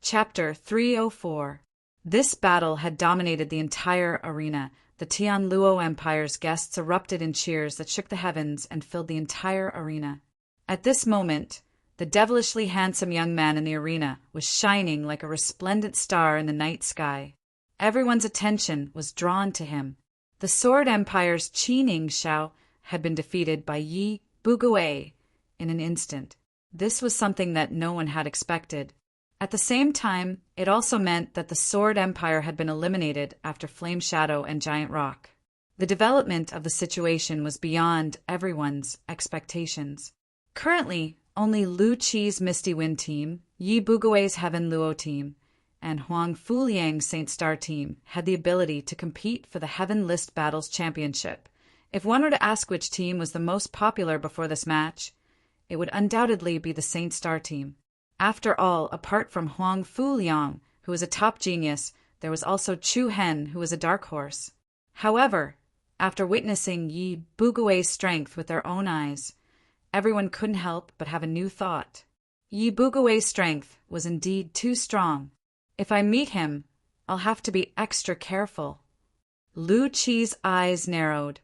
Chapter 304. This battle had dominated the entire arena. The Tianluo Empire's guests erupted in cheers that shook the heavens and filled the entire arena. At this moment, the devilishly handsome young man in the arena was shining like a resplendent star in the night sky. Everyone's attention was drawn to him. The Sword Empire's Qi Ningxiao had been defeated by Yi Buguei in an instant. This was something that no one had expected. At the same time, it also meant that the Sword Empire had been eliminated after Flame Shadow and Giant Rock. The development of the situation was beyond everyone's expectations. Currently, only Lu Qi's Misty Wind team, Yi Bugui's Heaven Luo team, and Huang Fuliang's Saint Star team had the ability to compete for the Heaven List Battles Championship. If one were to ask which team was the most popular before this match, it would undoubtedly be the Saint Star team. After all, apart from Huang Fuliang, who was a top genius, there was also Chu Hen, who was a dark horse. However, after witnessing Yi Bugui's strength with their own eyes, everyone couldn't help but have a new thought. Yi Bugui's strength was indeed too strong. If I meet him, I'll have to be extra careful. Lu Qi's eyes narrowed,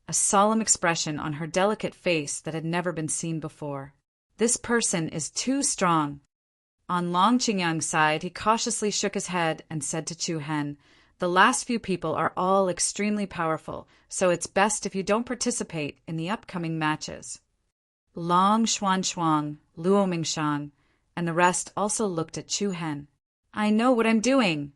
a solemn expression on her delicate face that had never been seen before. This person is too strong. On Long Qingyang's side, he cautiously shook his head and said to Chu Hen, "The last few people are all extremely powerful, so it's best if you don't participate in the upcoming matches." Long Xuan, Luo Mingshang, and the rest also looked at Chu Hen. "I know what I'm doing,"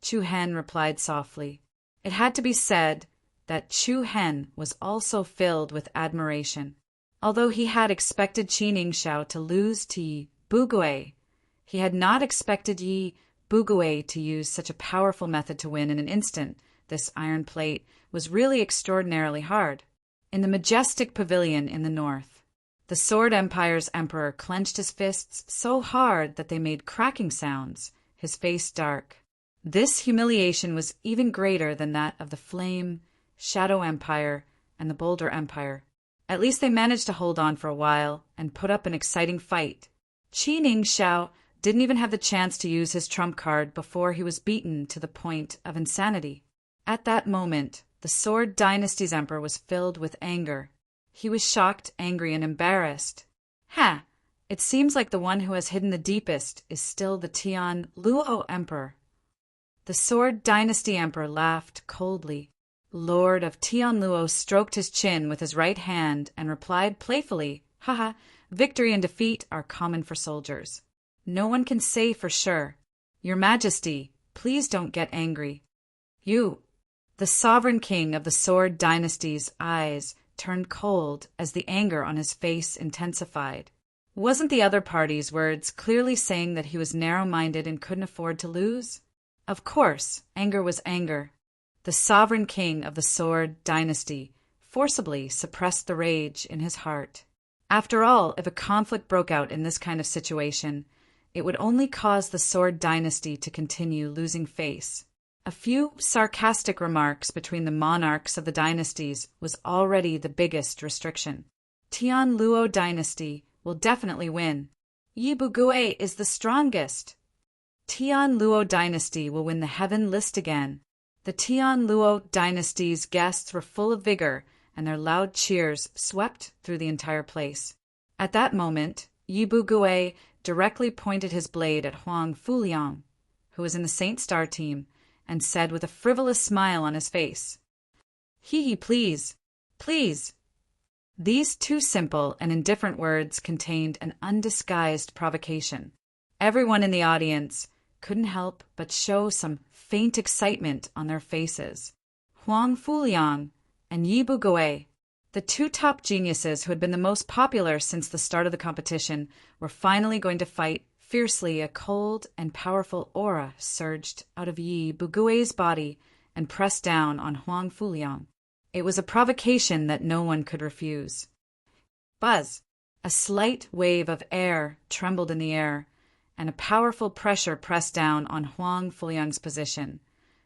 Chu Hen replied softly. It had to be said that Chu Hen was also filled with admiration. Although he had expected Qi Ningxiao to lose to Yi Bugui, he had not expected Yi Bugui to use such a powerful method to win in an instant. This iron plate was really extraordinarily hard. In the majestic pavilion in the north, the Sword Empire's emperor clenched his fists so hard that they made cracking sounds, his face dark. This humiliation was even greater than that of the Flame, Shadow Empire, and the Boulder Empire. At least they managed to hold on for a while and put up an exciting fight. Qi Ningxiao didn't even have the chance to use his trump card before he was beaten to the point of insanity. At that moment, the Sword Dynasty's emperor was filled with anger. He was shocked, angry, and embarrassed. "Ha! It seems like the one who has hidden the deepest is still the Tianluo emperor." The Sword Dynasty emperor laughed coldly. Lord of Tianluo stroked his chin with his right hand and replied playfully, "Haha, victory and defeat are common for soldiers. No one can say for sure. Your Majesty, please don't get angry." "You." The sovereign king of the Sword Dynasty's eyes turned cold as the anger on his face intensified. Wasn't the other party's words clearly saying that he was narrow-minded and couldn't afford to lose? Of course, anger was anger. The sovereign king of the Sword Dynasty forcibly suppressed the rage in his heart. After all, if a conflict broke out in this kind of situation, it would only cause the Sword Dynasty to continue losing face. A few sarcastic remarks between the monarchs of the dynasties was already the biggest restriction. Tianluo Dynasty will definitely win. Yi Bugui is the strongest. Tianluo Dynasty will win the Heaven List again. The Tianluo Dynasty's guests were full of vigor, and their loud cheers swept through the entire place. At that moment, Yi Bugui directly pointed his blade at Huang Fuliang, who was in the Saint Star team, and said with a frivolous smile on his face, "Hee, please, please." These two simple and indifferent words contained an undisguised provocation. Everyone in the audience couldn't help but show some faint excitement on their faces. Huang Fuliang and Yi Bugui, the two top geniuses who had been the most popular since the start of the competition, were finally going to fight fiercely. A cold and powerful aura surged out of Yi Bugui's body and pressed down on Huang Fuliang. It was a provocation that no one could refuse. Buzz! A slight wave of air trembled in the air, and a powerful pressure pressed down on Huang Fuliang's position,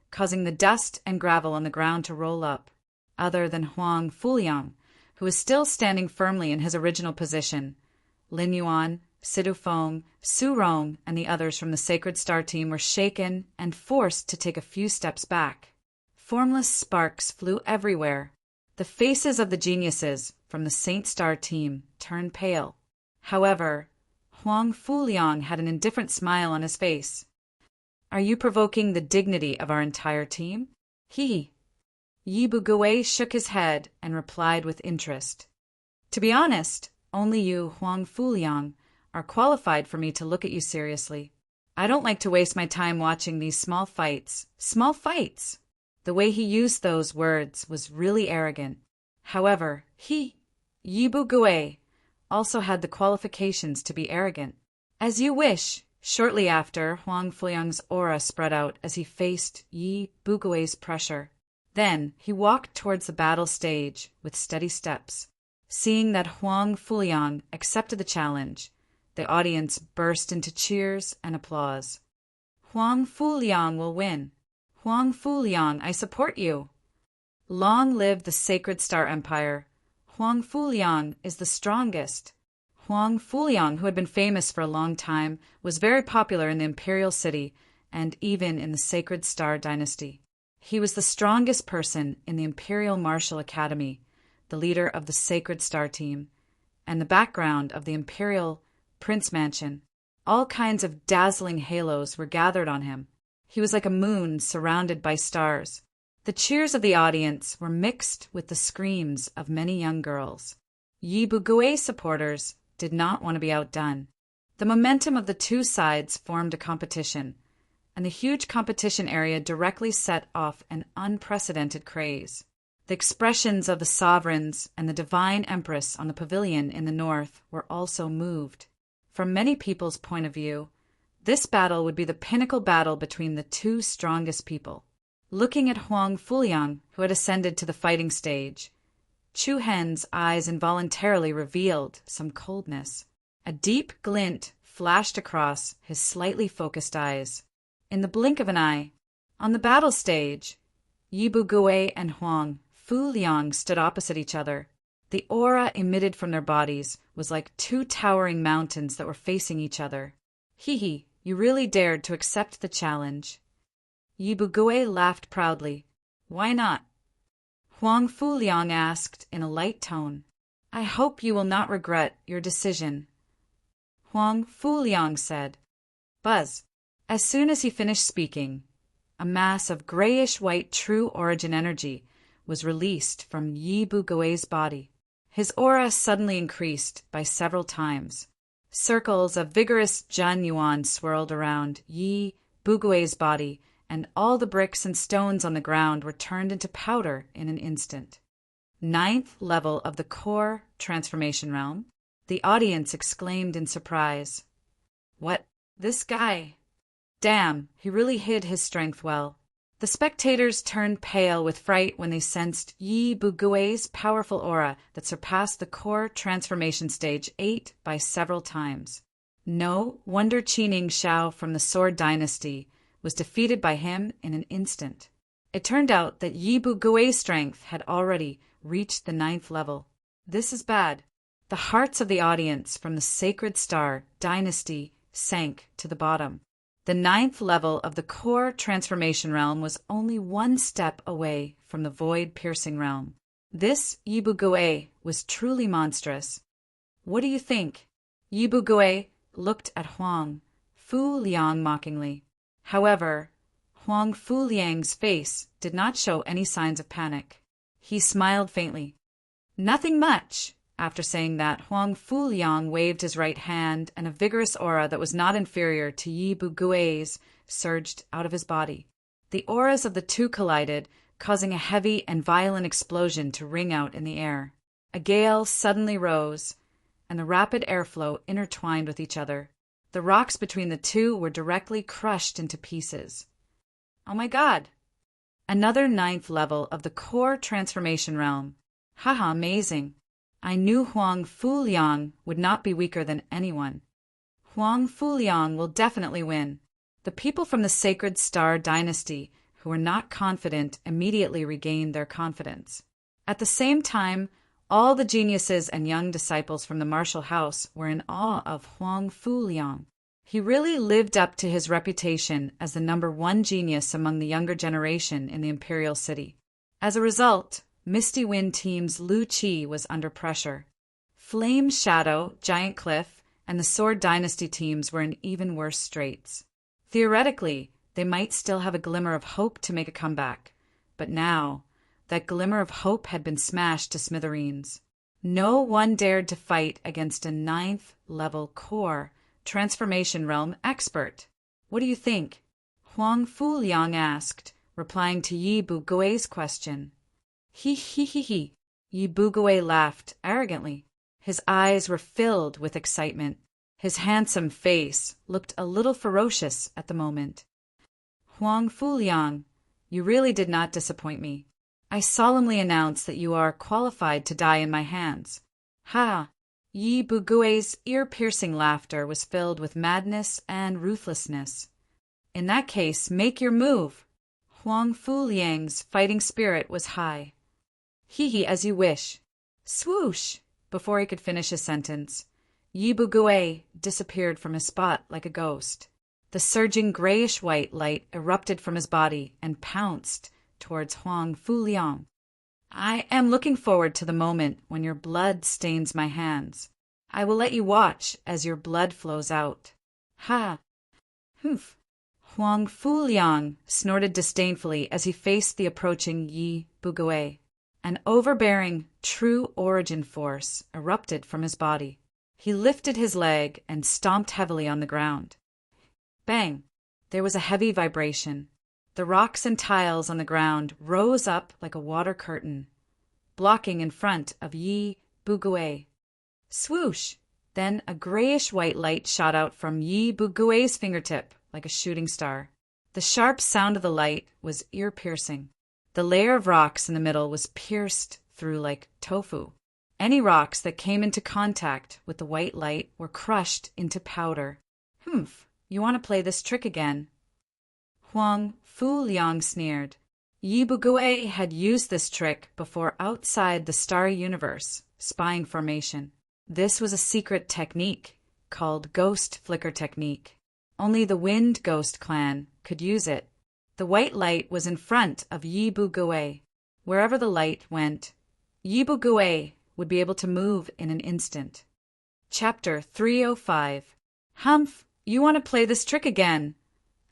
causing the dust and gravel on the ground to roll up. Other than Huang Fuliang, who was still standing firmly in his original position, Lin Yuan, Sidufeng, Surong, and the others from the Sacred Star team were shaken and forced to take a few steps back. Formless sparks flew everywhere. The faces of the geniuses from the Saint Star team turned pale. However, Huang Fuliang had an indifferent smile on his face. "Are you provoking the dignity of our entire team?" Yi Bugui shook his head and replied with interest. "To be honest, only you, Huang Fuliang, are qualified for me to look at you seriously. I don't like to waste my time watching these small fights." Small fights! The way he used those words was really arrogant. However, Yi Bugui, also had the qualifications to be arrogant. "As you wish." Shortly after, Huang Fuliang's aura spread out as he faced Yi Bugui's pressure. Then he walked towards the battle stage with steady steps. Seeing that Huang Fuliang accepted the challenge, the audience burst into cheers and applause. "Huang Fuliang will win. Huang Fuliang, I support you. Long live the Sacred Star Empire. Huang Fuliang is the strongest." Huang Fuliang, who had been famous for a long time, was very popular in the imperial city and even in the Sacred Star dynasty. He was the strongest person in the Imperial Martial Academy, the leader of the Sacred Star team, and the background of the Imperial Prince Mansion. All kinds of dazzling halos were gathered on him. He was like a moon surrounded by stars. The cheers of the audience were mixed with the screams of many young girls. Yi Bugui supporters did not want to be outdone. The momentum of the two sides formed a competition, and the huge competition area directly set off an unprecedented craze. The expressions of the sovereigns and the divine empress on the pavilion in the north were also moved. From many people's point of view, this battle would be the pinnacle battle between the two strongest people. Looking at Huang Fuliang, who had ascended to the fighting stage, Chu Hen's eyes involuntarily revealed some coldness. A deep glint flashed across his slightly focused eyes. In the blink of an eye, on the battle stage, Yi Bugui and Huang Fuliang stood opposite each other. The aura emitted from their bodies was like two towering mountains that were facing each other. "Hee, you really dared to accept the challenge." Yi Bugui laughed proudly. "Why not?" Huang Fuliang asked in a light tone. "I hope you will not regret your decision." Huang Fuliang said. Buzz. As soon as he finished speaking, a mass of grayish-white true origin energy was released from Yi Bugui's body. His aura suddenly increased by several times. Circles of vigorous Jun Yuan swirled around Yi Bugui's body, and all the bricks and stones on the ground were turned into powder in an instant. 9th level of the core transformation realm. The audience exclaimed in surprise. "What? This guy? Damn, he really hid his strength well." The spectators turned pale with fright when they sensed Yi Bugui's powerful aura that surpassed the core transformation stage 8 by several times. No wonder Qining Shao from the Sword Dynasty was defeated by him in an instant. It turned out that Yi Bugui's strength had already reached the 9th level. This is bad. The hearts of the audience from the Sacred Star Dynasty sank to the bottom. The 9th level of the core transformation realm was only one step away from the void-piercing realm. This Yi Bugui was truly monstrous. "What do you think?" Yi Bugui looked at Huang Fuliang mockingly. However, Huang Fuliang's face did not show any signs of panic. He smiled faintly. "Nothing much." After saying that, Huang Fuliang waved his right hand, and a vigorous aura that was not inferior to Yi Bugui's surged out of his body. The auras of the two collided, causing a heavy and violent explosion to ring out in the air. A gale suddenly rose, and the rapid airflow intertwined with each other. The rocks between the two were directly crushed into pieces. "Oh my God!" Another 9th level of the core transformation realm. Haha, amazing. I knew Huang Fuliang would not be weaker than anyone. Huang Fuliang will definitely win. The people from the Sacred Star Dynasty who were not confident immediately regained their confidence. At the same time, All the geniuses and young disciples from the martial house were in awe of Huang Fuliang. He really lived up to his reputation as the #1 genius among the younger generation in the imperial city. As a result, Misty Wind Team's Lu Qi was under pressure. Flame Shadow, Giant Cliff, and the Sword Dynasty teams were in even worse straits. Theoretically, they might still have a glimmer of hope to make a comeback, but now, that glimmer of hope had been smashed to smithereens. No one dared to fight against a 9th-level core transformation realm expert. What do you think? Huang Fuliang asked, replying to Yi Bugui's question. He. Yi Bugui laughed arrogantly. His eyes were filled with excitement. His handsome face looked a little ferocious at the moment. Huang Fuliang, you really did not disappoint me. I solemnly announce that you are qualified to die in my hands. Ha! Yi Bugui's ear-piercing laughter was filled with madness and ruthlessness. In that case, make your move. Huang Fuliang's fighting spirit was high. Hee, as you wish. Swoosh! Before he could finish his sentence, Yi Bugui disappeared from his spot like a ghost. The surging grayish-white light erupted from his body and pounced towards Huang Fuliang. I am looking forward to the moment when your blood stains my hands. I will let you watch as your blood flows out. Ha! Humph! Huang Fuliang snorted disdainfully as he faced the approaching Yi Bugui. An overbearing, true origin force erupted from his body. He lifted his leg and stomped heavily on the ground. Bang! There was a heavy vibration. The rocks and tiles on the ground rose up like a water curtain, blocking in front of Yi Bugui. Swoosh! Then a grayish-white light shot out from Yi Bugui's fingertip like a shooting star. The sharp sound of the light was ear-piercing. The layer of rocks in the middle was pierced through like tofu. Any rocks that came into contact with the white light were crushed into powder. Humph! You want to play this trick again? Huang Fuliang sneered. Yi Bugui had used this trick before outside the starry universe, spying formation. This was a secret technique called Ghost Flicker Technique. Only the Wind Ghost clan could use it. The white light was in front of Yi Bugui. Wherever the light went, Yi Bugui would be able to move in an instant. Chapter 305. Humph! You want to play this trick again?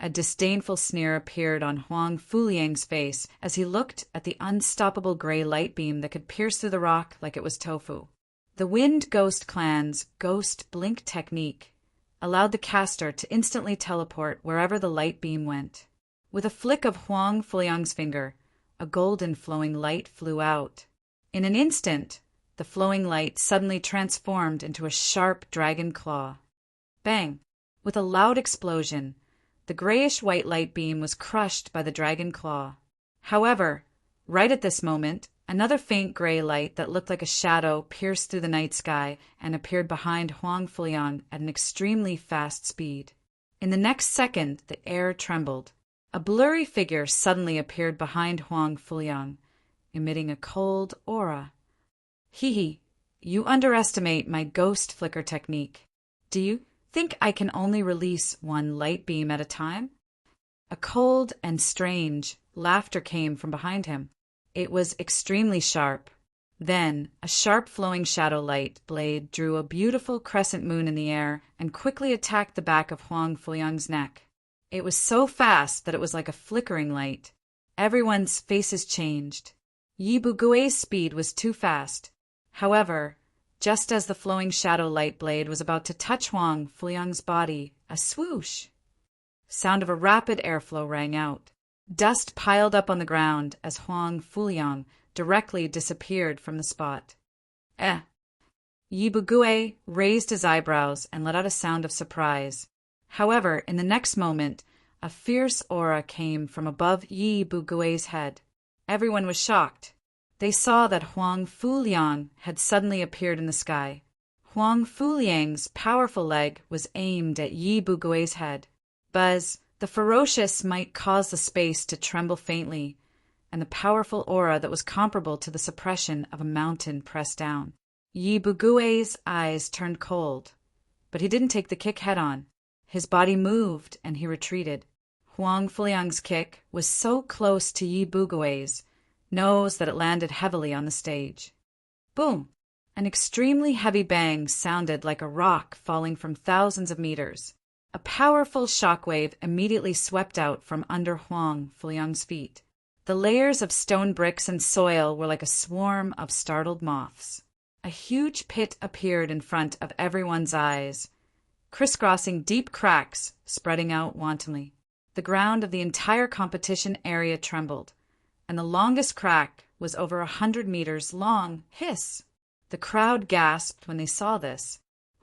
A disdainful sneer appeared on Huang Fuliang's face as he looked at the unstoppable gray light beam that could pierce through the rock like it was tofu. The Wind Ghost clan's Ghost Blink technique allowed the caster to instantly teleport wherever the light beam went. With a flick of Huang Fuliang's finger, a golden flowing light flew out. In an instant, the flowing light suddenly transformed into a sharp dragon claw. Bang! With a loud explosion, the grayish-white light beam was crushed by the dragon claw. However, right at this moment, another faint gray light that looked like a shadow pierced through the night sky and appeared behind Huang Fuliang at an extremely fast speed. In the next second, the air trembled. A blurry figure suddenly appeared behind Huang Fuliang, emitting a cold aura. Hee, you underestimate my ghost flicker technique. Do you think I can only release one light beam at a time? A cold and strange laughter came from behind him. It was extremely sharp. Then, a sharp flowing shadow light blade drew a beautiful crescent moon in the air and quickly attacked the back of Huang Fuliang's neck. It was so fast that it was like a flickering light. Everyone's faces changed. Yi Bugui's speed was too fast. However, just as the flowing shadow light blade was about to touch Huang Fuliang's body, a swoosh! Sound of a rapid airflow rang out. Dust piled up on the ground as Huang Fuliang directly disappeared from the spot. Yi Bugui raised his eyebrows and let out a sound of surprise. However, in the next moment, a fierce aura came from above Yi Bugui's head. Everyone was shocked. They saw that Huang Fuliang had suddenly appeared in the sky. Huang Fuliang's powerful leg was aimed at Yi Bugui's head. Buzz, the ferocious might cause the space to tremble faintly, and the powerful aura that was comparable to the suppression of a mountain pressed down. Yi Bugui's eyes turned cold, but he didn't take the kick head-on. His body moved, and he retreated. Huang Fuliang's kick was so close to Yi Bugui's nose that it landed heavily on the stage. Boom! An extremely heavy bang sounded like a rock falling from thousands of meters. A powerful shockwave immediately swept out from under Huang Fuliang's feet. The layers of stone bricks and soil were like a swarm of startled moths. A huge pit appeared in front of everyone's eyes, crisscrossing deep cracks spreading out wantonly. The ground of the entire competition area trembled, and the longest crack was over 100 meters long. Hiss! The crowd gasped when they saw this.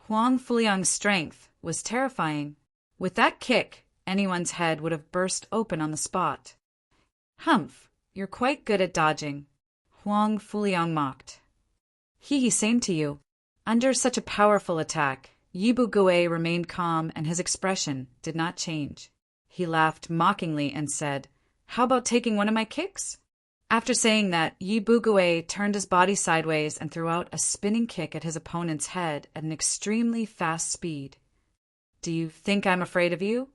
Huang Fuliang's strength was terrifying. With that kick, anyone's head would have burst open on the spot. Humph, you're quite good at dodging, Huang Fuliang mocked. Same to you. Under such a powerful attack, Yi Bugui remained calm and his expression did not change. He laughed mockingly and said, "How about taking one of my kicks?" After saying that, Yi Bugui turned his body sideways and threw out a spinning kick at his opponent's head at an extremely fast speed. "Do you think I'm afraid of you?"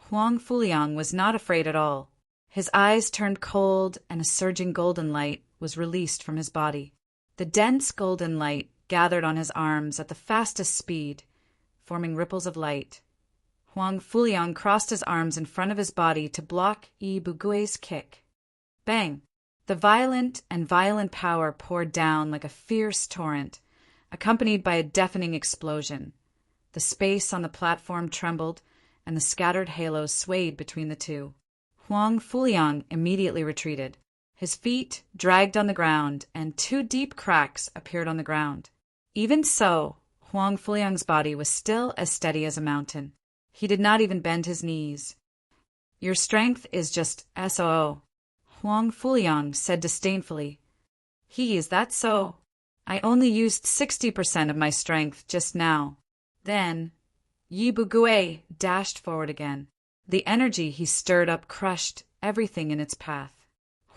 Huang Fuliang was not afraid at all. His eyes turned cold and a surging golden light was released from his body. The dense golden light gathered on his arms at the fastest speed, forming ripples of light. Huang Fuliang crossed his arms in front of his body to block Yi Bugui's kick. Bang! The violent power poured down like a fierce torrent, accompanied by a deafening explosion. The space on the platform trembled, and the scattered halos swayed between the two. Huang Fuliang immediately retreated. His feet dragged on the ground, and 2 deep cracks appeared on the ground. Even so, Huang Fuliang's body was still as steady as a mountain. He did not even bend his knees. "Your strength is just SOO," Huang Fuliang said disdainfully. "Is that so? I only used 60% of my strength just now." Then, Yi Bugui dashed forward again. The energy he stirred up crushed everything in its path.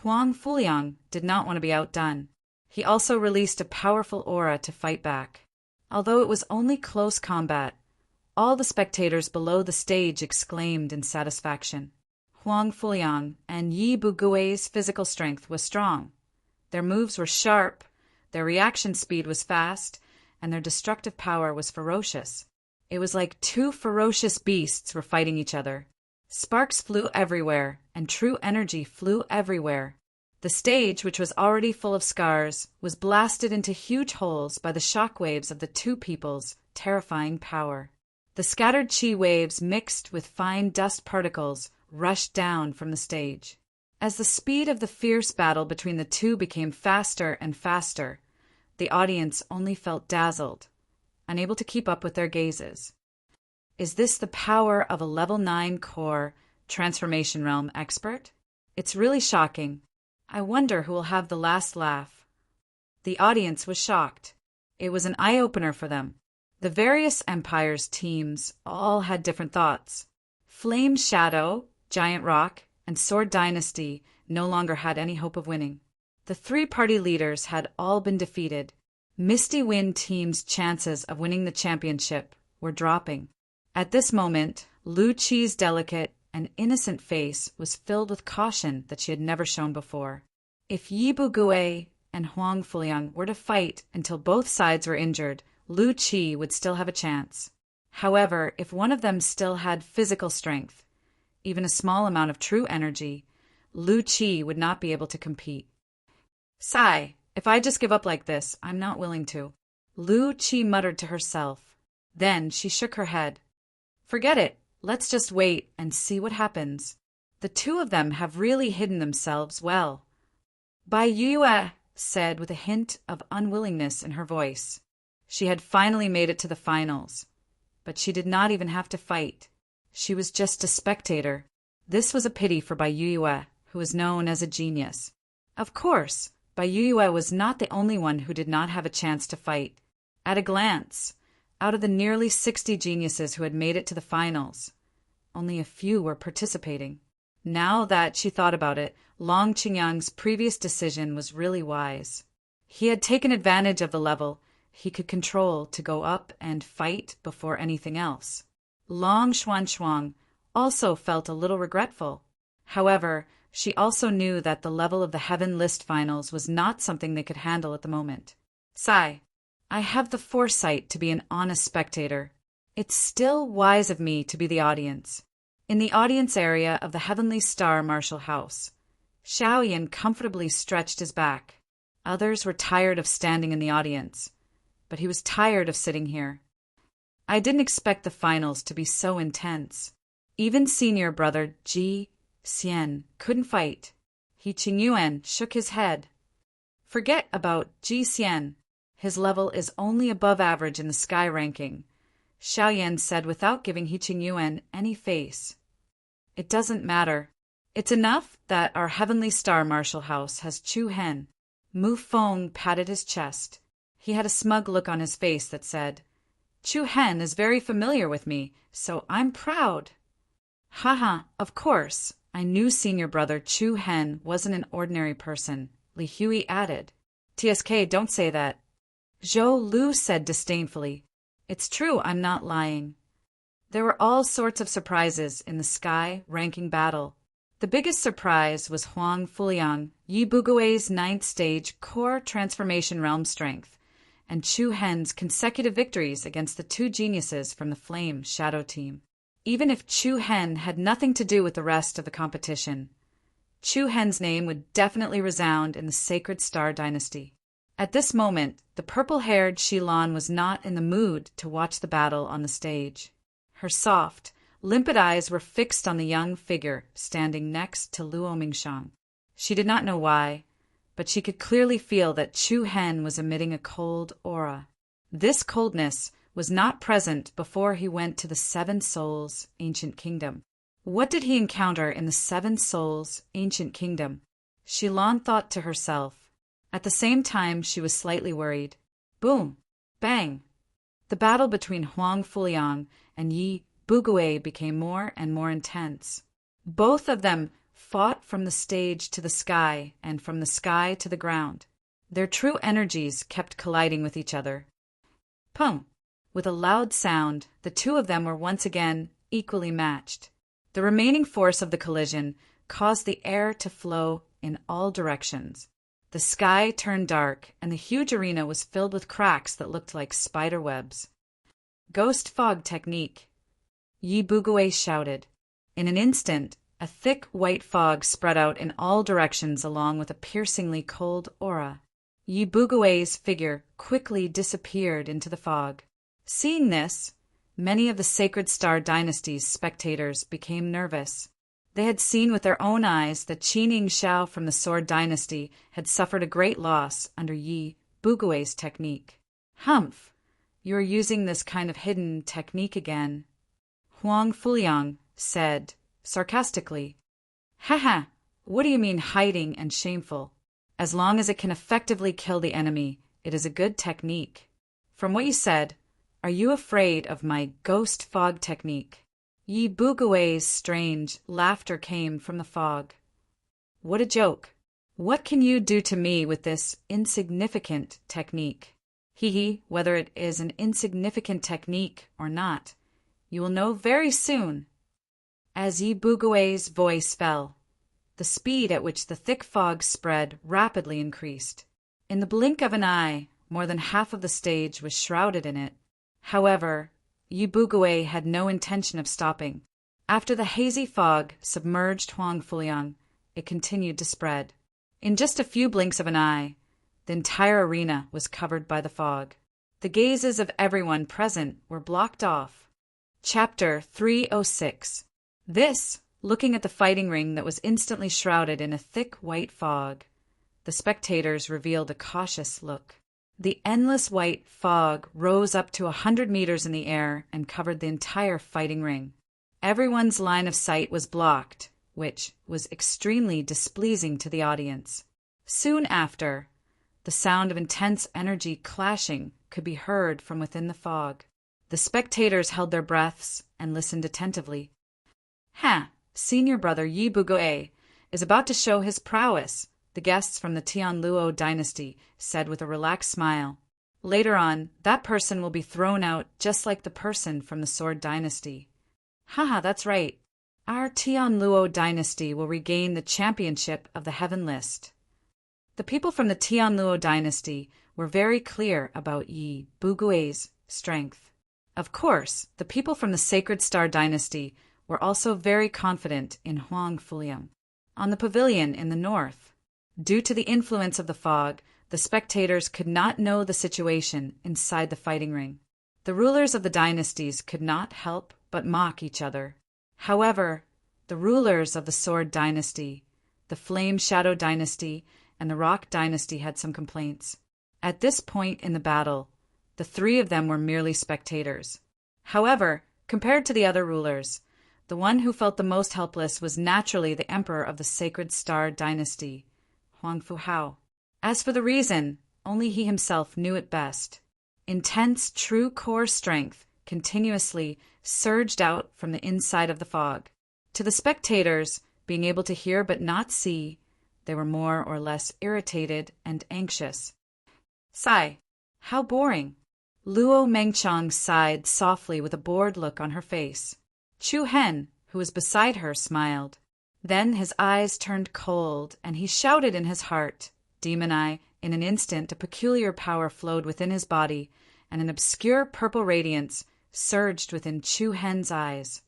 Huang Fuliang did not want to be outdone. He also released a powerful aura to fight back. Although it was only close combat, all the spectators below the stage exclaimed in satisfaction. Huang Fuliang and Yi Bugui's physical strength was strong. Their moves were sharp, their reaction speed was fast, and their destructive power was ferocious. It was like 2 ferocious beasts were fighting each other. Sparks flew everywhere, and true energy flew everywhere. The stage, which was already full of scars, was blasted into huge holes by the shock waves of the 2 people's terrifying power. The scattered chi waves mixed with fine dust particles rushed down from the stage. As the speed of the fierce battle between the 2 became faster and faster, the audience only felt dazzled, unable to keep up with their gazes. Is this the power of a level 9 core transformation realm expert? It's really shocking. I wonder who will have the last laugh. The audience was shocked. It was an eye-opener for them. The various empires' teams all had different thoughts. Flame Shadow, Giant Rock, and Sword Dynasty no longer had any hope of winning. The 3-party leaders had all been defeated. Misty Wind Team's chances of winning the championship were dropping. At this moment, Lu Qi's delicate and innocent face was filled with caution that she had never shown before. If Yi Bugui and Huang Fuliang were to fight until both sides were injured, Lu Qi would still have a chance. However, if one of them still had physical strength, even a small amount of true energy, Lu Qi would not be able to compete. "Sigh, if I just give up like this, I'm not willing to," Lu Qi muttered to herself. Then she shook her head. "Forget it. Let's just wait and see what happens. The 2 of them have really hidden themselves well." Bai Yue said with a hint of unwillingness in her voice. She had finally made it to the finals, but she did not even have to fight. She was just a spectator. This was a pity for Bai Yue, who was known as a genius. Of course, Bai Yue was not the only one who did not have a chance to fight. At a glance, out of the nearly 60 geniuses who had made it to the finals, only a few were participating. Now that she thought about it, Long Qingyang's previous decision was really wise. He had taken advantage of the level he could control to go up and fight before anything else. Long Xuanshuang also felt a little regretful. However, she also knew that the level of the Heaven List finals was not something they could handle at the moment. Sigh. I have the foresight to be an honest spectator. It's still wise of me to be the audience. In the audience area of the Heavenly Star Martial House, Xiaoyan comfortably stretched his back. Others were tired of standing in the audience, but he was tired of sitting here. I didn't expect the finals to be so intense. Even senior brother Ji Xian couldn't fight. He Qingyuan shook his head. Forget about Ji Xian. His level is only above average in the sky ranking, Xiaoyan said without giving He Qingyuan any face. It doesn't matter. It's enough that our Heavenly Star Martial House has Chu Hen. Mu Feng patted his chest. He had a smug look on his face that said, Chu Hen is very familiar with me, so I'm proud. Haha, of course. I knew senior brother Chu Hen wasn't an ordinary person, Li Hui added. TSK, don't say that. Zhou Lu said disdainfully. It's true, I'm not lying. There were all sorts of surprises in the sky ranking battle. The biggest surprise was Huang Fuliang, Yi Bugui's 9th stage core transformation realm strength, and Chu Hen's consecutive victories against the two geniuses from the Flame Shadow team. Even if Chu Hen had nothing to do with the rest of the competition, Chu Hen's name would definitely resound in the Sacred Star Dynasty. At this moment, the purple-haired Shilan was not in the mood to watch the battle on the stage. Her soft, limpid eyes were fixed on the young figure standing next to Luo Mingshang. She did not know why, but she could clearly feel that Chu Hen was emitting a cold aura. This coldness was not present before he went to the Seven Souls Ancient Kingdom. What did he encounter in the Seven Souls Ancient Kingdom? Shilan thought to herself. At the same time, she was slightly worried. Boom! Bang! The battle between Huang Fuliang and Yi Bugui became more and more intense. Both of them fought from the stage to the sky and from the sky to the ground. Their true energies kept colliding with each other. Pum! With a loud sound, the two of them were once again equally matched. The remaining force of the collision caused the air to flow in all directions. The sky turned dark, and the huge arena was filled with cracks that looked like spider webs. Ghost fog technique, Yi Bugui shouted. In an instant, a thick white fog spread out in all directions along with a piercingly cold aura. Yi Bugui's figure quickly disappeared into the fog. Seeing this, many of the Sacred Star Dynasty's spectators became nervous. They had seen with their own eyes that Qin Yingxiao from the Sword Dynasty had suffered a great loss under Yi Bugui's technique. Humph! You are using this kind of hidden technique again, Huang Fuliang said sarcastically. Haha, what do you mean hiding and shameful? As long as it can effectively kill the enemy, it is a good technique. From what you said, are you afraid of my ghost fog technique? Yi Bugui's strange laughter came from the fog. What a joke. What can you do to me with this insignificant technique? Hee, whether it is an insignificant technique or not, you will know very soon. As Yi Bugui's voice fell, the speed at which the thick fog spread rapidly increased. In the blink of an eye, more than half of the stage was shrouded in it. However, Yi Bugui had no intention of stopping. After the hazy fog submerged Huang Fuliang, it continued to spread. In just a few blinks of an eye, the entire arena was covered by the fog. The gazes of everyone present were blocked off. Chapter 306. This, looking at the fighting ring that was instantly shrouded in a thick white fog, the spectators revealed a cautious look. The endless white fog rose up to 100 meters in the air and covered the entire fighting ring. Everyone's line of sight was blocked, which was extremely displeasing to the audience. Soon after, the sound of intense energy clashing could be heard from within the fog. The spectators held their breaths and listened attentively. Ha! Senior brother Yi Bugoe is about to show his prowess, the guests from the Tianluo dynasty said with a relaxed smile. Later on, that person will be thrown out just like the person from the Sword dynasty. Haha, that's right. Our Tianluo dynasty will regain the championship of the Heaven List. The people from the Tianluo dynasty were very clear about Yi Bugui's strength. Of course, the people from the Sacred Star dynasty were also very confident in Huang Fuliang. On the pavilion in the north, due to the influence of the fog, the spectators could not know the situation inside the fighting ring. The rulers of the dynasties could not help but mock each other. However, the rulers of the Sword dynasty, the Flame Shadow dynasty, and the Rock dynasty had some complaints. At this point in the battle, the three of them were merely spectators. However, compared to the other rulers, the one who felt the most helpless was naturally the emperor of the Sacred Star dynasty, Huang Fuhao. As for the reason, only he himself knew it best. Intense true core strength continuously surged out from the inside of the fog. To the spectators, being able to hear but not see, they were more or less irritated and anxious. Sigh. How boring. Luo Mengchang sighed softly with a bored look on her face. Chu Hen, who was beside her, smiled. Then his eyes turned cold, and he shouted in his heart, Demon Eye. In an instant, a peculiar power flowed within his body, and an obscure purple radiance surged within Chu Hen's eyes.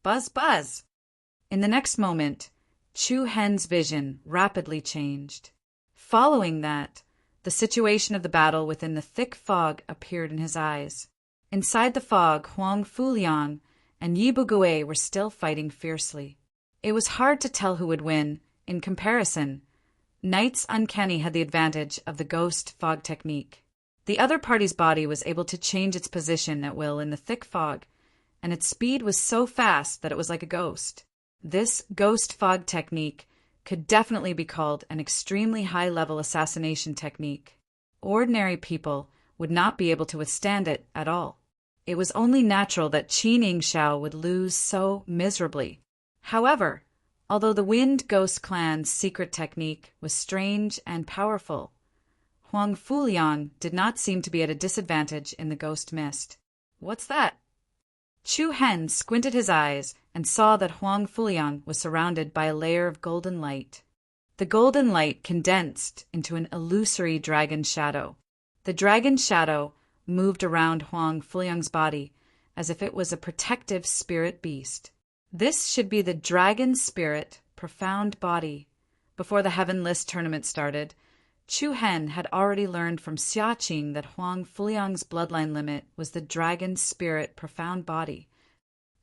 Buzz, buzz! In the next moment, Chu Hen's vision rapidly changed. Following that, the situation of the battle within the thick fog appeared in his eyes. Inside the fog, Huang Fuliang and Yi Bugue were still fighting fiercely. It was hard to tell who would win. In comparison, Knight's Uncanny had the advantage of the ghost fog technique. The other party's body was able to change its position at will in the thick fog, and its speed was so fast that it was like a ghost. This ghost fog technique could definitely be called an extremely high-level assassination technique. Ordinary people would not be able to withstand it at all. It was only natural that Qi Ningxiao would lose so miserably. However, although the Wind Ghost Clan's secret technique was strange and powerful, Huang Fuliang did not seem to be at a disadvantage in the ghost mist. What's that? Chu Hen squinted his eyes and saw that Huang Fuliang was surrounded by a layer of golden light. The golden light condensed into an illusory dragon shadow. The dragon shadow moved around Huang Fuliang's body as if it was a protective spirit beast. This should be the dragon spirit profound body. Before the Heaven List tournament started, Chu Hen had already learned from Xiaqing that Huang Fuliang's bloodline limit was the dragon spirit profound body.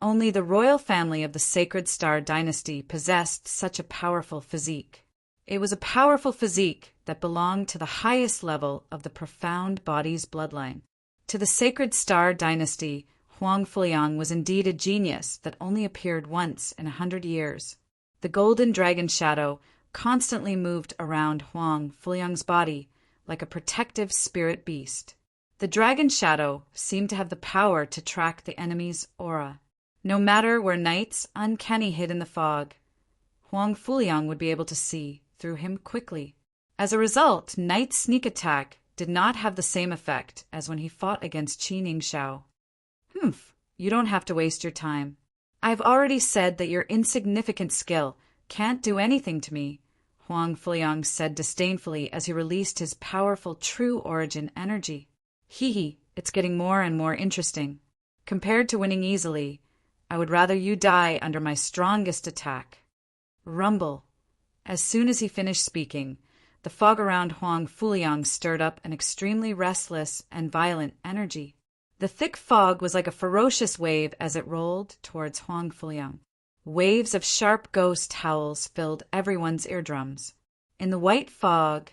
Only the royal family of the Sacred Star dynasty possessed such a powerful physique. It was a powerful physique that belonged to the highest level of the profound body's bloodline. To the Sacred Star dynasty, Huang Fuliang was indeed a genius that only appeared once in 100 years. The golden dragon shadow constantly moved around Huang Fuliang's body like a protective spirit beast. The dragon shadow seemed to have the power to track the enemy's aura. No matter where Knight's Uncanny hid in the fog, Huang Fuliang would be able to see through him quickly. As a result, Knight's sneak attack did not have the same effect as when he fought against Qi Ningxiao. You don't have to waste your time. I've already said that your insignificant skill can't do anything to me, Huang Fuliang said disdainfully as he released his powerful true origin energy. Hee, it's getting more and more interesting. Compared to winning easily, I would rather you die under my strongest attack. Rumble. As soon as he finished speaking, the fog around Huang Fuliang stirred up an extremely restless and violent energy. The thick fog was like a ferocious wave as it rolled towards Huang Fuliang. Waves of sharp ghost howls filled everyone's eardrums. In the white fog,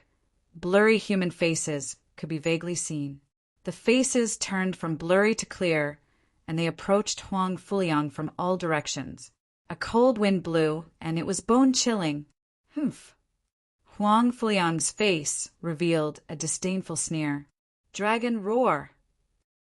blurry human faces could be vaguely seen. The faces turned from blurry to clear, and they approached Huang Fuliang from all directions. A cold wind blew, and it was bone-chilling. Huang Fuliang's face revealed a disdainful sneer. Dragon roar!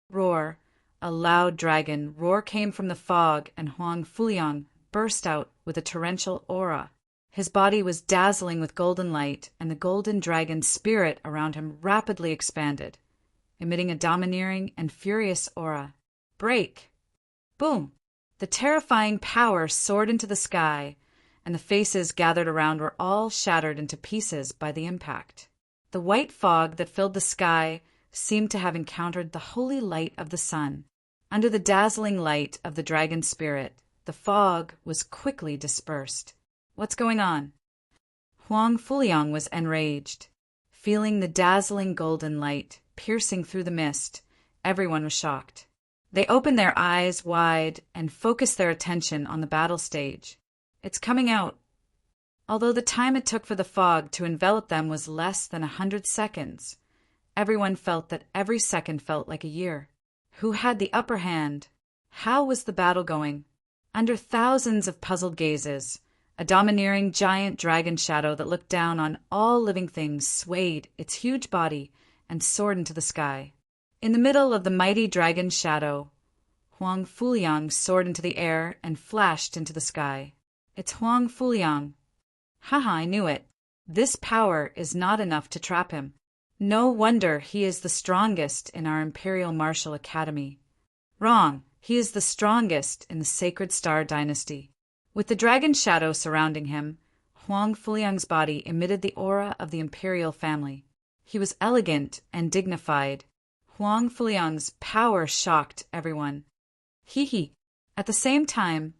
Roar. A loud dragon roar came from the fog, and Huang Fuliang burst out with a torrential aura. His body was dazzling with golden light, and the golden dragon spirit around him rapidly expanded, emitting a domineering and furious aura. Break! Boom! The terrifying power soared into the sky, and the faces gathered around were all shattered into pieces by the impact. The white fog that filled the sky seemed to have encountered the holy light of the sun. Under the dazzling light of the dragon spirit, the fog was quickly dispersed. What's going on? Huang Fuliang was enraged. Feeling the dazzling golden light piercing through the mist, everyone was shocked. They opened their eyes wide and focused their attention on the battle stage. It's coming out. Although the time it took for the fog to envelop them was less than 100 seconds, everyone felt that every second felt like a year. Who had the upper hand? How was the battle going? Under thousands of puzzled gazes, a domineering giant dragon shadow that looked down on all living things swayed its huge body and soared into the sky. In the middle of the mighty dragon shadow, Huang Fuliang soared into the air and flashed into the sky. It's Huang Fuliang. Haha, I knew it. This power is not enough to trap him. No wonder he is the strongest in our Imperial Martial Academy. Wrong. He is the strongest in the Sacred Star Dynasty. With the dragon shadow surrounding him, Huang Fuliang's body emitted the aura of the imperial family. He was elegant and dignified. Huang Fuliang's power shocked everyone. Hee. At the same time,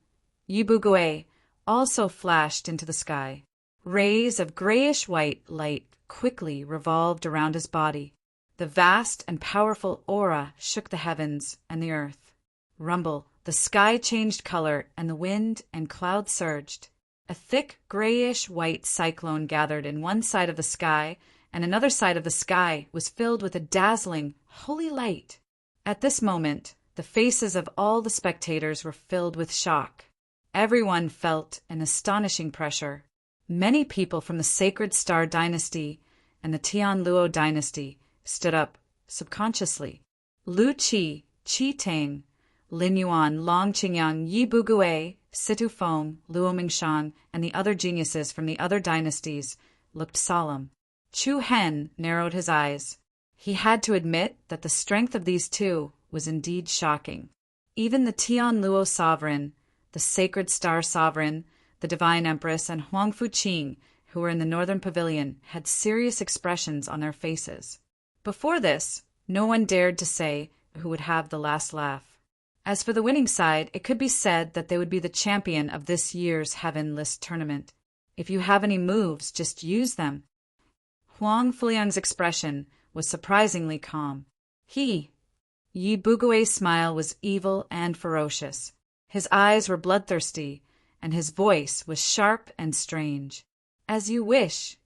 Yi Bugui also flashed into the sky. Rays of grayish-white light quickly revolved around his body. The vast and powerful aura shook the heavens and the earth. Rumble, the sky changed color and the wind and clouds surged. A thick grayish-white cyclone gathered in one side of the sky, and another side of the sky was filled with a dazzling, holy light. At this moment, the faces of all the spectators were filled with shock. Everyone felt an astonishing pressure. Many people from the Sacred Star Dynasty and the Tianluo Dynasty stood up subconsciously. Lu Qi, Qi Tang, Lin Yuan, Long Qingyang, Yi Bugui, Situ Feng, Luo Mingshan, and the other geniuses from the other dynasties looked solemn. Chu Hen narrowed his eyes. He had to admit that the strength of these two was indeed shocking. Even the Tianluo sovereign, the Sacred Star sovereign, the Divine Empress, and Huang Fuqing, who were in the northern pavilion, had serious expressions on their faces. Before this, no one dared to say who would have the last laugh. As for the winning side, it could be said that they would be the champion of this year's Heaven List tournament. If you have any moves, just use them. Huang Fuliang's expression was surprisingly calm. Yi Bugui's smile was evil and ferocious. His eyes were bloodthirsty, and his voice was sharp and strange. As you wish.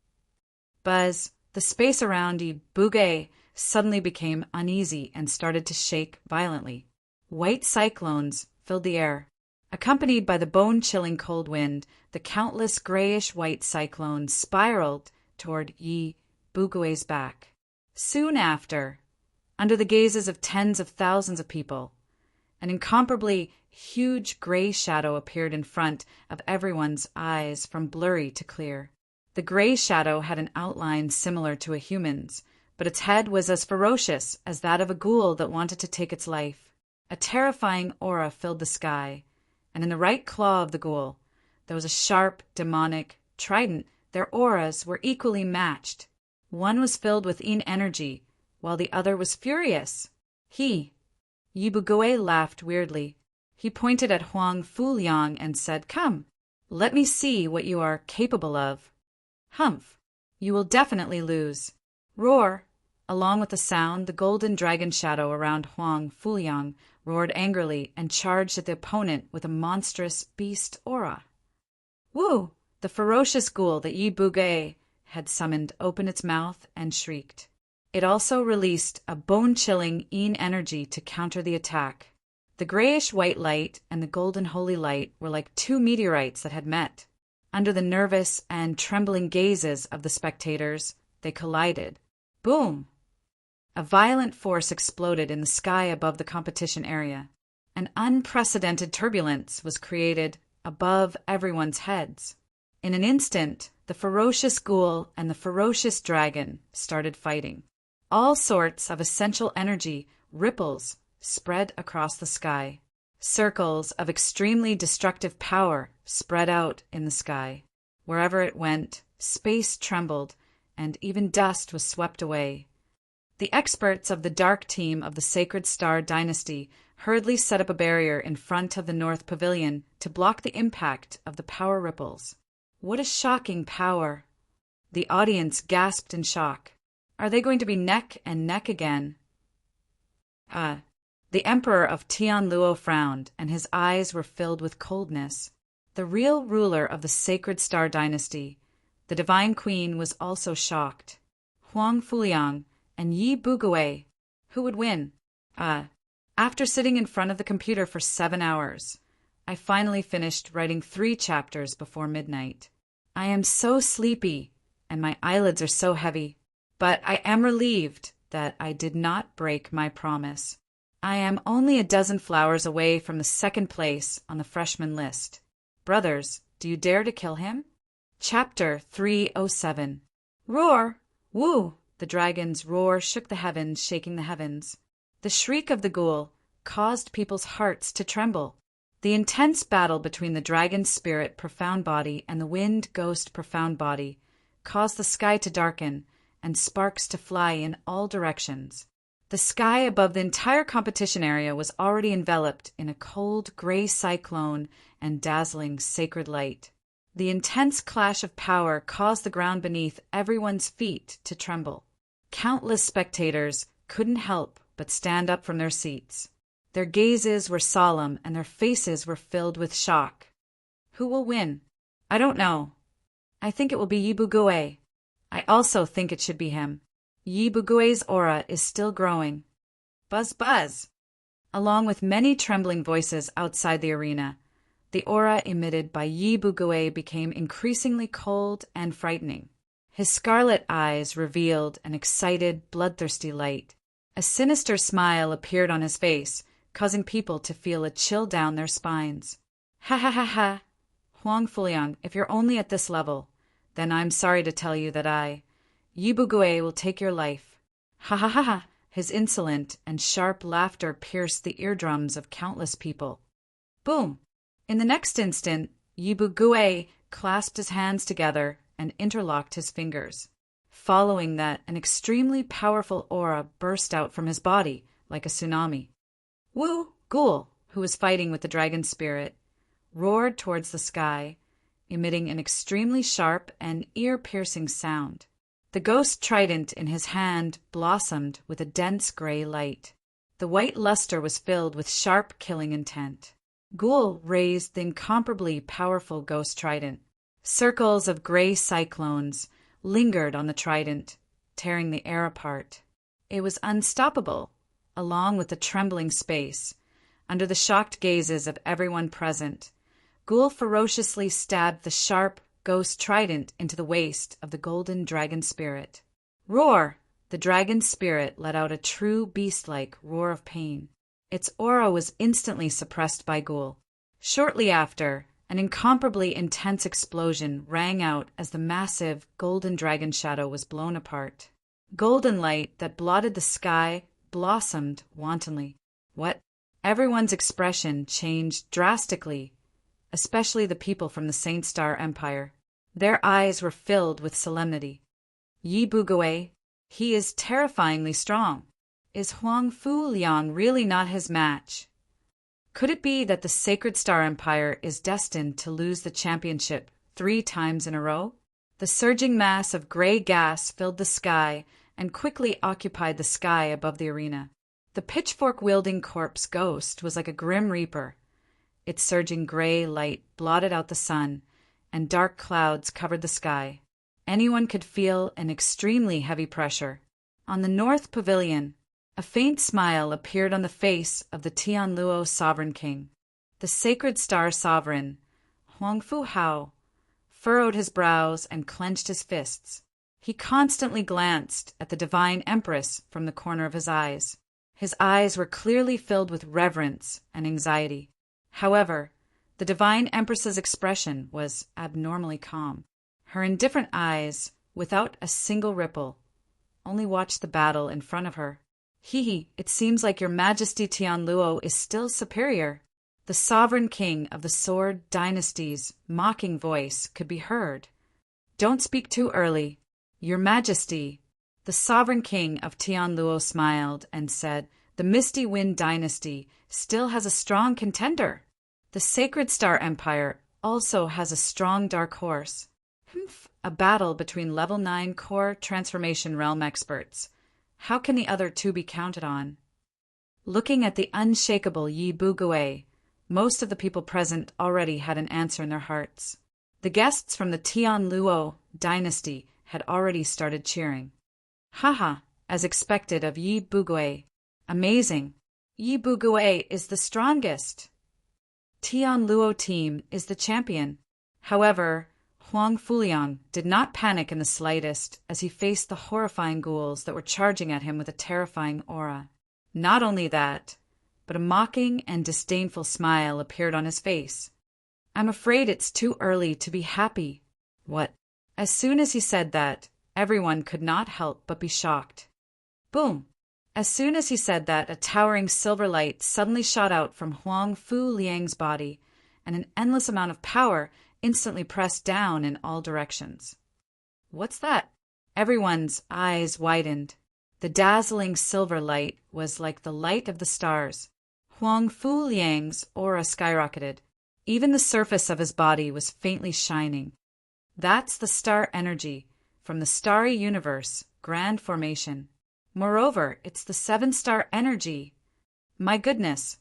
Buzz, the space around Yi Bugui suddenly became uneasy and started to shake violently. White cyclones filled the air. Accompanied by the bone-chilling cold wind, the countless grayish-white cyclones spiraled toward Yi Bugui's back. Soon after, under the gazes of tens of thousands of people, an incomparably huge gray shadow appeared in front of everyone's eyes from blurry to clear. The gray shadow had an outline similar to a human's, but its head was as ferocious as that of a ghoul that wanted to take its life. A terrifying aura filled the sky, and in the right claw of the ghoul there was a sharp, demonic trident. Their auras were equally matched. One was filled with Yin energy, while the other was furious. Yi Bugui laughed weirdly. He pointed at Huang Fuliang and said, "Come, let me see what you are capable of." "Humph, you will definitely lose." Roar! Along with the sound, the golden dragon shadow around Huang Fuliang roared angrily and charged at the opponent with a monstrous beast aura. Woo! The ferocious ghoul that Yi Bugui had summoned opened its mouth and shrieked. It also released a bone-chilling Yin energy to counter the attack. The grayish-white light and the golden holy light were like two meteorites that had met. Under the nervous and trembling gazes of the spectators, they collided. Boom! A violent force exploded in the sky above the competition area. An unprecedented turbulence was created above everyone's heads. In an instant, the ferocious ghoul and the ferocious dragon started fighting. All sorts of essential energy, ripples, spread across the sky. Circles of extremely destructive power spread out in the sky. Wherever it went, space trembled, and even dust was swept away. The experts of the Dark Team of the Sacred Star Dynasty hurriedly set up a barrier in front of the North Pavilion to block the impact of the power ripples. What a shocking power! The audience gasped in shock. Are they going to be neck and neck again? The Emperor of Tianluo frowned, and his eyes were filled with coldness. The real ruler of the Sacred Star Dynasty, the Divine Queen, was also shocked. Huang Fuliang and Yi Bugui. Who would win? After sitting in front of the computer for 7 hours, I finally finished writing 3 chapters before midnight. I am so sleepy, and my eyelids are so heavy, but I am relieved that I did not break my promise. I am only a dozen flowers away from the 2nd place on the freshman list. Brothers, do you dare to kill him? Chapter 307. Roar! Woo! The dragon's roar shook the heavens, shaking the heavens. The shriek of the ghoul caused people's hearts to tremble. The intense battle between the dragon's spirit profound body and the wind ghost profound body caused the sky to darken and sparks to fly in all directions. The sky above the entire competition area was already enveloped in a cold gray cyclone and dazzling sacred light. The intense clash of power caused the ground beneath everyone's feet to tremble. Countless spectators couldn't help but stand up from their seats. Their gazes were solemn and their faces were filled with shock. Who will win? I don't know. I think it will be Yi Bugui. I also think it should be him. Yi Bugui's aura is still growing. Buzz buzz! Along with many trembling voices outside the arena, the aura emitted by Yi Bugui became increasingly cold and frightening. His scarlet eyes revealed an excited, bloodthirsty light. A sinister smile appeared on his face, causing people to feel a chill down their spines. Ha ha ha ha! Huang Fuliang, if you're only at this level, then I'm sorry to tell you that Yi Bugui will take your life. Ha ha ha ha! His insolent and sharp laughter pierced the eardrums of countless people. Boom! In the next instant, Yi Bugui clasped his hands together and interlocked his fingers. Following that, an extremely powerful aura burst out from his body like a tsunami. Wu Ghoul, who was fighting with the dragon spirit, roared towards the sky, emitting an extremely sharp and ear-piercing sound. The ghost trident in his hand blossomed with a dense gray light. The white luster was filled with sharp killing intent. Ghoul raised the incomparably powerful ghost trident. Circles of gray cyclones lingered on the trident, tearing the air apart. It was unstoppable, along with the trembling space. Under the shocked gazes of everyone present, Ghoul ferociously stabbed the sharp ghost trident into the waist of the golden dragon spirit. Roar! The dragon spirit let out a true beast-like roar of pain. Its aura was instantly suppressed by Ghoul. Shortly after, an incomparably intense explosion rang out as the massive golden dragon shadow was blown apart. Golden light that blotted the sky blossomed wantonly. What? Everyone's expression changed drastically, especially the people from the Saint Star Empire. Their eyes were filled with solemnity. Yi Bugui, he is terrifyingly strong. Is Huang Fuliang really not his match? Could it be that the Sacred Star Empire is destined to lose the championship 3 times in a row? The surging mass of gray gas filled the sky and quickly occupied the sky above the arena. The pitchfork-wielding corpse ghost was like a grim reaper. Its surging gray light blotted out the sun, and dark clouds covered the sky. Anyone could feel an extremely heavy pressure. On the North Pavilion, a faint smile appeared on the face of the Tianluo Sovereign King. The Sacred Star Sovereign, Huang Fu Hao, furrowed his brows and clenched his fists. He constantly glanced at the Divine Empress from the corner of his eyes. His eyes were clearly filled with reverence and anxiety. However, The Divine Empress's expression was abnormally calm. Her indifferent eyes, without a single ripple, only watched the battle in front of her. Hee, it seems like your Majesty Tianluo is still superior. The sovereign king of the Sword Dynasty's mocking voice could be heard. Don't speak too early. Your Majesty. The sovereign king of Tianluo smiled and said, the Misty Wind Dynasty still has a strong contender. The Sacred Star Empire also has a strong dark horse. A battle between level 9 core transformation realm experts. How can the other two be counted on? Looking at the unshakable Yi Bugue, most of the people present already had an answer in their hearts. The guests from the Tianluo dynasty had already started cheering. Haha, as expected of Yi Bugue. Amazing. Yi Bugue is the strongest. Tianluo team is the champion. However, Huang Fuliang did not panic in the slightest as he faced the horrifying ghouls that were charging at him with a terrifying aura. Not only that, but a mocking and disdainful smile appeared on his face. I'm afraid it's too early to be happy. What? As soon as he said that, everyone could not help but be shocked. Boom! As soon as he said that, a towering silver light suddenly shot out from Huang Fuliang's body, and an endless amount of power instantly pressed down in all directions. What's that? Everyone's eyes widened. The dazzling silver light was like the light of the stars. Huang Fuliang's aura skyrocketed. Even the surface of his body was faintly shining. That's the star energy from the starry universe, grand formation. Moreover, it's the 7-star energy. My goodness,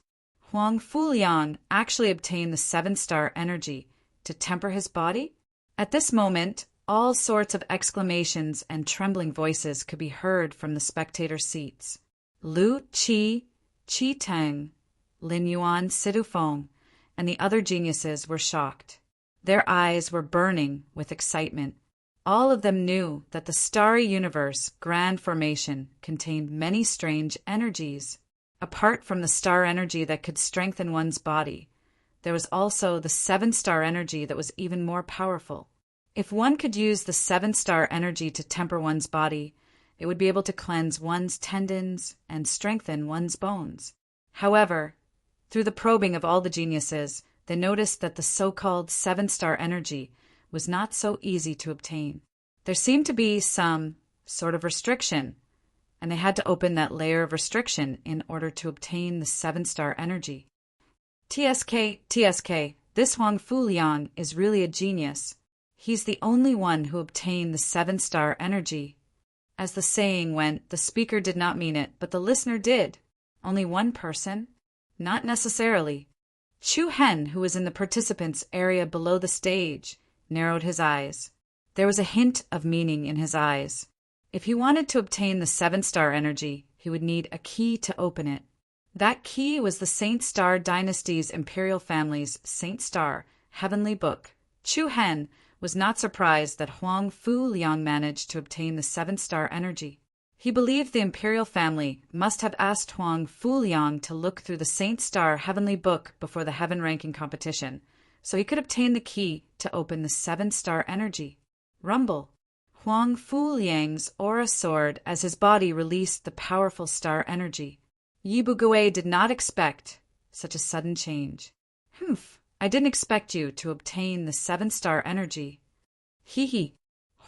Huang Fuliang actually obtained the 7-star energy to temper his body? At this moment, all sorts of exclamations and trembling voices could be heard from the spectator seats. Lu Qi, Qi Teng, Lin Yuan Sidufeng, and the other geniuses were shocked. Their eyes were burning with excitement. All of them knew that the starry universe grand formation contained many strange energies. Apart from the star energy that could strengthen one's body, there was also the 7-star energy that was even more powerful. If one could use the 7-star energy to temper one's body, it would be able to cleanse one's tendons and strengthen one's bones. However, through the probing of all the geniuses, they noticed that the so-called 7-star energy was not so easy to obtain. There seemed to be some sort of restriction, and they had to open that layer of restriction in order to obtain the 7-star energy. TSK, this Huang Fuliang is really a genius. He's the only one who obtained the 7-star energy. As the saying went, the speaker did not mean it, but the listener did. Only one person? Not necessarily. Chu Hen, who was in the participants' area below the stage, narrowed his eyes. There was a hint of meaning in his eyes. If he wanted to obtain the 7-star energy, he would need a key to open it. That key was the Saint Star Dynasty's imperial family's Saint Star heavenly book. Chu Hen was not surprised that Huang Fuliang managed to obtain the 7-star energy. He believed the imperial family must have asked Huang Fuliang to look through the Saint Star heavenly book before the heaven ranking competition, so he could obtain the key to open the 7-star energy. Rumble. Huang Fuliang's aura soared as his body released the powerful star energy. Yi Bugue did not expect such a sudden change. I didn't expect you to obtain the 7-star energy. Hee.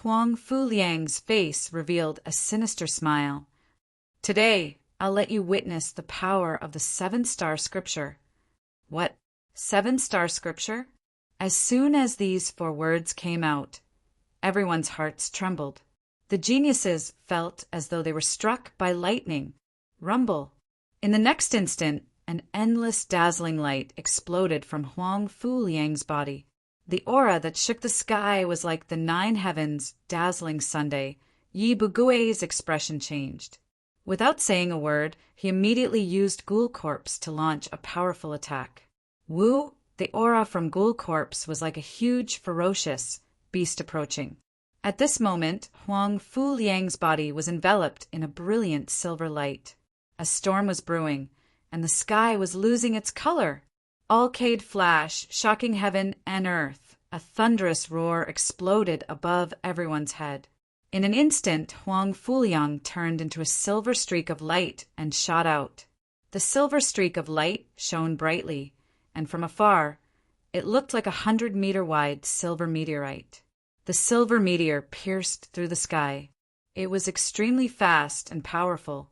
Huang Fuliang's face revealed a sinister smile. Today, I'll let you witness the power of the 7-star scripture. What? 7-star scripture? As soon as these 4 words came out, everyone's hearts trembled. The geniuses felt as though they were struck by lightning. Rumble. In the next instant, an endless dazzling light exploded from Huang Fuliang's body. The aura that shook the sky was like the 9 heavens' dazzling Sunday. Yi Bugue's expression changed. Without saying a word, he immediately used Ghoul Corpse to launch a powerful attack. Wu, the aura from Ghoul Corpse was like a huge, ferocious beast approaching. At this moment, Huang Fuliang's body was enveloped in a brilliant silver light. A storm was brewing, and the sky was losing its color. All-cade flash, shocking heaven and earth. A thunderous roar exploded above everyone's head. In an instant, Huang Fuliang turned into a silver streak of light and shot out. The silver streak of light shone brightly, and from afar, it looked like 100-meter-wide silver meteorite. The silver meteor pierced through the sky. It was extremely fast and powerful.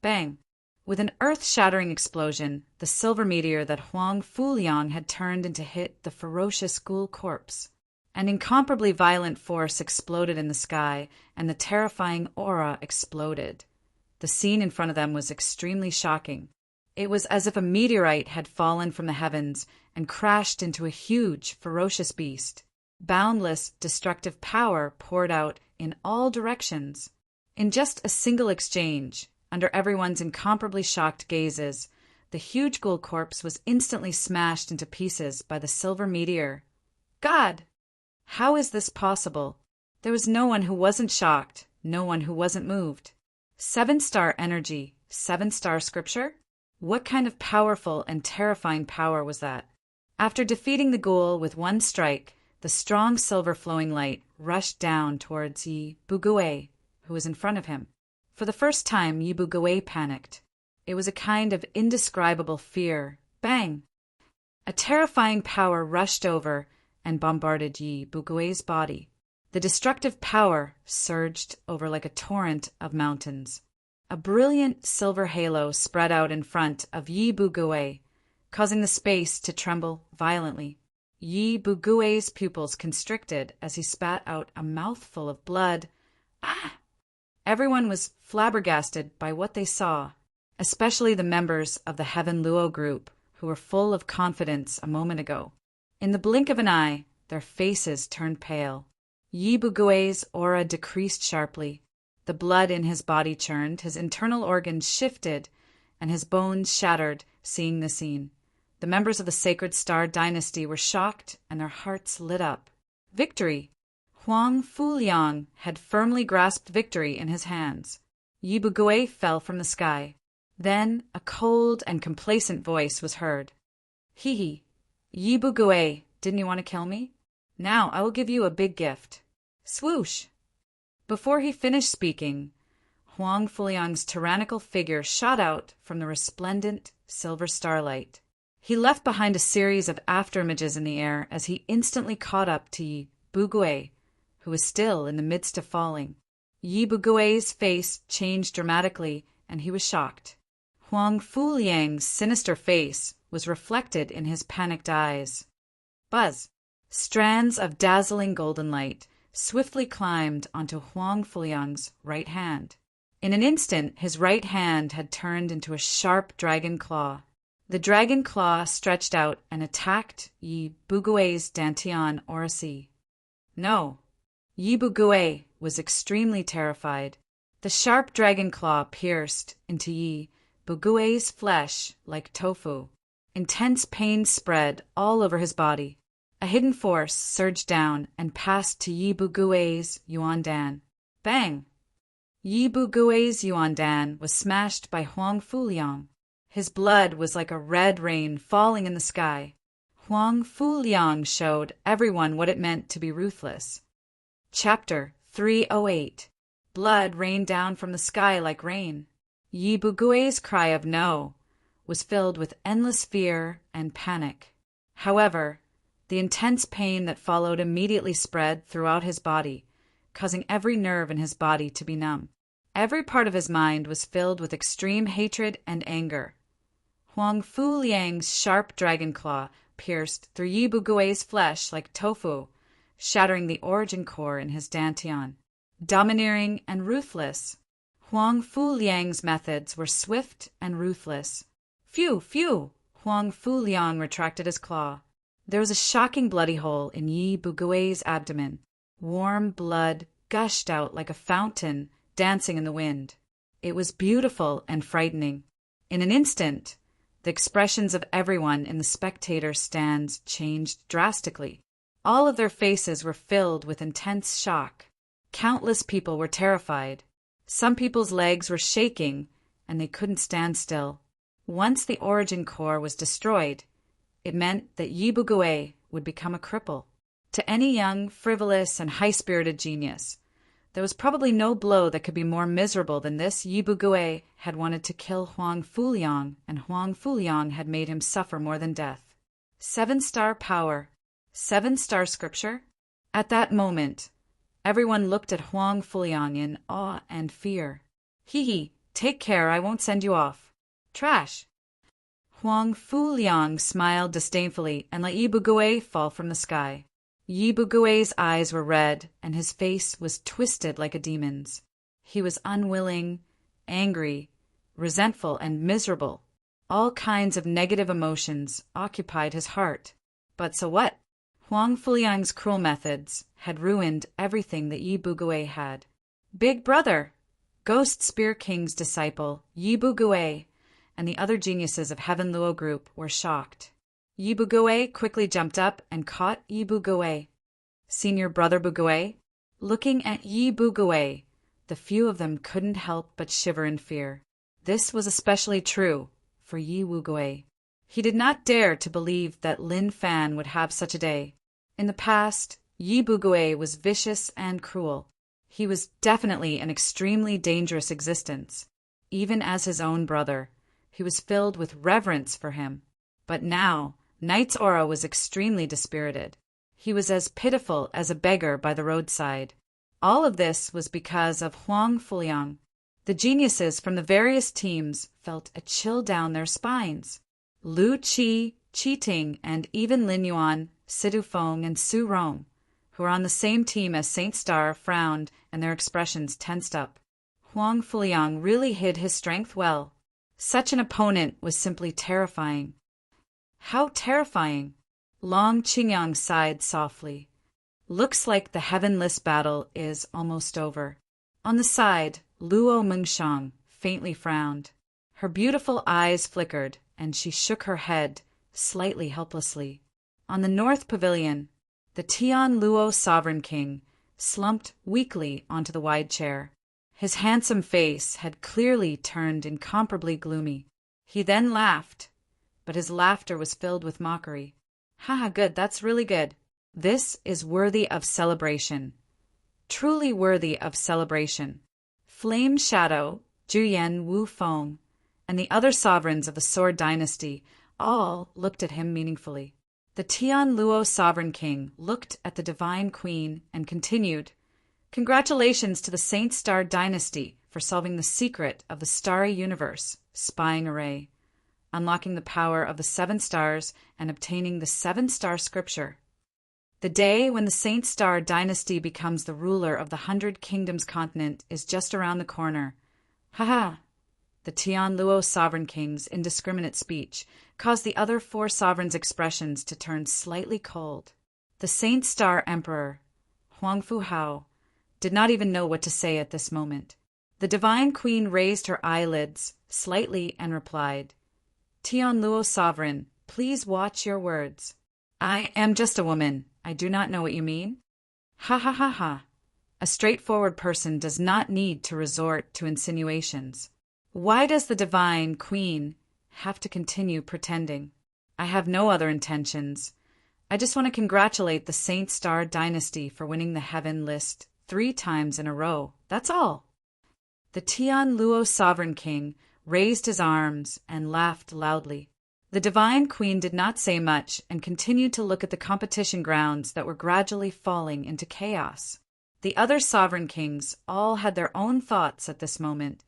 Bang! With an earth-shattering explosion, the silver meteor that Huang Fuliang had turned into hit the ferocious ghoul corpse. An incomparably violent force exploded in the sky, and the terrifying aura exploded. The scene in front of them was extremely shocking. It was as if a meteorite had fallen from the heavens and crashed into a huge, ferocious beast. Boundless, destructive power poured out in all directions. In just a single exchange, under everyone's incomparably shocked gazes, the huge ghoul corpse was instantly smashed into pieces by the silver meteor. God! How is this possible? There was no one who wasn't shocked, no one who wasn't moved. 7-star energy, 7-star scripture? What kind of powerful and terrifying power was that? After defeating the ghoul with one strike, the strong silver flowing light rushed down towards Yi Bugui, who was in front of him. For the first time, Yi Bugui panicked. It was a kind of indescribable fear. Bang! A terrifying power rushed over and bombarded Yi Bugui's body. The destructive power surged over like a torrent of mountains. A brilliant silver halo spread out in front of Yi Bugui, causing the space to tremble violently. Yi Bugui's pupils constricted as he spat out a mouthful of blood. Ah! Everyone was flabbergasted by what they saw, especially the members of the Heaven Luo group, who were full of confidence a moment ago. In the blink of an eye, their faces turned pale. Yi Bugui's aura decreased sharply. The blood in his body churned, his internal organs shifted, and his bones shattered, seeing the scene. The members of the Sacred Star Dynasty were shocked, and their hearts lit up. Victory! Huang Fuliang had firmly grasped victory in his hands. Yi Bugui fell from the sky. Then a cold and complacent voice was heard. Hee, Yi Bugui, didn't you want to kill me? Now I will give you a big gift. Swoosh! Before he finished speaking, Huang Fuliang's tyrannical figure shot out from the resplendent silver starlight. He left behind a series of afterimages in the air as he instantly caught up to Yi Bugui, who was still in the midst of falling. Yi Bugui's face changed dramatically, and he was shocked. Huang Fuliang's sinister face was reflected in his panicked eyes. Buzz! Strands of dazzling golden light swiftly climbed onto Huang Fuliang's right hand. In an instant, his right hand had turned into a sharp dragon claw. The dragon claw stretched out and attacked Yi Bugui's Dantian Aura-C. No! Yi Bugui was extremely terrified. The sharp dragon claw pierced into Yi Bugui's flesh like tofu. Intense pain spread all over his body. A hidden force surged down and passed to Yi Bugui's Yuandan. Bang! Yi Bugui's Yuandan was smashed by Huang Fuliang. His blood was like a red rain falling in the sky. Huang Fuliang showed everyone what it meant to be ruthless. Chapter 308. Blood rained down from the sky like rain. Yi Bugui's cry of no was filled with endless fear and panic. However, the intense pain that followed immediately spread throughout his body, causing every nerve in his body to be numb. Every part of his mind was filled with extreme hatred and anger. Huang Fuliang's sharp dragon claw pierced through Yi Bugui's flesh like tofu, shattering the origin core in his dantian. Domineering and ruthless, Huang Fuliang's methods were swift and ruthless. Phew, phew! Huang Fuliang retracted his claw. There was a shocking bloody hole in Yi Bugui's abdomen. Warm blood gushed out like a fountain dancing in the wind. It was beautiful and frightening. In an instant, the expressions of everyone in the spectator stands changed drastically. All of their faces were filled with intense shock. Countless people were terrified. Some people's legs were shaking, and they couldn't stand still. Once the origin core was destroyed, it meant that Yi Bugue would become a cripple. To any young, frivolous, and high-spirited genius, there was probably no blow that could be more miserable than this. Yi Bugue had wanted to kill Huang Fuliang, and Huang Fuliang had made him suffer more than death. 7-star power, 7-star scripture? At that moment, everyone looked at Huang Fuliang in awe and fear. Hee, take care, I won't send you off. Trash. Huang Fuliang smiled disdainfully and let Yi Bugue fall from the sky. Yi Bugue's eyes were red, and his face was twisted like a demon's. He was unwilling, angry, resentful, and miserable. All kinds of negative emotions occupied his heart. But so what? Huang Fuliang's cruel methods had ruined everything that Yi Bugue had. Big Brother, Ghost Spear King's disciple, Yi Bugue, and the other geniuses of Heaven Luo Group were shocked. Yi Bugue quickly jumped up and caught Yi Bugue. Senior Brother Bugue? Looking at Yi Bugue, the few of them couldn't help but shiver in fear. This was especially true for Yi Bugue. He did not dare to believe that Lin Fan would have such a day. In the past, Yi Bugue was vicious and cruel. He was definitely an extremely dangerous existence. Even as his own brother, he was filled with reverence for him. But now, Knight's aura was extremely dispirited. He was as pitiful as a beggar by the roadside. All of this was because of Huang Fuliang. The geniuses from the various teams felt a chill down their spines. Lu Qi, Qi Ting, and even Lin Yuan, Sidu Feng, and Su Rong, who were on the same team as Saint Star, frowned and their expressions tensed up. Huang Fuliang really hid his strength well. Such an opponent was simply terrifying. How terrifying! Long Qingyang sighed softly. Looks like the heavenless battle is almost over. On the side, Luo Mengshang faintly frowned. Her beautiful eyes flickered, and she shook her head, slightly helplessly. On the north pavilion, the Tian Luo Sovereign King slumped weakly onto the wide chair. His handsome face had clearly turned incomparably gloomy. He then laughed, but his laughter was filled with mockery. "Haha, good, that's really good. This is worthy of celebration. Truly worthy of celebration." Flame Shadow, Juyen Wu Feng, and the other sovereigns of the Sword Dynasty all looked at him meaningfully. The Tian Luo Sovereign King looked at the Divine Queen and continued, "Congratulations to the Saint Star Dynasty for solving the secret of the starry universe, spying array, unlocking the power of the 7 stars, and obtaining the 7-star scripture. The day when the Saint Star Dynasty becomes the ruler of the 100 Kingdoms continent is just around the corner. Haha!" The Tian Luo Sovereign King's indiscriminate speech caused the other 4 sovereigns' expressions to turn slightly cold. The Saint Star Emperor, Huang Fuhao, did not even know what to say at this moment. The Divine Queen raised her eyelids slightly and replied, "Tian Luo Sovereign, please watch your words. I am just a woman. I do not know what you mean." Ha ha ha ha. A straightforward person does not need to resort to insinuations. Why does the Divine Queen have to continue pretending? I have no other intentions. I just want to congratulate the Saint Star Dynasty for winning the Heaven list 3 times in a row. That's all. The Tian Luo Sovereign King raised his arms and laughed loudly. The Divine Queen did not say much and continued to look at the competition grounds that were gradually falling into chaos. The other sovereign kings all had their own thoughts at this moment,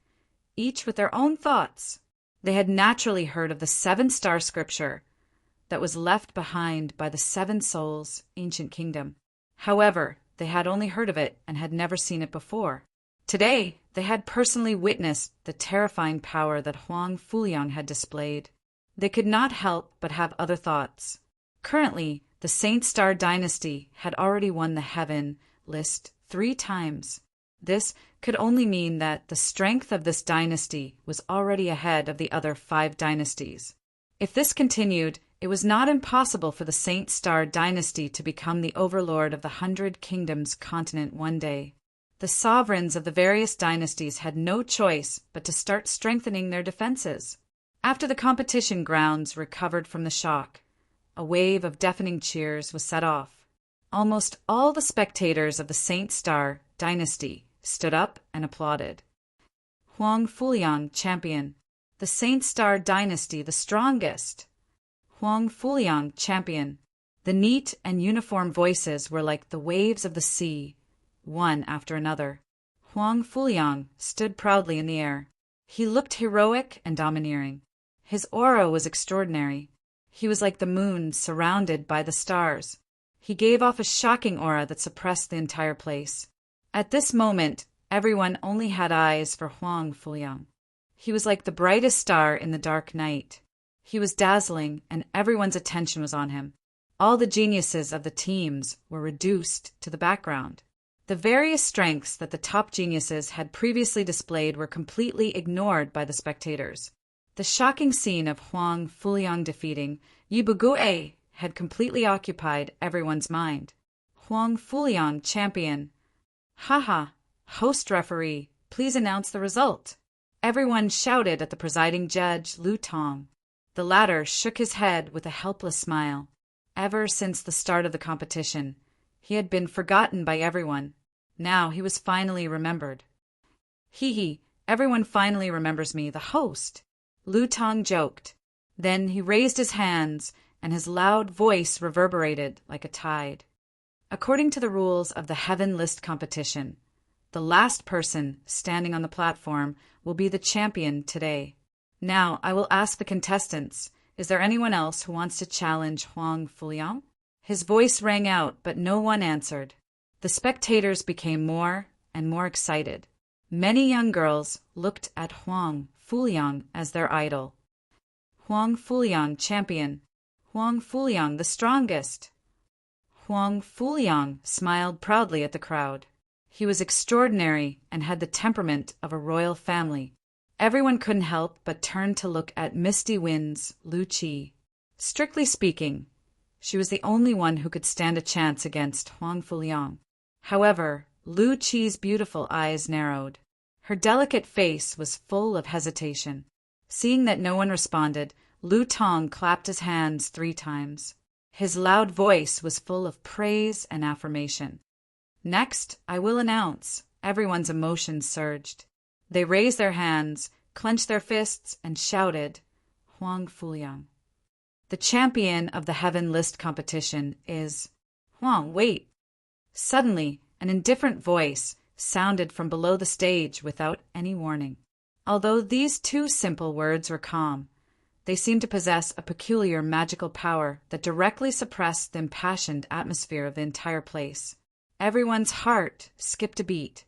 each with their own thoughts. They had naturally heard of the 7-star scripture that was left behind by the 7 souls' ancient kingdom. However, they had only heard of it and had never seen it before. Today, they had personally witnessed the terrifying power that Huang Fuliang had displayed. They could not help but have other thoughts. Currently, the Saint Star Dynasty had already won the Heaven list 3 times. This could only mean that the strength of this dynasty was already ahead of the other 5 dynasties. If this continued, it was not impossible for the Saint Star Dynasty to become the overlord of the 100 Kingdoms continent one day. The sovereigns of the various dynasties had no choice but to start strengthening their defenses. After the competition grounds recovered from the shock, a wave of deafening cheers was set off. Almost all the spectators of the Saint Star dynasty stood up and applauded. Huang Fuliang, champion. The Saint Star dynasty, the strongest. Huang Fuliang, champion. The neat and uniform voices were like the waves of the sea, one after another. Huang Fuliang stood proudly in the air. He looked heroic and domineering. His aura was extraordinary. He was like the moon surrounded by the stars. He gave off a shocking aura that suppressed the entire place. At this moment, everyone only had eyes for Huang Fuliang. He was like the brightest star in the dark night. He was dazzling, and everyone's attention was on him. All the geniuses of the teams were reduced to the background. The various strengths that the top geniuses had previously displayed were completely ignored by the spectators. The shocking scene of Huang Fuliang defeating Yu Bugue had completely occupied everyone's mind. Huang Fuliang, champion. Haha, host referee, please announce the result. Everyone shouted at the presiding judge, Lu Tong. The latter shook his head with a helpless smile. Ever since the start of the competition, he had been forgotten by everyone. Now he was finally remembered. Hee, everyone finally remembers me, the host. Lu Tong joked. Then he raised his hands, and his loud voice reverberated like a tide. According to the rules of the Heaven List competition, the last person standing on the platform will be the champion today. Now I will ask the contestants, is there anyone else who wants to challenge Huang Fuliang? His voice rang out, but no one answered. The spectators became more and more excited. Many young girls looked at Huang Fuliang as their idol. Huang Fuliang, champion. Huang Fuliang, the strongest. Huang Fuliang smiled proudly at the crowd. He was extraordinary and had the temperament of a royal family. Everyone couldn't help but turn to look at Misty Wind's Lu Qi. Strictly speaking, she was the only one who could stand a chance against Huang Fuliang. However, Lu Qi's beautiful eyes narrowed. Her delicate face was full of hesitation. Seeing that no one responded, Lu Tong clapped his hands 3 times. His loud voice was full of praise and affirmation. Next, I will announce. Everyone's emotions surged. They raised their hands, clenched their fists, and shouted, Huang Fuliang. The champion of the Heaven List competition is Huang, wait. Suddenly, an indifferent voice sounded from below the stage without any warning. Although these 2 simple words were calm, they seemed to possess a peculiar magical power that directly suppressed the impassioned atmosphere of the entire place. Everyone's heart skipped a beat.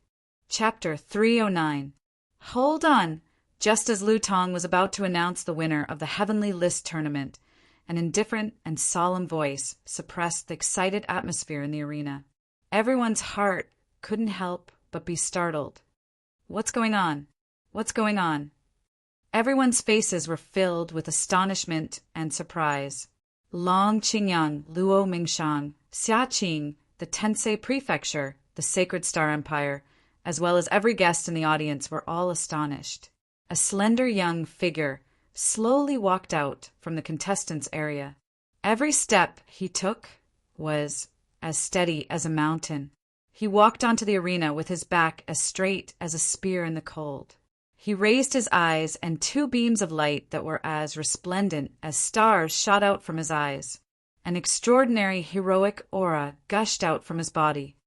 Chapter 309. Hold on! Just as Lu Tong was about to announce the winner of the Heavenly List tournament, an indifferent and solemn voice suppressed the excited atmosphere in the arena. Everyone's heart couldn't help but be startled. What's going on? What's going on? Everyone's faces were filled with astonishment and surprise. Long Qingyang, Luo Mingshang, Xiaqing, the Tensei Prefecture, the Sacred Star Empire, as well as every guest in the audience were all astonished. A slender young figure slowly walked out from the contestants' area. Every step he took was as steady as a mountain. He walked onto the arena with his back as straight as a spear in the cold. He raised his eyes, and 2 beams of light that were as resplendent as stars shot out from his eyes. An extraordinary heroic aura gushed out from his body.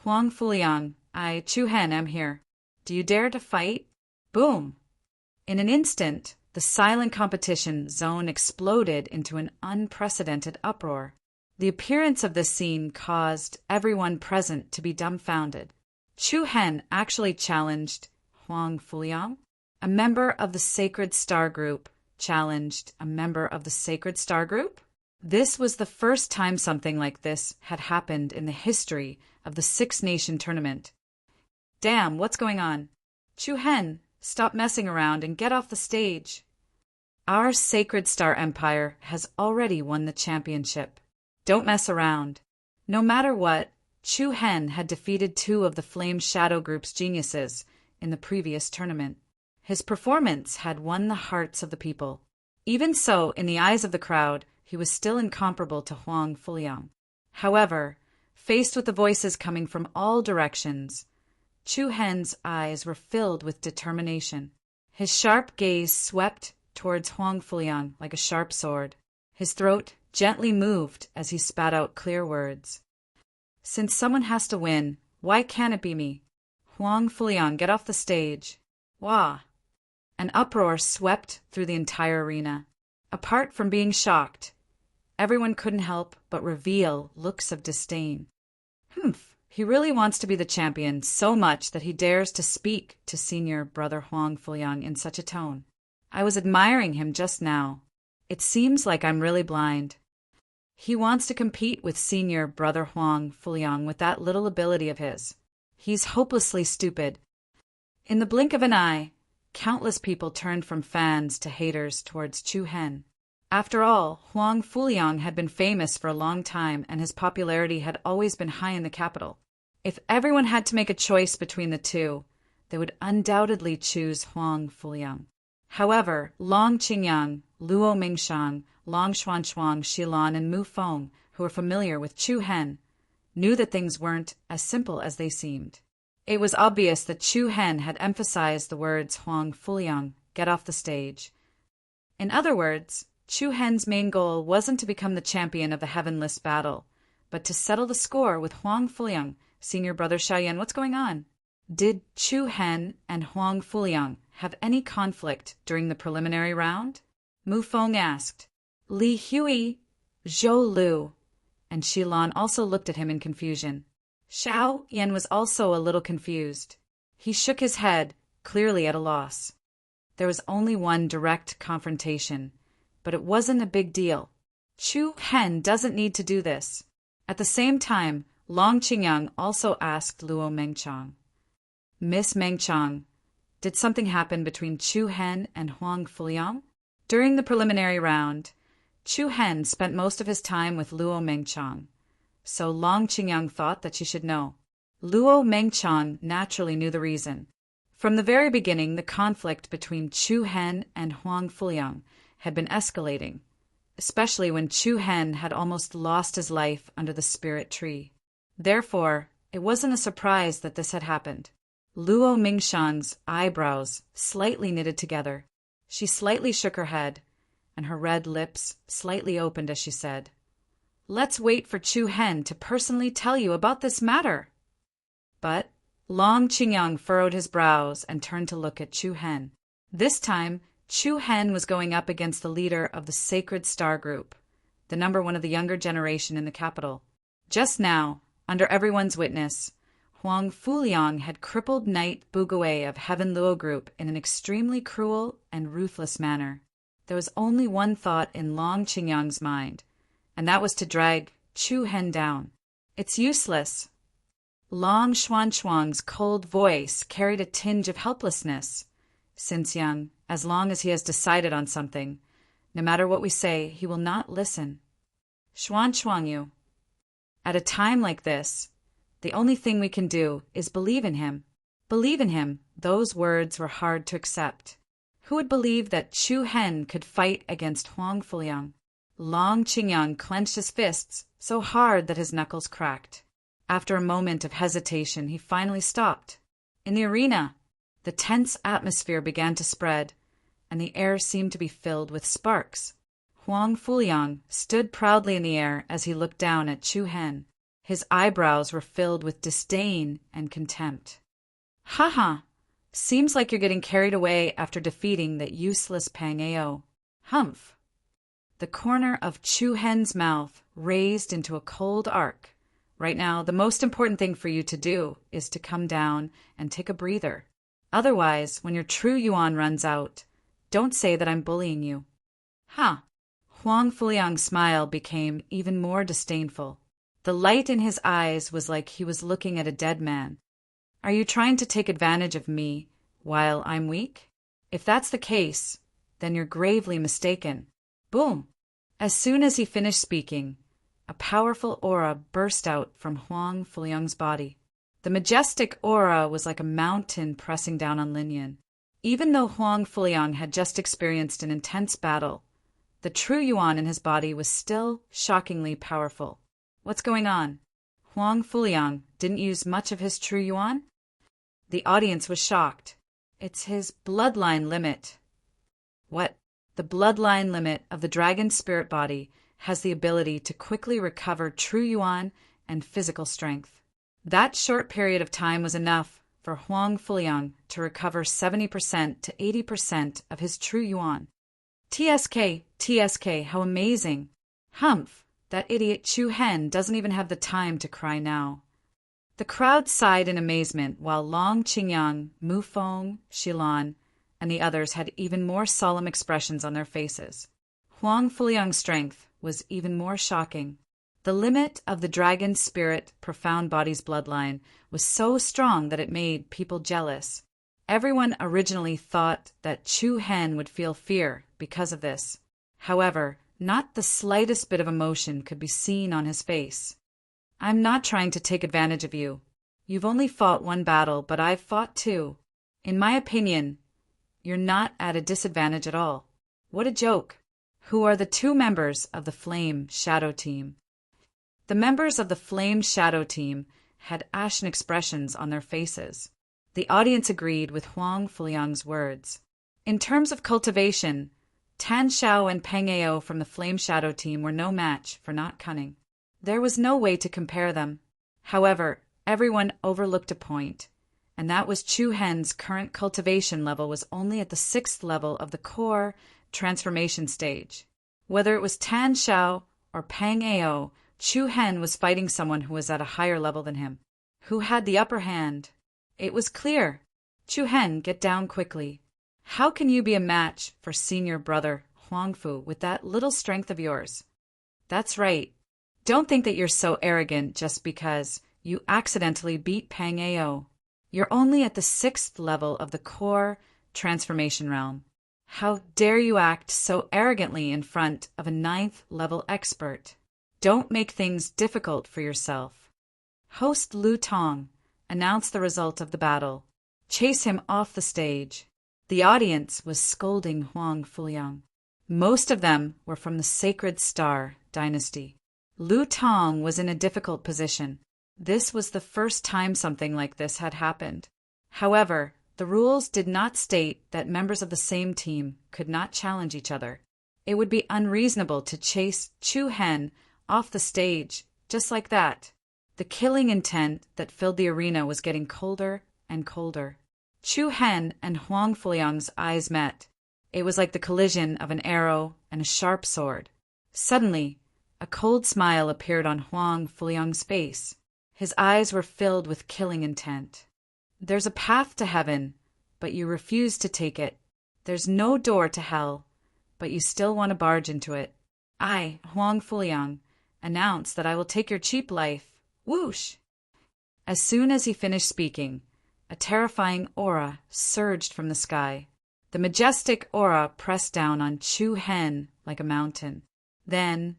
Huang Fuliang, I, Chu Hen, am here. Do you dare to fight? Boom! In an instant, the silent competition zone exploded into an unprecedented uproar. The appearance of this scene caused everyone present to be dumbfounded. Chu Hen actually challenged Huang Fuliang. A member of the Sacred Star Group challenged a member of the Sacred Star Group? This was the first time something like this had happened in the history of the 6-nation tournament. Damn, what's going on? Chu Hen, stop messing around and get off the stage. Our Sacred Star Empire has already won the championship. Don't mess around. No matter what, Chu Hen had defeated 2 of the Flame Shadow Group's geniuses in the previous tournament. His performance had won the hearts of the people. Even so, in the eyes of the crowd, he he was still incomparable to Huang Fuliang. However, faced with the voices coming from all directions, Chu Hen's eyes were filled with determination. His sharp gaze swept towards Huang Fuliang like a sharp sword. His throat gently moved as he spat out clear words. Since someone has to win, why can't it be me? Huang Fuliang, get off the stage. Wah! An uproar swept through the entire arena. Apart from being shocked, everyone couldn't help but reveal looks of disdain. Humph! He really wants to be the champion so much that he dares to speak to senior brother Huang Fuliang in such a tone. I was admiring him just now. It seems like I'm really blind. He wants to compete with senior brother Huang Fuliang with that little ability of his. He's hopelessly stupid. In the blink of an eye, countless people turned from fans to haters towards Chu Hen. After all, Huang Fuliang had been famous for a long time and his popularity had always been high in the capital. If everyone had to make a choice between the two, they would undoubtedly choose Huang Fuliang. However, Long Qingyang, Luo Mingshan, Long Xuanchuang, Xilan, and Mu Feng, who were familiar with Chu Hen, knew that things weren't as simple as they seemed. It was obvious that Chu Hen had emphasized the words Huang Fuliang, get off the stage. In other words, Chu Hen's main goal wasn't to become the champion of the heavenless battle, but to settle the score with Huang Fuliang. Senior brother Xiaoyan, what's going on? Did Chu Hen and Huang Fuliang have any conflict during the preliminary round? Mu Feng asked. Li Hui, Zhou Lu, and Xilan also looked at him in confusion. Xiao Yan was also a little confused. He shook his head, clearly at a loss. There was only one direct confrontation, but it wasn't a big deal. Chu Hen doesn't need to do this. At the same time, Long Qingyang also asked Luo Mengchang. Miss Mengchang, did something happen between Chu Hen and Huang Fuliang? During the preliminary round, Chu Hen spent most of his time with Luo Mengchang, so Long Qingyang thought that she should know. Luo Mengchang naturally knew the reason. From the very beginning, the conflict between Chu Hen and Huang Fuliang had been escalating, especially when Chu Hen had almost lost his life under the spirit tree. Therefore, it wasn't a surprise that this had happened. Luo Mingshan's eyebrows slightly knitted together. She slightly shook her head, and her red lips slightly opened as she said, Let's wait for Chu Hen to personally tell you about this matter. But Long Qingyang furrowed his brows and turned to look at Chu Hen. This time, Chu Hen was going up against the leader of the Sacred Star Group, the number one of the younger generation in the capital. Just now, under everyone's witness, Huang Fuliang had crippled Knight Bugue of Heaven Luo Group in an extremely cruel and ruthless manner. There was only one thought in Long Qingyang's mind, and that was to drag Chu Hen down. It's useless. Long Xuanchuang's cold voice carried a tinge of helplessness. Since young, as long as he has decided on something, no matter what we say, he will not listen. Xuanchuang you. At a time like this, the only thing we can do is believe in him. Believe in him. Those words were hard to accept. Who would believe that Chu Hen could fight against Huang Fuliang? Long Qingyang clenched his fists so hard that his knuckles cracked. After a moment of hesitation, he finally stopped. In the arena, the tense atmosphere began to spread, and the air seemed to be filled with sparks. Huang Fuliang stood proudly in the air as he looked down at Chu Hen. His eyebrows were filled with disdain and contempt. Ha ha! Seems like you're getting carried away after defeating that useless Pang Ao. Humph! The corner of Chu Hen's mouth raised into a cold arc. Right now, the most important thing for you to do is to come down and take a breather. Otherwise, when your true yuan runs out, don't say that I'm bullying you. Ha! Huang Fuliang's smile became even more disdainful. The light in his eyes was like he was looking at a dead man. Are you trying to take advantage of me while I'm weak? If that's the case, then you're gravely mistaken. Boom! As soon as he finished speaking, a powerful aura burst out from Huang Fuliang's body. The majestic aura was like a mountain pressing down on Lin Yin. Even though Huang Fuliang had just experienced an intense battle, The true Yuan in his body was still shockingly powerful. What's going on? Huang Fuliang didn't use much of his true Yuan? The audience was shocked. It's his bloodline limit. What? The bloodline limit of the dragon spirit body has the ability to quickly recover true Yuan and physical strength. That short period of time was enough for Huang Fuliang to recover 70% to 80% of his true Yuan. TSK, how amazing. Humph, that idiot Chu Hen doesn't even have the time to cry now. The crowd sighed in amazement while Long Qingyang, Mu Feng, Xilan, and the others had even more solemn expressions on their faces. Huang Fuliang's strength was even more shocking. The limit of the dragon spirit profound body's bloodline was so strong that it made people jealous. Everyone originally thought that Chu Hen would feel fear because of this. However, not the slightest bit of emotion could be seen on his face. I'm not trying to take advantage of you. You've only fought one battle, but I've fought two. In my opinion, you're not at a disadvantage at all. What a joke. Who are the two members of the Flame Shadow Team? The members of the Flame Shadow Team had ashen expressions on their faces. The audience agreed with Huang Fuliang's words. In terms of cultivation, Tan Xiao and Peng Ao from the Flame Shadow Team were no match for Not Cunning. There was no way to compare them. However, everyone overlooked a point, and that was Chu Hen's current cultivation level was only at the 6th level of the core transformation stage. Whether it was Tan Xiao or Peng Ao, Chu Hen was fighting someone who was at a higher level than him, who had the upper hand. It was clear. Chu Hen, get down quickly. How can you be a match for senior brother Huang Fu with that little strength of yours? That's right. Don't think that you're so arrogant just because you accidentally beat Peng Ao. You're only at the 6th level of the core transformation realm. How dare you act so arrogantly in front of a 9th level expert? Don't make things difficult for yourself. Host Lu Tong announced the result of the battle. Chase him off the stage. The audience was scolding Huang Fuliang. Most of them were from the Sacred Star dynasty. Lu Tong was in a difficult position. This was the first time something like this had happened. However, the rules did not state that members of the same team could not challenge each other. It would be unreasonable to chase Chu Hen off the stage just like that. The killing intent that filled the arena was getting colder and colder. Chu Hen and Huang Fuliang's eyes met. It was like the collision of an arrow and a sharp sword. Suddenly, a cold smile appeared on Huang Fuliang's face. His eyes were filled with killing intent. There's a path to heaven, but you refuse to take it. There's no door to hell, but you still want to barge into it. I, Huang Fuliang, announce that I will take your cheap life. Whoosh! As soon as he finished speaking, a terrifying aura surged from the sky. The majestic aura pressed down on Chu Hen like a mountain. Then,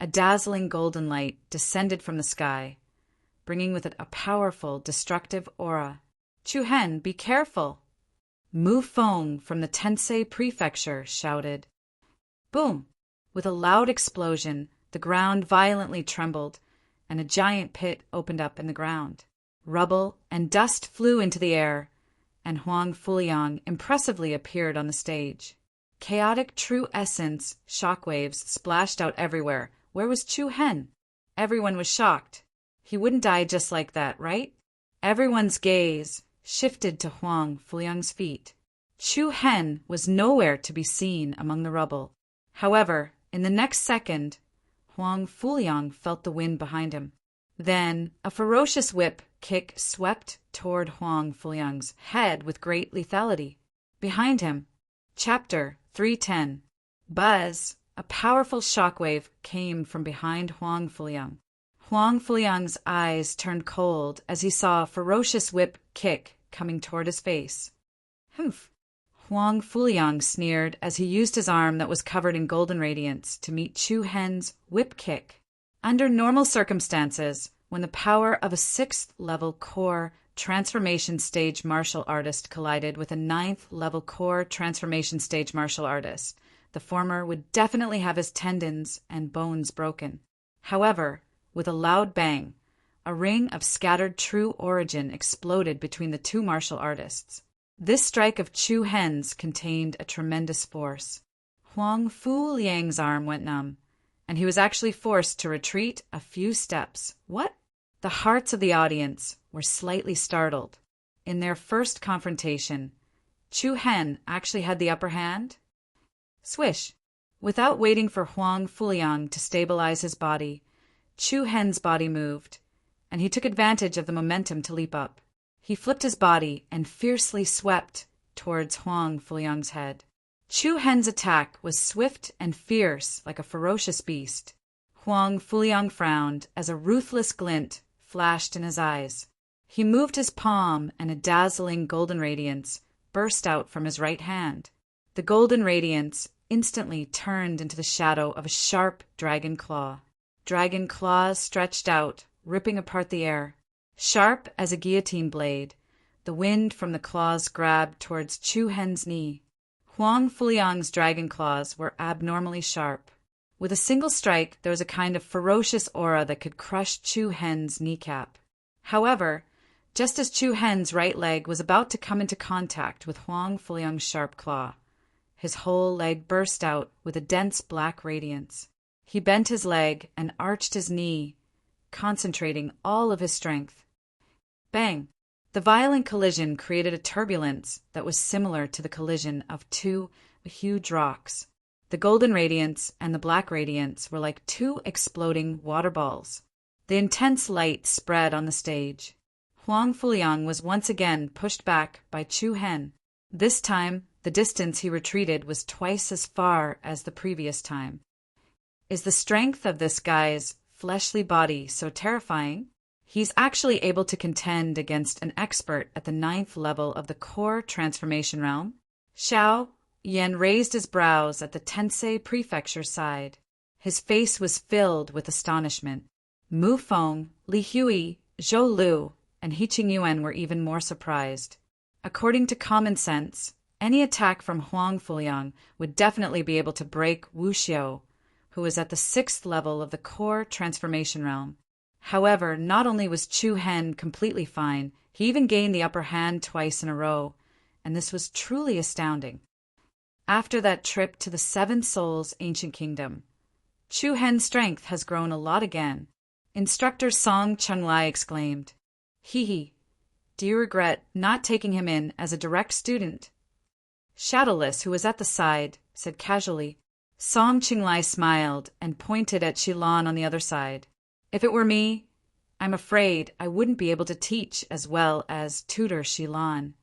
a dazzling golden light descended from the sky, bringing with it a powerful, destructive aura. Chu Hen, be careful! Mu Feng from the Tensei Prefecture shouted. Boom! With a loud explosion, the ground violently trembled, and a giant pit opened up in the ground. Rubble and dust flew into the air, and Huang Fuliang impressively appeared on the stage. Chaotic true essence shockwaves splashed out everywhere. Where was Chu Hen? Everyone was shocked. He wouldn't die just like that, right? Everyone's gaze shifted to Huang Fuliang's feet. Chu Hen was nowhere to be seen among the rubble. However, in the next second, Huang Fuliang felt the wind behind him. Then, a ferocious whip kick swept toward Huang Fuliang's head with great lethality. Behind him, Chapter 310. Buzz! A powerful shockwave came from behind Huang Fuliang. Huang Fuliang's eyes turned cold as he saw a ferocious whip kick coming toward his face. Humph! Huang Fuliang sneered as he used his arm that was covered in golden radiance to meet Chu Hen's whip kick. Under normal circumstances, when the power of a 6th level core transformation stage martial artist collided with a 9th level core transformation stage martial artist, the former would definitely have his tendons and bones broken. However, with a loud bang, a ring of scattered true origin exploded between the two martial artists. This strike of Chu Hen's contained a tremendous force. Huang Fu Liang's arm went numb, and he was actually forced to retreat a few steps. What? The hearts of the audience were slightly startled. In their first confrontation, Chu Hen actually had the upper hand? Swish! Without waiting for Huang Fuliang to stabilize his body, Chu Hen's body moved, and he took advantage of the momentum to leap up. He flipped his body and fiercely swept towards Huang Fuliang's head. Chu Hen's attack was swift and fierce like a ferocious beast. Huang Fuliang frowned as a ruthless glint flashed in his eyes. He moved his palm and a dazzling golden radiance burst out from his right hand. The golden radiance instantly turned into the shadow of a sharp dragon claw. Dragon claws stretched out, ripping apart the air. Sharp as a guillotine blade, the wind from the claws grabbed towards Chu Hen's knee. Huang Fuliang's dragon claws were abnormally sharp. With a single strike, there was a kind of ferocious aura that could crush Chu Hen's kneecap. However, just as Chu Hen's right leg was about to come into contact with Huang Fuliang's sharp claw, his whole leg burst out with a dense black radiance. He bent his leg and arched his knee, concentrating all of his strength. Bang! The violent collision created a turbulence that was similar to the collision of two huge rocks. The golden radiance and the black radiance were like two exploding water balls. The intense light spread on the stage. Huang Fuliang was once again pushed back by Chu Hen. This time, the distance he retreated was twice as far as the previous time. Is the strength of this guy's fleshly body so terrifying? He's actually able to contend against an expert at the 9th level of the core transformation realm. Xiao Yan raised his brows at the Tensei prefecture's side. His face was filled with astonishment. Mu Feng, Li Hui, Zhou Lu, and He Qingyuan were even more surprised. According to common sense, any attack from Huang Fuliang would definitely be able to break Wu Xiu, who was at the 6th level of the core transformation realm. However, not only was Chu Hen completely fine, he even gained the upper hand twice in a row, and this was truly astounding. After that trip to the Seven Souls Ancient Kingdom, Chu Hen's strength has grown a lot again. Instructor Song Chunglai exclaimed, "Hee, do you regret not taking him in as a direct student?" Shadowless, who was at the side, said casually. Song Qinglai smiled and pointed at Xilan on the other side. "If it were me, I'm afraid I wouldn't be able to teach as well as tutor Xilan."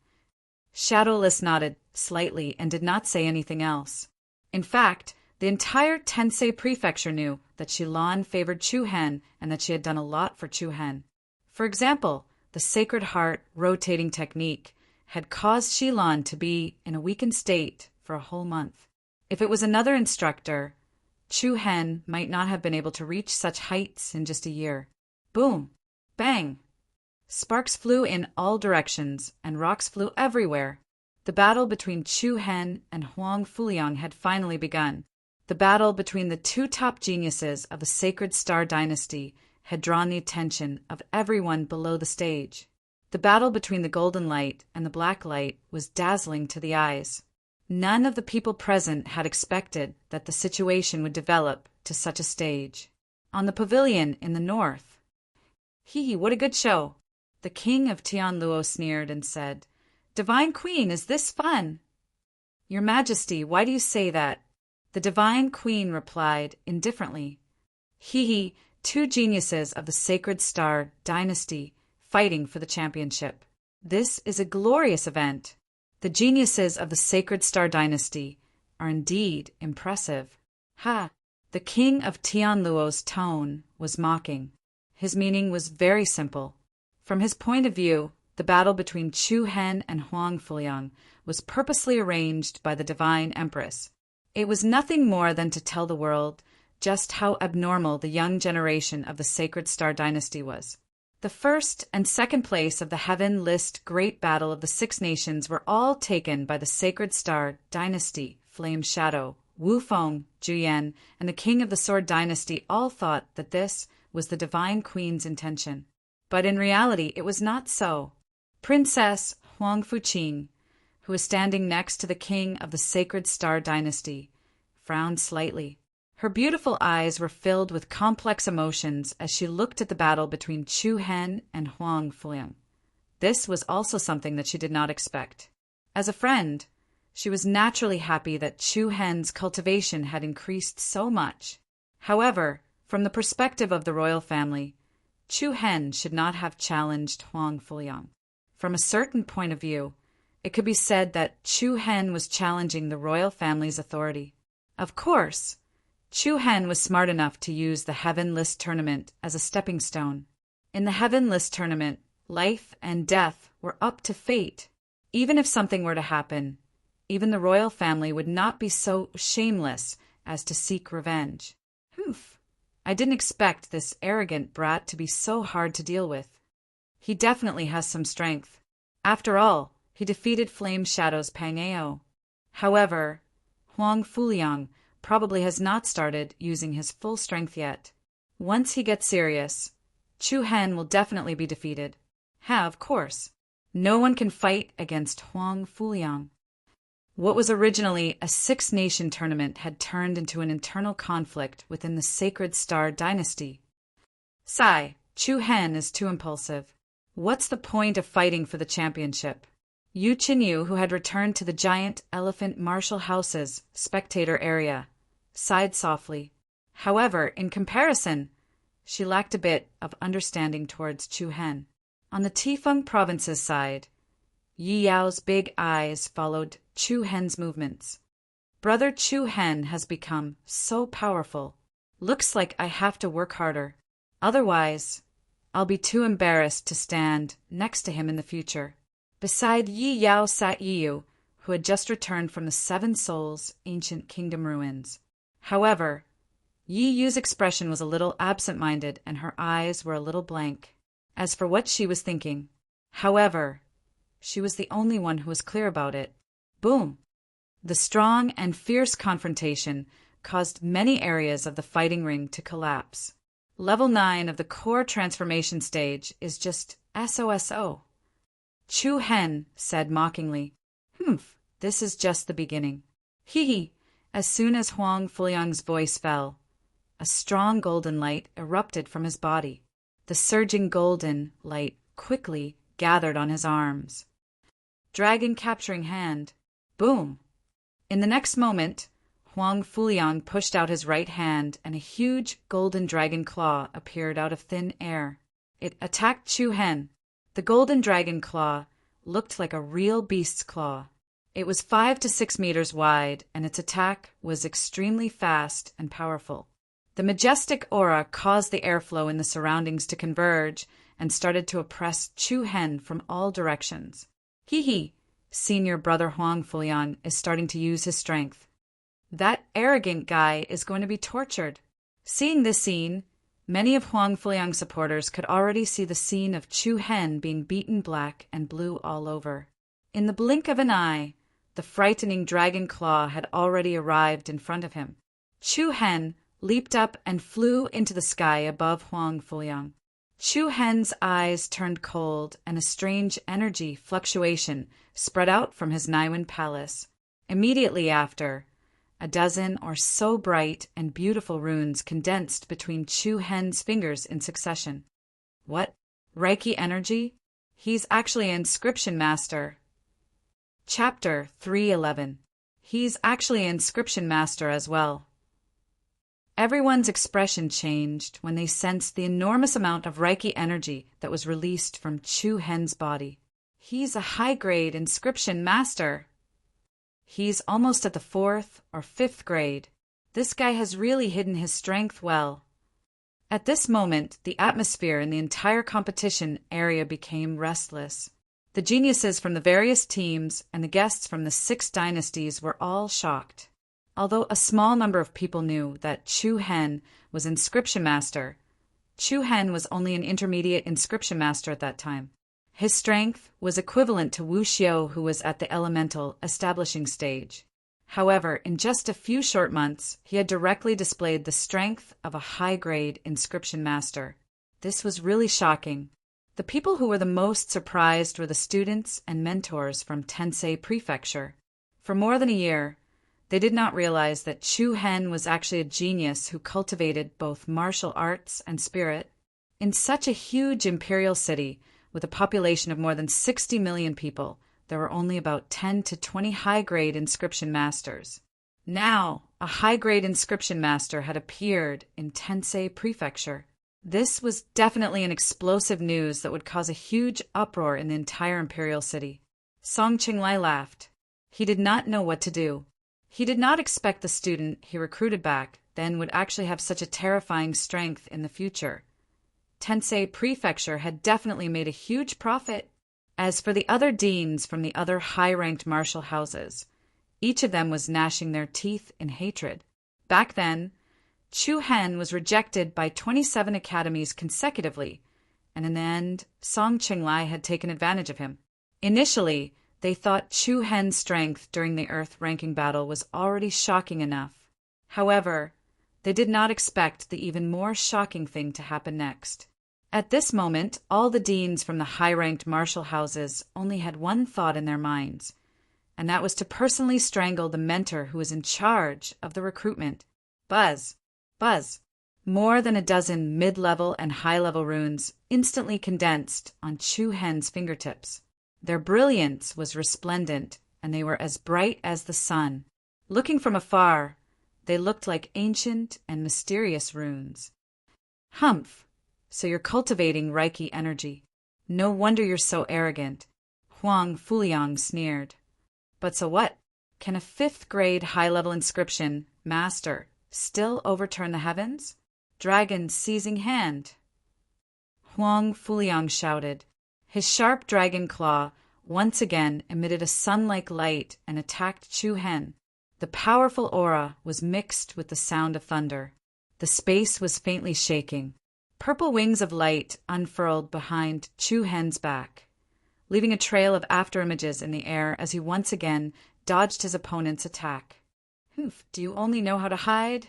Shadowless nodded slightly and did not say anything else. In fact, the entire Tensei prefecture knew that Xilan favored Chu Hen and that she had done a lot for Chu Hen. For example, the Sacred Heart rotating technique had caused Xilan to be in a weakened state for a whole month. If it was another instructor, Chu Hen might not have been able to reach such heights in just a year. Boom! Bang! Sparks flew in all directions, and rocks flew everywhere. The battle between Chu Hen and Huang Fuliang had finally begun. The battle between the two top geniuses of the Sacred Star Dynasty had drawn the attention of everyone below the stage. The battle between the golden light and the black light was dazzling to the eyes. None of the people present had expected that the situation would develop to such a stage. On the pavilion in the north, "Hee, what a good show!" The king of Tianluo sneered and said, "Divine Queen, is this fun?" "Your Majesty, why do you say that?" The Divine Queen replied indifferently, "Hee, two geniuses of the Sacred Star Dynasty fighting for the championship. This is a glorious event. The geniuses of the Sacred Star Dynasty are indeed impressive." Ha! The king of Tianluo's tone was mocking. His meaning was very simple. From his point of view, the battle between Chu Hen and Huang Fuliang was purposely arranged by the Divine Empress. It was nothing more than to tell the world just how abnormal the young generation of the Sacred Star Dynasty was. The first and second place of the Heaven List Great Battle of the Six Nations were all taken by the Sacred Star Dynasty Flame Shadow Wu Feng, Zhu Yan, and the king of the Sword Dynasty all thought that this was the divine queen's intention. But in reality, it was not so. Princess Huang Fuqing, who was standing next to the king of the Sacred Star Dynasty, frowned slightly. Her beautiful eyes were filled with complex emotions as she looked at the battle between Chu Hen and Huang Fuliang. This was also something that she did not expect. As a friend, she was naturally happy that Chu Hen's cultivation had increased so much. However, from the perspective of the royal family, Chu Hen should not have challenged Huang Fuliang. From a certain point of view, it could be said that Chu Hen was challenging the royal family's authority. Of course, Chu Hen was smart enough to use the Heaven List tournament as a stepping stone. In the Heaven List tournament, life and death were up to fate. Even if something were to happen, even the royal family would not be so shameless as to seek revenge. Humph! I didn't expect this arrogant brat to be so hard to deal with. He definitely has some strength. After all, he defeated Flame Shadow's Pangeo. However, Huang Fuliang probably has not started using his full strength yet. Once he gets serious, Chu Hen will definitely be defeated. Of course. No one can fight against Huang Fuliang. What was originally a six-nation tournament had turned into an internal conflict within the Sacred Star Dynasty. Sigh, Chu Hen is too impulsive. What's the point of fighting for the championship? Yu Qinyu, who had returned to the giant elephant martial house's spectator area, sighed softly. However, in comparison, she lacked a bit of understanding towards Chu Hen. On the Tifeng province's side, Yi Yao's big eyes followed Chu Hen's movements. Brother Chu Hen has become so powerful. Looks like I have to work harder. Otherwise, I'll be too embarrassed to stand next to him in the future. Beside Yi Yao sat Yiyu, who had just returned from the Seven Souls ancient kingdom ruins. However, Yi Yu's expression was a little absent-minded and her eyes were a little blank. As for what she was thinking, however, she was the only one who was clear about it. Boom! The strong and fierce confrontation caused many areas of the fighting ring to collapse. Level 9 of the core transformation stage is just SOSO. Chu Hen said mockingly, this is just the beginning. Hee. As soon as Huang Fuliang's voice fell, a strong golden light erupted from his body. The surging golden light quickly gathered on his arms. Dragon capturing hand. Boom! In the next moment, Huang Fuliang pushed out his right hand and a huge golden dragon claw appeared out of thin air. It attacked Chu Hen. The golden dragon claw looked like a real beast's claw. It was 5 to 6 meters wide, and its attack was extremely fast and powerful. The majestic aura caused the airflow in the surroundings to converge and started to oppress Chu Hen from all directions. Hee. Senior brother Huang Fuliang is starting to use his strength. That arrogant guy is going to be tortured. Seeing this scene, many of Huang Fuliang's supporters could already see the scene of Chu Hen being beaten black and blue all over. In the blink of an eye, the frightening dragon claw had already arrived in front of him. Chu Hen leaped up and flew into the sky above Huang Fuliang. Chu Hen's eyes turned cold and a strange energy fluctuation spread out from his Naiwen palace. Immediately after, a dozen or so bright and beautiful runes condensed between Chu Hen's fingers in succession. What? Reiki energy? He's actually an inscription master. Chapter 311. He's actually an inscription master as well. Everyone's expression changed when they sensed the enormous amount of Reiki energy that was released from Chu Hen's body. He's a high-grade inscription master. He's almost at the 4th or 5th grade. This guy has really hidden his strength well. At this moment, the atmosphere in the entire competition area became restless. The geniuses from the various teams and the guests from the 6 dynasties were all shocked. Although a small number of people knew that Chu Hen was inscription master, Chu Hen was only an intermediate inscription master at that time. His strength was equivalent to Wu Xiao, who was at the elemental establishing stage. However, in just a few short months, he had directly displayed the strength of a high-grade inscription master. This was really shocking. The people who were the most surprised were the students and mentors from Tensei Prefecture. For more than a year, they did not realize that Chu Hen was actually a genius who cultivated both martial arts and spirit. In such a huge imperial city, with a population of more than 60 million people, there were only about 10 to 20 high-grade inscription masters. Now, a high-grade inscription master had appeared in Tensei Prefecture. This was definitely an explosive news that would cause a huge uproar in the entire imperial city. Song Qinglai laughed. He did not know what to do. He did not expect the student he recruited back then would actually have such a terrifying strength in the future. Tensei Prefecture had definitely made a huge profit. As for the other deans from the other high-ranked martial houses, each of them was gnashing their teeth in hatred. Back then, Chu Hen was rejected by 27 academies consecutively, and in the end, Song Qinglai had taken advantage of him. Initially, they thought Chu Hen's strength during the Earth ranking battle was already shocking enough. However, they did not expect the even more shocking thing to happen next. At this moment, all the deans from the high-ranked martial houses only had one thought in their minds, and that was to personally strangle the mentor who was in charge of the recruitment. Buzz! Buzz! More than a dozen mid-level and high-level runes instantly condensed on Chu Hen's fingertips. Their brilliance was resplendent, and they were as bright as the sun. Looking from afar, they looked like ancient and mysterious runes. Humph! So you're cultivating Reiki energy. No wonder you're so arrogant, Huang Fuliang sneered. But so what? Can a 5th grade high-level inscription master still overturn the heavens? Dragon seizing hand! Huang Fuliang shouted. His sharp dragon claw once again emitted a sun-like light and attacked Chu Hen. The powerful aura was mixed with the sound of thunder. The space was faintly shaking. Purple wings of light unfurled behind Chu Hen's back, leaving a trail of afterimages in the air as he once again dodged his opponent's attack. Humph, do you only know how to hide?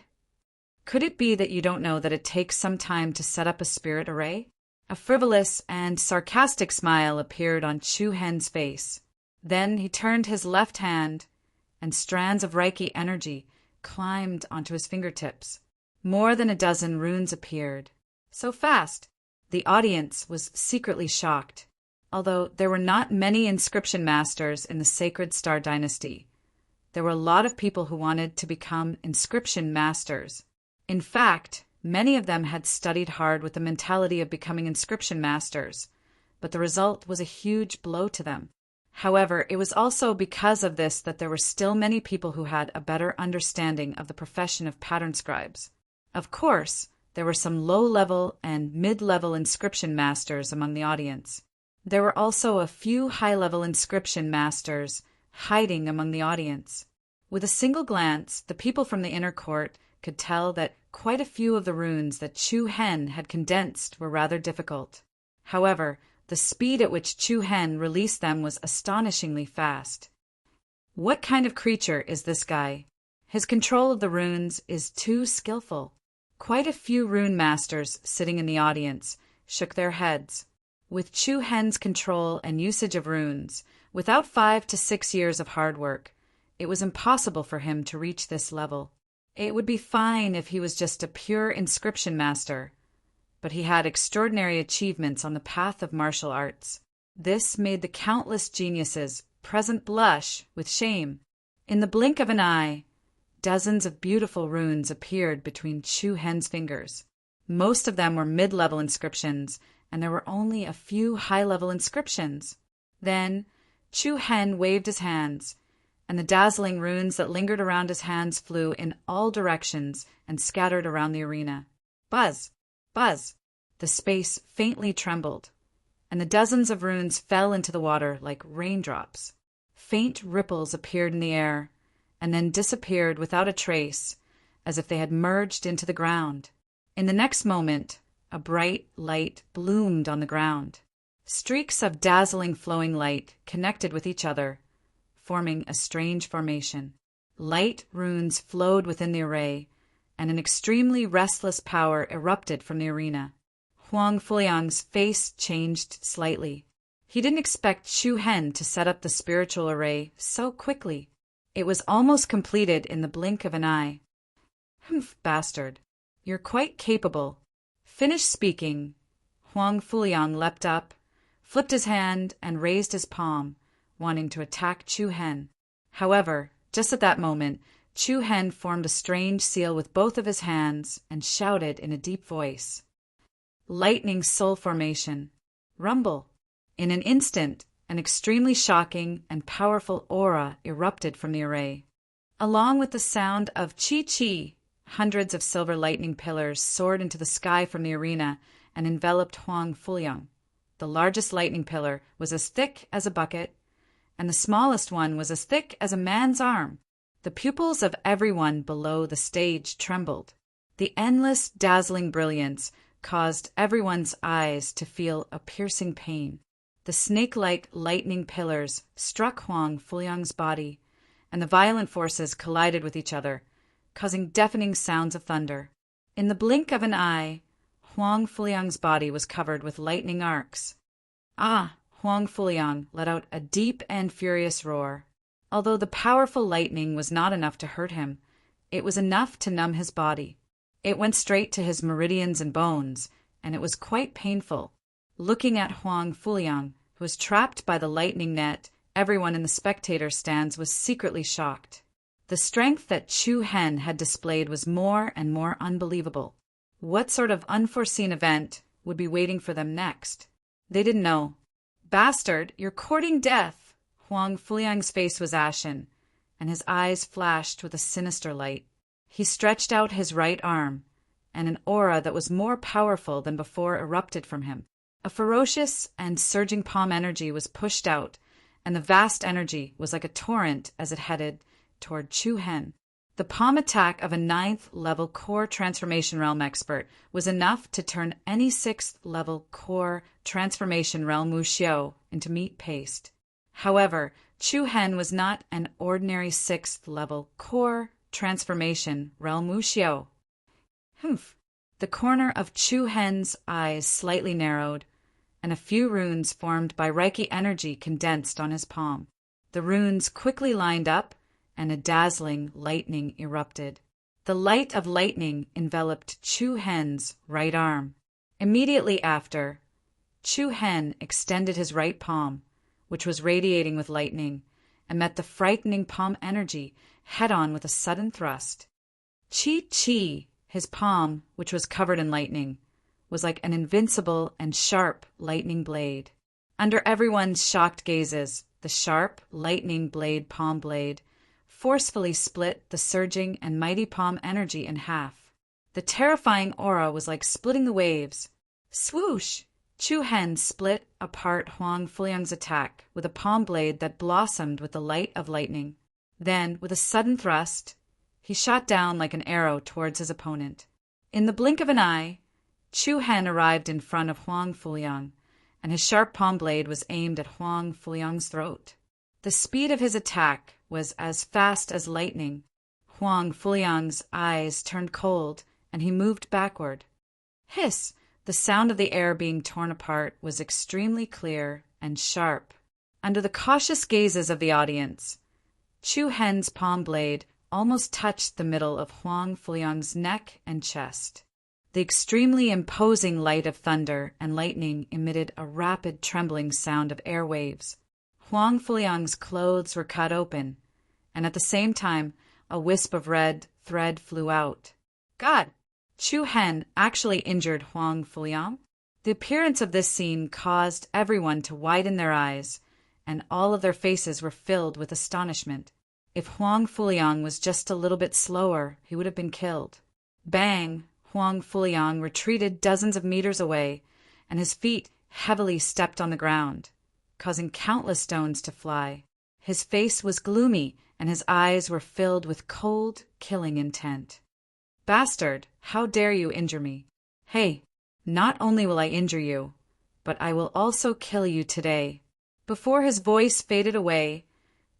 Could it be that you don't know that it takes some time to set up a spirit array? A frivolous and sarcastic smile appeared on Chu Hen's face. Then he turned his left hand, and strands of Reiki energy climbed onto his fingertips. More than a dozen runes appeared. So fast! The audience was secretly shocked. Although there were not many inscription masters in the Sacred Star Dynasty, there were a lot of people who wanted to become inscription masters. In fact, many of them had studied hard with the mentality of becoming inscription masters, but the result was a huge blow to them. However, it was also because of this that there were still many people who had a better understanding of the profession of pattern scribes. Of course, there were some low-level and mid-level inscription masters among the audience. There were also a few high-level inscription masters hiding among the audience. With a single glance, the people from the inner court could tell that quite a few of the runes that Chu Hen had condensed were rather difficult. However, the speed at which Chu Hen released them was astonishingly fast. What kind of creature is this guy? His control of the runes is too skillful. Quite a few rune masters sitting in the audience shook their heads. With Chu Hen's control and usage of runes, without 5 to 6 years of hard work, it was impossible for him to reach this level. It would be fine if he was just a pure inscription master, but he had extraordinary achievements on the path of martial arts. This made the countless geniuses present blush with shame. In the blink of an eye, dozens of beautiful runes appeared between Chu Hen's fingers. Most of them were mid-level inscriptions, and there were only a few high-level inscriptions. Then Chu Hen waved his hands, and the dazzling runes that lingered around his hands flew in all directions and scattered around the arena. Buzz! Buzz! The space faintly trembled, and the dozens of runes fell into the water like raindrops. Faint ripples appeared in the air, and then disappeared without a trace, as if they had merged into the ground. In the next moment, a bright light bloomed on the ground. Streaks of dazzling flowing light connected with each other, forming a strange formation. Light runes flowed within the array, and an extremely restless power erupted from the arena. Huang Fuliang's face changed slightly. He didn't expect Chu Hen to set up the spiritual array so quickly. It was almost completed in the blink of an eye. Humph, bastard. You're quite capable. Finish speaking. Huang Fuliang leapt up, flipped his hand, and raised his palm, wanting to attack Chu Hen. However, just at that moment, Chu Hen formed a strange seal with both of his hands and shouted in a deep voice. Lightning soul formation. Rumble. In an instant, an extremely shocking and powerful aura erupted from the array. Along with the sound of chi-chi, hundreds of silver lightning pillars soared into the sky from the arena and enveloped Huang Fuliang. The largest lightning pillar was as thick as a bucket, and the smallest one was as thick as a man's arm. The pupils of everyone below the stage trembled. The endless, dazzling brilliance caused everyone's eyes to feel a piercing pain. The snake-like lightning pillars struck Huang Fuliang's body, and the violent forces collided with each other, causing deafening sounds of thunder. In the blink of an eye, Huang Fuliang's body was covered with lightning arcs. Ah! Huang Fuliang let out a deep and furious roar. Although the powerful lightning was not enough to hurt him, it was enough to numb his body. It went straight to his meridians and bones, and it was quite painful. Looking at Huang Fuliang, who was trapped by the lightning net, everyone in the spectator stands was secretly shocked. The strength that Chu Hen had displayed was more and more unbelievable. What sort of unforeseen event would be waiting for them next? They didn't know. Bastard, you're courting death! Huang Fuliang's face was ashen, and his eyes flashed with a sinister light. He stretched out his right arm, and an aura that was more powerful than before erupted from him. A ferocious and surging palm energy was pushed out, and the vast energy was like a torrent as it headed toward Chu Hen. The palm attack of a 9th-level core transformation realm expert was enough to turn any 6th-level core transformation realm wuxiu into meat paste. However, Chu Hen was not an ordinary 6th-level core transformation realm wuxiu. Humph! The corner of Chu Hen's eyes slightly narrowed, and a few runes formed by Reiki energy condensed on his palm. The runes quickly lined up, and a dazzling lightning erupted. The light of lightning enveloped Chu Hen's right arm. Immediately after, Chu Hen extended his right palm, which was radiating with lightning, and met the frightening palm energy head-on with a sudden thrust. Chi-chi, his palm, which was covered in lightning, was like an invincible and sharp lightning blade. Under everyone's shocked gazes, the sharp, lightning blade palm blade forcefully split the surging and mighty palm energy in half. The terrifying aura was like splitting the waves. Swoosh! Chu Hen split apart Huang Fuliang's attack with a palm blade that blossomed with the light of lightning. Then, with a sudden thrust, he shot down like an arrow towards his opponent. In the blink of an eye, Chu Hen arrived in front of Huang Fuliang, and his sharp palm blade was aimed at Huang Fuliang's throat. The speed of his attack was as fast as lightning. Huang Fuliang's eyes turned cold, and he moved backward. Hiss! The sound of the air being torn apart was extremely clear and sharp. Under the cautious gazes of the audience, Chu Hen's palm blade almost touched the middle of Huang Fuliang's neck and chest. The extremely imposing light of thunder and lightning emitted a rapid trembling sound of air waves. Huang Fuliang's clothes were cut open, and at the same time a wisp of red thread flew out. God! Chu Hen actually injured Huang Fuliang? The appearance of this scene caused everyone to widen their eyes, and all of their faces were filled with astonishment. If Huang Fuliang was just a little bit slower, he would have been killed. Bang! Huang Fuliang retreated dozens of meters away, and his feet heavily stepped on the ground, causing countless stones to fly. His face was gloomy, and his eyes were filled with cold, killing intent. Bastard, how dare you injure me? Hey, not only will I injure you, but I will also kill you today. Before his voice faded away,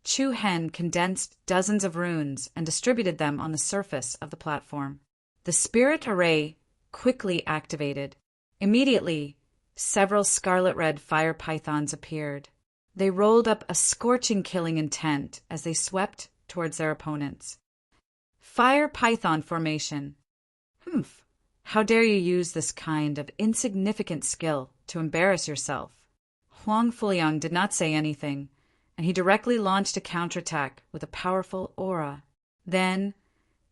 Chu Hen condensed dozens of runes and distributed them on the surface of the platform. The spirit array quickly activated. Immediately, several scarlet-red fire pythons appeared. They rolled up a scorching killing intent as they swept towards their opponents. Fire python formation. Humph! How dare you use this kind of insignificant skill to embarrass yourself? Huang Fuliang did not say anything, and he directly launched a counterattack with a powerful aura. Then,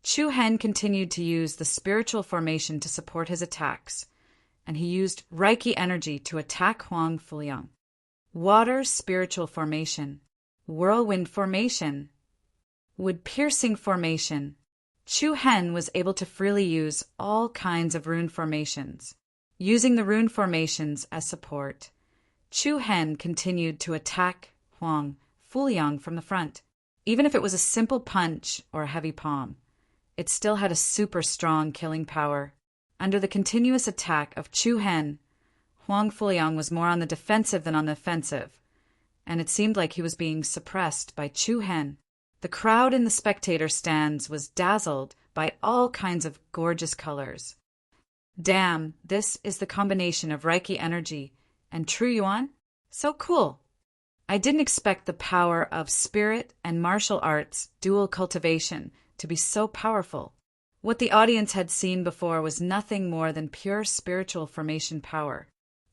Chu Hen continued to use the spiritual formation to support his attacks, and he used Reiki energy to attack Huang Fuliang. Water spiritual formation, whirlwind formation, wood-piercing formation. Chu Hen was able to freely use all kinds of rune formations. Using the rune formations as support, Chu Hen continued to attack Huang Fuliang from the front. Even if it was a simple punch or a heavy palm, it still had a super strong killing power. Under the continuous attack of Chu Hen, Huang Fuliang was more on the defensive than on the offensive, and it seemed like he was being suppressed by Chu Hen. The crowd in the spectator stands was dazzled by all kinds of gorgeous colors. Damn, this is the combination of Reiki energy and true Yuan? So cool! I didn't expect the power of spirit and martial arts dual cultivation to be so powerful. What the audience had seen before was nothing more than pure spiritual formation power.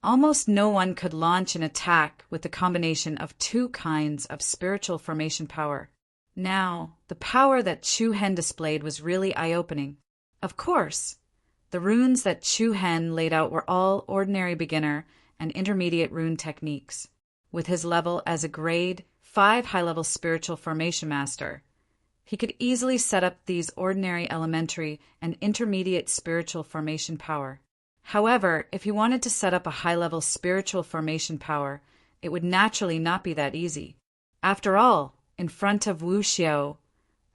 Almost no one could launch an attack with the combination of two kinds of spiritual formation power. Now, the power that Chu Hen displayed was really eye-opening. Of course, the runes that Chu Hen laid out were all ordinary beginner and intermediate rune techniques. With his level as a grade 5 high-level spiritual formation master, he could easily set up these ordinary elementary and intermediate spiritual formation power. However, if he wanted to set up a high-level spiritual formation power, it would naturally not be that easy. After all, in front of Wu Xiao,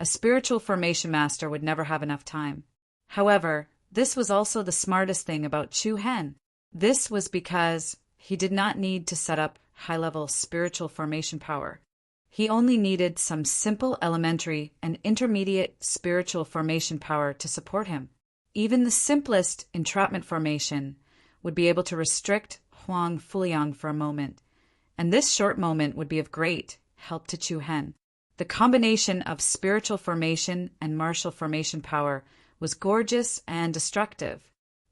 a spiritual formation master would never have enough time. However, this was also the smartest thing about Chu Hen. This was because he did not need to set up high-level spiritual formation power. He only needed some simple elementary and intermediate spiritual formation power to support him. Even the simplest entrapment formation would be able to restrict Huang Fuliang for a moment, and this short moment would be of great help to Chu Hen. The combination of spiritual formation and martial formation power was gorgeous and destructive.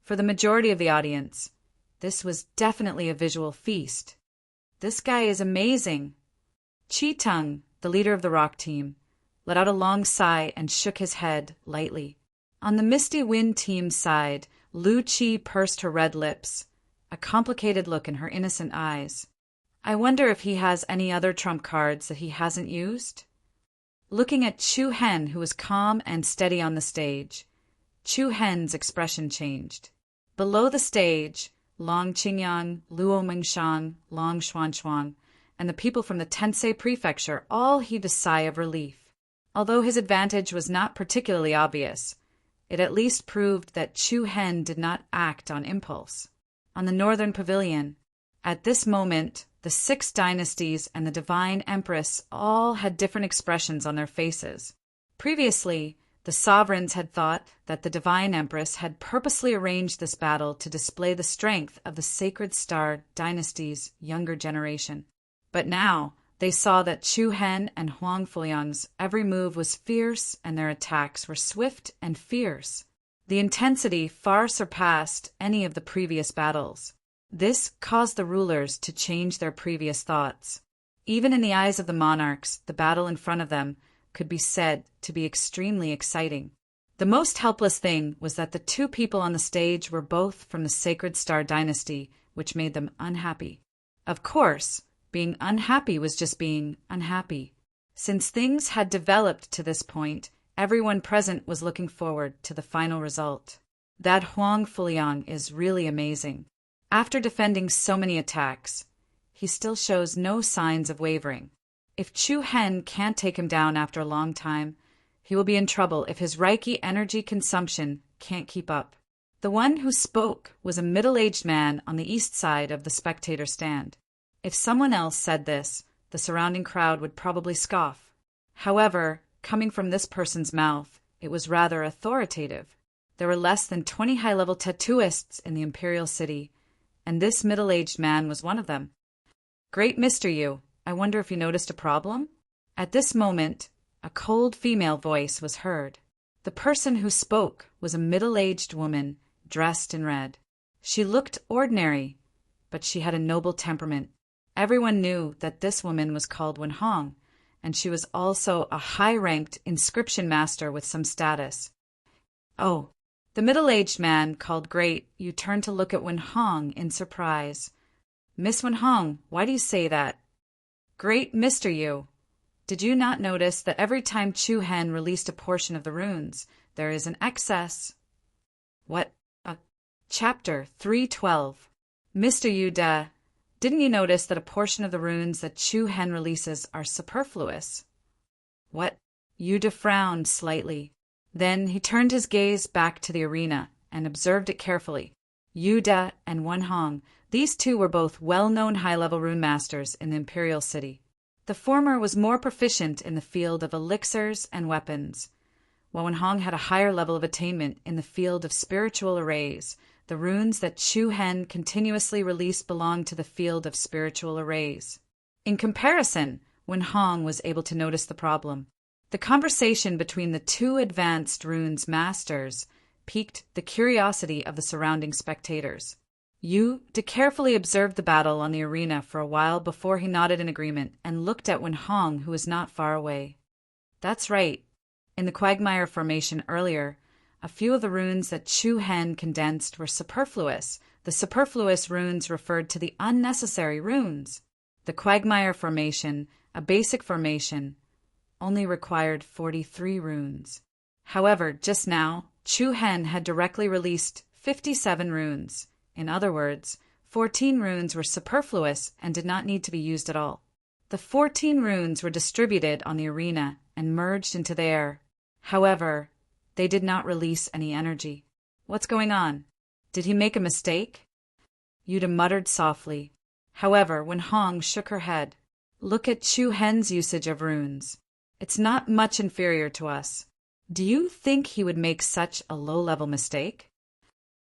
For the majority of the audience, this was definitely a visual feast. This guy is amazing. Chi Tung, the leader of the rock team, let out a long sigh and shook his head lightly. On the Misty Wind team's side, Lu Chi pursed her red lips, a complicated look in her innocent eyes. I wonder if he has any other trump cards that he hasn't used? Looking at Chu Hen, who was calm and steady on the stage, Chu Hen's expression changed. Below the stage, Long Qingyang, Luo Mengshang, Long Xuanchuang, and the people from the Tensei prefecture all heaved a sigh of relief. Although his advantage was not particularly obvious, it at least proved that Chu Hen did not act on impulse. On the northern pavilion, at this moment, the 6 dynasties and the Divine Empress all had different expressions on their faces. Previously, the sovereigns had thought that the Divine Empress had purposely arranged this battle to display the strength of the Sacred Star dynasty's younger generation. But now, they saw that Chu Hen and Huang Fuliang's every move was fierce and their attacks were swift and fierce. The intensity far surpassed any of the previous battles. This caused the rulers to change their previous thoughts. Even in the eyes of the monarchs, the battle in front of them could be said to be extremely exciting. The most helpless thing was that the 2 people on the stage were both from the Sacred Star dynasty, which made them unhappy. Of course, being unhappy was just being unhappy. Since things had developed to this point, everyone present was looking forward to the final result. That Huang Fuliang is really amazing. After defending so many attacks, he still shows no signs of wavering. If Chu Hen can't take him down after a long time, he will be in trouble if his Reiki energy consumption can't keep up. The one who spoke was a middle-aged man on the east side of the spectator stand. If someone else said this, the the surrounding crowd would probably scoff. However, coming from this person's mouth, it was rather authoritative. There were less than 20 high-level tattooists in the Imperial City, and this middle-aged man was one of them. "Great Mr. Yu, I wonder if you noticed a problem?" At this moment, a cold female voice was heard. The person who spoke was a middle-aged woman dressed in red. She looked ordinary, but she had a noble temperament. Everyone knew that this woman was called Wen Hong, and she was also a high-ranked inscription master with some status. "Oh." The middle-aged man called Great Yu turned to look at Wen Hong in surprise. "Miss Wen Hong, why do you say that?" "Great Mr. Yu, did you not notice that every time Chu Hen released a portion of the runes, there is an excess?" "What? Chapter 312. Mr. Yu didn't you notice that a portion of the runes that Chu Hen releases are superfluous?" "What?" Yu frowned slightly. Then he turned his gaze back to the arena and observed it carefully. Yu and Wen Hong, these two were both well-known high-level rune masters in the Imperial City. The former was more proficient in the field of elixirs and weapons, while Wen Hong had a higher level of attainment in the field of spiritual arrays. The runes that Chu Hen continuously released belonged to the field of spiritual arrays. In comparison, Wen Hong was able to notice the problem. The conversation between the two advanced runes masters piqued the curiosity of the surrounding spectators. Yu carefully observed the battle on the arena for a while before he nodded in agreement and looked at Wen Hong, who was not far away. "That's right. In the quagmire formation earlier, a few of the runes that Chu Hen condensed were superfluous. The superfluous runes referred to the unnecessary runes. The quagmire formation, a basic formation, only required 43 runes. However, just now, Chu Hen had directly released 57 runes. In other words, 14 runes were superfluous and did not need to be used at all. The 14 runes were distributed on the arena and merged into the air. However, they did not release any energy. What's going on? Did he make a mistake?" Yuda muttered softly. However, Wen Hong shook her head. "Look at Chu Hen's usage of runes. It's not much inferior to us. Do you think he would make such a low-level mistake?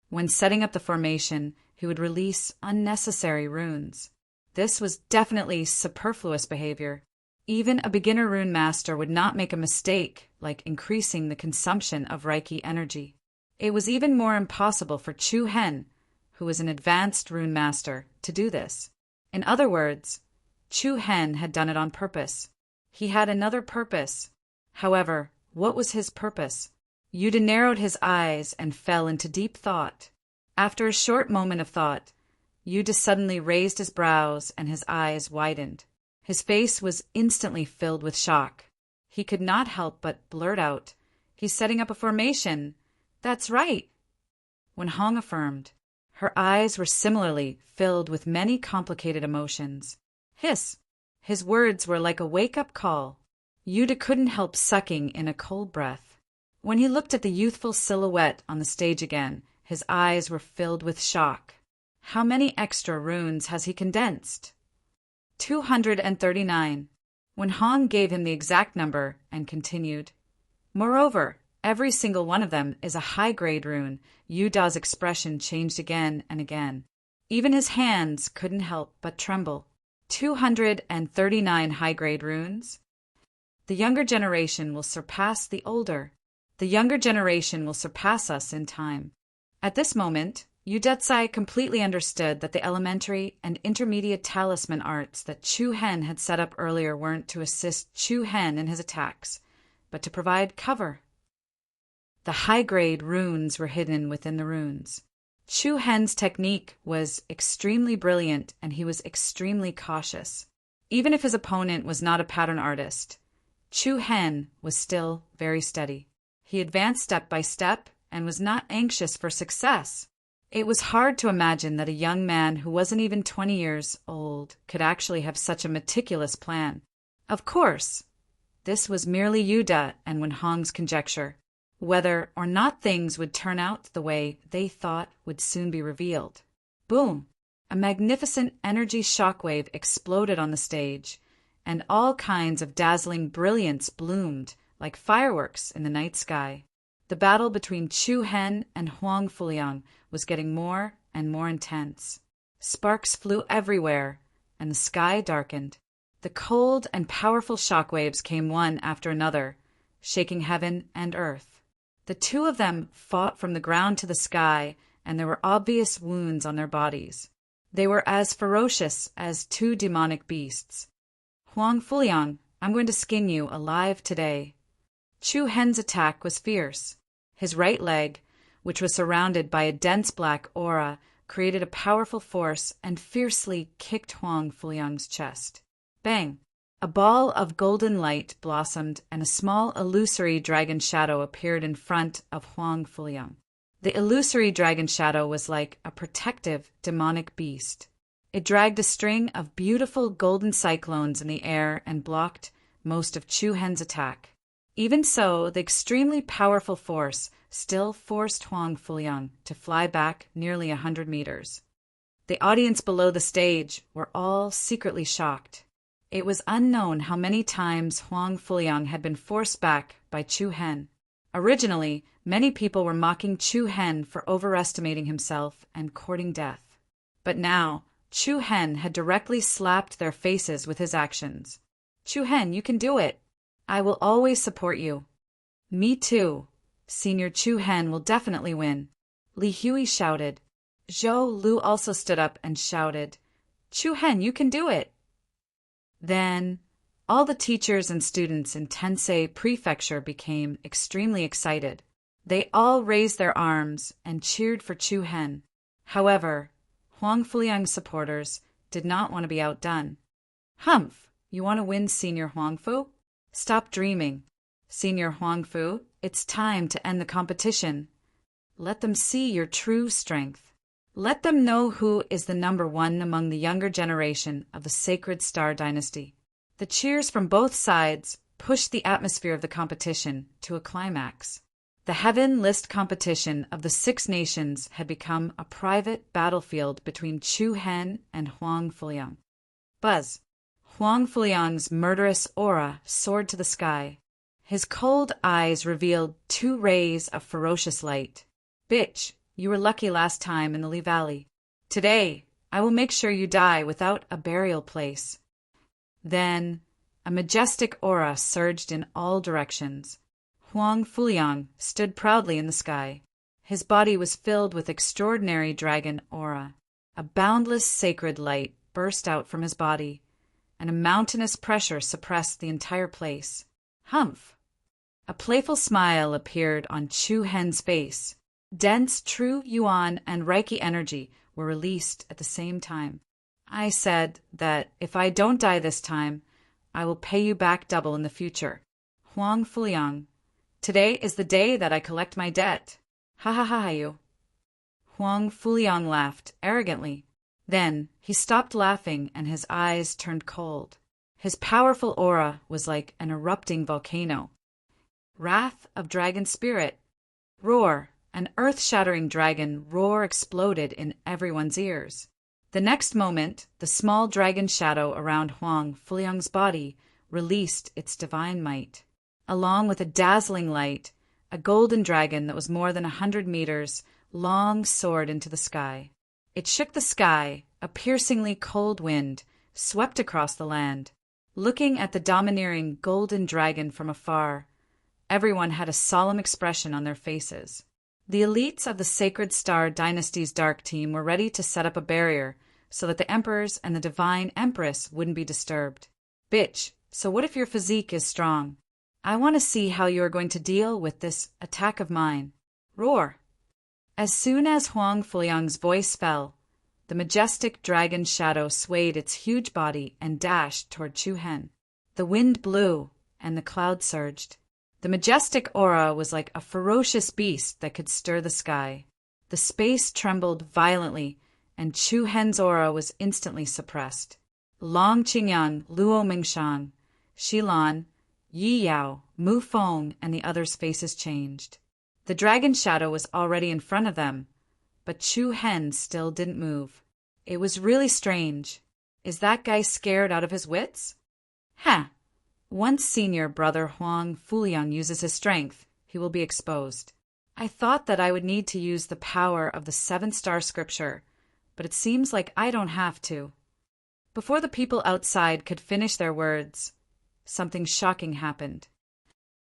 When setting up the formation, he would release unnecessary runes. This was definitely superfluous behavior. Even a beginner rune master would not make a mistake like increasing the consumption of Reiki energy. It was even more impossible for Chu Hen, who was an advanced rune master, to do this. In other words, Chu Hen had done it on purpose. He had another purpose. However, what was his purpose? Yuda narrowed his eyes and fell into deep thought. After a short moment of thought, Yuda suddenly raised his brows and his eyes widened. His face was instantly filled with shock. He could not help but blurt out, "He's setting up a formation. That's right." Wen Hong affirmed. Her eyes were similarly filled with many complicated emotions. Hiss! His words were like a wake-up call. Yuda couldn't help sucking in a cold breath. When he looked at the youthful silhouette on the stage again, his eyes were filled with shock. How many extra runes has he condensed? 239. Wen Hong gave him the exact number and continued. Moreover, every single one of them is a high-grade rune. Yuda's expression changed again and again. Even his hands couldn't help but tremble. 239 high-grade runes? The younger generation will surpass the older. The younger generation will surpass us in time. At this moment, Yudetsai completely understood that the elementary and intermediate talisman arts that Chu Hen had set up earlier weren't to assist Chu Hen in his attacks, but to provide cover. The high-grade runes were hidden within the runes. Chu Hen's technique was extremely brilliant, and he was extremely cautious. Even if his opponent was not a pattern artist, Chu Hen was still very steady. He advanced step by step and was not anxious for success. It was hard to imagine that a young man who wasn't even 20 years old could actually have such a meticulous plan. Of course, this was merely Yuda and Wen Hong's conjecture. Whether or not things would turn out the way they thought would soon be revealed. Boom! A magnificent energy shockwave exploded on the stage, and all kinds of dazzling brilliance bloomed like fireworks in the night sky. The battle between Chu Hen and Huang Fuliang was getting more and more intense. Sparks flew everywhere, and the sky darkened. The cold and powerful shockwaves came one after another, shaking heaven and earth. The two of them fought from the ground to the sky, and there were obvious wounds on their bodies. They were as ferocious as two demonic beasts. Huang Fuliang, I'm going to skin you alive today. Chu Hen's attack was fierce. His right leg, which was surrounded by a dense black aura, created a powerful force and fiercely kicked Huang Fuliang's chest. Bang! A ball of golden light blossomed and a small illusory dragon shadow appeared in front of Huang Fuliang. The illusory dragon shadow was like a protective demonic beast. It dragged a string of beautiful golden cyclones in the air and blocked most of Chu Hen's attack. Even so, the extremely powerful force still forced Huang Fuliang to fly back nearly 100 meters. The audience below the stage were all secretly shocked. It was unknown how many times Huang Fuliang had been forced back by Chu Hen. Originally, many people were mocking Chu Hen for overestimating himself and courting death. But now, Chu Hen had directly slapped their faces with his actions. Chu Hen, you can do it. I will always support you. Me too. Senior Chu Hen will definitely win. Li Hui shouted. Zhou Lu also stood up and shouted, Chu Hen, you can do it. Then, all the teachers and students in Tensei Prefecture became extremely excited. They all raised their arms and cheered for Chu Hen. However, Huang Fuliang's supporters did not want to be outdone. Humph, you want to win, Senior Huang Fu? Stop dreaming. Senior Huang Fu, it's time to end the competition. Let them see your true strength. Let them know who is the number one among the younger generation of the Sacred Star Dynasty. The cheers from both sides pushed the atmosphere of the competition to a climax. The Heaven List competition of the 6 nations had become a private battlefield between Chu Hen and Huang Fuliang. Buzz! Huang Fuliang's murderous aura soared to the sky. His cold eyes revealed 2 rays of ferocious light. Bitch, you were lucky last time in the Li Valley. Today, I will make sure you die without a burial place. Then, a majestic aura surged in all directions. Huang Fuliang stood proudly in the sky. His body was filled with extraordinary dragon aura. A boundless sacred light burst out from his body, and a mountainous pressure suppressed the entire place. Humph! A playful smile appeared on Chu Hen's face. Dense True Yuan and Reiki energy were released at the same time. I said that if I don't die this time, I will pay you back double in the future. Huang Fuliang, today is the day that I collect my debt. Ha ha ha you. Huang Fuliang laughed arrogantly. Then he stopped laughing and his eyes turned cold. His powerful aura was like an erupting volcano. Wrath of Dragon Spirit. Roar! An earth-shattering dragon roar exploded in everyone's ears. The next moment, the small dragon shadow around Huang Fuliang's body released its divine might. Along with a dazzling light, a golden dragon that was more than 100 meters long soared into the sky. It shook the sky, a piercingly cold wind swept across the land. Looking at the domineering golden dragon from afar, everyone had a solemn expression on their faces. The elites of the Sacred Star Dynasty's Dark Team were ready to set up a barrier so that the emperors and the Divine Empress wouldn't be disturbed. Bitch, so what if your physique is strong? I want to see how you are going to deal with this attack of mine. Roar! As soon as Huang Fuliang's voice fell, the majestic dragon shadow swayed its huge body and dashed toward Chu Hen. The wind blew, and the clouds surged. The majestic aura was like a ferocious beast that could stir the sky. The space trembled violently, and Chu Hen's aura was instantly suppressed. Long Qingyang, Luo Mingshan, Shilan, Yi Yao, Mu Feng, and the others' faces changed. The dragon shadow was already in front of them, but Chu Hen still didn't move. It was really strange. Is that guy scared out of his wits? Ha! Once senior brother Huang Fuliang uses his strength, he will be exposed. I thought that I would need to use the power of the 7-star scripture, but it seems like I don't have to. Before the people outside could finish their words, something shocking happened.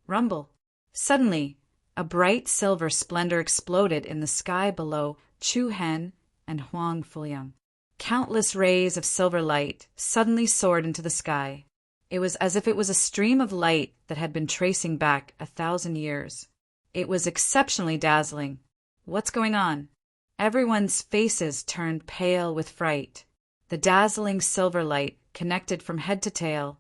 Rumble. Suddenly, a bright silver splendor exploded in the sky below Chu Hen and Huang Fuliang. Countless rays of silver light suddenly soared into the sky. It was as if it was a stream of light that had been tracing back 1,000 years. It was exceptionally dazzling. What's going on? Everyone's faces turned pale with fright. The dazzling silver light connected from head to tail,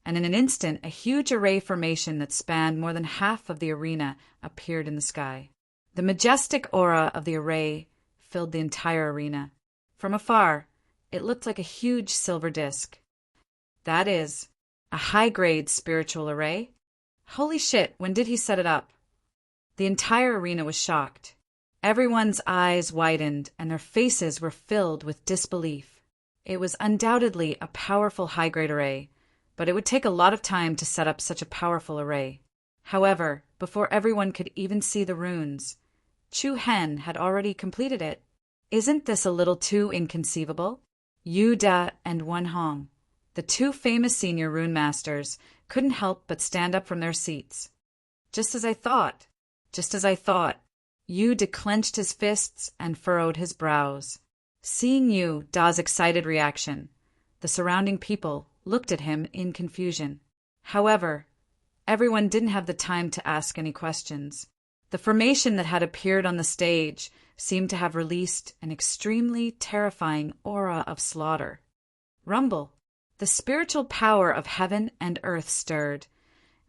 and in an instant a huge array formation that spanned more than half of the arena appeared in the sky. The majestic aura of the array filled the entire arena. From afar, it looked like a huge silver disk. That is, a high-grade spiritual array? Holy shit, when did he set it up? The entire arena was shocked. Everyone's eyes widened and their faces were filled with disbelief. It was undoubtedly a powerful high-grade array, but it would take a lot of time to set up such a powerful array. However, before everyone could even see the runes, Chu Hen had already completed it. Isn't this a little too inconceivable? Yu Da and Wen Hong, the two famous senior rune masters, couldn't help but stand up from their seats. Just as I thought. Yu Da clenched his fists and furrowed his brows. Seeing Yu Da's excited reaction, the surrounding people looked at him in confusion. However, everyone didn't have the time to ask any questions. The formation that had appeared on the stage seemed to have released an extremely terrifying aura of slaughter. Rumble. The spiritual power of heaven and earth stirred,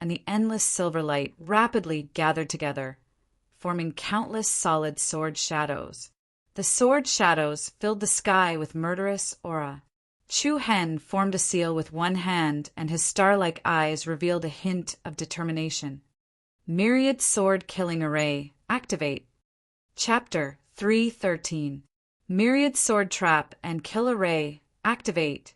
and the endless silver light rapidly gathered together, forming countless solid sword shadows. The sword shadows filled the sky with murderous aura. Chu Hen formed a seal with one hand, and his star-like eyes revealed a hint of determination. Myriad Sword Killing Array, activate. Chapter 313. Myriad Sword Trap and Kill Array, activate.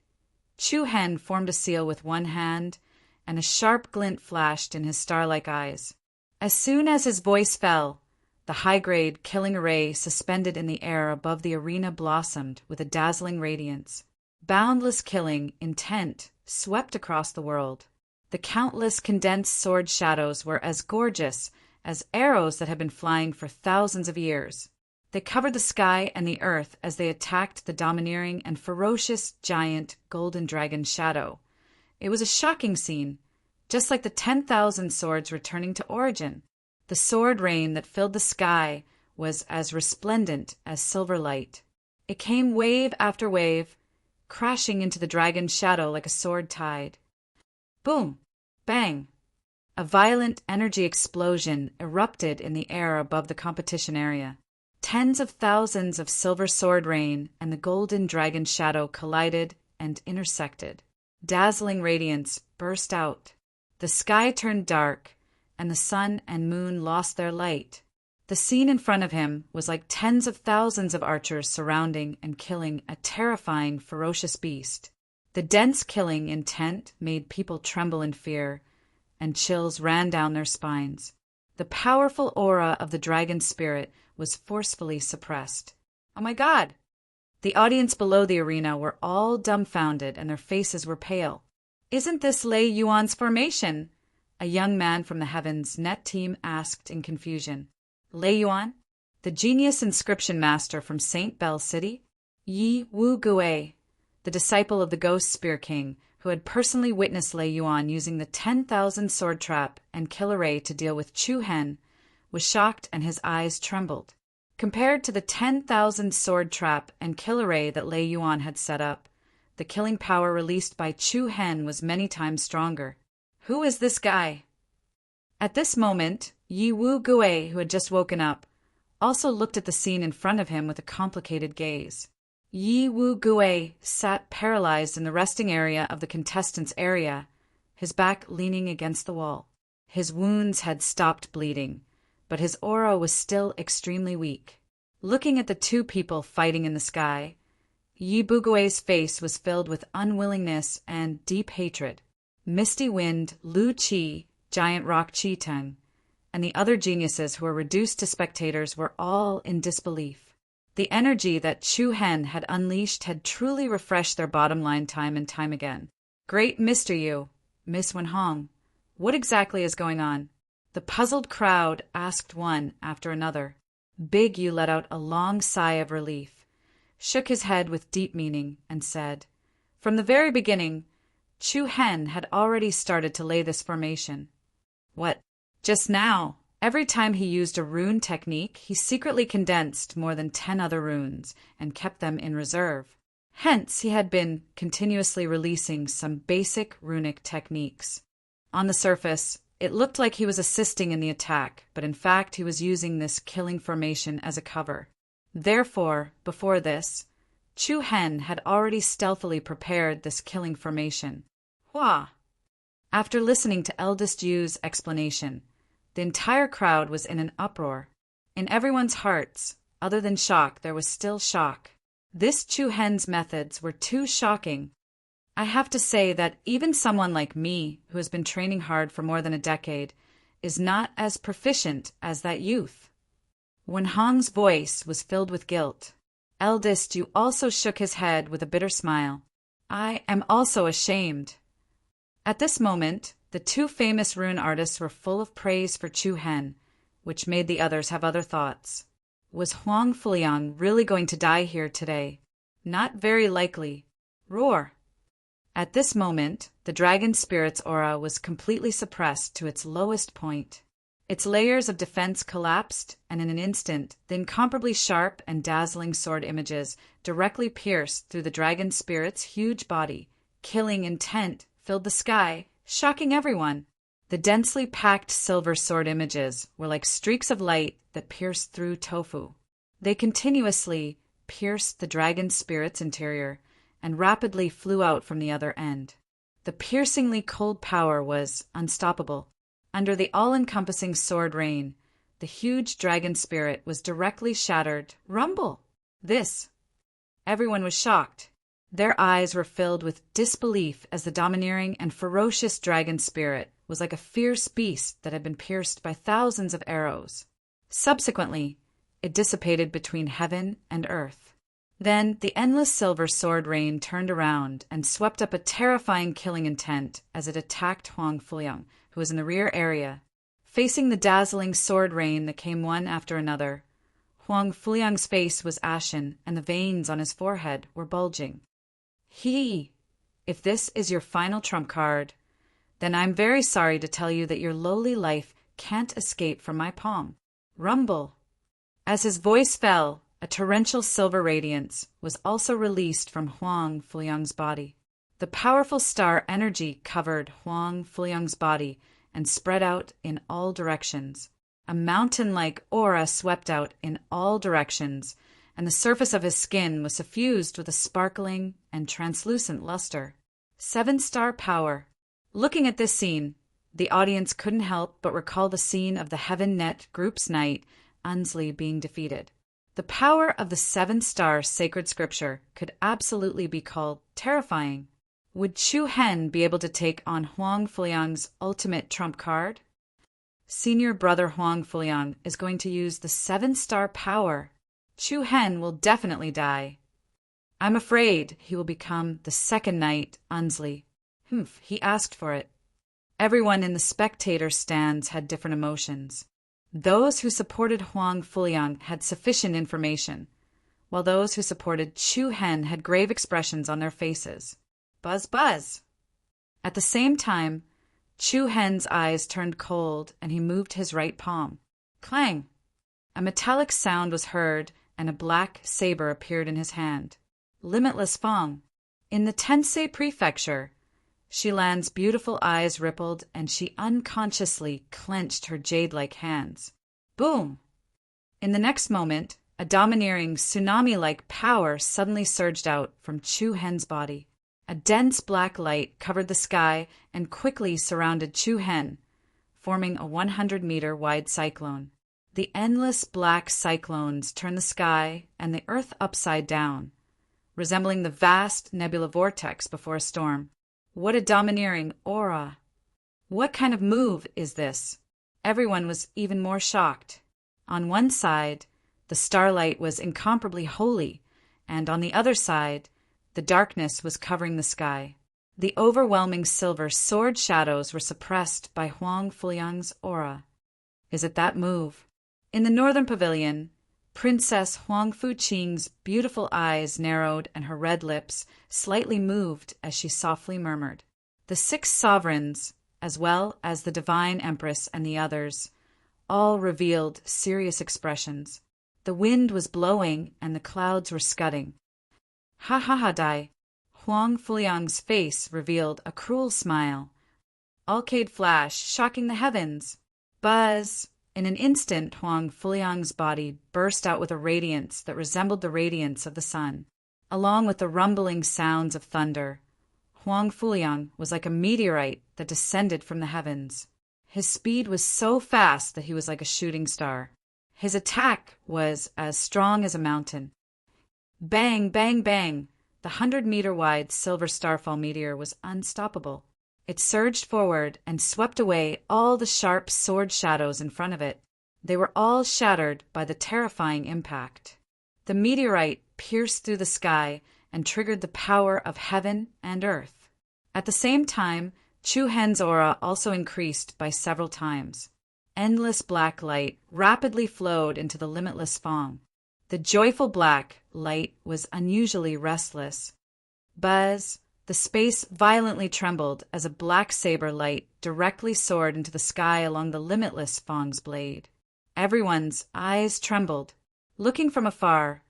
Chu Hen formed a seal with one hand, and a sharp glint flashed in his star-like eyes. As soon as his voice fell, the high-grade killing array suspended in the air above the arena blossomed with a dazzling radiance. Boundless killing intent swept across the world. The countless condensed sword shadows were as gorgeous as arrows that had been flying for thousands of years. They covered the sky and the earth as they attacked the domineering and ferocious giant golden dragon Shadow. It was a shocking scene, just like the 10,000 swords returning to origin. The sword rain that filled the sky was as resplendent as silver light. It came wave after wave, crashing into the dragon's shadow like a sword tide. Boom! Bang! A violent energy explosion erupted in the air above the competition area. Tens of thousands of silver sword rain and the golden dragon shadow collided and intersected. Dazzling radiance burst out. The sky turned dark, and the sun and moon lost their light. The scene in front of him was like tens of thousands of archers surrounding and killing a terrifying, ferocious beast. The dense killing intent made people tremble in fear, and chills ran down their spines. The powerful aura of the dragon spirit was forcefully suppressed. Oh my God! The audience below the arena were all dumbfounded and their faces were pale. Isn't this Lei Yuan's formation? A young man from the Heavens Net team asked in confusion. Lei Yuan? The genius inscription master from St. Bell City? Yi Wu Gui, the disciple of the Ghost Spear King, who had personally witnessed Lei Yuan using the 10,000 sword trap and kill array to deal with Chu Hen, was shocked and his eyes trembled. Compared to the 10,000 sword trap and kill array that Lei Yuan had set up, the killing power released by Chu Hen was many times stronger. Who is this guy? At this moment, Yi Wu Gui, who had just woken up, also looked at the scene in front of him with a complicated gaze. Yi Wu Gui sat paralyzed in the resting area of the contestants' area, his back leaning against the wall. His wounds had stopped bleeding, but his aura was still extremely weak. Looking at the two people fighting in the sky, Yi Wu Gui's face was filled with unwillingness and deep hatred. Misty Wind, Lu Qi, Giant Rock Chi Teng, and the other geniuses who were reduced to spectators were all in disbelief. The energy that Chu Hen had unleashed had truly refreshed their bottom line time and time again. Great Mr. Yu, Miss Wenhong, what exactly is going on? The puzzled crowd asked one after another. Big Yu let out a long sigh of relief, shook his head with deep meaning, and said, "From the very beginning, Chu Hen had already started to lay this formation." What? Just now, every time he used a rune technique, he secretly condensed more than 10 other runes and kept them in reserve. Hence, he had been continuously releasing some basic runic techniques. On the surface, it looked like he was assisting in the attack, but in fact he was using this killing formation as a cover. Therefore, before this, Chu Hen had already stealthily prepared this killing formation. Hua! After listening to Eldest Yu's explanation, the entire crowd was in an uproar. In everyone's hearts, other than shock, there was still shock. This Chu Hen's methods were too shocking. I have to say that even someone like me, who has been training hard for more than a decade, is not as proficient as that youth. Wenhong's voice was filled with guilt. Eldest Yu also shook his head with a bitter smile. I am also ashamed. At this moment, the two famous rune artists were full of praise for Chu Hen, which made the others have other thoughts. Was Huang Fuliang really going to die here today? Not very likely. Roar! At this moment, the dragon spirit's aura was completely suppressed to its lowest point. Its layers of defense collapsed, and in an instant, the incomparably sharp and dazzling sword images directly pierced through the dragon spirit's huge body. Killing intent filled the sky, shocking everyone. The densely packed silver sword images were like streaks of light that pierced through tofu. They continuously pierced the dragon spirit's interior and rapidly flew out from the other end. The piercingly cold power was unstoppable. Under the all-encompassing sword rain, the huge dragon spirit was directly shattered. Rumble! This! Everyone was shocked. Their eyes were filled with disbelief as the domineering and ferocious dragon spirit was like a fierce beast that had been pierced by thousands of arrows. Subsequently, it dissipated between heaven and earth. Then the endless silver sword rain turned around and swept up a terrifying killing intent as it attacked Huang Fuliang, who was in the rear area. Facing the dazzling sword rain that came one after another, Huang Fuliang's face was ashen and the veins on his forehead were bulging. If this is your final trump card, then I'm very sorry to tell you that your lowly life can't escape from my palm. Rumble! As his voice fell, a torrential silver radiance was also released from Huang Fuliang's body. The powerful star energy covered Huang Fuliang's body and spread out in all directions. A mountain-like aura swept out in all directions, and the surface of his skin was suffused with a sparkling and translucent luster. 7-star power. Looking at this scene, the audience couldn't help but recall the scene of the Heaven Net group's knight, Unsli, being defeated. The power of the 7-star sacred scripture could absolutely be called terrifying. Would Chu Hen be able to take on Huang Fuliang's ultimate trump card? Senior brother Huang Fuliang is going to use the 7-star power. Chu Hen will definitely die. I'm afraid he will become the second knight, Unsli. He asked for it. Everyone in the spectator stands had different emotions. Those who supported Huang Fuliang had sufficient information, while those who supported Chu Hen had grave expressions on their faces. Buzz, buzz! At the same time, Chu Hen's eyes turned cold and he moved his right palm. Clang! A metallic sound was heard and a black saber appeared in his hand. Limitless Fong. In the Tensei Prefecture, Shilan's beautiful eyes rippled and she unconsciously clenched her jade-like hands. Boom! In the next moment, a domineering tsunami-like power suddenly surged out from Chu Hen's body. A dense black light covered the sky and quickly surrounded Chu Hen, forming a 100-meter wide cyclone. The endless black cyclones turned the sky and the earth upside down, resembling the vast nebula vortex before a storm. What a domineering aura! What kind of move is this? Everyone was even more shocked. On one side, the starlight was incomparably holy, and on the other side, the darkness was covering the sky. The overwhelming silver sword shadows were suppressed by Huang Fuliang's aura. Is it that move? In the northern pavilion, Princess Huang Fuqing's beautiful eyes narrowed and her red lips slightly moved as she softly murmured. The 6 sovereigns, as well as the divine empress and the others, all revealed serious expressions. The wind was blowing and the clouds were scudding. Ha ha ha Dai! Huang Fuliang's face revealed a cruel smile. Arcade flash, shocking the heavens. Buzz! In an instant, Huang Fuliang's body burst out with a radiance that resembled the radiance of the sun. Along with the rumbling sounds of thunder, Huang Fuliang was like a meteorite that descended from the heavens. His speed was so fast that he was like a shooting star. His attack was as strong as a mountain. Bang, bang, bang! The 100-meter-wide silver starfall meteor was unstoppable. It surged forward and swept away all the sharp sword shadows in front of it. They were all shattered by the terrifying impact. The meteorite pierced through the sky and triggered the power of heaven and earth. At the same time, Chu Hen's aura also increased by several times. Endless black light rapidly flowed into the limitless Fong. The joyful black light was unusually restless. Buzz! The space violently trembled as a black saber light directly soared into the sky along the limitless Fong's blade. Everyone's eyes trembled. Looking from afar,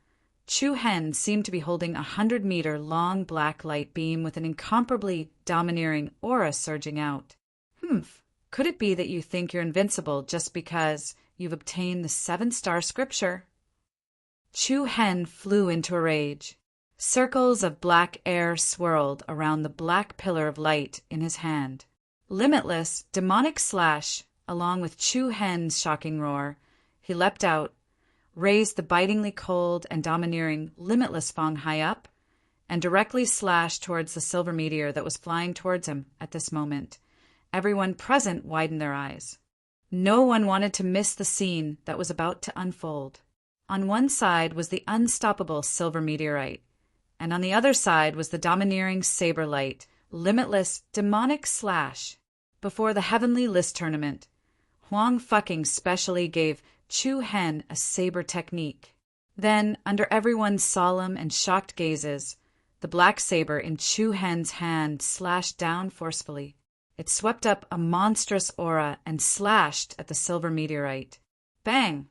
Chu Hen seemed to be holding a 100-meter-long black light beam with an incomparably domineering aura surging out. Could it be that you think you're invincible just because you've obtained the 7-star scripture? Chu Hen flew into a rage. Circles of black air swirled around the black pillar of light in his hand. Limitless, demonic slash, along with Chu Hen's shocking roar, he leapt out, raised the bitingly cold and domineering limitless Fong high up, and directly slashed towards the silver meteor that was flying towards him at this moment. Everyone present widened their eyes. No one wanted to miss the scene that was about to unfold. On one side was the unstoppable silver meteorite, and on the other side was the domineering saber light, limitless, demonic slash. Before the Heavenly List Tournament, Huang Fucking specially gave Chu Hen a saber technique. Then, under everyone's solemn and shocked gazes, the black saber in Chu Hen's hand slashed down forcefully. It swept up a monstrous aura and slashed at the silver meteorite. Bang!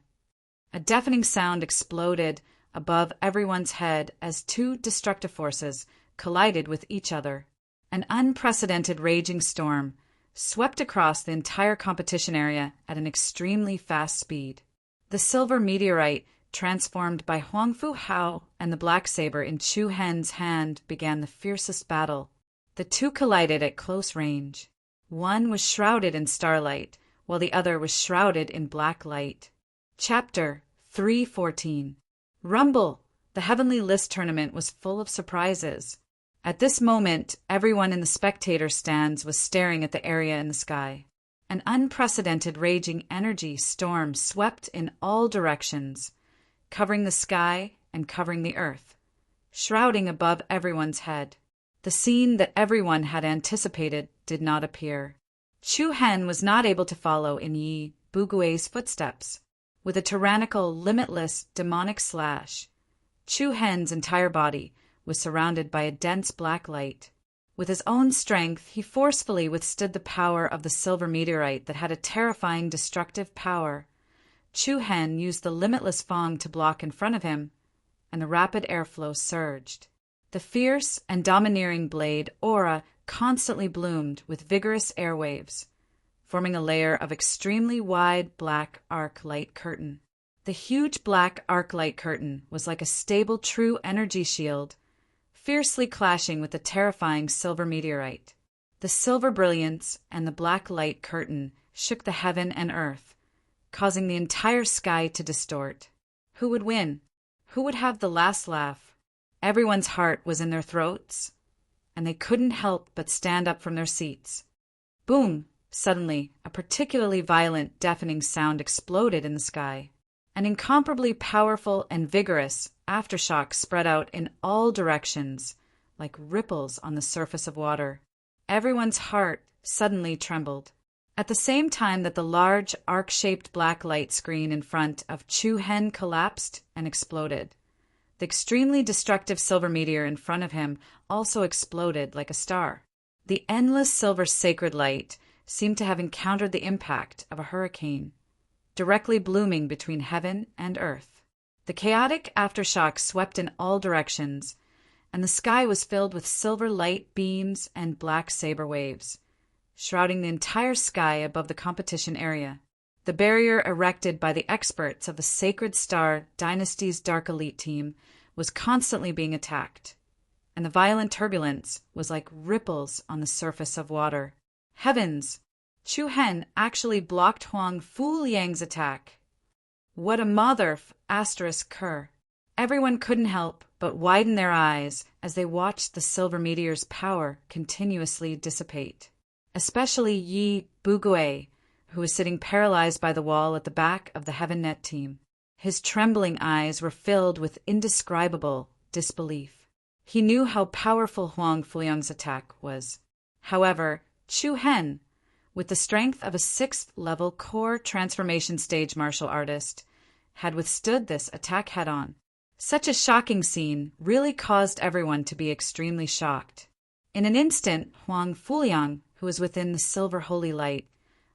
A deafening sound exploded above everyone's head as 2 destructive forces collided with each other. An unprecedented raging storm swept across the entire competition area at an extremely fast speed. The silver meteorite, transformed by Huang Fu Hao and the black saber in Chu Hen's hand, began the fiercest battle. The 2 collided at close range. One was shrouded in starlight, while the other was shrouded in black light. Chapter 314. Rumble! The Heavenly List Tournament was full of surprises. At this moment, everyone in the spectator stands was staring at the area in the sky. An unprecedented raging energy storm swept in all directions, covering the sky and covering the earth, shrouding above everyone's head. The scene that everyone had anticipated did not appear. Chu Hen was not able to follow in Yi Bugui's footsteps. With a tyrannical, limitless, demonic slash, Chu Hen's entire body was surrounded by a dense black light. With his own strength, he forcefully withstood the power of the silver meteorite that had a terrifying, destructive power. Chu Hen used the limitless Fong to block in front of him, and the rapid airflow surged. The fierce and domineering blade aura constantly bloomed with vigorous airwaves, forming a layer of extremely wide black arc light curtain. The huge black arc light curtain was like a stable true energy shield, fiercely clashing with the terrifying silver meteorite. The silver brilliance and the black light curtain shook the heaven and earth, causing the entire sky to distort. Who would win? Who would have the last laugh? Everyone's heart was in their throats, and they couldn't help but stand up from their seats. Boom! Suddenly, a particularly violent, deafening sound exploded in the sky. An incomparably powerful and vigorous aftershock spread out in all directions, like ripples on the surface of water. Everyone's heart suddenly trembled. At the same time that the large, arc-shaped black light screen in front of Chu Hen collapsed and exploded, the extremely destructive silver meteor in front of him also exploded like a star. The endless silver sacred light seemed to have encountered the impact of a hurricane, directly blooming between heaven and earth. The chaotic aftershock swept in all directions, and the sky was filled with silver light beams and black saber waves, shrouding the entire sky above the competition area. The barrier erected by the experts of the Sacred Star Dynasty's Dark Elite team was constantly being attacked, and the violent turbulence was like ripples on the surface of water. Heavens! Chu Hen actually blocked Huang Fuliang's attack. What a mother***cur. Everyone couldn't help but widen their eyes as they watched the silver meteor's power continuously dissipate. Especially Yi Bugui, who was sitting paralyzed by the wall at the back of the Heaven Net team. His trembling eyes were filled with indescribable disbelief. He knew how powerful Huang Fuliang's attack was. However, Chu Hen, with the strength of a 6th-level core transformation stage martial artist, had withstood this attack head-on. Such a shocking scene really caused everyone to be extremely shocked. In an instant, Huang Fuliang, who was within the silver holy light,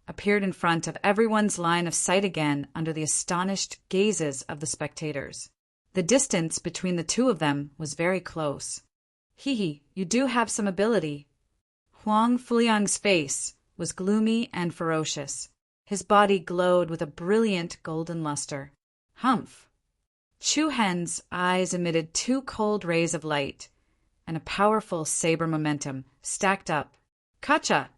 appeared in front of everyone's line of sight again under the astonished gazes of the spectators. The distance between the two of them was very close. "Hee, you do have some ability." Huang Fuliang's face was gloomy and ferocious. His body glowed with a brilliant golden luster. Humph! Chu Hen's eyes emitted 2 cold rays of light, and a powerful saber momentum stacked up. Kacha!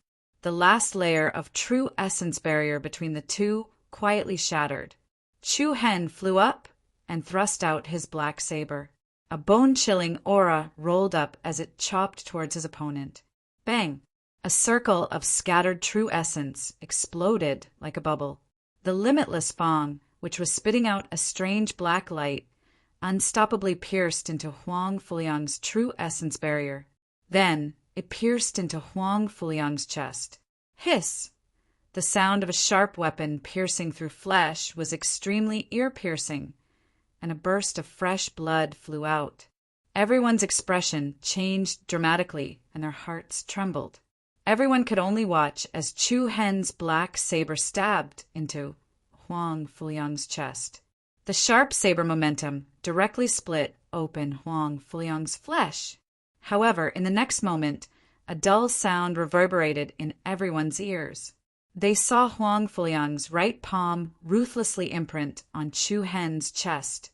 The last layer of true essence barrier between the two quietly shattered. Chu Hen flew up and thrust out his black saber. A bone-chilling aura rolled up as it chopped towards his opponent. Bang! A circle of scattered true essence exploded like a bubble. The limitless Fang, which was spitting out a strange black light, unstoppably pierced into Huang Fuliang's true essence barrier. Then it pierced into Huang Fuliang's chest. Hiss! The sound of a sharp weapon piercing through flesh was extremely ear-piercing, and a burst of fresh blood flew out. Everyone's expression changed dramatically, and their hearts trembled. Everyone could only watch as Chu Hen's black saber stabbed into Huang Fuliang's chest. The sharp saber momentum directly split open Huang Fuliang's flesh. However, in the next moment, a dull sound reverberated in everyone's ears. They saw Huang Fuliang's right palm ruthlessly imprint on Chu Hen's chest.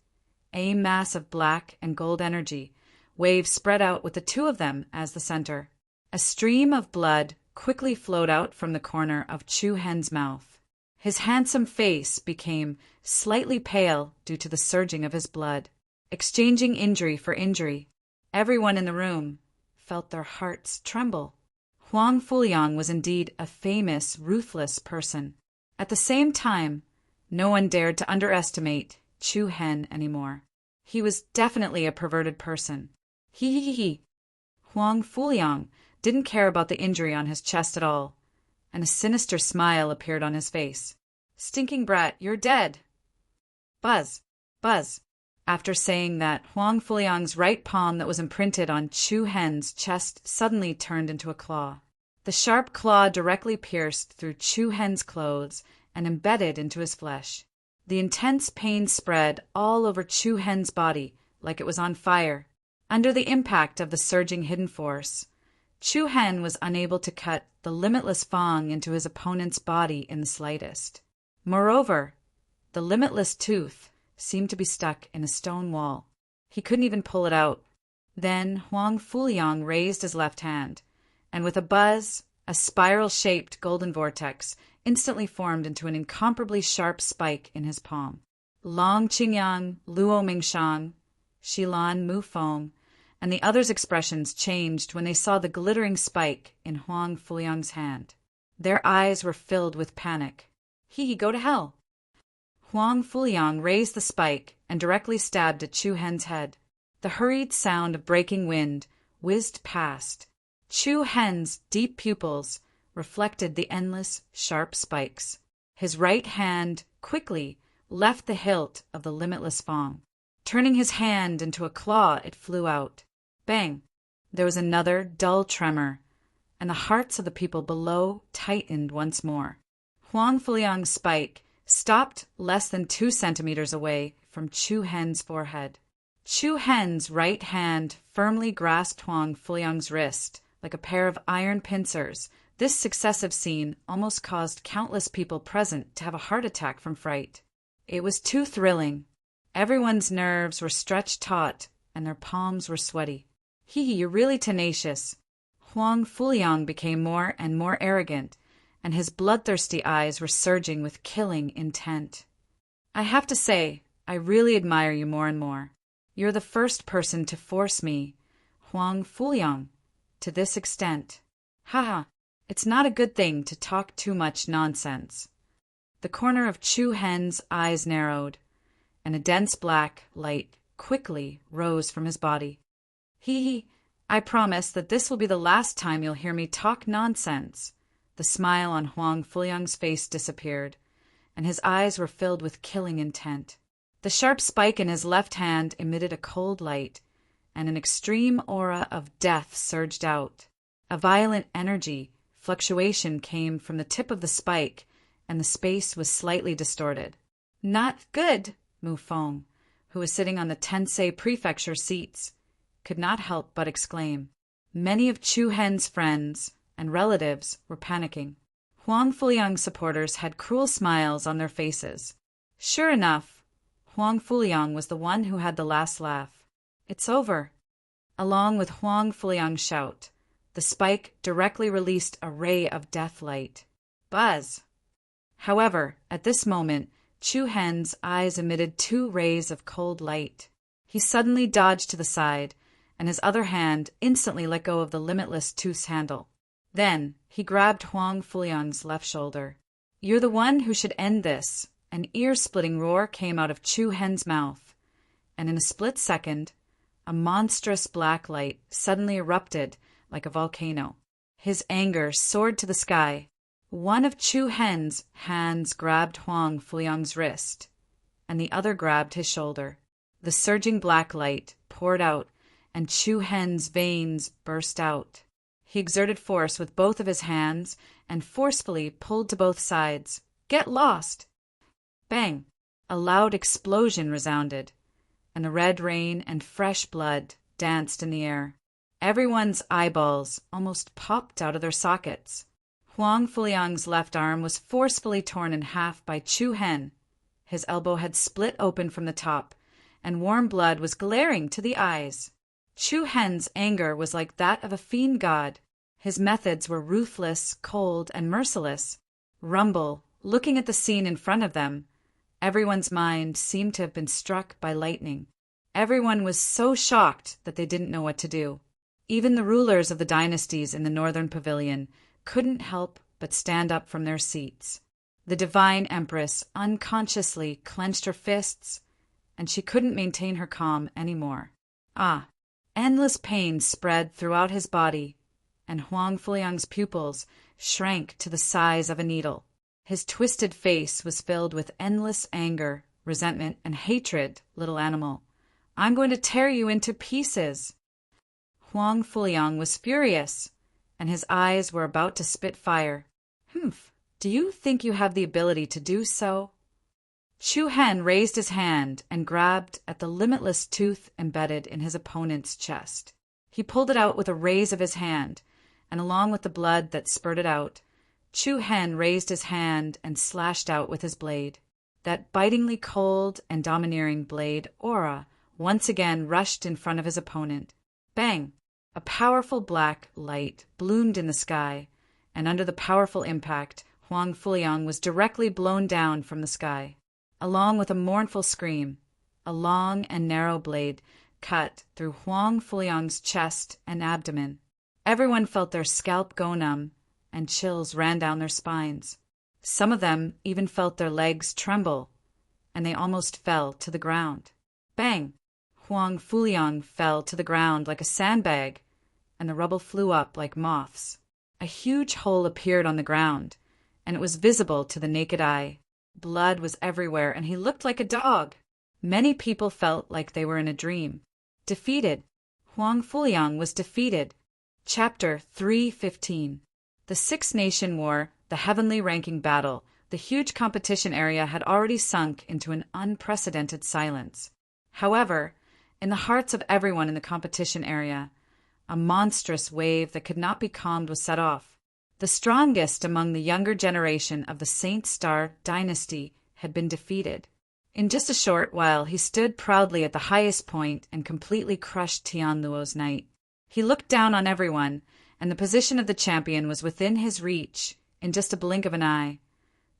A mass of black and gold energy, waves spread out with the two of them as the center. A stream of blood quickly flowed out from the corner of Chu Hen's mouth. His handsome face became slightly pale due to the surging of his blood. Exchanging injury for injury, everyone in the room felt their hearts tremble. Huang Fuliang was indeed a famous, ruthless person. At the same time, no one dared to underestimate Chu Hen anymore. He was definitely a perverted person. He. Huang Fuliang didn't care about the injury on his chest at all, and a sinister smile appeared on his face. "Stinking brat, you're dead." Buzz, buzz. After saying that, Huang Fuliang's right palm that was imprinted on Chu Hen's chest suddenly turned into a claw. The sharp claw directly pierced through Chu Hen's clothes and embedded into his flesh. The intense pain spread all over Chu Hen's body like it was on fire. Under the impact of the surging hidden force, Chu Hen was unable to cut the limitless Fang into his opponent's body in the slightest. Moreover, the limitless tooth seemed to be stuck in a stone wall. He couldn't even pull it out. Then Huang Fuliang raised his left hand, and with a buzz, a spiral-shaped golden vortex instantly formed into an incomparably sharp spike in his palm. Long Qingyang, Luo Mingshang, Shilan Mufeng, and the others' expressions changed when they saw the glittering spike in Huang Fuliang's hand. Their eyes were filled with panic. Go to hell! Huang Fuliang raised the spike and directly stabbed at Chu Hen's head. The hurried sound of breaking wind whizzed past. Chu Hen's deep pupils reflected the endless, sharp spikes. His right hand quickly left the hilt of the limitless fang. Turning his hand into a claw, it flew out. Bang! There was another dull tremor, and the hearts of the people below tightened once more. Huang Fuliang's spike stopped less than 2 centimeters away from Chu Hen's forehead. Chu Hen's right hand firmly grasped Huang Fuliang's wrist like a pair of iron pincers. This successive scene almost caused countless people present to have a heart attack from fright. It was too thrilling. Everyone's nerves were stretched taut, and their palms were sweaty. You're really tenacious. Huang Fuliang became more and more arrogant, and his bloodthirsty eyes were surging with killing intent. I have to say, I really admire you more and more. You're the first person to force me, Huang Fuliang, to this extent. Haha, it's not a good thing to talk too much nonsense. The corner of Chu Hen's eyes narrowed, and a dense black light quickly rose from his body. I promise that this will be the last time you'll hear me talk nonsense. The smile on Huang Fuliang's face disappeared, and his eyes were filled with killing intent. The sharp spike in his left hand emitted a cold light, and an extreme aura of death surged out. A violent energy fluctuation came from the tip of the spike, and the space was slightly distorted. Not good, Mu Feng, who was sitting on the Tensei prefecture seats, could not help but exclaim. Many of Chu Hen's friends and relatives were panicking. Huang Fuliang's supporters had cruel smiles on their faces. Sure enough, Huang Fuliang was the one who had the last laugh. It's over. Along with Huang Fuliang's shout, the spike directly released a ray of death light. Buzz! However, at this moment, Chu Hen's eyes emitted 2 rays of cold light. He suddenly dodged to the side, and his other hand instantly let go of the limitless tooth's handle. Then he grabbed Huang Fuliang's left shoulder. You're the one who should end this. An ear-splitting roar came out of Chu Hen's mouth, and in a split second, a monstrous black light suddenly erupted like a volcano. His anger soared to the sky. One of Chu Hen's hands grabbed Huang Fuliang's wrist, and the other grabbed his shoulder. The surging black light poured out, and Chu Hen's veins burst out. He exerted force with both of his hands and forcefully pulled to both sides. Get lost! Bang! A loud explosion resounded, and the red rain and fresh blood danced in the air. Everyone's eyeballs almost popped out of their sockets. Huang Fuliang's left arm was forcefully torn in half by Chu Hen. His elbow had split open from the top, and warm blood was glaring to the eyes. Chu Hen's anger was like that of a fiend god. His methods were ruthless, cold, and merciless. Rumble, looking at the scene in front of them, everyone's mind seemed to have been struck by lightning. Everyone was so shocked that they didn't know what to do. Even the rulers of the dynasties in the northern pavilion couldn't help but stand up from their seats. The divine empress unconsciously clenched her fists, and she couldn't maintain her calm anymore. Endless pain spread throughout his body, and Huang Fuliang's pupils shrank to the size of a needle. His twisted face was filled with endless anger, resentment, and hatred. Little animal, I'm going to tear you into pieces. Huang Fuliang was furious, and his eyes were about to spit fire. Do you think you have the ability to do so? Chu Hen raised his hand and grabbed at the limitless tooth embedded in his opponent's chest. He pulled it out with a raise of his hand, and along with the blood that spurted out, Chu Hen raised his hand and slashed out with his blade. That bitingly cold and domineering blade aura once again rushed in front of his opponent. Bang! A powerful black light bloomed in the sky, and under the powerful impact, Huang Fuliang was directly blown down from the sky. Along with a mournful scream, a long and narrow blade cut through Huang Fuliang's chest and abdomen. Everyone felt their scalp go numb, and chills ran down their spines. Some of them even felt their legs tremble, and they almost fell to the ground. Bang! Huang Fuliang fell to the ground like a sandbag, and the rubble flew up like moths. A huge hole appeared on the ground, and it was visible to the naked eye. Blood was everywhere, and he looked like a dog. Many people felt like they were in a dream. Defeated. Huang Fuliang was defeated. Chapter 3:15. The Six Nation War, the heavenly ranking battle, the huge competition area had already sunk into an unprecedented silence. However, in the hearts of everyone in the competition area, a monstrous wave that could not be calmed was set off. The strongest among the younger generation of the Saint Star dynasty had been defeated. In just a short while, he stood proudly at the highest point and completely crushed Tianluo's knight. He looked down on everyone, and the position of the champion was within his reach in just a blink of an eye.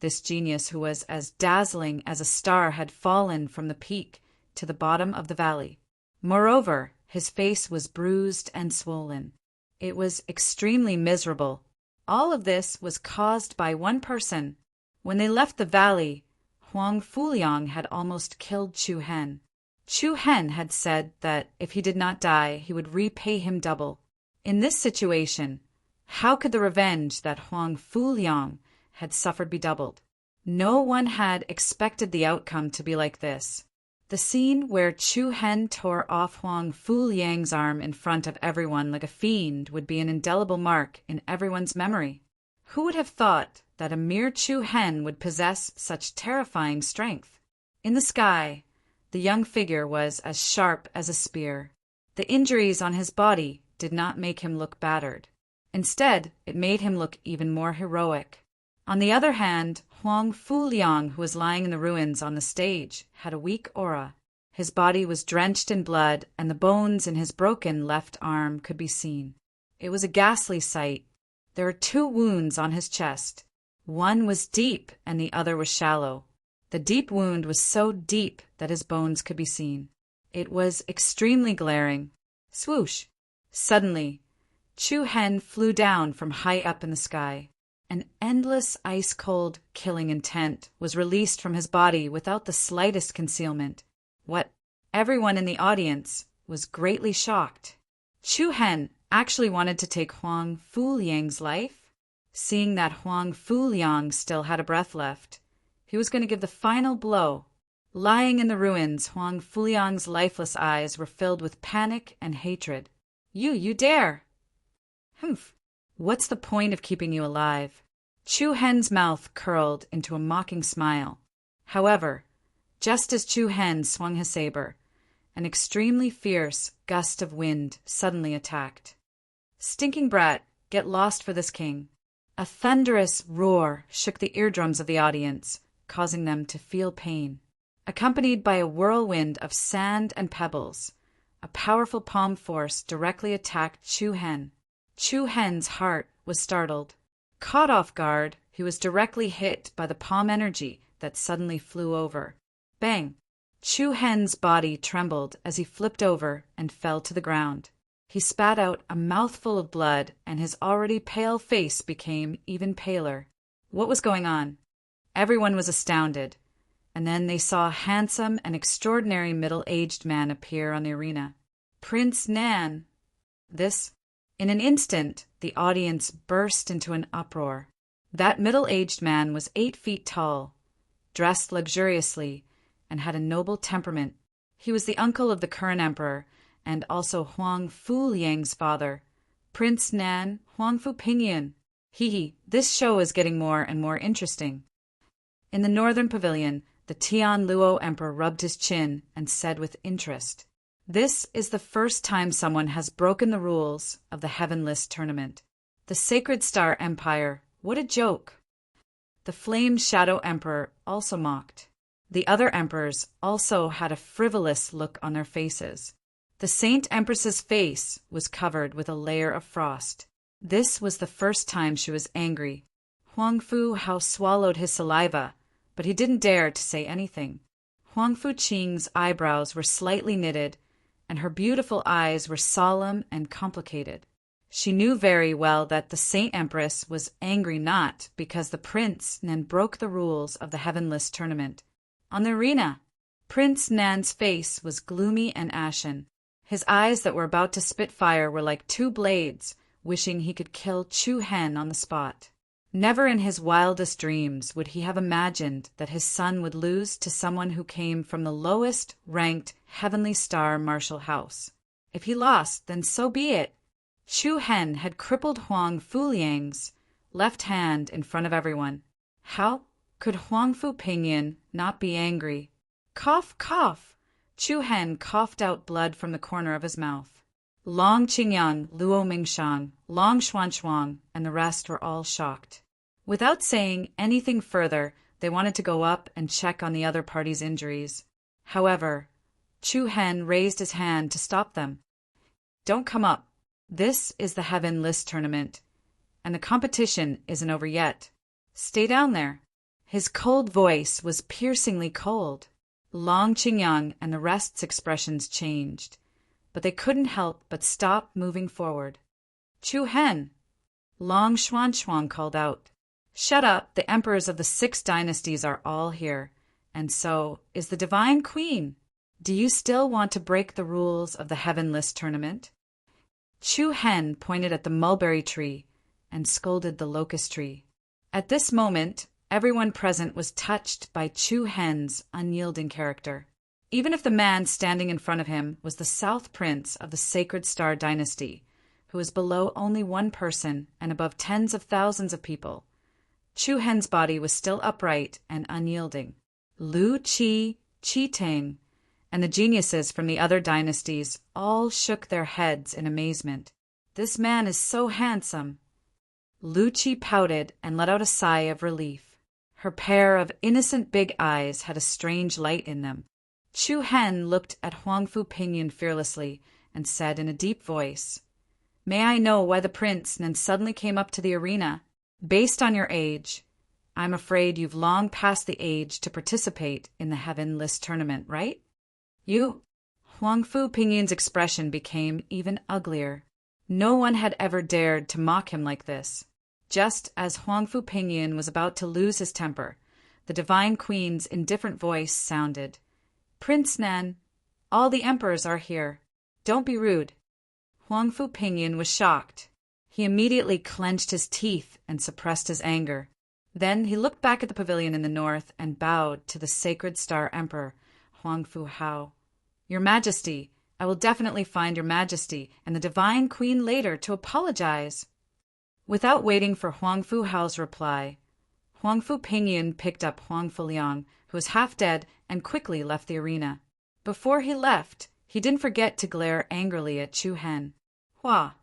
This genius, who was as dazzling as a star, had fallen from the peak to the bottom of the valley. Moreover, his face was bruised and swollen. It was extremely miserable. All of this was caused by one person. When they left the valley, Huang Fuliang had almost killed Chu Hen. Chu Hen had said that if he did not die, he would repay him double. In this situation, how could the revenge that Huang Fuliang had suffered be doubled? No one had expected the outcome to be like this. The scene where Chu Hen tore off Huang Fuliang's arm in front of everyone like a fiend would be an indelible mark in everyone's memory. Who would have thought that a mere Chu Hen would possess such terrifying strength? In the sky, the young figure was as sharp as a spear. The injuries on his body did not make him look battered. Instead, it made him look even more heroic. On the other hand, Huang Fuliang, who was lying in the ruins on the stage, had a weak aura. His body was drenched in blood, and the bones in his broken left arm could be seen. It was a ghastly sight. There were 2 wounds on his chest. One was deep, and the other was shallow. The deep wound was so deep that his bones could be seen. It was extremely glaring. Swoosh! Suddenly, Chu Hen flew down from high up in the sky. An endless ice-cold killing intent was released from his body without the slightest concealment. Everyone in the audience was greatly shocked. Chu Hen actually wanted to take Huang Fuliang's life. Seeing that Huang Fuliang still had a breath left, he was going to give the final blow. Lying in the ruins, Huang Fuliang's lifeless eyes were filled with panic and hatred. You dare! Humph! What's the point of keeping you alive? Chu Hen's mouth curled into a mocking smile. However, just as Chu Hen swung his saber, an extremely fierce gust of wind suddenly attacked. Stinking brat, get lost for this king. A thunderous roar shook the eardrums of the audience, causing them to feel pain. Accompanied by a whirlwind of sand and pebbles, a powerful palm force directly attacked Chu Hen. Chu Hen's heart was startled. Caught off guard, he was directly hit by the palm energy that suddenly flew over. Bang! Chu Hen's body trembled as he flipped over and fell to the ground. He spat out a mouthful of blood, and his already pale face became even paler. What was going on? Everyone was astounded, and then they saw a handsome and extraordinary middle-aged man appear on the arena. Prince Nan! In an instant, the audience burst into an uproar. That middle-aged man was 8 feet tall, dressed luxuriously, and had a noble temperament. He was the uncle of the current emperor, and also Huang Fuliang's father, Prince Nan Huangfu Pinyin. This show is getting more and more interesting. In the northern pavilion, the Tianluo emperor rubbed his chin and said with interest, "This is the first time someone has broken the rules of the Heavenless tournament. The Sacred Star Empire, what a joke!" The Flame Shadow Emperor also mocked. The other emperors also had a frivolous look on their faces. The Saint Empress's face was covered with a layer of frost. This was the first time she was angry. Huangfu Hao swallowed his saliva, but he didn't dare to say anything. Huangfu Qing's eyebrows were slightly knitted, and her beautiful eyes were solemn and complicated. She knew very well that the Saint Empress was angry not because the Prince Nan broke the rules of the Heavenless Tournament. On the arena, Prince Nan's face was gloomy and ashen. His eyes that were about to spit fire were like two blades, wishing he could kill Chu Hen on the spot. Never in his wildest dreams would he have imagined that his son would lose to someone who came from the lowest ranked Heavenly Star martial house. If he lost, then so be it. Chu Hen had crippled Huang Fuliang's left hand in front of everyone. How could Huang Fu Pingyan not be angry? Cough, cough! Chu Hen coughed out blood from the corner of his mouth. Long Qingyang, Luo Mingshang, Long Xuanchuang, and the rest were all shocked. Without saying anything further, they wanted to go up and check on the other party's injuries. However, Chu Hen raised his hand to stop them. Don't come up. This is the Heavenless Tournament, and the competition isn't over yet. Stay down there. His cold voice was piercingly cold. Long Qingyang and the rest's expressions changed, but they couldn't help but stop moving forward. Chu Hen! Long Xuanchuang called out. Shut up, the emperors of the 6 dynasties are all here, and so is the Divine Queen. Do you still want to break the rules of the Heavenless Tournament? Chu Hen pointed at the mulberry tree and scolded the locust tree. At this moment, everyone present was touched by Chu Hen's unyielding character. Even if the man standing in front of him was the South Prince of the Sacred Star Dynasty, who was below only one person and above tens of thousands of people, Chu Hen's body was still upright and unyielding. Lu Qi, Qi Tang, and the geniuses from the other dynasties all shook their heads in amazement. This man is so handsome. Lu Qi pouted and let out a sigh of relief. Her pair of innocent big eyes had a strange light in them. Chu Hen looked at Huang Fu Pingyan fearlessly and said in a deep voice, May I know why the prince Nan suddenly came up to the arena? Based on your age, I'm afraid you've long passed the age to participate in the Heavenless Tournament, right? You? Huang Fu Pingyan's expression became even uglier. No one had ever dared to mock him like this. Just as Huang Fu Pingyan was about to lose his temper, the Divine Queen's indifferent voice sounded. Prince Nan, all the emperors are here. Don't be rude. Huang Fu Pingyan was shocked. He immediately clenched his teeth and suppressed his anger. Then he looked back at the pavilion in the north and bowed to the Sacred Star Emperor, Huang Fu Hao. Your Majesty, I will definitely find Your Majesty and the Divine Queen later to apologize. Without waiting for Huang Fu Hao's reply, Huang Fu Pingyan picked up Huang Fuliang, who was half dead, and quickly left the arena. Before he left, he didn't forget to glare angrily at Chu Hen. Hua!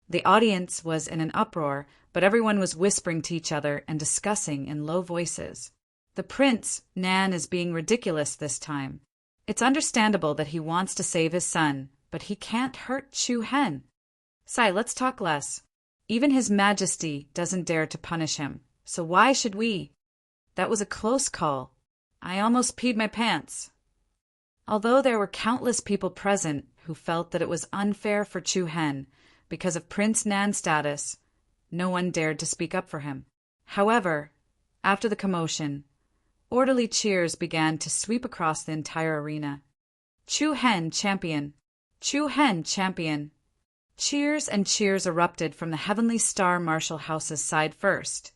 The audience was in an uproar, but everyone was whispering to each other and discussing in low voices. The prince, Nan, is being ridiculous this time. It's understandable that he wants to save his son, but he can't hurt Chu Hen. Sai, let's talk less. Even His Majesty doesn't dare to punish him, so why should we? That was a close call. I almost peed my pants. Although there were countless people present who felt that it was unfair for Chu Hen because of Prince Nan's status, no one dared to speak up for him. However, after the commotion, orderly cheers began to sweep across the entire arena. Chu Hen champion! Chu Hen champion! Cheers and cheers erupted from the Heavenly Star Martial House's side first,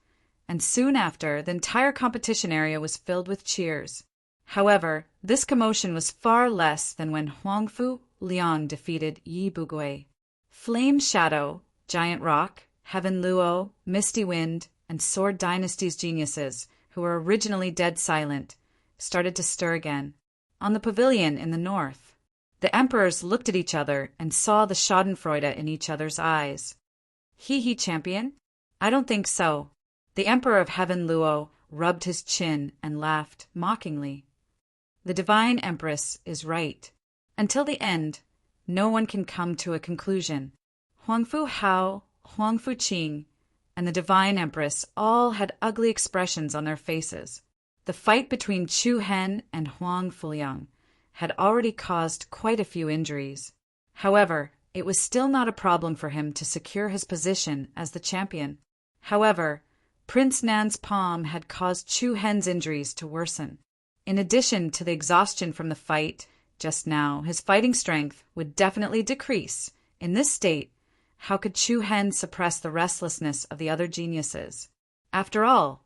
and soon after the entire competition area was filled with cheers. However, this commotion was far less than when Huang Fu Liang defeated Yi Bugui. Flame Shadow, Giant Rock, Heaven Luo, Misty Wind, and Sword Dynasty's geniuses, who were originally dead silent, started to stir again. On the pavilion in the north, the emperors looked at each other and saw the schadenfreude in each other's eyes. He champion? I don't think so. The Emperor of Heaven Luo rubbed his chin and laughed mockingly. The Divine Empress is right. Until the end, no one can come to a conclusion. Huang Fu Hao, Huang Fu Qing, and the Divine Empress all had ugly expressions on their faces. The fight between Chu Hen and Huang Fuliang had already caused quite a few injuries. However, it was still not a problem for him to secure his position as the champion. However, Prince Nan's palm had caused Chu Hen's injuries to worsen. In addition to the exhaustion from the fight just now, his fighting strength would definitely decrease. In this state, how could Chu Hen suppress the restlessness of the other geniuses? After all,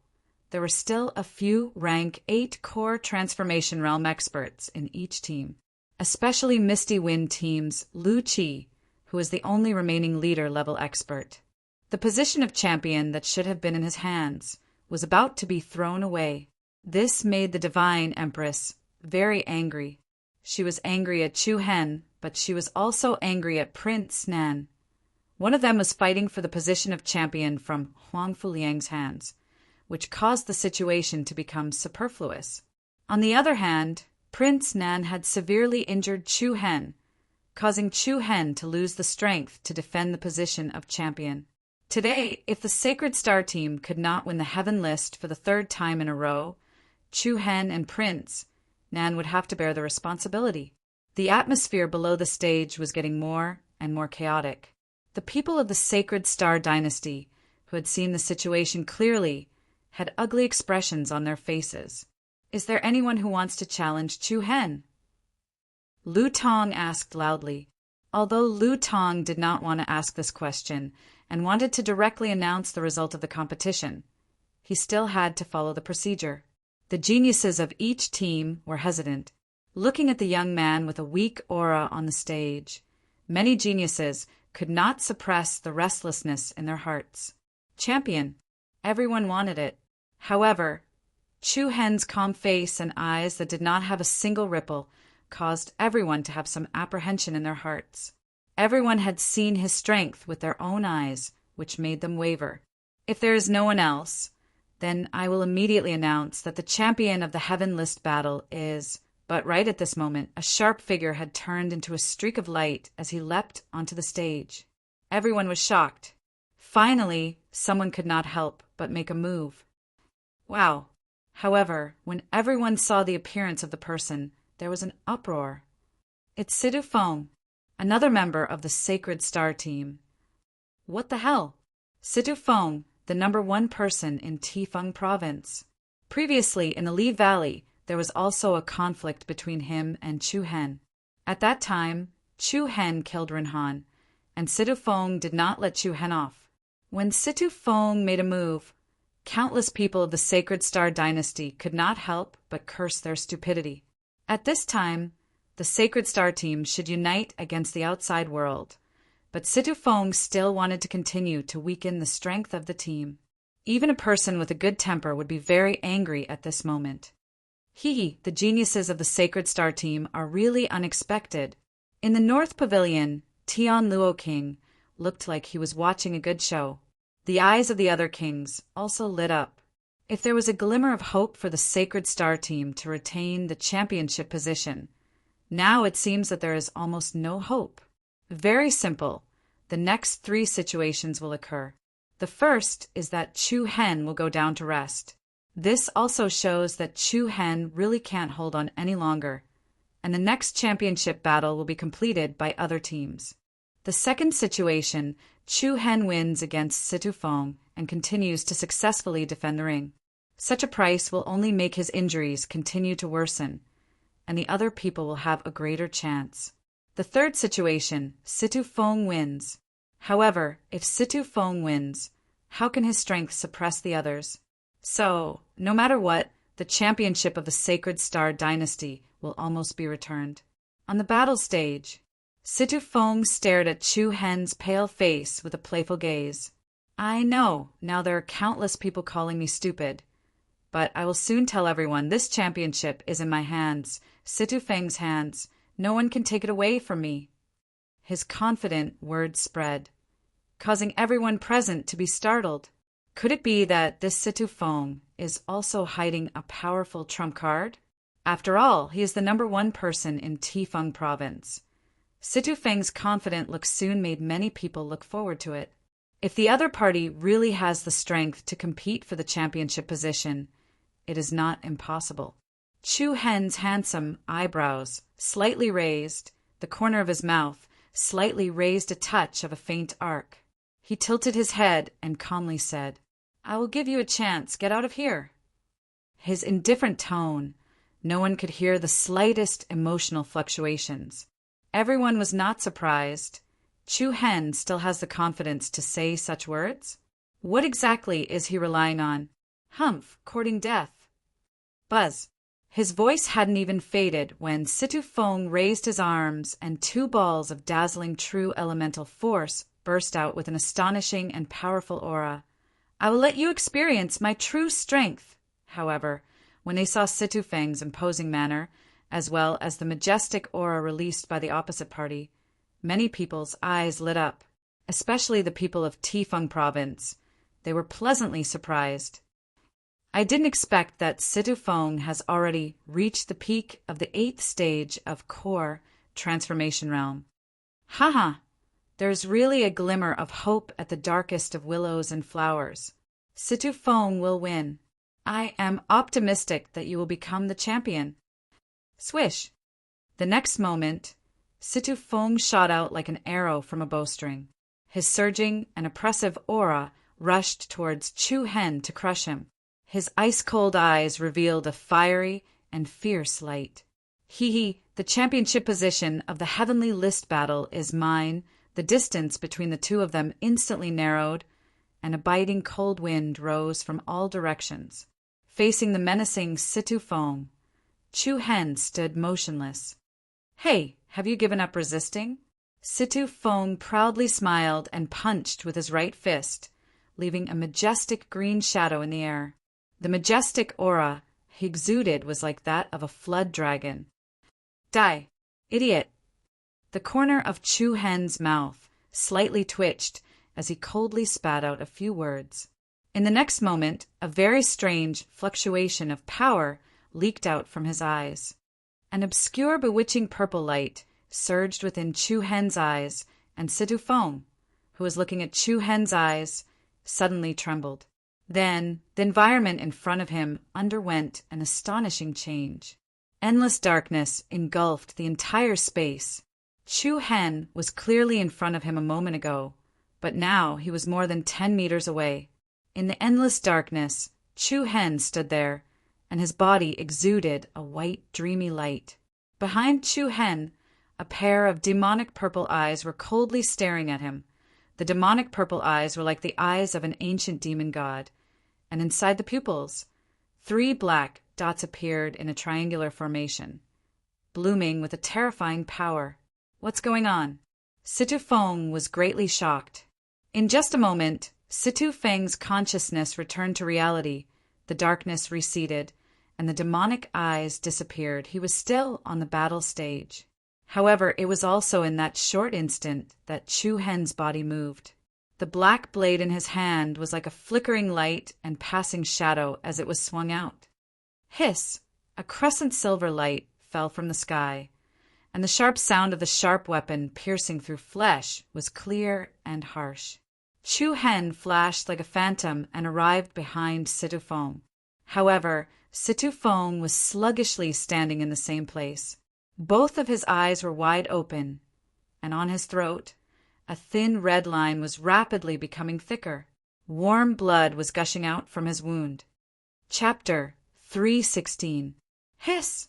there were still a few rank 8 core transformation realm experts in each team, especially Misty Wind Team's Lu Qi, who was the only remaining leader-level expert. The position of champion that should have been in his hands was about to be thrown away. This made the Divine Empress very angry. She was angry at Chu Hen, but she was also angry at Prince Nan. One of them was fighting for the position of champion from Huang Fuliang's hands, which caused the situation to become superfluous. On the other hand, Prince Nan had severely injured Chu Hen, causing Chu Hen to lose the strength to defend the position of champion. Today, if the Sacred Star team could not win the Heaven List for the 3rd time in a row, Chu Hen and Prince Nan would have to bear the responsibility. The atmosphere below the stage was getting more and more chaotic. The people of the Sacred Star dynasty, who had seen the situation clearly, had ugly expressions on their faces. Is there anyone who wants to challenge Chu Hen? Lu Tong asked loudly. Although Lu Tong did not want to ask this question and wanted to directly announce the result of the competition, he still had to follow the procedure. The geniuses of each team were hesitant, looking at the young man with a weak aura on the stage. Many geniuses could not suppress the restlessness in their hearts. Champion. Everyone wanted it. However, Chu Hen's calm face and eyes that did not have a single ripple caused everyone to have some apprehension in their hearts. Everyone had seen his strength with their own eyes, which made them waver. If there is no one else, then I will immediately announce that the champion of the Heaven List battle is... But right at this moment, a sharp figure had turned into a streak of light as he leapt onto the stage. Everyone was shocked. Finally, someone could not help but make a move. Wow! However, when everyone saw the appearance of the person, there was an uproar. It's Sidu Feng, another member of the Sacred Star team. What the hell? Sidu Feng, the #1 person in Tifeng province. Previously, in the Li Valley, there was also a conflict between him and Chu Hen. At that time, Chu Hen killed Rinhan, and Sidu Feng did not let Chu Hen off. When Sidu Feng made a move, countless people of the Sacred Star dynasty could not help but curse their stupidity. At this time, the Sacred Star team should unite against the outside world, but Sidu Feng still wanted to continue to weaken the strength of the team. Even a person with a good temper would be very angry at this moment. The geniuses of the Sacred Star team are really unexpected. In the North Pavilion, Tian Luo King looked like he was watching a good show. The eyes of the other kings also lit up. If there was a glimmer of hope for the Sacred Star team to retain the championship position, now it seems that there is almost no hope. Very simple. The next 3 situations will occur. The first is that Chu Hen will go down to rest. This also shows that Chu Hen really can't hold on any longer, and the next championship battle will be completed by other teams. The second situation, Chu Hen wins against Sidu Feng and continues to successfully defend the ring. Such a price will only make his injuries continue to worsen, and the other people will have a greater chance. The third situation, Sidu Feng wins. However, if Sidu Feng wins, how can his strength suppress the others? So, no matter what, the championship of the Sacred Star dynasty will almost be returned. On the battle stage, Sidu Feng stared at Chu Hen's pale face with a playful gaze. I know, now there are countless people calling me stupid, but I will soon tell everyone this championship is in my hands, Sidu Feng's hands. No one can take it away from me. His confident words spread, causing everyone present to be startled. Could it be that this Sidu Feng is also hiding a powerful trump card? After all, he is the #1 person in Tifeng province. Sidu Feng's confident look soon made many people look forward to it. If the other party really has the strength to compete for the championship position, it is not impossible. Chu Hen's handsome eyebrows, slightly raised, the corner of his mouth, slightly raised a touch of a faint arc. He tilted his head and calmly said, "I will give you a chance. Get out of here." His indifferent tone, no one could hear the slightest emotional fluctuations. Everyone was not surprised. Chu Hen still has the confidence to say such words? What exactly is he relying on? Humph, courting death. Buzz. His voice hadn't even faded when Situ Feng raised his arms and two balls of dazzling true elemental force burst out with an astonishing and powerful aura. I will let you experience my true strength. However, when they saw Situ Feng's imposing manner, as well as the majestic aura released by the opposite party, many people's eyes lit up, especially the people of Tifeng province. They were pleasantly surprised. I didn't expect that Situ Feng has already reached the peak of the 8th stage of core transformation realm. Haha, there's really a glimmer of hope at the darkest of willows and flowers. Situ Feng will win. I am optimistic that you will become the champion. Swish! The next moment, Situ Feng shot out like an arrow from a bowstring. His surging and oppressive aura rushed towards Chu Hen to crush him. His ice-cold eyes revealed a fiery and fierce light. The championship position of the heavenly list battle is mine. The distance between the two of them instantly narrowed, and a biting cold wind rose from all directions. Facing the menacing Situ Feng, Chu Hen stood motionless. Hey, have you given up resisting? Situ Feng proudly smiled and punched with his right fist, leaving a majestic green shadow in the air. The majestic aura he exuded was like that of a flood dragon. Die, idiot! The corner of Chu Hen's mouth slightly twitched as he coldly spat out a few words. In the next moment, a very strange fluctuation of power leaked out from his eyes. An obscure, bewitching purple light surged within Chu Hen's eyes, and Situ Feng, who was looking at Chu Hen's eyes, suddenly trembled. Then, the environment in front of him underwent an astonishing change. Endless darkness engulfed the entire space. Chu Hen was clearly in front of him a moment ago, but now he was more than 10 meters away. In the endless darkness, Chu Hen stood there, and his body exuded a white, dreamy light. Behind Chu Hen, a pair of demonic purple eyes were coldly staring at him. The demonic purple eyes were like the eyes of an ancient demon god, and inside the pupils, 3 black dots appeared in a triangular formation, blooming with a terrifying power. What's going on? Situ Feng was greatly shocked. In just a moment, Situ Feng's consciousness returned to reality, the darkness receded, and the demonic eyes disappeared. He was still on the battle stage. However, it was also in that short instant that Chu Hen's body moved. The black blade in his hand was like a flickering light and passing shadow as it was swung out. Hiss! A crescent silver light fell from the sky, and the sharp sound of the sharp weapon piercing through flesh was clear and harsh. Chu Hen flashed like a phantom and arrived behind Situ Feng. However, Situ Feng was sluggishly standing in the same place. Both of his eyes were wide open, and on his throat, a thin red line was rapidly becoming thicker. Warm blood was gushing out from his wound. Chapter 316. Hiss!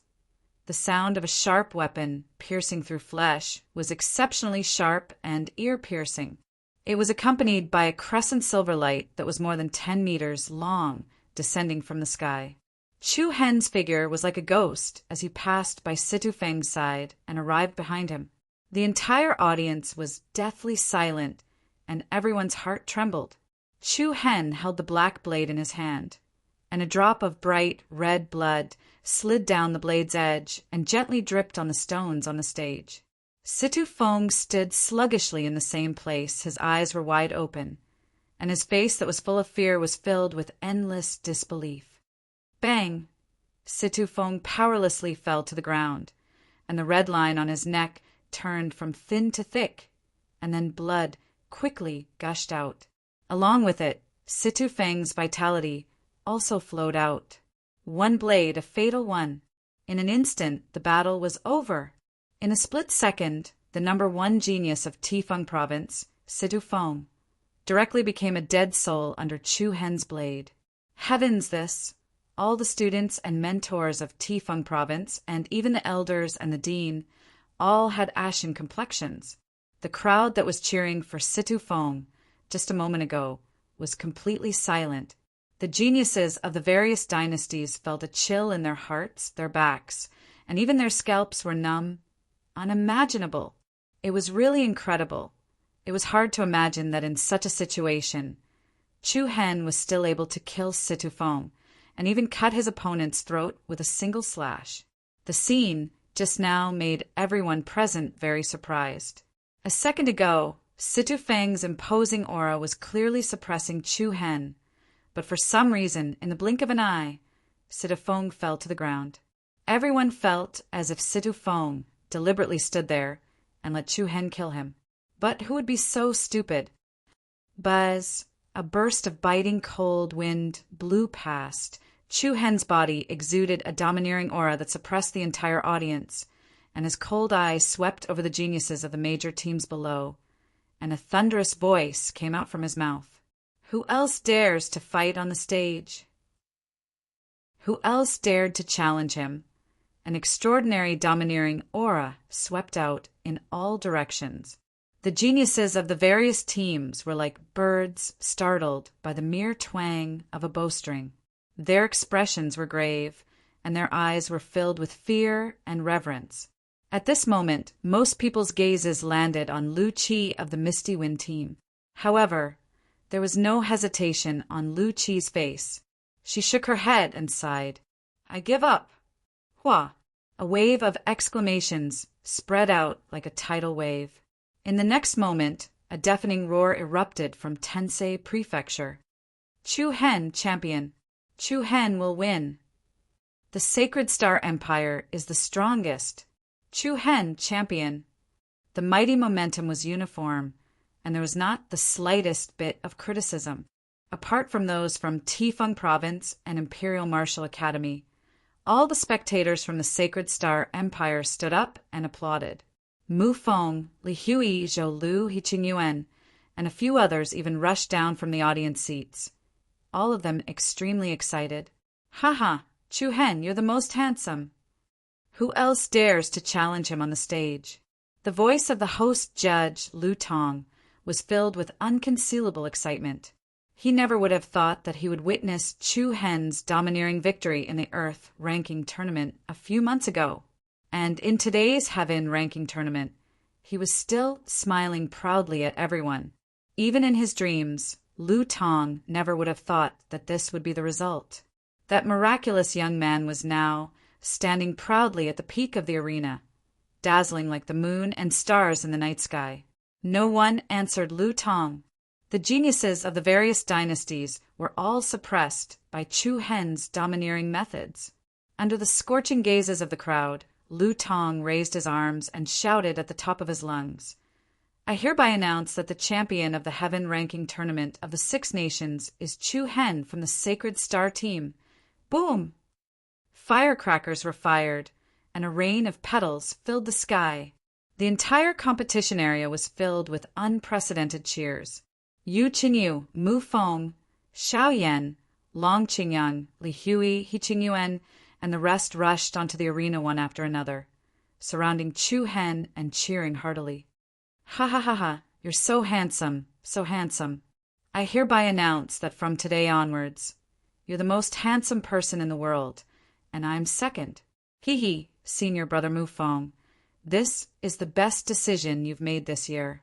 The sound of a sharp weapon piercing through flesh was exceptionally sharp and ear-piercing. It was accompanied by a crescent silver light that was more than 10 meters long, descending from the sky. Chu Hen's figure was like a ghost as he passed by Situ Feng's side and arrived behind him. The entire audience was deathly silent, and everyone's heart trembled. Chu Hen held the black blade in his hand, and a drop of bright red blood slid down the blade's edge and gently dripped on the stones on the stage. Situ Feng stood sluggishly in the same place. His eyes were wide open, and his face that was full of fear was filled with endless disbelief. Bang! Situ Feng powerlessly fell to the ground, and the red line on his neck turned from thin to thick, and then blood quickly gushed out. Along with it, Situ Feng's vitality also flowed out. One blade, a fatal one, In an instant, the battle was over. In a split second, the number one genius of Tifeng province, Situ Feng, directly became a dead soul under Chu Hen's blade. Heavens, this! All the students and mentors of Tifeng province, and even the elders and the dean, all had ashen complexions. The crowd that was cheering for Situ Feng just a moment ago was completely silent. The geniuses of the various dynasties felt a chill in their hearts, their backs, and even their scalps were numb. Unimaginable. It was really incredible. It was hard to imagine that in such a situation, Chu Hen was still able to kill Situ Feng and even cut his opponent's throat with a single slash. The scene just now made everyone present very surprised. A second ago, Situ Feng's imposing aura was clearly suppressing Chu Hen, but for some reason, in the blink of an eye, Situ Feng fell to the ground. Everyone felt as if Situ Feng deliberately stood there and let Chu Hen kill him. But who would be so stupid? Buzz, a burst of biting cold wind blew past. Chu Hen's body exuded a domineering aura that suppressed the entire audience, and his cold eyes swept over the geniuses of the major teams below, and a thunderous voice came out from his mouth. Who else dares to fight on the stage? Who else dared to challenge him? An extraordinary domineering aura swept out in all directions. The geniuses of the various teams were like birds startled by the mere twang of a bowstring. Their expressions were grave, and their eyes were filled with fear and reverence. At this moment, most people's gazes landed on Lu Qi of the Misty Wind team. However, there was no hesitation on Lu Qi's face. She shook her head and sighed. I give up. Hua! A wave of exclamations spread out like a tidal wave. In the next moment, a deafening roar erupted from Tensei Prefecture. Chu Hen champion. Chu Hen will win. The Sacred Star Empire is the strongest. Chu Hen champion. The mighty momentum was uniform, and there was not the slightest bit of criticism. Apart from those from Tifeng Province and Imperial Martial Academy, all the spectators from the Sacred Star Empire stood up and applauded. Mu Feng, Li Hui, Zhou Lu, Hiqing Yuan, and a few others even rushed down from the audience seats, all of them extremely excited. Ha! Chu Hen, you're the most handsome. Who else dares to challenge him on the stage? The voice of the host judge, Lu Tong, was filled with unconcealable excitement. He never would have thought that he would witness Chu Hen's domineering victory in the Earth ranking tournament a few months ago. And in today's Heaven ranking tournament, he was still smiling proudly at everyone. Even in his dreams, Lu Tong never would have thought that this would be the result. That miraculous young man was now standing proudly at the peak of the arena, dazzling like the moon and stars in the night sky. No one answered Lu Tong. The geniuses of the various dynasties were all suppressed by Chu Hen's domineering methods. Under the scorching gazes of the crowd, Lu Tong raised his arms and shouted at the top of his lungs, I hereby announce that the champion of the Heaven ranking tournament of the Six Nations is Chu Hen from the Sacred Star team. Boom! Firecrackers were fired, and a rain of petals filled the sky. The entire competition area was filled with unprecedented cheers. Yu Qingyu, Mu Feng, Xiao Yan, Long Qingyang, Li Hui, Hiqing Yuan, and the rest rushed onto the arena one after another, surrounding Chu Hen and cheering heartily. Ha! You're so handsome, so handsome. I hereby announce that from today onwards, you're the most handsome person in the world, and I'm second. Hee, senior brother Mu Feng. This is the best decision you've made this year.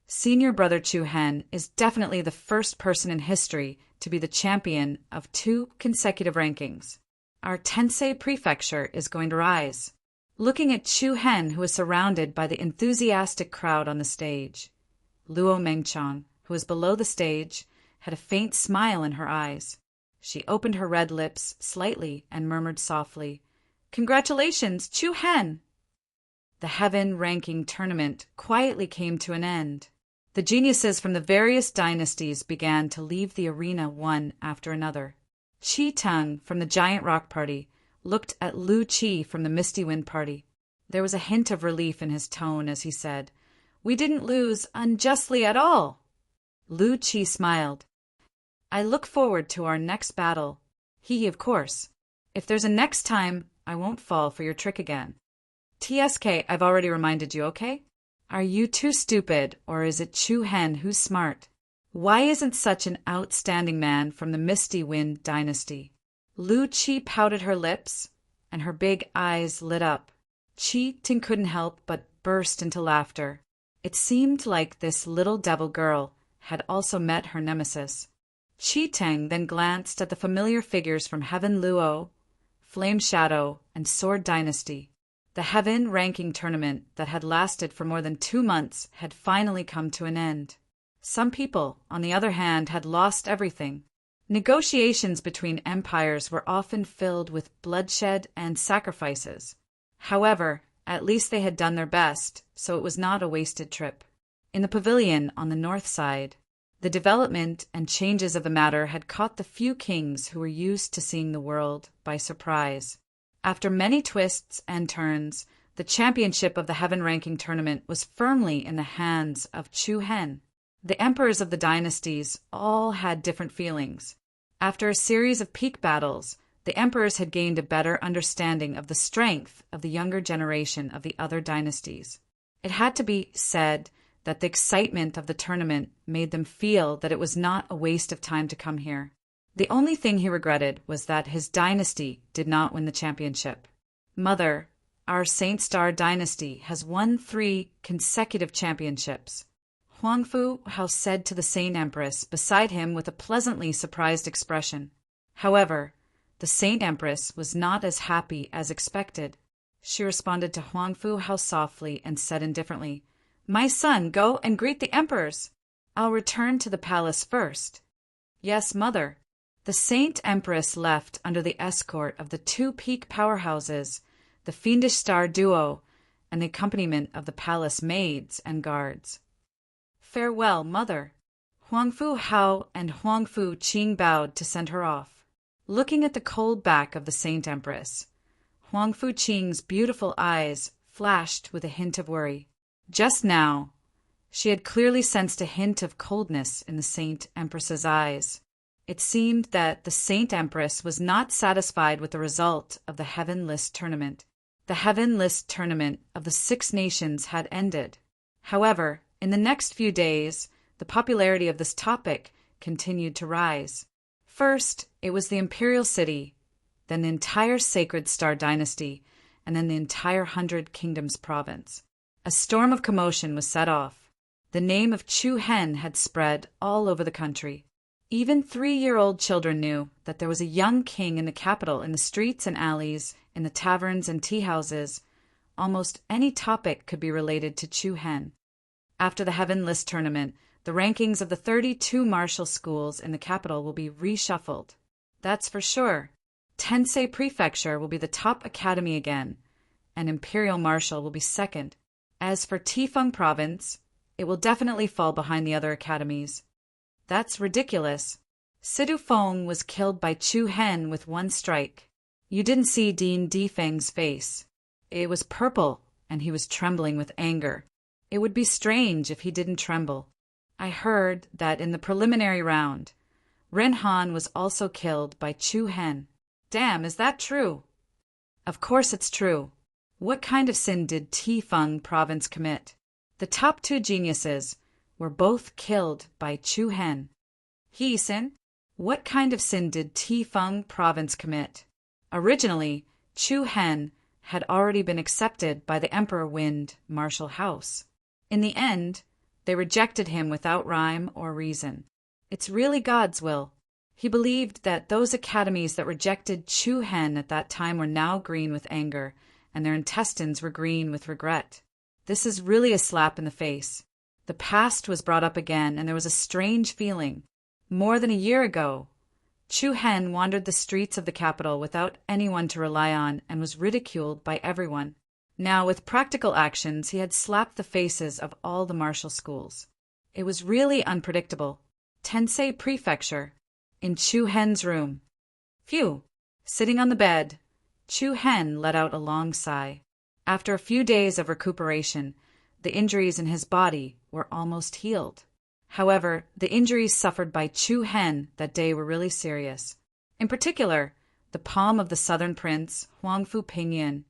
Senior brother Chu Hen is definitely the first person in history to be the champion of 2 consecutive rankings. Our Tensei Prefecture is going to rise. Looking at Chu Hen, who was surrounded by the enthusiastic crowd on the stage, Luo Mengchang, who was below the stage, had a faint smile in her eyes. She opened her red lips slightly and murmured softly, Congratulations, Chu Hen! The Heaven ranking tournament quietly came to an end. The geniuses from the various dynasties began to leave the arena one after another. Chi Tung from the Giant Rock Party looked at Lu Qi from the Misty Wind Party. There was a hint of relief in his tone as he said, "We didn't lose unjustly at all." Lu Qi smiled. "I look forward to our next battle. Of course. If there's a next time, I won't fall for your trick again. TSK, I've already reminded you, okay? Are you too stupid, or is it Chu Hen who's smart? Why isn't such an outstanding man from the Misty Wind dynasty?" Lu Qi pouted her lips, and her big eyes lit up. Qi Ting couldn't help but burst into laughter. It seemed like this little devil girl had also met her nemesis. Qi Ting then glanced at the familiar figures from Heaven Luo, Flame Shadow, and Sword Dynasty. The Heaven ranking tournament that had lasted for more than 2 months had finally come to an end. Some people, on the other hand, had lost everything. Negotiations between empires were often filled with bloodshed and sacrifices. However, at least they had done their best, so it was not a wasted trip. In the pavilion on the north side, the development and changes of the matter had caught the few kings who were used to seeing the world by surprise. After many twists and turns, the championship of the Heaven ranking tournament was firmly in the hands of Chu Hen. The emperors of the dynasties all had different feelings. After a series of peak battles, the emperors had gained a better understanding of the strength of the younger generation of the other dynasties. It had to be said that the excitement of the tournament made them feel that it was not a waste of time to come here. The only thing he regretted was that his dynasty did not win the championship. "Mother, our Saint Star dynasty has won 3 consecutive championships," Huangfu Hao said to the Saint Empress beside him with a pleasantly surprised expression. However, the Saint Empress was not as happy as expected. She responded to Huangfu Hao softly and said indifferently, "My son, go and greet the emperors. I'll return to the palace first." "Yes, mother." The Saint Empress left under the escort of the 2 peak powerhouses, the Fiendish Star duo, and the accompaniment of the palace maids and guards. "Farewell, mother." Huangfu Hao and Huangfu Qing bowed to send her off. Looking at the cold back of the Saint Empress, Huangfu Qing's beautiful eyes flashed with a hint of worry. Just now, she had clearly sensed a hint of coldness in the Saint Empress's eyes. It seemed that the Saint Empress was not satisfied with the result of the Heaven List tournament. The Heaven List tournament of the 6 nations had ended. However, in the next few days, the popularity of this topic continued to rise. First, it was the Imperial City, then the entire Sacred Star Dynasty, and then the entire 100 Kingdoms province. A storm of commotion was set off. The name of Chu Hen had spread all over the country. Even 3-year-old children knew that there was a young king in the capital, in the streets and alleys, in the taverns and tea-houses. Almost any topic could be related to Chu Hen. After the Heaven List tournament, the rankings of the 32 martial schools in the capital will be reshuffled. That's for sure. Tensei Prefecture will be the top academy again, and Imperial Martial will be second. As for Tifeng Province, it will definitely fall behind the other academies. That's ridiculous. Sidu Feng was killed by Chu Hen with 1 strike. You didn't see Dean Difeng's face. It was purple, and he was trembling with anger. It would be strange if he didn't tremble. I heard that in the preliminary round, Ren Han was also killed by Chu Hen. Damn, is that true? Of course it's true. What kind of sin did Tifeng Province commit? The top 2 geniuses were both killed by Chu Hen. Sin? What kind of sin did Tifeng Province commit? Originally, Chu Hen had already been accepted by the Emperor Wind Martial House. In the end, they rejected him without rhyme or reason. It's really God's will. He believed that those academies that rejected Chu Hen at that time were now green with anger, and their intestines were green with regret. This is really a slap in the face. The past was brought up again, and there was a strange feeling. More than a year ago, Chu Hen wandered the streets of the capital without anyone to rely on and was ridiculed by everyone. Now, with practical actions, he had slapped the faces of all the martial schools. It was really unpredictable. Tensei Prefecture, in Chu Hen's room. Phew! Sitting on the bed, Chu Hen let out a long sigh. After a few days of recuperation, the injuries in his body were almost healed. However, the injuries suffered by Chu Hen that day were really serious. In particular, the palm of the southern prince, Huang Fu Pingyan,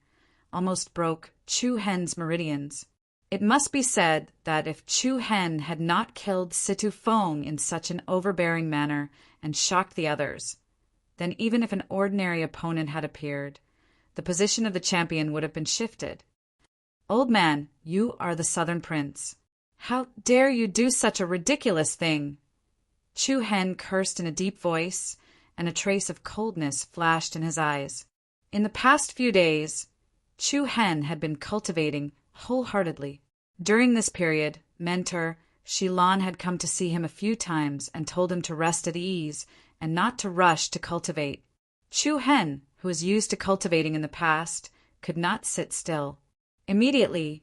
almost broke Chu Hen's meridians. It must be said that if Chu Hen had not killed Situ Feng in such an overbearing manner and shocked the others, then even if an ordinary opponent had appeared, the position of the champion would have been shifted. "Old man, you are the southern prince. How dare you do such a ridiculous thing?" Chu Hen cursed in a deep voice, and a trace of coldness flashed in his eyes. In the past few days, Chu Hen had been cultivating wholeheartedly. During this period, mentor Shilan had come to see him a few times and told him to rest at ease and not to rush to cultivate. Chu Hen, who was used to cultivating in the past, could not sit still. Immediately,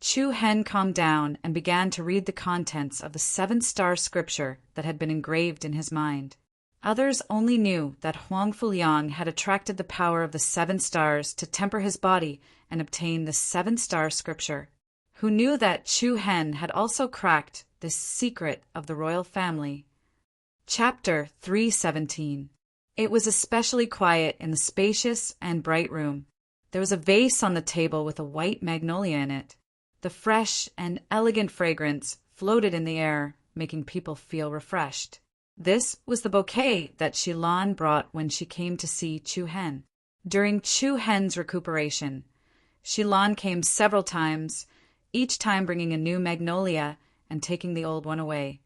Chu Hen calmed down and began to read the contents of the 7-star scripture that had been engraved in his mind. Others only knew that Huang Fuliang had attracted the power of the 7 stars to temper his body and obtain the 7-star scripture. Who knew that Chu Hen had also cracked this secret of the royal family. Chapter 317. It was especially quiet in the spacious and bright room. There was a vase on the table with a white magnolia in it. The fresh and elegant fragrance floated in the air, making people feel refreshed. This was the bouquet that Shilan brought when she came to see Chu Hen. During Chu Hen's recuperation, Shilan came several times, each time bringing a new magnolia and taking the old one away.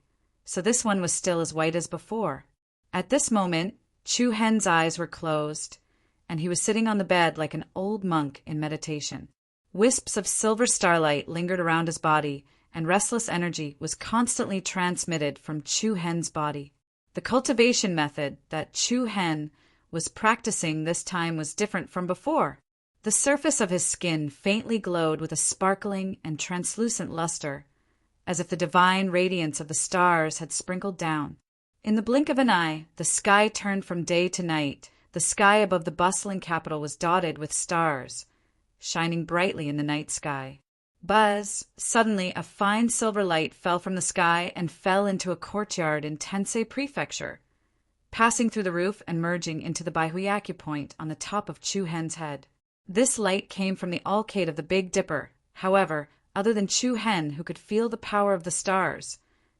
So this one was still as white as before. At this moment, Chu Hen's eyes were closed, and he was sitting on the bed like an old monk in meditation. Wisps of silver starlight lingered around his body, and restless energy was constantly transmitted from Chu Hen's body. The cultivation method that Chu Hen was practicing this time was different from before. The surface of his skin faintly glowed with a sparkling and translucent luster, as if the divine radiance of the stars had sprinkled down. In the blink of an eye, the sky turned from day to night. The sky above the bustling capital was dotted with stars, shining brightly in the night sky. Buzz! Suddenly, a fine silver light fell from the sky and fell into a courtyard in Tensei Prefecture, passing through the roof and merging into the Baihuyaku point on the top of Chu Hen's head. This light came from the arcade of the Big Dipper. However, other than Chu Hen, who could feel the power of the stars,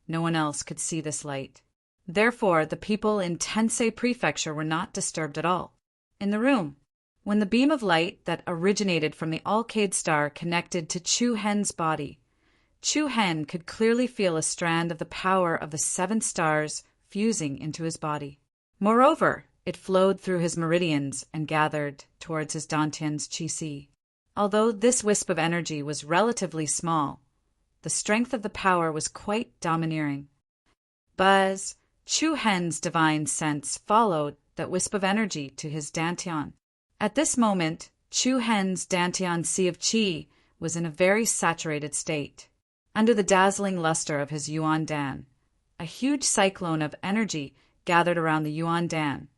no one else could see this light. Therefore, the people in Tensei Prefecture were not disturbed at all. In the room, when the beam of light that originated from the arcade star connected to Chu Hen's body, Chu Hen could clearly feel a strand of the power of the 7 stars fusing into his body. Moreover, it flowed through his meridians and gathered towards his Dantian's qi. Although this wisp of energy was relatively small, the strength of the power was quite domineering. Buzz! Chu Hen's divine sense followed that wisp of energy to his Dantian. At this moment, Chu Hen's Dantian sea of qi was in a very saturated state. Under the dazzling luster of his Yuan Dan, a huge cyclone of energy gathered around the Yuan Dan.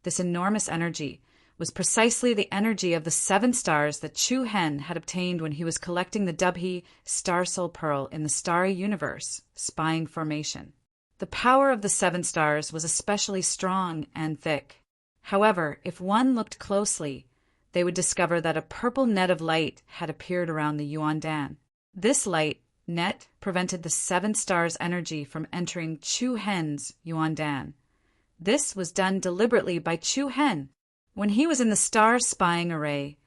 This enormous energy was precisely the energy of the 7 stars that Chu Hen had obtained when he was collecting the Dubhe Star Soul Pearl in the Starry Universe, spying formation. The power of the 7 stars was especially strong and thick. However, if one looked closely, they would discover that a purple net of light had appeared around the Yuan Dan. This light net prevented the 7 stars' energy from entering Chu Hen's Yuan Dan. This was done deliberately by Chu Hen. When he was in the star spying array,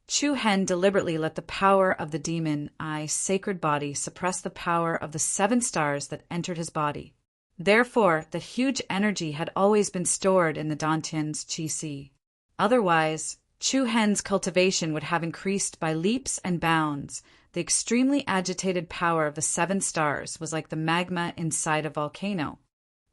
Chu Hen deliberately let the power of the demon eye sacred body suppress the power of the 7 stars that entered his body. Therefore, the huge energy had always been stored in the Dantian's qi. Otherwise, Chu Hen's cultivation would have increased by leaps and bounds. The extremely agitated power of the 7 stars was like the magma inside a volcano.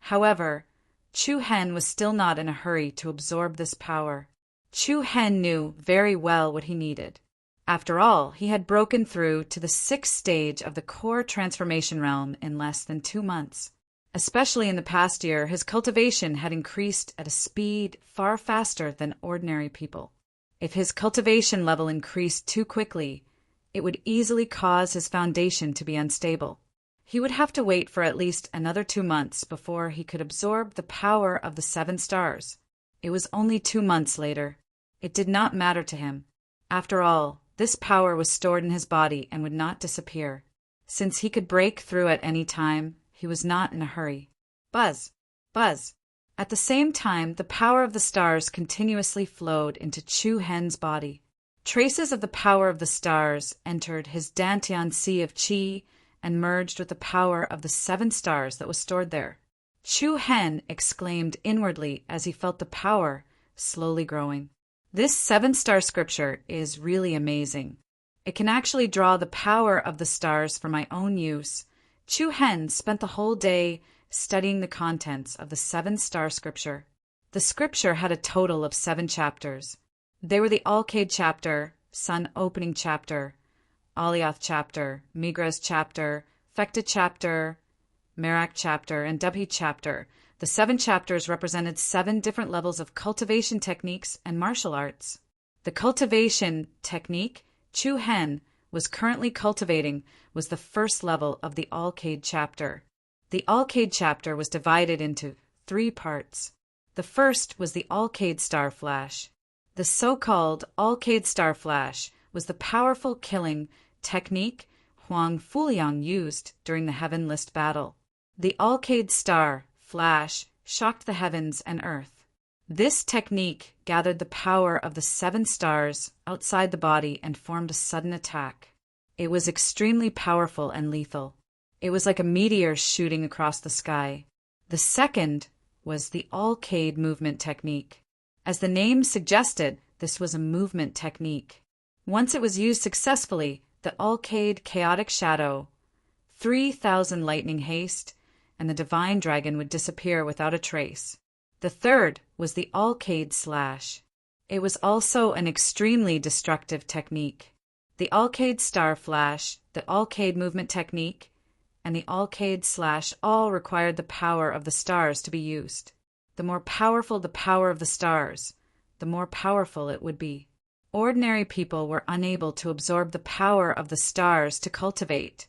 However, Chu Hen was still not in a hurry to absorb this power. Chu Hen knew very well what he needed. After all, he had broken through to the 6th stage of the core transformation realm in less than 2 months. Especially in the past year, his cultivation had increased at a speed far faster than ordinary people. If his cultivation level increased too quickly, it would easily cause his foundation to be unstable. He would have to wait for at least another 2 months before he could absorb the power of the 7 stars. It was only 2 months later. It did not matter to him. After all, this power was stored in his body and would not disappear. Since he could break through at any time, he was not in a hurry. Buzz! Buzz! At the same time, the power of the stars continuously flowed into Chu Hen's body. Traces of the power of the stars entered his Dantian Sea of Qi and merged with the power of the 7 stars that was stored there. Chu Hen exclaimed inwardly as he felt the power slowly growing. This 7-star scripture is really amazing. It can actually draw the power of the stars for my own use. Chu Hen spent the whole day studying the contents of the 7-star scripture. The scripture had a total of 7 chapters. They were the Alkaid chapter, Sun opening chapter, Alioth chapter, Migra's chapter, Fekta chapter, Merak chapter, and Dubhi chapter. The 7 chapters represented 7 different levels of cultivation techniques and martial arts. The cultivation technique Chu Hen was currently cultivating was the first level of the Alkaid chapter. The Alkaid chapter was divided into 3 parts. The first was the Alkaid Star Flash. The so-called Alkaid Star Flash was the powerful killing technique Huang Fuliang used during the Heaven List battle. The Alkaid Star Flash shocked the heavens and earth. This technique gathered the power of the 7 stars outside the body and formed a sudden attack. It was extremely powerful and lethal. It was like a meteor shooting across the sky. The second was the Alkaid movement technique. As the name suggested, this was a movement technique. Once it was used successfully, the Alkaid Chaotic Shadow, 3,000 lightning haste, and the Divine Dragon would disappear without a trace. The third was the Alkaid Slash. It was also an extremely destructive technique. The Alkaid Star Flash, the Alkaid movement technique, and the Alkaid Slash all required the power of the stars to be used. The more powerful the power of the stars, the more powerful it would be. Ordinary people were unable to absorb the power of the stars to cultivate,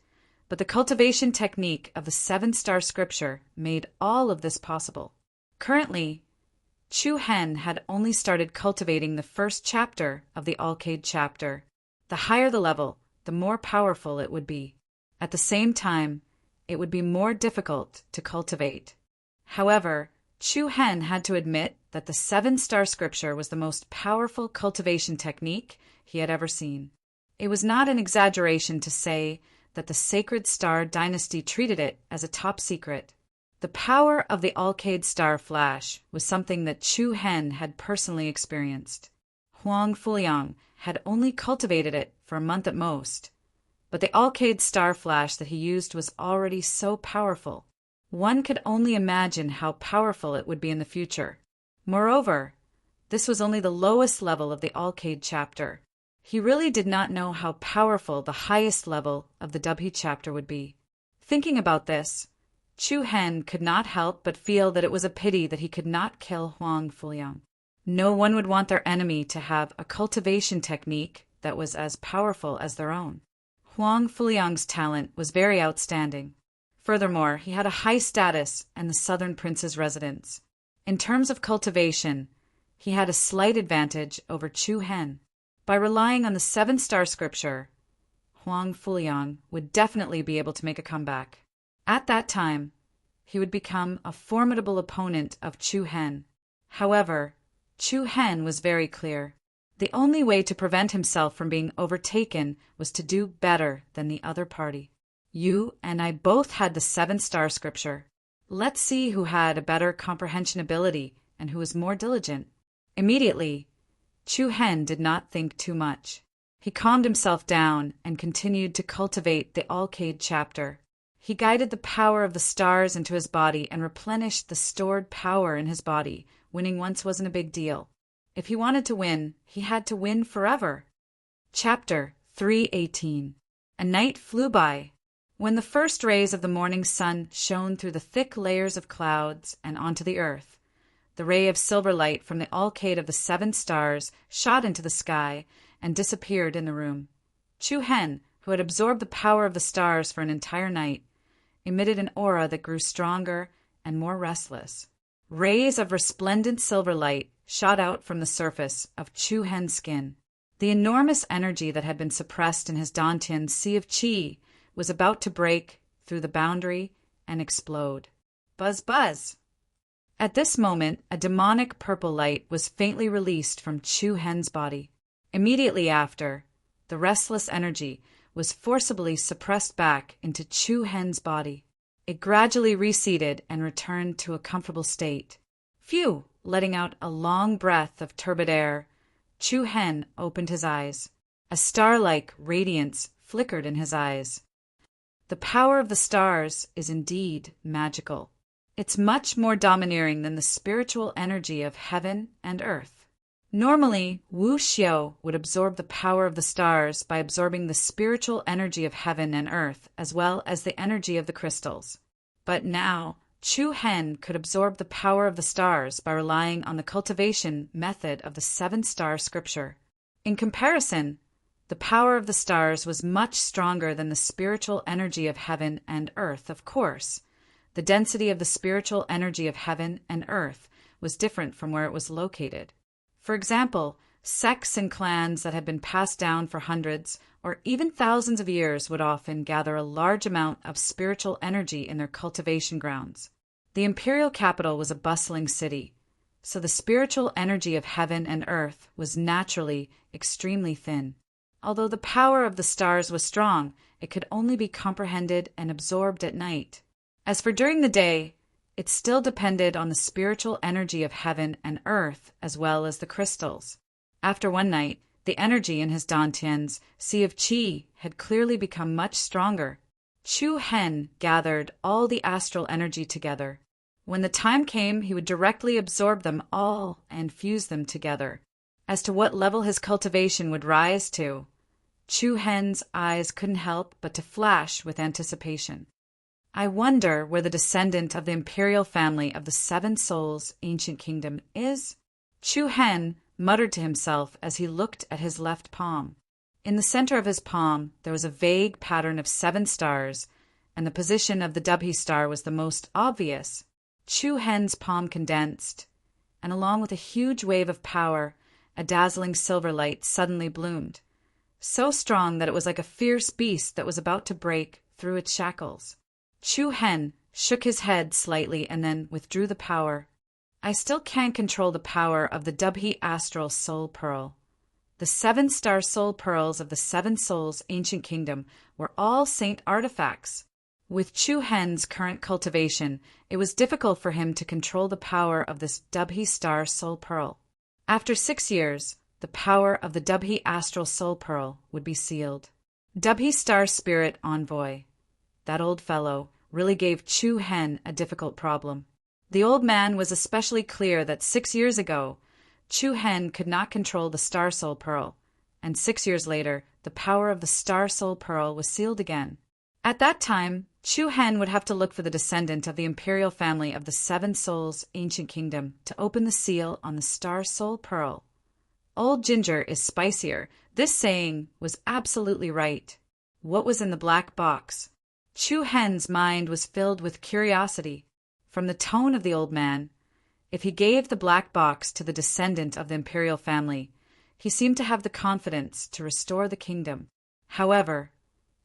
but the cultivation technique of the 7-star scripture made all of this possible. Currently, Chu Hen had only started cultivating the first chapter of the Alkaid chapter. The higher the level, the more powerful it would be. At the same time, it would be more difficult to cultivate. However, Chu Hen had to admit that the 7-star scripture was the most powerful cultivation technique he had ever seen. It was not an exaggeration to say that the Sacred Star dynasty treated it as a top secret. The power of the Alkaid Star Flash was something that Chu Hen had personally experienced. Huang Fuliang had only cultivated it for a month at most, but the Alkaid Star Flash that he used was already so powerful. One could only imagine how powerful it would be in the future. Moreover, this was only the lowest level of the Alkaid chapter. He really did not know how powerful the highest level of the Dubhi chapter would be. Thinking about this, Chu Hen could not help but feel that it was a pity that he could not kill Huang Fuliang. No one would want their enemy to have a cultivation technique that was as powerful as their own. Huang Fuliang's talent was very outstanding. Furthermore, he had a high status and the southern prince's residence. In terms of cultivation, he had a slight advantage over Chu Hen. By relying on the 7-star scripture, Huang Fuliang would definitely be able to make a comeback. At that time, he would become a formidable opponent of Chu Hen. However, Chu Hen was very clear. The only way to prevent himself from being overtaken was to do better than the other party. You and I both had the 7-star scripture. Let's see who had a better comprehension ability and who was more diligent. Immediately, Chu Hen did not think too much. He calmed himself down and continued to cultivate the Alkaid chapter. He guided the power of the stars into his body and replenished the stored power in his body. Winning once wasn't a big deal. If he wanted to win, he had to win forever. Chapter 318. A night flew by. When the first rays of the morning sun shone through the thick layers of clouds and onto the earth, The ray of silver light from the alcade of the 7 stars shot into the sky and disappeared in the room. Chu Hen, who had absorbed the power of the stars for an entire night, emitted an aura that grew stronger and more restless. Rays of resplendent silver light shot out from the surface of Chu Hen's skin. The enormous energy that had been suppressed in his Dantian's sea of qi was about to break through the boundary and explode. Buzz, buzz! At this moment, a demonic purple light was faintly released from Chu Hen's body. Immediately after, the restless energy was forcibly suppressed back into Chu Hen's body. It gradually receded and returned to a comfortable state. Phew! Letting out a long breath of turbid air, Chu Hen opened his eyes. A star-like radiance flickered in his eyes. The power of the stars is indeed magical. It's much more domineering than the spiritual energy of heaven and earth. Normally, Wu Xiao would absorb the power of the stars by absorbing the spiritual energy of heaven and earth as well as the energy of the crystals. But now, Chu Hen could absorb the power of the stars by relying on the cultivation method of the 7-star scripture. In comparison, the power of the stars was much stronger than the spiritual energy of heaven and earth, of course. The density of the spiritual energy of heaven and earth was different from where it was located. For example, sects and clans that had been passed down for hundreds or even thousands of years would often gather a large amount of spiritual energy in their cultivation grounds. The imperial capital was a bustling city, so the spiritual energy of heaven and earth was naturally extremely thin. Although the power of the stars was strong, it could only be comprehended and absorbed at night. As for during the day, it still depended on the spiritual energy of heaven and earth as well as the crystals. After one night, the energy in his Dantian's sea of qi had clearly become much stronger. Chu Hen gathered all the astral energy together. When the time came, he would directly absorb them all and fuse them together. As to what level his cultivation would rise to, Chu Hen's eyes couldn't help but to flash with anticipation. I wonder where the descendant of the imperial family of the 7 Souls ancient kingdom is? Chu Hen muttered to himself as he looked at his left palm. In the center of his palm there was a vague pattern of 7 stars, and the position of the Dubhe star was the most obvious. Chu Hen's palm condensed, and along with a huge wave of power, a dazzling silver light suddenly bloomed, so strong that it was like a fierce beast that was about to break through its shackles. Chu Hen shook his head slightly and then withdrew the power. I still can't control the power of the Dubhe Astral Soul Pearl. The 7-star soul pearls of the 7 Souls ancient kingdom were all saint artifacts. With Chu Hen's current cultivation, it was difficult for him to control the power of this Dubhe Star Soul Pearl. After 6 years, the power of the Dubhe Astral Soul Pearl would be sealed. Dubhe Star Spirit Envoy. That old fellow really gave Chu Hen a difficult problem. The old man was especially clear that 6 years ago, Chu Hen could not control the Star Soul Pearl, and 6 years later, the power of the Star Soul Pearl was sealed again. At that time, Chu Hen would have to look for the descendant of the imperial family of the 7 Souls ancient kingdom to open the seal on the Star Soul Pearl. Old ginger is spicier. This saying was absolutely right. What was in the black box? Chu Hen's mind was filled with curiosity. From the tone of the old man, if he gave the black box to the descendant of the imperial family, he seemed to have the confidence to restore the kingdom. However,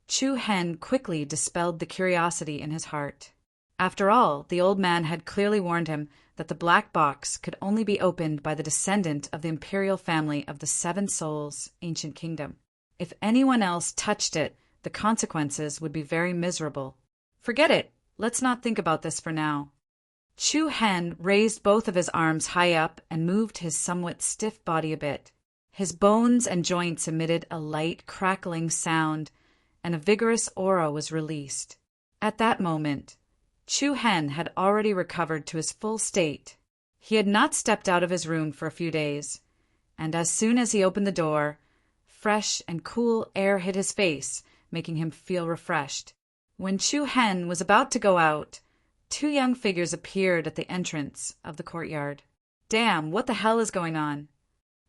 Chu Hen quickly dispelled the curiosity in his heart. After all, the old man had clearly warned him that the black box could only be opened by the descendant of the imperial family of the 7 Souls ancient kingdom. If anyone else touched it, the consequences would be very miserable. Forget it. Let's not think about this for now. Chu Hen raised both of his arms high up and moved his somewhat stiff body a bit. His bones and joints emitted a light, crackling sound, and a vigorous aura was released. At that moment, Chu Hen had already recovered to his full state. He had not stepped out of his room for a few days, and as soon as he opened the door, fresh and cool air hit his face, making him feel refreshed. When Chu Hen was about to go out, 2 young figures appeared at the entrance of the courtyard. Damn, what the hell is going on?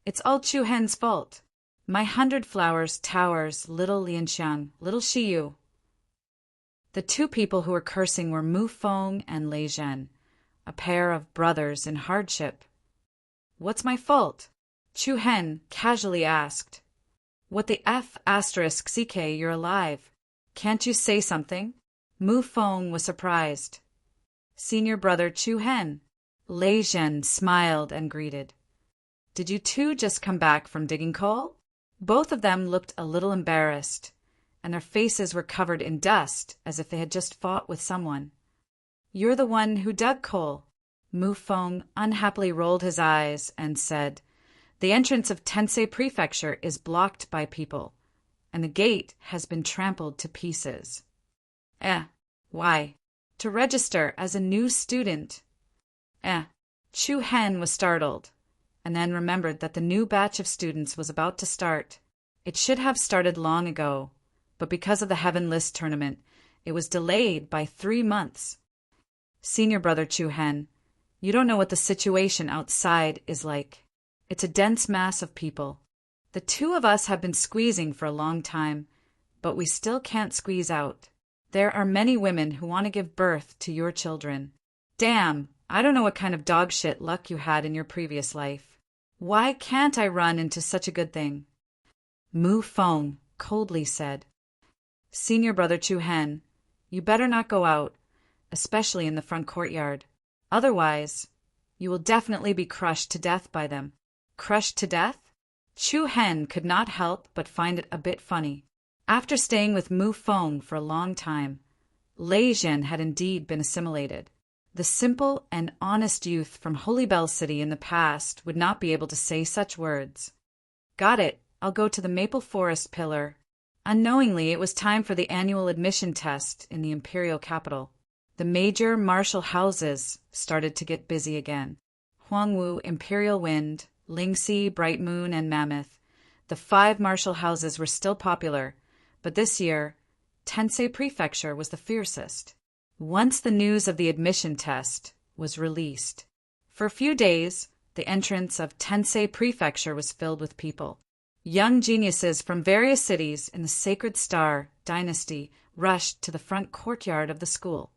It's all Chu Hen's fault. My 100 flowers towers, little Lianxiang, little Shiyu. The two people who were cursing were Mu Feng and Lei Zhen, a pair of brothers in hardship. What's my fault? Chu Hen casually asked. What the F*** CK, you're alive. Can't you say something? Mu Feng was surprised. Senior brother Chu Hen. Lei Zhen smiled and greeted. Did you two just come back from digging coal? Both of them looked a little embarrassed, and their faces were covered in dust as if they had just fought with someone. You're the one who dug coal. Mu Feng unhappily rolled his eyes and said, The entrance of Tensei Prefecture is blocked by people, and the gate has been trampled to pieces. Why? To register as a new student. Chu Hen was startled, and then remembered that the new batch of students was about to start. It should have started long ago, but because of the Heaven List tournament, it was delayed by 3 months. Senior brother Chu Hen, you don't know what the situation outside is like. It's a dense mass of people. The two of us have been squeezing for a long time, but we still can't squeeze out. There are many women who want to give birth to your children. Damn, I don't know what kind of dog shit luck you had in your previous life. Why can't I run into such a good thing? Mu Feng coldly said. Senior brother Chu Hen, you better not go out, especially in the front courtyard. Otherwise, you will definitely be crushed to death by them. Crushed to death? Chu Hen could not help but find it a bit funny. After staying with Mu Feng for a long time, Lei Zhen had indeed been assimilated. The simple and honest youth from Holy Bell City in the past would not be able to say such words. Got it, I'll go to the Maple Forest Pillar. Unknowingly, it was time for the annual admission test in the imperial capital. The major martial houses started to get busy again. Huangwu, Imperial Wind, Lingxi, Bright Moon, and Mammoth. The 5 martial houses were still popular, but this year, Tensei Prefecture was the fiercest. Once the news of the admission test was released, for a few days, the entrance of Tensei Prefecture was filled with people. Young geniuses from various cities in the Sacred Star dynasty rushed to the front courtyard of the school.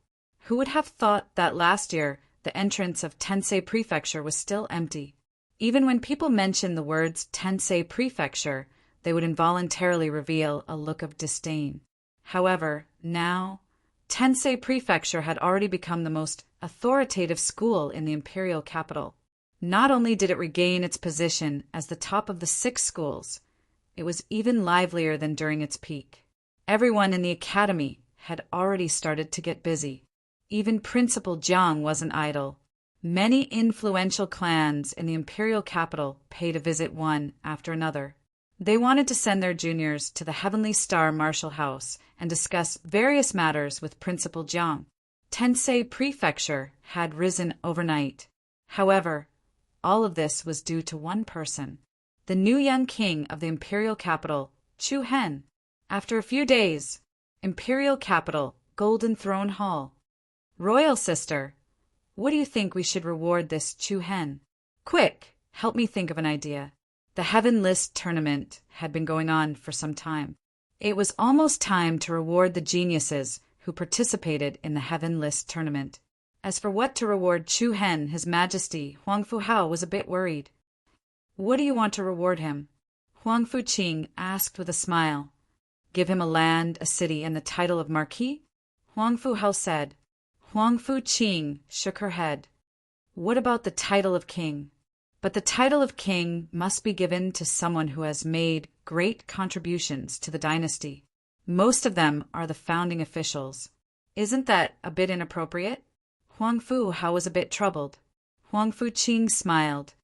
Who would have thought that last year the entrance of Tensei Prefecture was still empty? Even when people mentioned the words Tensei Prefecture, they would involuntarily reveal a look of disdain. However, now, Tensei Prefecture had already become the most authoritative school in the imperial capital. Not only did it regain its position as the top of the 6 schools, it was even livelier than during its peak. Everyone in the academy had already started to get busy. Even Principal Jiang wasn't idle. Many influential clans in the imperial capital paid a visit one after another. They wanted to send their juniors to the Heavenly Star Martial House and discuss various matters with Principal Jiang. Tensei Prefecture had risen overnight. However, all of this was due to one person, the new young king of the imperial capital, Chu Hen. After a few days, imperial capital, Golden Throne Hall. Royal sister, what do you think we should reward this Chu Hen? Quick, help me think of an idea. The Heaven List tournament had been going on for some time. It was almost time to reward the geniuses who participated in the Heaven List tournament. As for what to reward Chu Hen, His Majesty Huang Fuhao was a bit worried. What do you want to reward him? Huang Fuqing asked with a smile. Give him a land, a city, and the title of Marquis? Huang Fuhao said. Huang Fuqing shook her head. What about the title of king? But the title of king must be given to someone who has made great contributions to the dynasty. Most of them are the founding officials. Isn't that a bit inappropriate? Huang Fuhao was a bit troubled. Huang Fuqing smiled.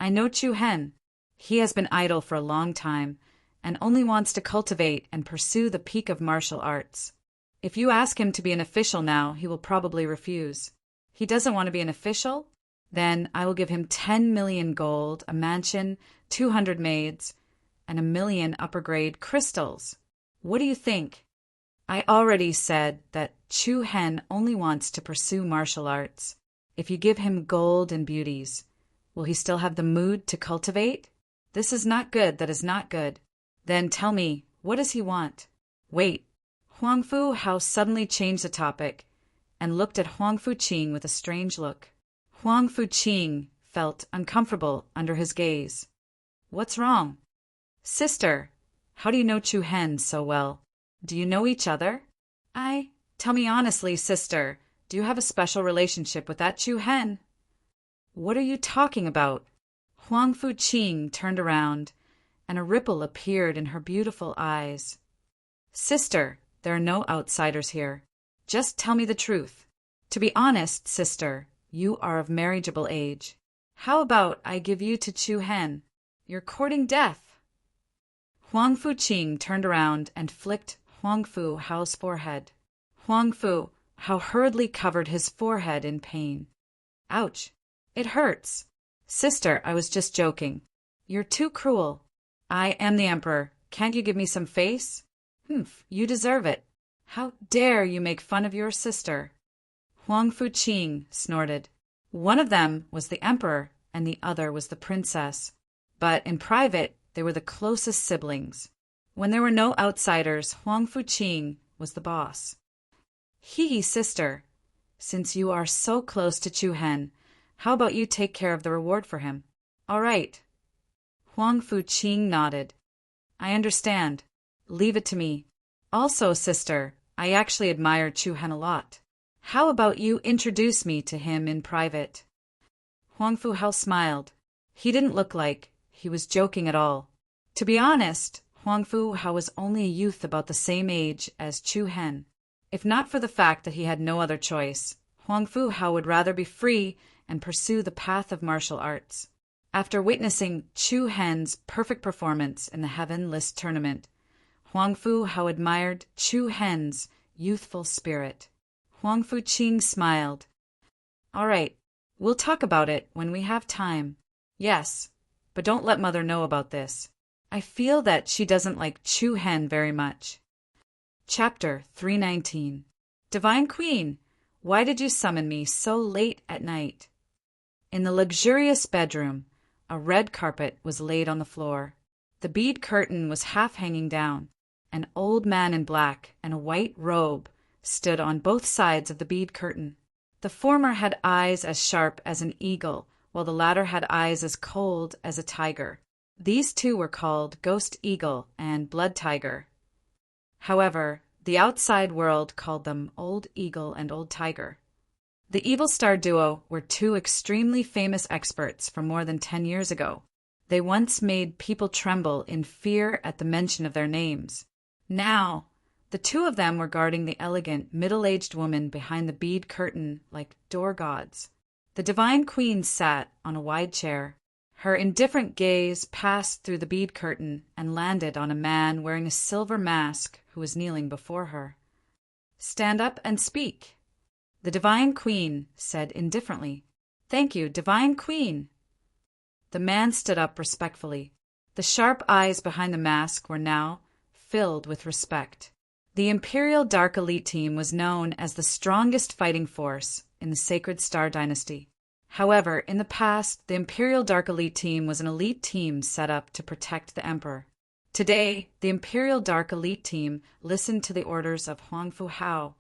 I know Chu Hen. He has been idle for a long time and only wants to cultivate and pursue the peak of martial arts. If you ask him to be an official now, he will probably refuse. He doesn't want to be an official? Then I will give him 10 million gold, a mansion, 200 maids, and 1 million upper-grade crystals. What do you think? I already said that Chu Hen only wants to pursue martial arts. If you give him gold and beauties, Will he still have the mood to cultivate? This is not good, that is not good. Then tell me, what does he want? Wait. Huangfu Hao suddenly changed the topic and looked at Huangfu Qing with a strange look. Huangfu Qing felt uncomfortable under his gaze. What's wrong? Sister, how do you know Chu Hen so well? Do you know each other? Tell me honestly, sister, do you have a special relationship with that Chu Hen? What are you talking about? Huangfu Qing turned around, and a ripple appeared in her beautiful eyes. Sister, there are no outsiders here. Just tell me the truth. To be honest, sister, you are of marriageable age. How about I give you to Chu Hen? You're courting death. Huangfu Qing turned around and flicked Huangfu Hao's forehead. Huangfu Hao hurriedly covered his forehead in pain. Ouch! It hurts. Sister, I was just joking. You're too cruel. I am the emperor. Can't you give me some face? Humph, you deserve it. How dare you make fun of your sister? Huangfu Qing snorted. One of them was the emperor and the other was the princess. But in private, they were the closest siblings. When there were no outsiders, Huangfu Qing was the boss. Sister, since you are so close to Chu Hen, how about you take care of the reward for him? All right. Huangfu Qing nodded. I understand. Leave it to me. Also, sister, I actually admire Chu Hen a lot. How about you introduce me to him in private? Huangfu Hao smiled. He didn't look like he was joking at all. To be honest, Huangfu Hao was only a youth about the same age as Chu Hen. If not for the fact that he had no other choice, Huangfu Hao would rather be free and pursue the path of martial arts. After witnessing Chu Hen's perfect performance in the Heaven List tournament, Huangfu Hao admired Chu Hen's youthful spirit. Huangfu Qing smiled. All right, we'll talk about it when we have time. Yes, but don't let Mother know about this. I feel that she doesn't like Chu Hen very much. Chapter 319. Divine Queen, why did you summon me so late at night? In the luxurious bedroom, a red carpet was laid on the floor. The bead curtain was half hanging down. An old man in black and a white robe stood on both sides of the bead curtain. The former had eyes as sharp as an eagle, while the latter had eyes as cold as a tiger. These two were called Ghost Eagle and Blood Tiger. However, the outside world called them Old Eagle and Old Tiger. The Evil Star duo were two extremely famous experts from more than 10 years ago. They once made people tremble in fear at the mention of their names. Now, the two of them were guarding the elegant, middle-aged woman behind the bead curtain like door gods. The Divine Queen sat on a wide chair. Her indifferent gaze passed through the bead curtain and landed on a man wearing a silver mask who was kneeling before her. Stand up and speak. The Divine Queen said indifferently. Thank you, Divine Queen. The man stood up respectfully. The sharp eyes behind the mask were now filled with respect. The Imperial Dark Elite Team was known as the strongest fighting force in the Sacred Star Dynasty. However, in the past, the Imperial Dark Elite Team was an elite team set up to protect the Emperor. Today, the Imperial Dark Elite Team listened to the orders of Huangfu Hao,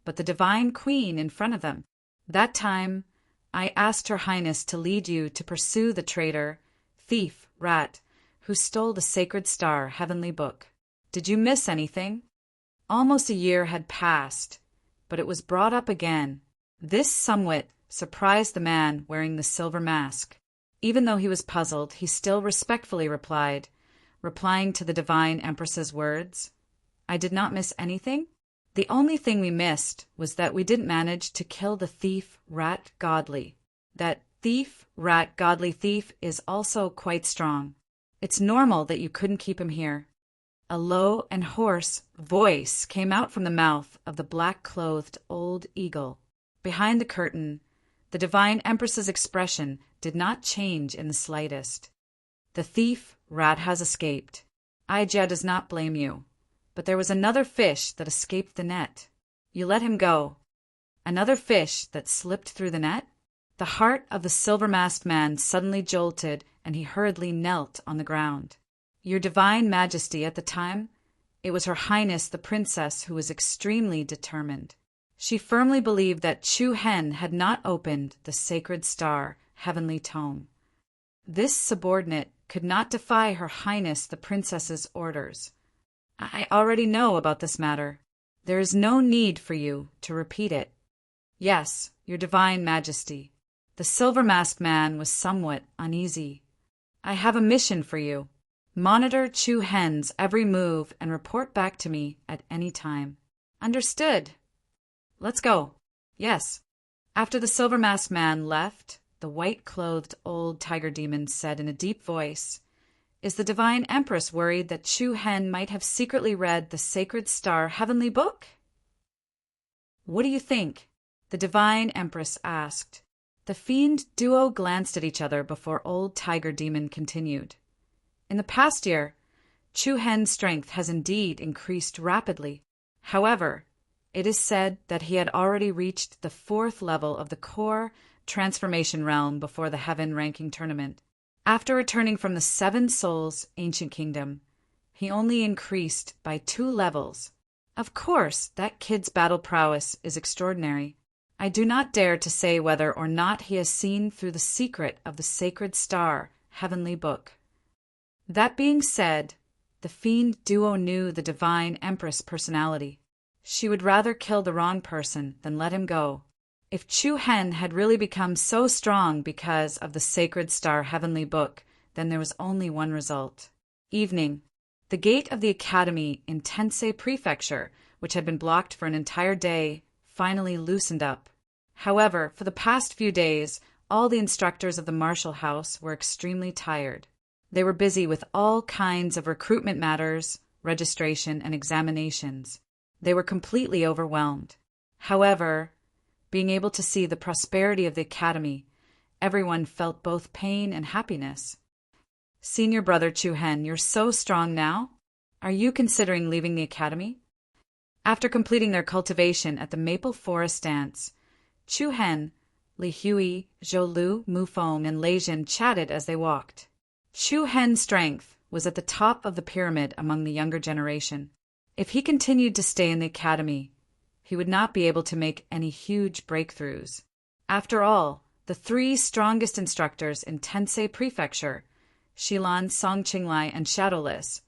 but the Divine Queen in front of them. That time, I asked Her Highness to lead you to pursue the traitor, thief, rat, who stole the Sacred Star Heavenly Book. Did you miss anything? Almost a year had passed, but it was brought up again. This somewhat surprised the man wearing the silver mask. Even though he was puzzled, he still respectfully replied, replying to the Divine Empress's words, I did not miss anything. The only thing we missed was that we didn't manage to kill the thief, Rat Godly. That thief, Rat Godly thief is also quite strong. It's normal that you couldn't keep him here. A low and hoarse voice came out from the mouth of the black-clothed old eagle. Behind the curtain, the Divine Empress's expression did not change in the slightest. The thief, Rat, has escaped. Aijia does not blame you. But there was another fish that escaped the net. You let him go. Another fish that slipped through the net? The heart of the silver-masked man suddenly jolted, and he hurriedly knelt on the ground. Your Divine Majesty, at the time, it was Her Highness the Princess, who was extremely determined. She firmly believed that Chu Hen had not opened the sacred star heavenly tome. This subordinate could not defy Her Highness the Princess's orders. I already know about this matter. There is no need for you to repeat it. Yes, Your Divine Majesty. The silver-masked man was somewhat uneasy. I have a mission for you. Monitor Chu Hen's every move and report back to me at any time. Understood. Let's go. Yes. After the silver-masked man left, the white-clothed old tiger demon said in a deep voice, "Is the Divine Empress worried that Chu Hen might have secretly read the Sacred Star Heavenly Book?" "What do you think?" the Divine Empress asked. The fiend duo glanced at each other before old tiger demon continued. In the past year, Chu Hen's strength has indeed increased rapidly. However, it is said that he had already reached the 4th level of the core transformation realm before the heaven ranking tournament. After returning from the Seven Souls ancient kingdom, he only increased by 2 levels. Of course, that kid's battle prowess is extraordinary. I do not dare to say whether or not he has seen through the secret of the Sacred Star Heavenly Book. That being said, the fiend duo knew the Divine Empress personality. She would rather kill the wrong person than let him go. If Chu Hen had really become so strong because of the Sacred Star Heavenly Book, then there was only one result. Evening. The gate of the academy in Tensei Prefecture, which had been blocked for an entire day, finally loosened up. However, for the past few days, all the instructors of the Martial House were extremely tired. They were busy with all kinds of recruitment matters, registration, and examinations. They were completely overwhelmed. However, being able to see the prosperity of the academy, everyone felt both pain and happiness. Senior brother Chu Hen, you're so strong now. Are you considering leaving the academy? After completing their cultivation at the Maple Forest Dance, Chu Hen, Li Hui, Zhou Lu, Mu Feng, and Lei Jin chatted as they walked. Chu Hen's strength was at the top of the pyramid among the younger generation. If he continued to stay in the academy, he would not be able to make any huge breakthroughs. After all, the 3 strongest instructors in Tensei Prefecture, Shilan, Song Qinglai, and Shadowless,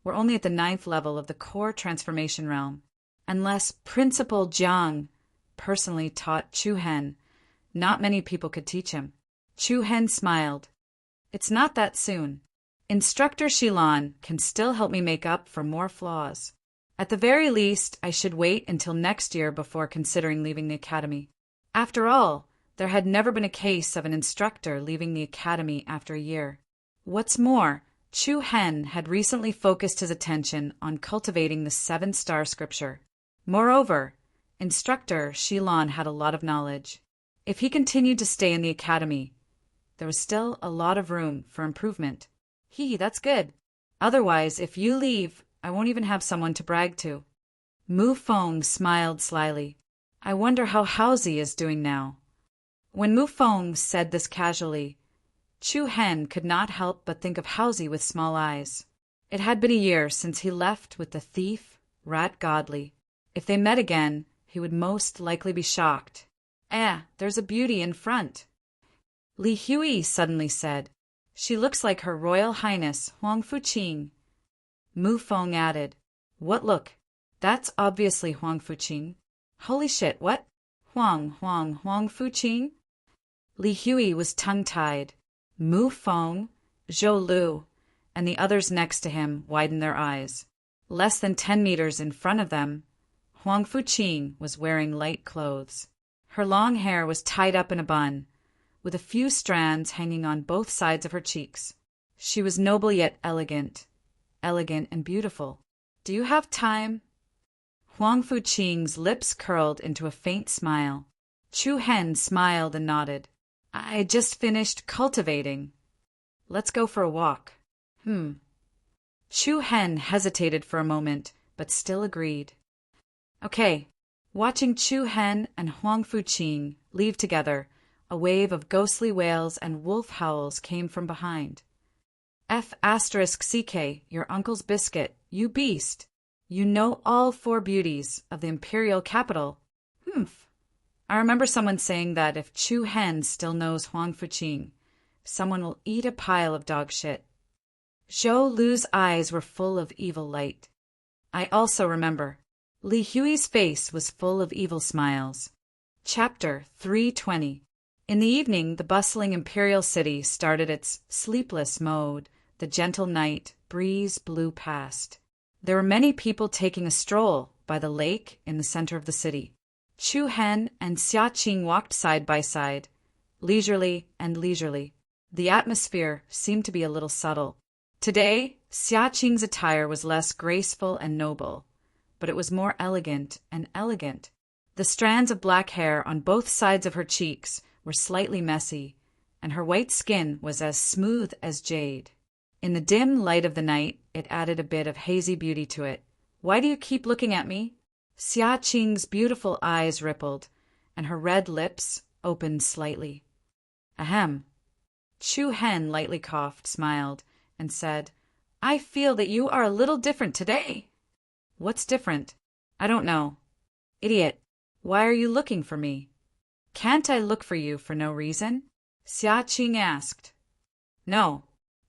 were only at the 9th level of the core transformation realm. Unless Principal Jiang personally taught Chu Hen, not many people could teach him. Chu Hen smiled. It's not that soon. Instructor Shilan can still help me make up for more flaws. At the very least, I should wait until next year before considering leaving the academy. After all, there had never been a case of an instructor leaving the academy after a year. What's more, Chu Hen had recently focused his attention on cultivating the 7-star scripture. Moreover, instructor Shilan had a lot of knowledge. If he continued to stay in the academy, there was still a lot of room for improvement. That's good. Otherwise, if you leave, I won't even have someone to brag to. Mu Feng smiled slyly. I wonder how Haozi is doing now. When Mu Feng said this casually, Chu Hen could not help but think of Haozi with small eyes. It had been a year since he left with the thief, Rat Godly. If they met again, he would most likely be shocked. There's a beauty in front. Li Hui suddenly said. She looks like Her Royal Highness Huang Fuqing. Mu Feng added, What look? That's obviously Huang Fuqing. Holy shit, what? Huang Fuqing? Li Hui was tongue-tied. Mu Feng, Zhou Lu, and the others next to him widened their eyes. Less than 10 meters in front of them, Huang Fuqing was wearing light clothes. Her long hair was tied up in a bun, with a few strands hanging on both sides of her cheeks. She was noble yet elegant and beautiful. Do you have time? Huang Fuqing's lips curled into a faint smile. Chu Hen smiled and nodded. I just finished cultivating. Let's go for a walk. Chu Hen hesitated for a moment, but still agreed. Okay. Watching Chu Hen and Huang Fuqing leave together, A wave of ghostly wails and wolf howls came from behind. F*CK, your uncle's biscuit, you beast! You know all 4 beauties of the imperial capital. Humph. I remember someone saying that if Chu Hen still knows Huang Fuqing, someone will eat a pile of dog shit. Zhou Lu's eyes were full of evil light. I also remember. Li Hui's face was full of evil smiles. Chapter 320. In the evening, the bustling imperial city started its sleepless mode. The gentle night breeze blew past. There were many people taking a stroll by the lake in the center of the city. Chu Hen and Xia Qing walked side by side, leisurely and leisurely. The atmosphere seemed to be a little subtle. Today, Xia Qing's attire was less graceful and noble, but it was more elegant and elegant. The strands of black hair on both sides of her cheeks were slightly messy, and her white skin was as smooth as jade. In the dim light of the night, it added a bit of hazy beauty to it. Why do you keep looking at me? Xia Qing's beautiful eyes rippled, and her red lips opened slightly. Ahem. Chu Hen lightly coughed, smiled, and said, I feel that you are a little different today. What's different? I don't know. Idiot. Why are you looking for me? Can't I look for you for no reason? Xia Qing asked. No,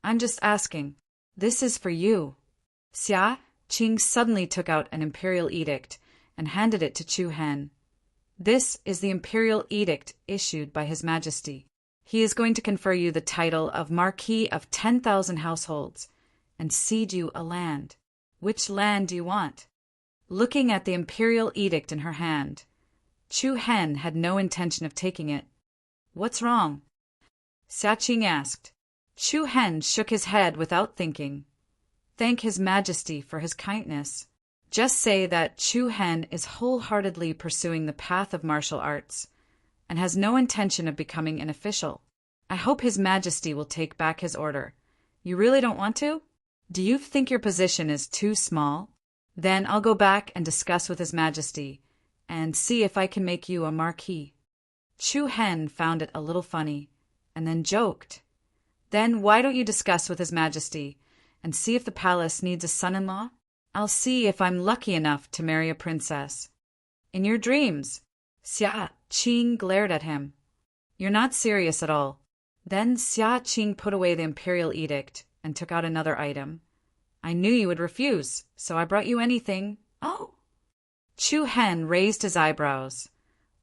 I'm just asking. This is for you. Xia Qing suddenly took out an imperial edict and handed it to Chu Hen. This is the imperial edict issued by His Majesty. He is going to confer you the title of Marquis of 10,000 households and cede you a land. Which land do you want? Looking at the imperial edict in her hand, Chu Hen had no intention of taking it. What's wrong? Xia Qing asked. Chu Hen shook his head without thinking. Thank His Majesty for his kindness. Just say that Chu Hen is wholeheartedly pursuing the path of martial arts and has no intention of becoming an official. I hope His Majesty will take back his order. You really don't want to? Do you think your position is too small? Then I'll go back and discuss with His Majesty and see if I can make you a marquis. Chu Hen found it a little funny and then joked. Then why don't you discuss with His Majesty and see if the palace needs a son-in-law? I'll see if I'm lucky enough to marry a princess. In your dreams. Xia Qing glared at him. You're not serious at all. Then Xia Qing put away the imperial edict and took out another item. I knew you would refuse, so I brought you anything. Oh! Chu Hen raised his eyebrows,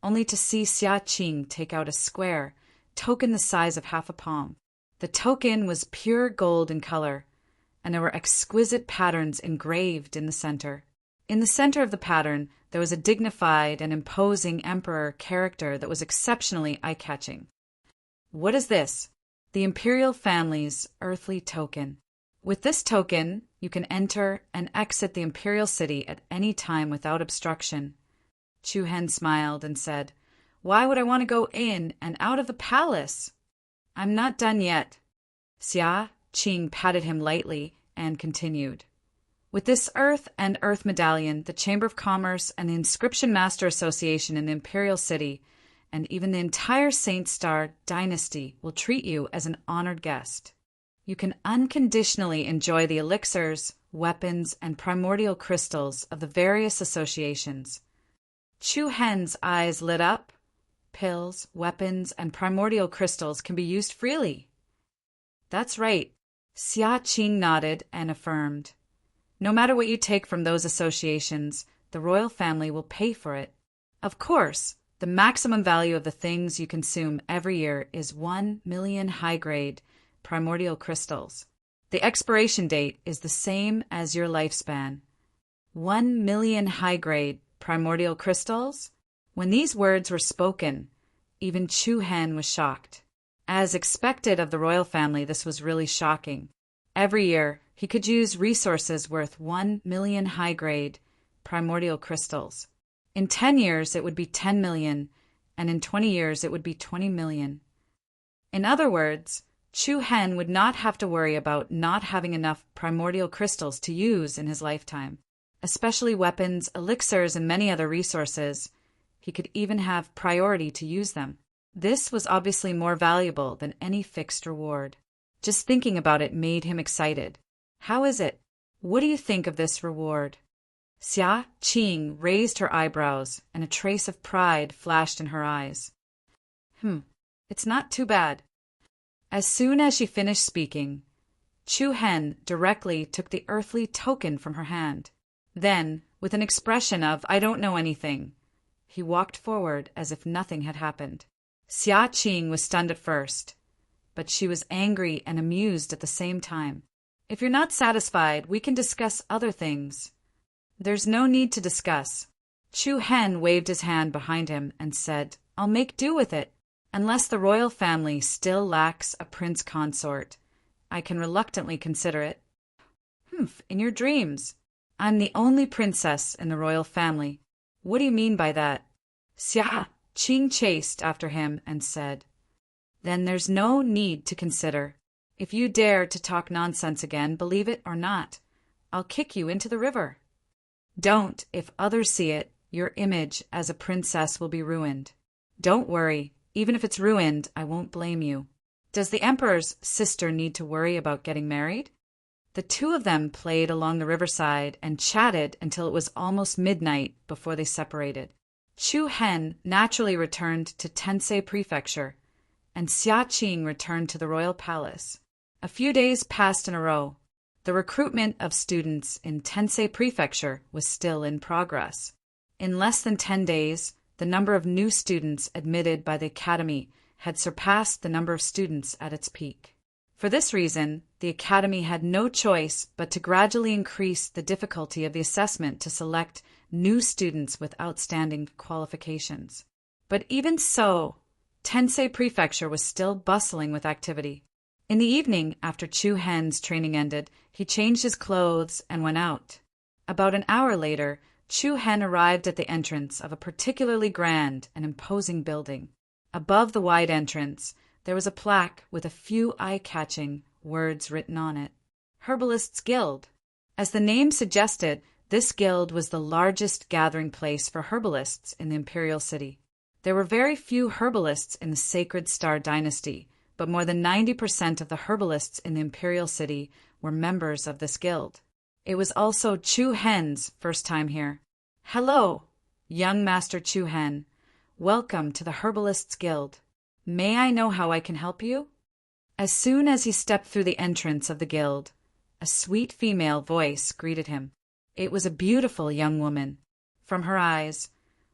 only to see Xia Qing take out a square, token the size of half a palm. The token was pure gold in color, and there were exquisite patterns engraved in the center. In the center of the pattern, there was a dignified and imposing emperor character that was exceptionally eye-catching. What is this? The imperial family's earthly token. With this token, you can enter and exit the imperial city at any time without obstruction. Chu Hen smiled and said, Why would I want to go in and out of the palace? I'm not done yet. Xia Qing patted him lightly and continued. With this Earth and Earth Medallion, the Chamber of Commerce and the Inscription Master Association in the Imperial City, and even the entire Saint Star dynasty will treat you as an honored guest. You can unconditionally enjoy the elixirs, weapons, and primordial crystals of the various associations. Chu Hen's eyes lit up. Pills, weapons, and primordial crystals can be used freely. That's right. Xia Qing nodded and affirmed. No matter what you take from those associations, the royal family will pay for it. Of course, the maximum value of the things you consume every year is 1 million high-grade primordial crystals. The expiration date is the same as your lifespan. 1 million high-grade primordial crystals? When these words were spoken, even Chu Hen was shocked. As expected of the royal family, this was really shocking. Every year, he could use resources worth 1 million high-grade primordial crystals. In 10 years, it would be 10 million, and in 20 years, it would be 20 million. In other words, Chu Hen would not have to worry about not having enough primordial crystals to use in his lifetime. Especially weapons, elixirs, and many other resources, he could even have priority to use them. This was obviously more valuable than any fixed reward. Just thinking about it made him excited. How is it? What do you think of this reward? Xia Qing raised her eyebrows, and a trace of pride flashed in her eyes. It's not too bad. As soon as she finished speaking, Chu Hen directly took the earthly token from her hand. Then, with an expression of "I don't know anything," he walked forward as if nothing had happened. Xia Qing was stunned at first, but she was angry and amused at the same time. If you're not satisfied, we can discuss other things. There's no need to discuss. Chu Hen waved his hand behind him and said, I'll make do with it. Unless the royal family still lacks a prince consort, I can reluctantly consider it. In your dreams. I'm the only princess in the royal family. What do you mean by that? Xia Qing chased after him and said, Then there's no need to consider. If you dare to talk nonsense again, believe it or not, I'll kick you into the river. Don't. If others see it, your image as a princess will be ruined. Don't worry. Even if it's ruined, I won't blame you. Does the emperor's sister need to worry about getting married? The two of them played along the riverside and chatted until it was almost midnight before they separated. Chu Hen naturally returned to Tensei Prefecture, and Xia Qing returned to the royal palace. A few days passed in a row. The recruitment of students in Tensei Prefecture was still in progress. In less than 10 days, the number of new students admitted by the academy had surpassed the number of students at its peak. For this reason, the academy had no choice but to gradually increase the difficulty of the assessment to select new students with outstanding qualifications. But even so, Tensei Prefecture was still bustling with activity. In the evening, after Chu Hen's training ended, he changed his clothes and went out. About an hour later, Chu Hen arrived at the entrance of a particularly grand and imposing building. Above the wide entrance, there was a plaque with a few eye-catching words written on it. Herbalists' Guild. As the name suggested, this guild was the largest gathering place for herbalists in the imperial city. There were very few herbalists in the Sacred Star dynasty, but more than 90% of the herbalists in the imperial city were members of this guild. It was also Chu Hen's first time here. Hello, young Master Chu Hen. Welcome to the Herbalists Guild. May I know how I can help you? As soon as he stepped through the entrance of the guild, a sweet female voice greeted him. It was a beautiful young woman. From her eyes,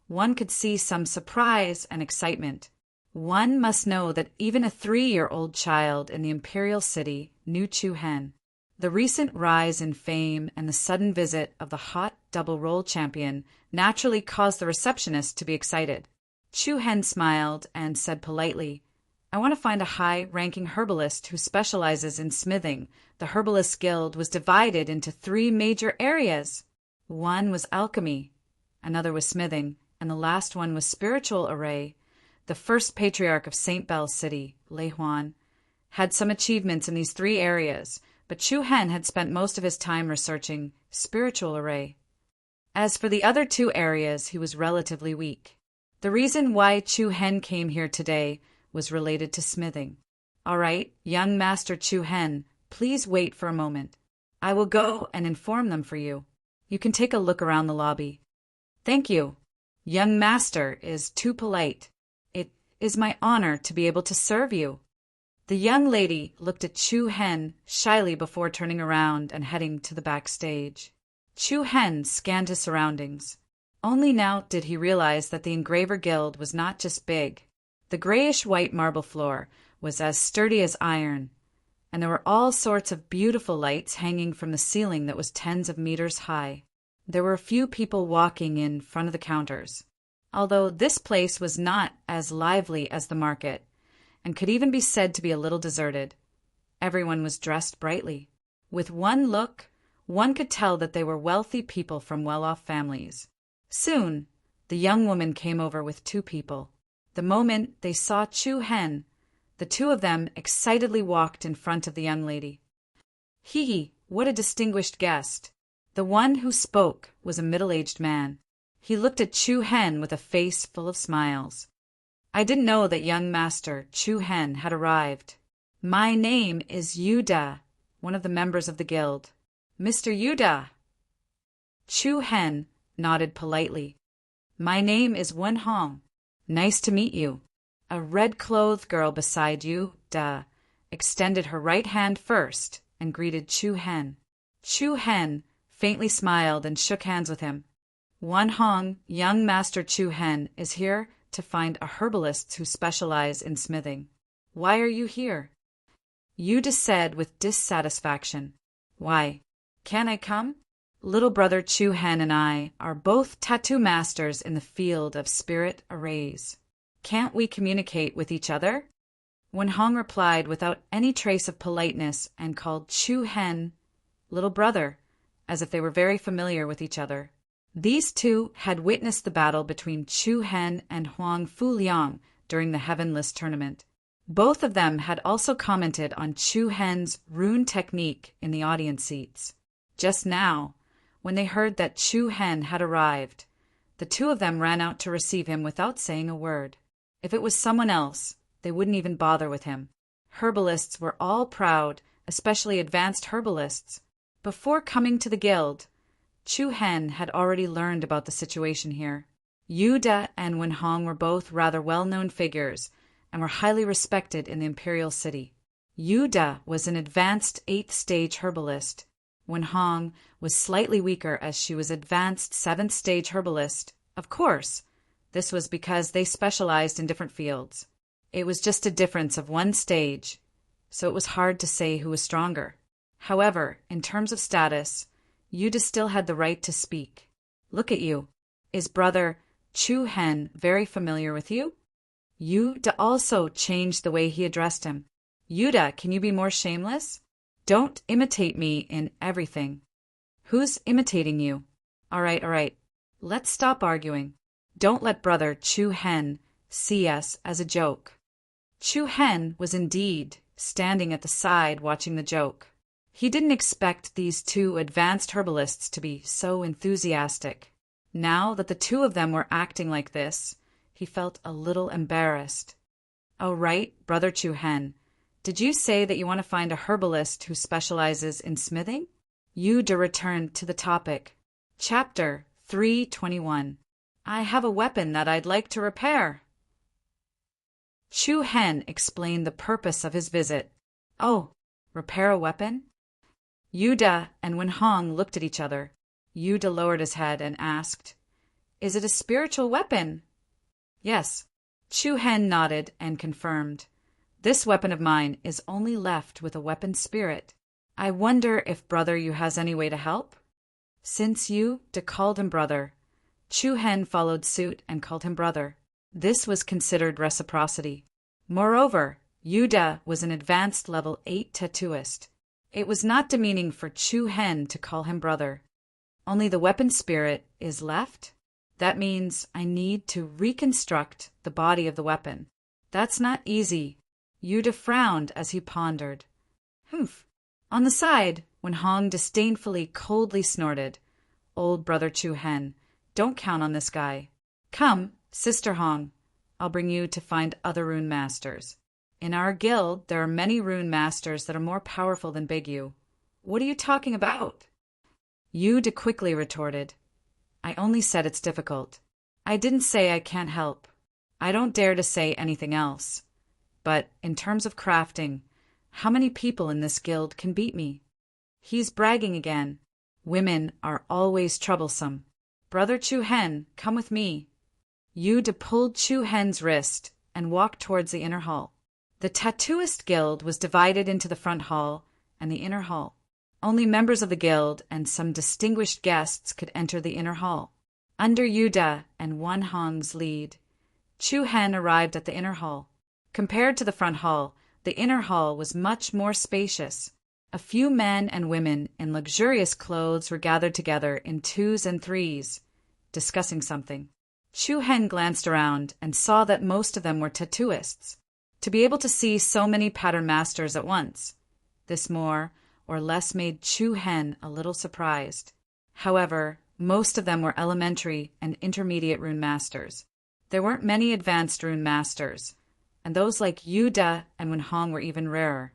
one could see some surprise and excitement. One must know that even a 3-year-old child in the imperial city knew Chu Hen. The recent rise in fame and the sudden visit of the hot double role champion naturally caused the receptionist to be excited. Chu Hen smiled and said politely, I want to find a high-ranking herbalist who specializes in smithing. The Herbalist Guild was divided into 3 major areas. One was alchemy, another was smithing, and the last one was spiritual array. The first patriarch of St. Bell's City, Lei Huan, had some achievements in these 3 areas, but Chu Hen had spent most of his time researching spiritual array. As for the other 2 areas, he was relatively weak. The reason why Chu Hen came here today was related to smithing. All right, young Master Chu Hen, please wait for a moment. I will go and inform them for you. You can take a look around the lobby. Thank you. Young Master is too polite. It is my honor to be able to serve you. The young lady looked at Chu Hen shyly before turning around and heading to the backstage. Chu Hen scanned his surroundings. Only now did he realize that the Engraver Guild was not just big. The grayish-white marble floor was as sturdy as iron, and there were all sorts of beautiful lights hanging from the ceiling that was tens of meters high. There were a few people walking in front of the counters. Although this place was not as lively as the market, and could even be said to be a little deserted, everyone was dressed brightly. With one look, one could tell that they were wealthy people from well-off families. Soon, the young woman came over with 2 people. The moment they saw Chu Hen, the 2 of them excitedly walked in front of the young lady. Hee, what a distinguished guest. The one who spoke was a middle-aged man. He looked at Chu Hen with a face full of smiles. I didn't know that young Master Chu Hen had arrived. My name is Yuda, one of the members of the guild. Mr. Yuda. Chu Hen nodded politely. My name is Wen Hong. Nice to meet you. A red-clothed girl beside you, extended her right hand first and greeted Chu Hen. Chu Hen faintly smiled and shook hands with him. Wen Hong, young Master Chu Hen, is here to find a herbalist who specializes in smithing. Why are you here? Yuda said with dissatisfaction. Why, can I come? Little brother Chu Hen and I are both tattoo masters in the field of spirit arrays. Can't we communicate with each other? Wen Hong replied without any trace of politeness and called Chu Hen little brother, as if they were very familiar with each other. These two had witnessed the battle between Chu Hen and Huang Fuliang during the Heavenless tournament. Both of them had also commented on Chu Hen's rune technique in the audience seats. Just now, when they heard that Chu Hen had arrived, the two of them ran out to receive him without saying a word. If it was someone else, they wouldn't even bother with him. Herbalists were all proud, especially advanced herbalists. Before coming to the guild, Chu Hen had already learned about the situation here. Yuda and Wen Hong were both rather well-known figures and were highly respected in the imperial city. Yuda was an advanced 8th-stage herbalist. Wen Hong was slightly weaker as she was advanced 7th-stage herbalist. Of course, this was because they specialized in different fields. It was just a difference of 1 stage, so it was hard to say who was stronger. However, in terms of status, Yuda still had the right to speak. Look at you. Is brother Chu Hen very familiar with you? Yuda also changed the way he addressed him. Yuda, can you be more shameless? Don't imitate me in everything. Who's imitating you? All right. Let's stop arguing. Don't let brother Chu Hen see us as a joke. Chu Hen was indeed standing at the side watching the joke. He didn't expect these two advanced herbalists to be so enthusiastic. Now that the two of them were acting like this, he felt a little embarrassed. Oh, right, brother Chu Hen. Did you say that you want to find a herbalist who specializes in smithing? Yuda returned to the topic. Chapter 321. I have a weapon that I'd like to repair. Chu Hen explained the purpose of his visit. Oh, repair a weapon? Yuda and Wen Hong looked at each other. Yuda lowered his head and asked, Is it a spiritual weapon? Yes. Chu Hen nodded and confirmed. This weapon of mine is only left with a weapon spirit. I wonder if brother you has any way to help? Since Yuda called him brother, Chu Hen followed suit and called him brother. This was considered reciprocity. Moreover, Yuda was an advanced level 8 tattooist. It was not demeaning for Chu Hen to call him brother. Only the weapon spirit is left? That means I need to reconstruct the body of the weapon. That's not easy. Yuda frowned as he pondered. Humph. On the side, Wen Hong disdainfully coldly snorted. Old brother Chu Hen, don't count on this guy. Come, Sister Hong, I'll bring you to find other rune masters. In our guild, there are many rune masters that are more powerful than Big U. What are you talking about? Yuda quickly retorted. I only said it's difficult. I didn't say I can't help. I don't dare to say anything else. But in terms of crafting, how many people in this guild can beat me? He's bragging again. Women are always troublesome. Brother Chu Hen, come with me. Yuda pulled Chu Hen's wrist and walked towards the inner hall. The tattooist guild was divided into the front hall and the inner hall. Only members of the guild and some distinguished guests could enter the inner hall. Under Yuda and Wen Hong's lead, Chu Hen arrived at the inner hall. Compared to the front hall, the inner hall was much more spacious. A few men and women in luxurious clothes were gathered together in 2s and 3s, discussing something. Chu Hen glanced around and saw that most of them were tattooists. To be able to see so many pattern masters at once, this more or less made Chu Hen a little surprised. However, most of them were elementary and intermediate rune masters. There weren't many advanced rune masters, and those like Yuda and Wenhong were even rarer.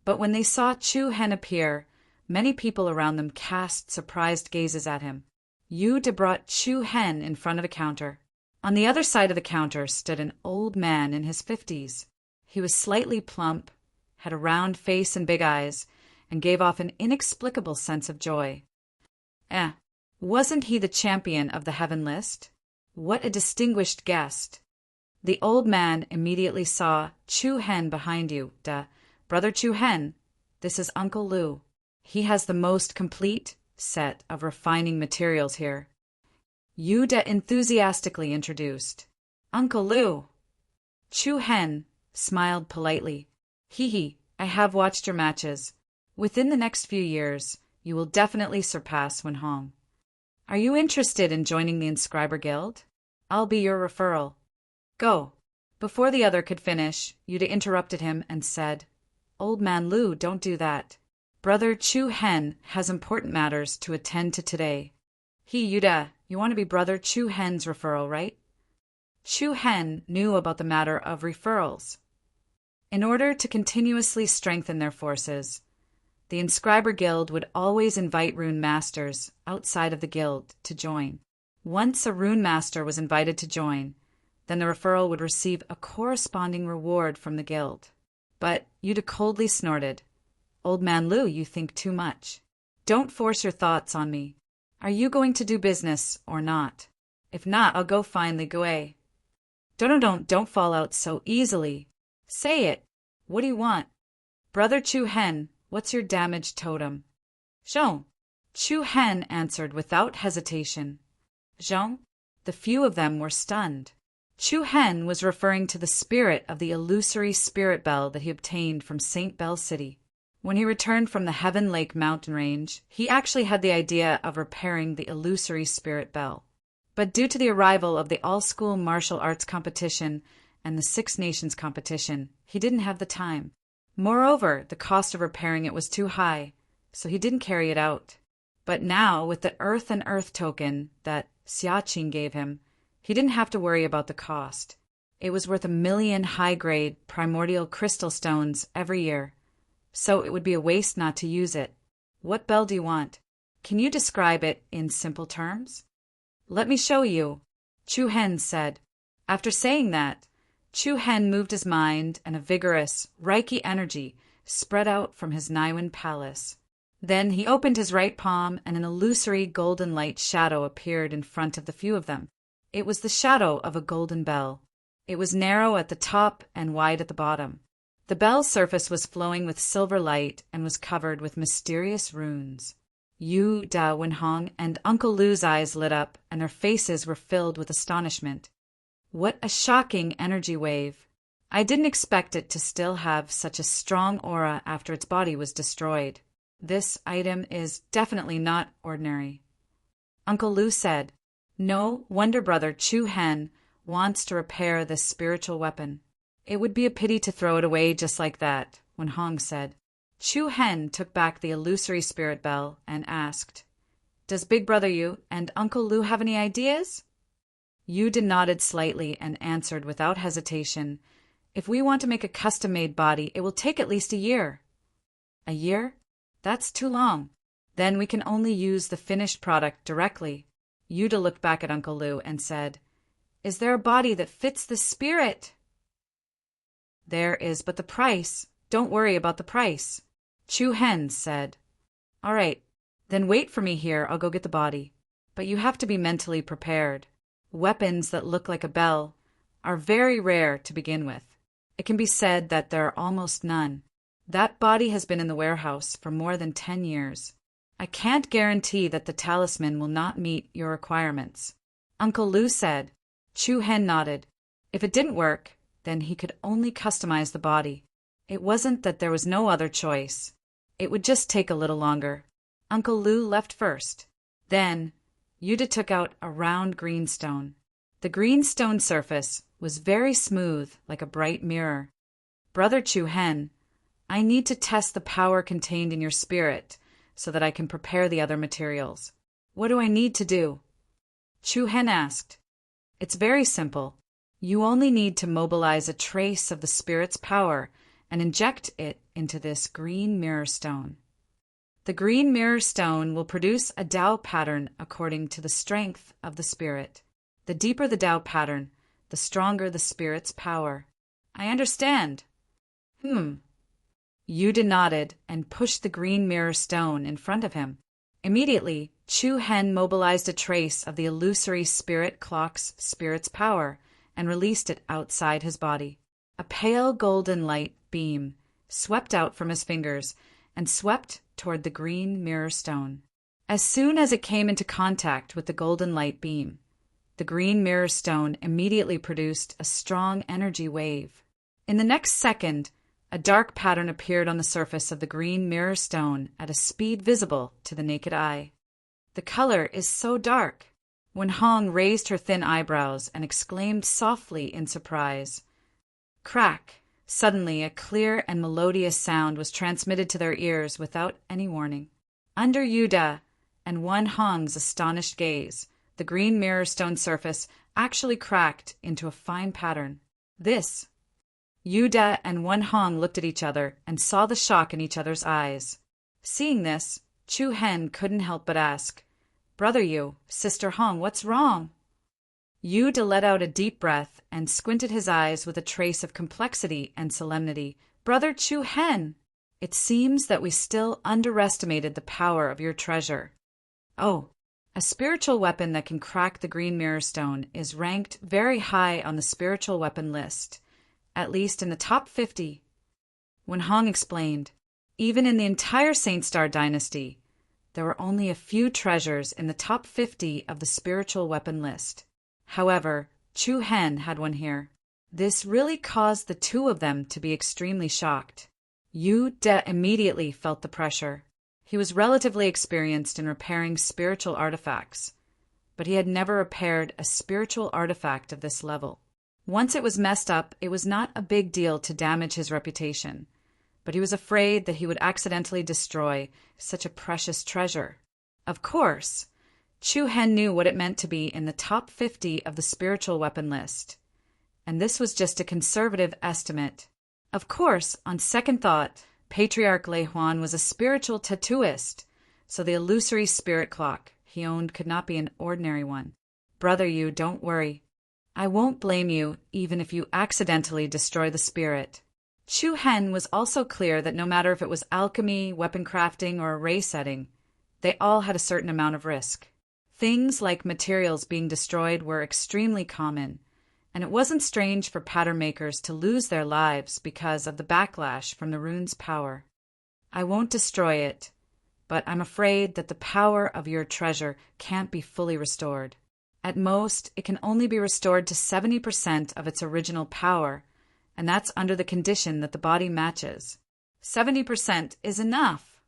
But when they saw Chu Hen appear, many people around them cast surprised gazes at him. Yuda brought Chu Hen in front of a counter. On the other side of the counter stood an old man in his 50s. He was slightly plump, had a round face and big eyes, and gave off an inexplicable sense of joy. Wasn't he the champion of the heaven list? What a distinguished guest! The old man immediately saw Chu Hen behind you, Brother Chu Hen. This is Uncle Lu. He has the most complete set of refining materials here. Yuda enthusiastically introduced. Uncle Lu. Chu Hen smiled politely. Hee, I have watched your matches. Within the next few years, you will definitely surpass Wenhong. Are you interested in joining the Inscriber Guild? I'll be your referral. Go. Before the other could finish, Yuda interrupted him and said, Old man Lu, don't do that. Brother Chu Hen has important matters to attend to today. Yuda, you want to be Brother Chu Hen's referral, right? Chu Hen knew about the matter of referrals. In order to continuously strengthen their forces, the Inscriber Guild would always invite rune masters outside of the guild to join. Once a rune master was invited to join, then the referral would receive a corresponding reward from the guild. But Yuda coldly snorted, Old man Lu, you think too much. Don't force your thoughts on me. Are you going to do business or not? If not, I'll go find Li Gui. Don't fall out so easily. Say it. What do you want? Brother Chu Hen, what's your damaged totem? Zhong. Chu Hen answered without hesitation. Zhong? The few of them were stunned. Chu Hen was referring to the spirit of the illusory spirit bell that he obtained from St. Bell City. When he returned from the Heaven Lake mountain range, he actually had the idea of repairing the illusory spirit bell. But due to the arrival of the all-school martial arts competition and the Six Nations competition, he didn't have the time. Moreover, the cost of repairing it was too high, so he didn't carry it out. But now, with the Earth and Earth token that Xiaqing gave him, he didn't have to worry about the cost. It was worth 1 million high-grade primordial crystal stones every year, so it would be a waste not to use it. What bell do you want? Can you describe it in simple terms? Let me show you, Chu Hen said. After saying that, Chu Hen moved his mind and a vigorous, Reiki energy spread out from his Niwen palace. Then he opened his right palm and an illusory golden light shadow appeared in front of the few of them. It was the shadow of a golden bell. It was narrow at the top and wide at the bottom. The bell's surface was flowing with silver light and was covered with mysterious runes. Yuda, Wenhong, and Uncle Lu's eyes lit up and their faces were filled with astonishment. What a shocking energy wave! I didn't expect it to still have such a strong aura after its body was destroyed. This item is definitely not ordinary. Uncle Lu said, No wonder Brother Chu Hen wants to repair this spiritual weapon. It would be a pity to throw it away just like that, Wenhong said. Chu Hen took back the illusory spirit bell and asked, Does Big Brother Yu and Uncle Lu have any ideas? Yuda nodded slightly and answered without hesitation, If we want to make a custom-made body, it will take at least a year. A year? That's too long. Then we can only use the finished product directly. Yuda looked back at Uncle Lu and said, Is there a body that fits the spirit? There is, but the price. Don't worry about the price. Chu Hen said, All right, then wait for me here. I'll go get the body. But you have to be mentally prepared. Weapons that look like a bell are very rare to begin with. It can be said that there are almost none. That body has been in the warehouse for more than 10 years. I can't guarantee that the talisman will not meet your requirements. Uncle Lu said. Chu Hen nodded. If it didn't work, then he could only customize the body. It wasn't that there was no other choice. It would just take a little longer. Uncle Lu left first. Then, Yuda took out a round green stone. The green stone surface was very smooth, like a bright mirror. Brother Chu Hen, I need to test the power contained in your spirit so that I can prepare the other materials. What do I need to do? Chu Hen asked. It's very simple. You only need to mobilize a trace of the spirit's power and inject it into this green mirror stone. The green mirror stone will produce a Tao pattern according to the strength of the spirit. The deeper the Tao pattern, the stronger the spirit's power. I understand. Yuda nodded and pushed the green mirror stone in front of him. Immediately, Chu Hen mobilized a trace of the illusory spirit clock's spirit's power and released it outside his body. A pale golden light beam swept out from his fingers and swept toward the green mirror stone. As soon as it came into contact with the golden light beam, the green mirror stone immediately produced a strong energy wave. In the next second, a dark pattern appeared on the surface of the green mirror stone at a speed visible to the naked eye. The color is so dark. Wen Hong raised her thin eyebrows and exclaimed softly in surprise. Crack! Suddenly, a clear and melodious sound was transmitted to their ears without any warning. Under Yuda and Wen Hong's astonished gaze, the green mirror stone surface actually cracked into a fine pattern. This. Yuda and Wen Hong looked at each other and saw the shock in each other's eyes. Seeing this, Chu Hen couldn't help but ask, Brother Yu, Sister Hong, what's wrong? Yuda let out a deep breath and squinted his eyes with a trace of complexity and solemnity. Brother Chu Hen, it seems that we still underestimated the power of your treasure. Oh, a spiritual weapon that can crack the green mirror stone is ranked very high on the spiritual weapon list, at least in the top 50. Wen Hong explained, even in the entire Saint Star dynasty, there were only a few treasures in the top 50 of the spiritual weapon list. However, Chu Hen had one here. This really caused the two of them to be extremely shocked. Yu De immediately felt the pressure. He was relatively experienced in repairing spiritual artifacts, but he had never repaired a spiritual artifact of this level. Once it was messed up, it was not a big deal to damage his reputation, but he was afraid that he would accidentally destroy such a precious treasure. Of course, Chu Hen knew what it meant to be in the top 50 of the spiritual weapon list, and this was just a conservative estimate. Of course, on second thought, Patriarch Lei Huan was a spiritual tattooist, so the illusory spirit clock he owned could not be an ordinary one. Brother Yu, don't worry. I won't blame you even if you accidentally destroy the spirit. Chu Hen was also clear that no matter if it was alchemy, weapon crafting, or array setting, they all had a certain amount of risk. Things like materials being destroyed were extremely common, and it wasn't strange for pattern makers to lose their lives because of the backlash from the rune's power. I won't destroy it, but I'm afraid that the power of your treasure can't be fully restored. At most, it can only be restored to 70% of its original power, and that's under the condition that the body matches. 70% is enough.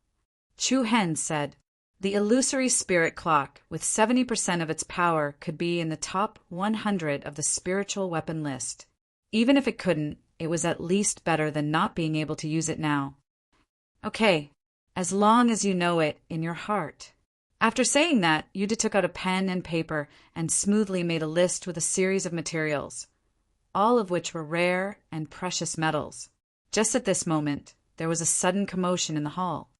Chu Hen said, the illusory spirit clock with 70% of its power could be in the top 100 of the spiritual weapon list. Even if it couldn't, it was at least better than not being able to use it now. Okay, as long as you know it in your heart. After saying that, Yuda took out a pen and paper and smoothly made a list with a series of materials, all of which were rare and precious metals. Just at this moment, there was a sudden commotion in the hall.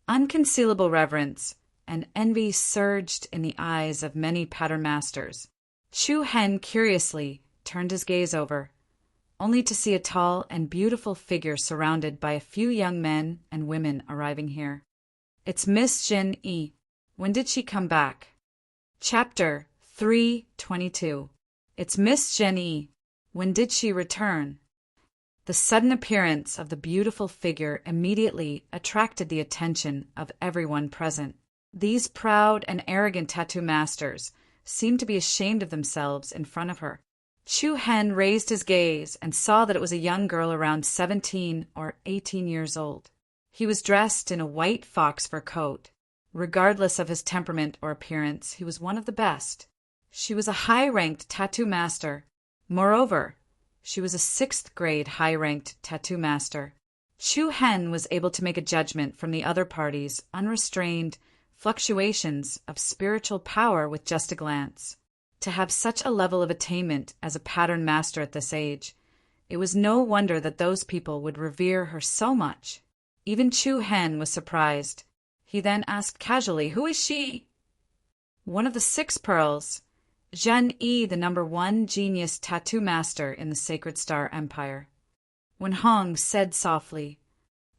Unconcealable reverence and envy surged in the eyes of many pattern masters. Chu Hen curiously turned his gaze over, only to see a tall and beautiful figure surrounded by a few young men and women arriving here. It's Miss Jin Yi. When did she come back? Chapter 322. It's Miss Jin Yi. When did she return? The sudden appearance of the beautiful figure immediately attracted the attention of everyone present. These proud and arrogant tattoo masters seemed to be ashamed of themselves in front of her. Chu Hen raised his gaze and saw that it was a young girl around 17 or 18 years old. He was dressed in a white fox fur coat. Regardless of his temperament or appearance, he was one of the best. She was a high-ranked tattoo master. Moreover, she was a 6th grade high-ranked tattoo master. Chu Hen was able to make a judgment from the other party's unrestrained fluctuations of spiritual power with just a glance. To have such a level of attainment as a pattern master at this age, it was no wonder that those people would revere her so much. Even Chu Hen was surprised. He then asked casually, "Who is she?" "One of the 6 pearls. Zhen Yi, the #1 genius tattoo master in the Sacred Star Empire." Wen Hong said softly,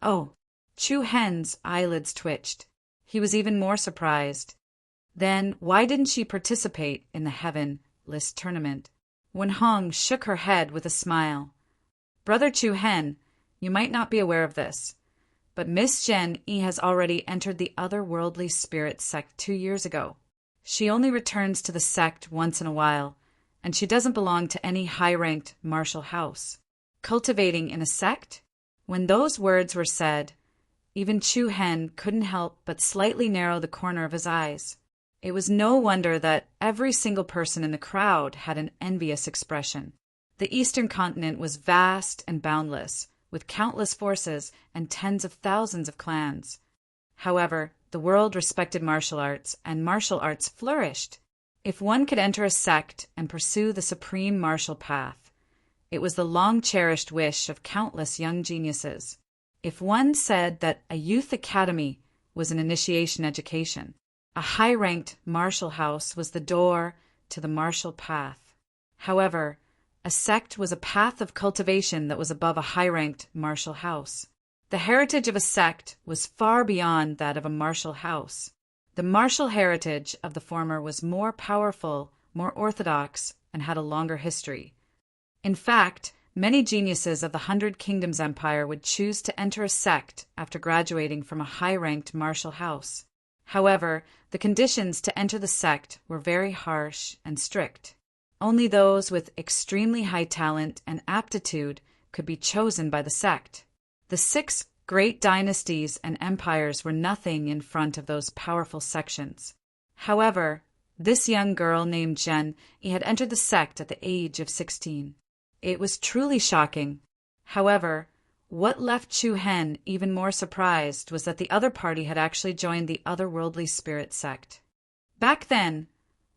"Oh." Chu Hen's eyelids twitched. He was even more surprised. Then why didn't she participate in the Heaven List tournament? Wen Hong shook her head with a smile. "Brother Chu Hen, you might not be aware of this, but Miss Zhen Yi has already entered the otherworldly spirit sect 2 years ago. She only returns to the sect once in a while, and she doesn't belong to any high-ranked martial house." Cultivating in a sect? When those words were said, even Chu Hen couldn't help but slightly narrow the corner of his eyes. It was no wonder that every single person in the crowd had an envious expression. The Eastern continent was vast and boundless, with countless forces and tens of thousands of clans. However, the world respected martial arts, and martial arts flourished. If one could enter a sect and pursue the supreme martial path, it was the long-cherished wish of countless young geniuses. If one said that a youth academy was an initiation education, a high-ranked martial house was the door to the martial path. However, a sect was a path of cultivation that was above a high-ranked martial house. The heritage of a sect was far beyond that of a martial house. The martial heritage of the former was more powerful, more orthodox, and had a longer history. In fact, many geniuses of the 100 Kingdoms Empire would choose to enter a sect after graduating from a high-ranked martial house. However, the conditions to enter the sect were very harsh and strict. Only those with extremely high talent and aptitude could be chosen by the sect. The 6 great dynasties and empires were nothing in front of those powerful sections. However, this young girl named Zhen Yi had entered the sect at the age of 16. It was truly shocking. However, what left Chu Hen even more surprised was that the other party had actually joined the otherworldly spirit sect. Back then,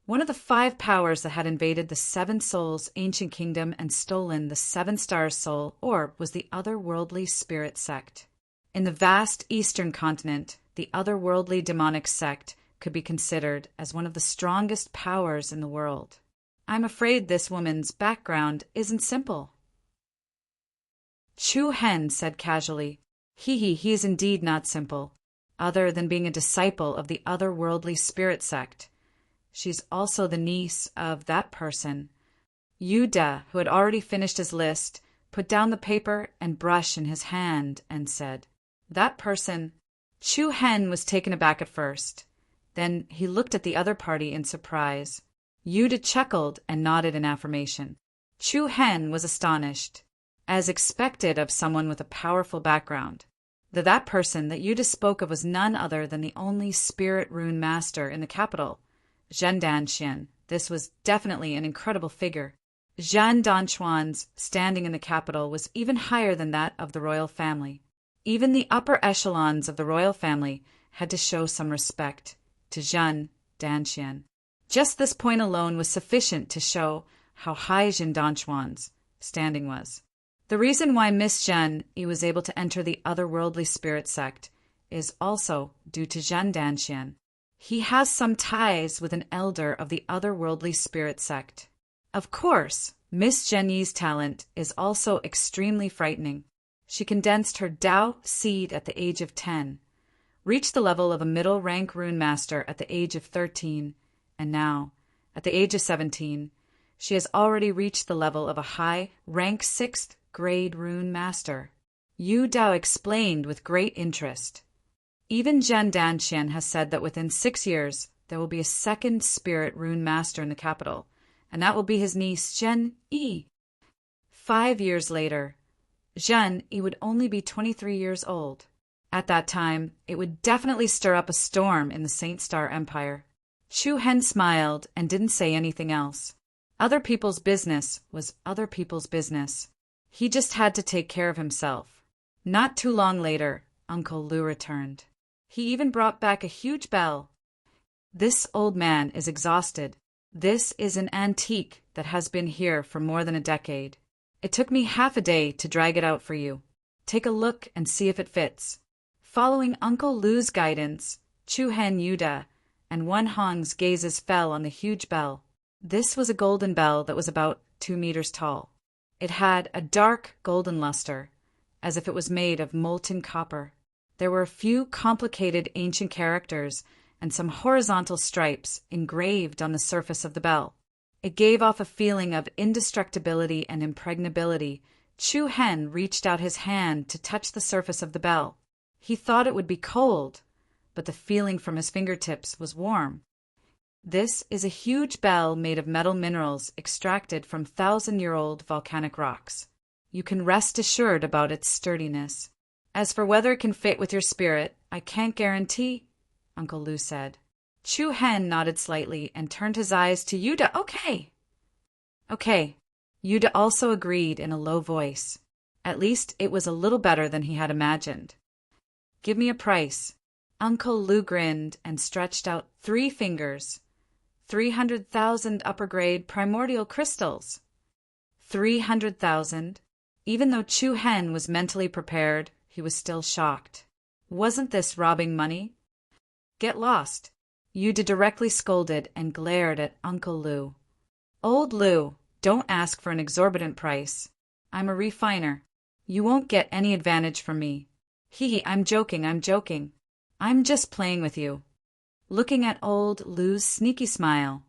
one of the 5 powers that had invaded the 7 Souls ancient kingdom and stolen the 7 Stars soul orb was the otherworldly spirit sect. In the vast eastern continent, the otherworldly demonic sect could be considered as one of the strongest powers in the world. I'm afraid this woman's background isn't simple. Chu Hen said casually, he is indeed not simple, other than being a disciple of the otherworldly spirit sect. She's also the niece of that person. Yuda, who had already finished his list, put down the paper and brush in his hand and said, "That person." Chu Hen was taken aback at first. Then he looked at the other party in surprise. Yuda chuckled and nodded in affirmation. Chu Hen was astonished, as expected of someone with a powerful background. That person that Yuda spoke of was none other than the only spirit rune master in the capital, Zhen Danxian. This was definitely an incredible figure. Zhan Danchuan's standing in the capital was even higher than that of the royal family. Even the upper echelons of the royal family had to show some respect to Zhan Danxian. Just this point alone was sufficient to show how high Zhan Danchuan's standing was. The reason why Miss Zhen Yi was able to enter the otherworldly spirit sect is also due to Zhan Danxian. He has some ties with an elder of the otherworldly spirit sect. Of course, Miss Zhen Yi's talent is also extremely frightening. She condensed her Tao seed at the age of 10, reached the level of a middle-rank rune master at the age of 13, and now, at the age of 17, she has already reached the level of a high-rank 6th grade rune master. Yu Dao explained with great interest. Even Zhen Danxian has said that within 6 years there will be a 2nd spirit rune master in the capital, and that will be his niece Zhen Yi. 5 years later, Zhen Yi would only be 23 years old. At that time, it would definitely stir up a storm in the Saint Star Empire. Chu Hen smiled and didn't say anything else. Other people's business was other people's business. He just had to take care of himself. Not too long later, Uncle Lu returned. He even brought back a huge bell. "This old man is exhausted. This is an antique that has been here for more than a decade. It took me half a day to drag it out for you. Take a look and see if it fits." Following Uncle Lu's guidance, Chu-Hen Yuda and Wan Hong's gazes fell on the huge bell. This was a golden bell that was about 2 meters tall. It had a dark golden luster, as if it was made of molten copper. There were a few complicated ancient characters and some horizontal stripes engraved on the surface of the bell. It gave off a feeling of indestructibility and impregnability. Chu-Hen reached out his hand to touch the surface of the bell. He thought it would be cold, but the feeling from his fingertips was warm. This is a huge bell made of metal minerals extracted from 1,000-year-old volcanic rocks. You can rest assured about its sturdiness. As for whether it can fit with your spirit, I can't guarantee, Uncle Lu said. Chu-Hen nodded slightly and turned his eyes to Yuda. Okay. Yuda also agreed in a low voice. At least it was a little better than he had imagined. "Give me a price." Uncle Lu grinned and stretched out 3 fingers. 300,000 upper-grade primordial crystals. 300,000. Even though Chu-Hen was mentally prepared, he was still shocked. Wasn't this robbing money? "Get lost." Yuda directly scolded and glared at Uncle Lu. "Old Lu, don't ask for an exorbitant price. I'm a refiner. You won't get any advantage from me." "Hee, I'm joking. I'm just playing with you." Looking at old Lu's sneaky smile,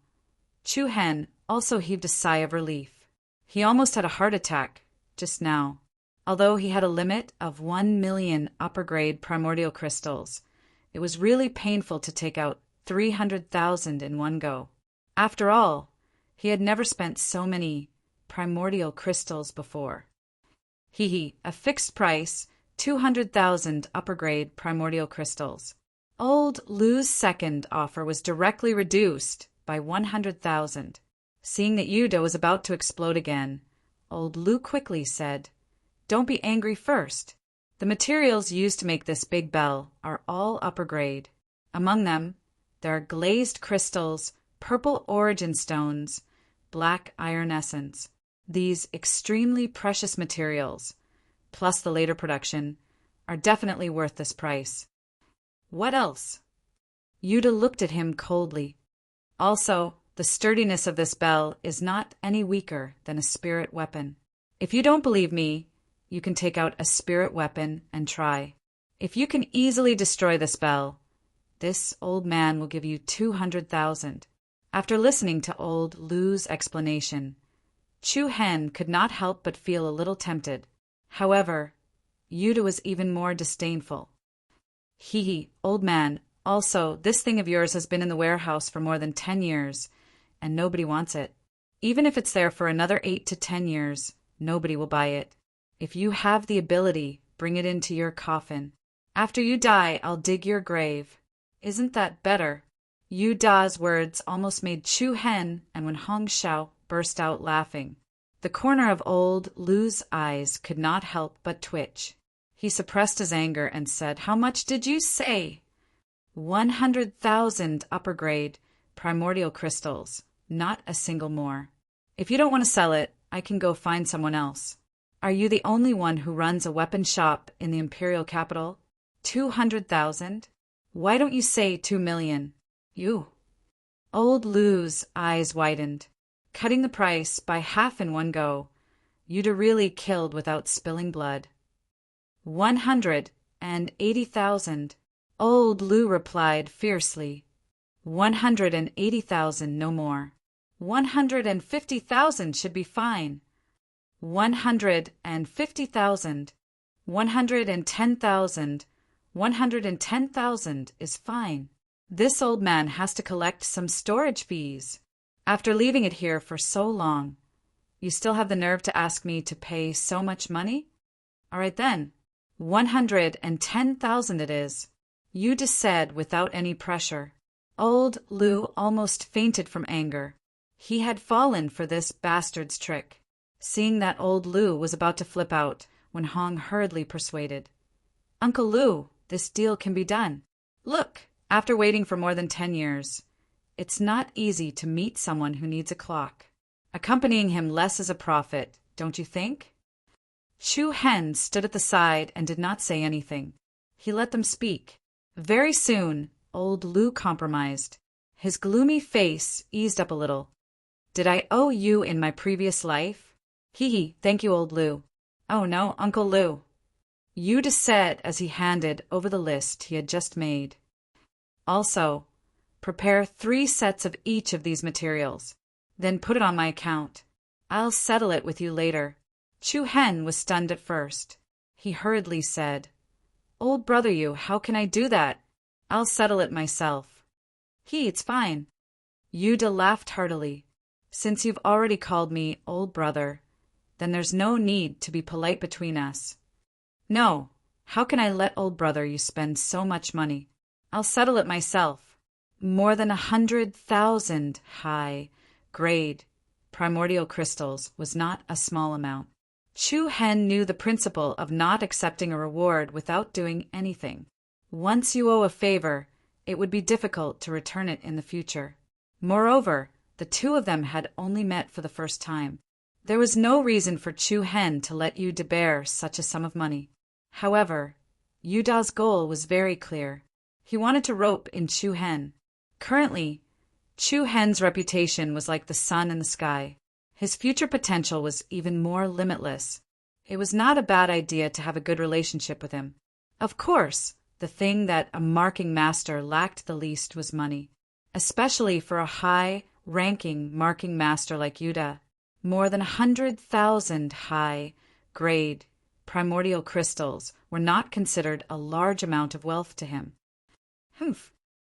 Chu-Hen also heaved a sigh of relief. He almost had a heart attack just now. Although he had a limit of 1 million upper-grade primordial crystals, it was really painful to take out 300,000 in one go. After all, he had never spent so many primordial crystals before. A fixed price, 200,000 upper-grade primordial crystals. Old Lu's second offer was directly reduced by 100,000. Seeing that Yuda was about to explode again, old Lu quickly said, "Don't be angry first. The materials used to make this big bell are all upper grade. Among them, there are glazed crystals, purple origin stones, black iron essence. These extremely precious materials, plus the later production, are definitely worth this price." "What else?" Yuda looked at him coldly. "Also, the sturdiness of this bell is not any weaker than a spirit weapon. If you don't believe me, you can take out a spirit weapon and try. If you can easily destroy this bell, this old man will give you 200,000. After listening to old Lu's explanation, Chu-Hen could not help but feel a little tempted. However, Yuda was even more disdainful. Old man, also, this thing of yours has been in the warehouse for more than 10 years, and nobody wants it. Even if it's there for another 8 to 10 years, nobody will buy it. If you have the ability, bring it into your coffin. After you die, I'll dig your grave. Isn't that better?" Yuda's words almost made Chu-Hen and Wan Hongxiao burst out laughing. The corner of old Lu's eyes could not help but twitch. He suppressed his anger and said, "How much did you say?" 100,000 upper-grade primordial crystals, not a single more. If you don't want to sell it, I can go find someone else. Are you the only one who runs a weapon shop in the imperial capital? 200,000? Why don't you say 2 million? You. Old Lu's eyes widened. Cutting the price by half in one go, Yuda really killed without spilling blood. 180,000. Old Lu replied fiercely. 180,000, no more. 150,000 should be fine. 150,000. 110,000. 110,000 is fine. This old man has to collect some storage fees. After leaving it here for so long, you still have the nerve to ask me to pay so much money? All right then, 110,000 it is, Yuda said without any pressure. Old Lu almost fainted from anger. He had fallen for this bastard's trick. Seeing that old Lu was about to flip out, Wan Hong hurriedly persuaded. "Uncle Lu, this deal can be done. Look, after waiting for more than 10 years, It's not easy to meet someone who needs a clock. Accompanying him less is a profit, don't you think? Chu Hen stood at the side and did not say anything. He let them speak. Very soon, old Lu compromised. His gloomy face eased up a little. Did I owe you in my previous life? Hee, thank you, old Lu. Oh no, Uncle Lu. Yuda said as he handed over the list he had just made. Also, prepare 3 sets of each of these materials. Then put it on my account. I'll settle it with you later. Chu Hen was stunned at first. He hurriedly said, Old brother you, how can I do that? I'll settle it myself. It's fine. Yuda laughed heartily. Since you've already called me old brother, then there's no need to be polite between us. No, how can I let old brother you spend so much money? I'll settle it myself. More than 100,000 high-grade primordial crystals was not a small amount. Chu Hen knew the principle of not accepting a reward without doing anything. Once you owe a favor, it would be difficult to return it in the future. Moreover, the two of them had only met for the first time. There was no reason for Chu Hen to let Yuda bear such a sum of money. However, Yuda's goal was very clear. He wanted to rope in Chu Hen. Currently, Chu Hen's reputation was like the sun in the sky. His future potential was even more limitless. It was not a bad idea to have a good relationship with him. Of course, the thing that a marking master lacked the least was money, especially for a high-ranking marking master like Yuda. More than 100,000 high-grade primordial crystals were not considered a large amount of wealth to him.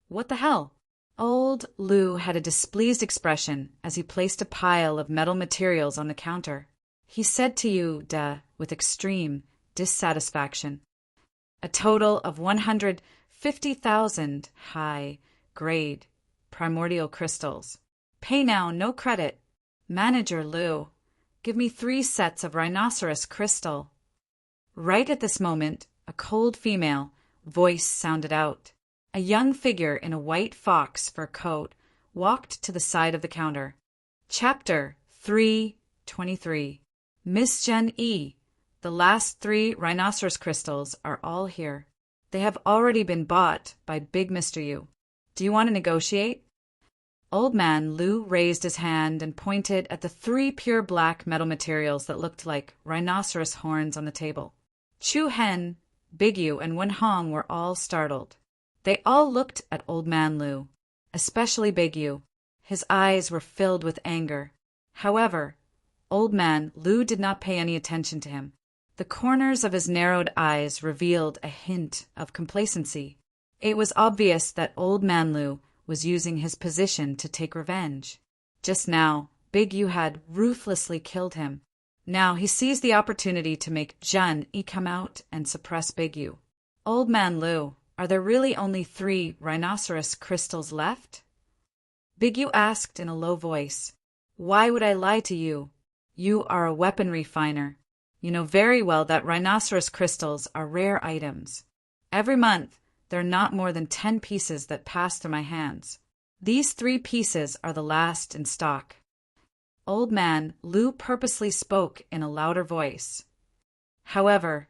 What the hell? Old Lu had a displeased expression as he placed a pile of metal materials on the counter. He said to Yuda with extreme dissatisfaction, a total of 150,000 high-grade primordial crystals. Pay now, no credit. Manager Lu, give me 3 sets of rhinoceros crystal. Right at this moment, a cold female voice sounded out. A young figure in a white fox fur coat walked to the side of the counter. Chapter 323. Miss Jen E. The last 3 rhinoceros crystals are all here. They have already been bought by Big Mr. Yu. Do you want to negotiate? Old man Lu raised his hand and pointed at the 3 pure black metal materials that looked like rhinoceros horns on the table. Chu Hen, Big Yu, and Wen Hong were all startled. They all looked at Old Man Lu, especially Big Yu. His eyes were filled with anger. However, Old Man Lu did not pay any attention to him. The corners of his narrowed eyes revealed a hint of complacency. It was obvious that Old Man Lu was using his position to take revenge. Just now, Big Yu had ruthlessly killed him. Now he seized the opportunity to make Jun E come out and suppress Big Yu. Old Man Lu, are there really only 3 rhinoceros crystals left? Big Yu asked in a low voice. Why would I lie to you? You are a weapon refiner. You know very well that rhinoceros crystals are rare items. Every month, there are not more than 10 pieces that pass through my hands. These 3 pieces are the last in stock. Old Man Lu purposely spoke in a louder voice. However,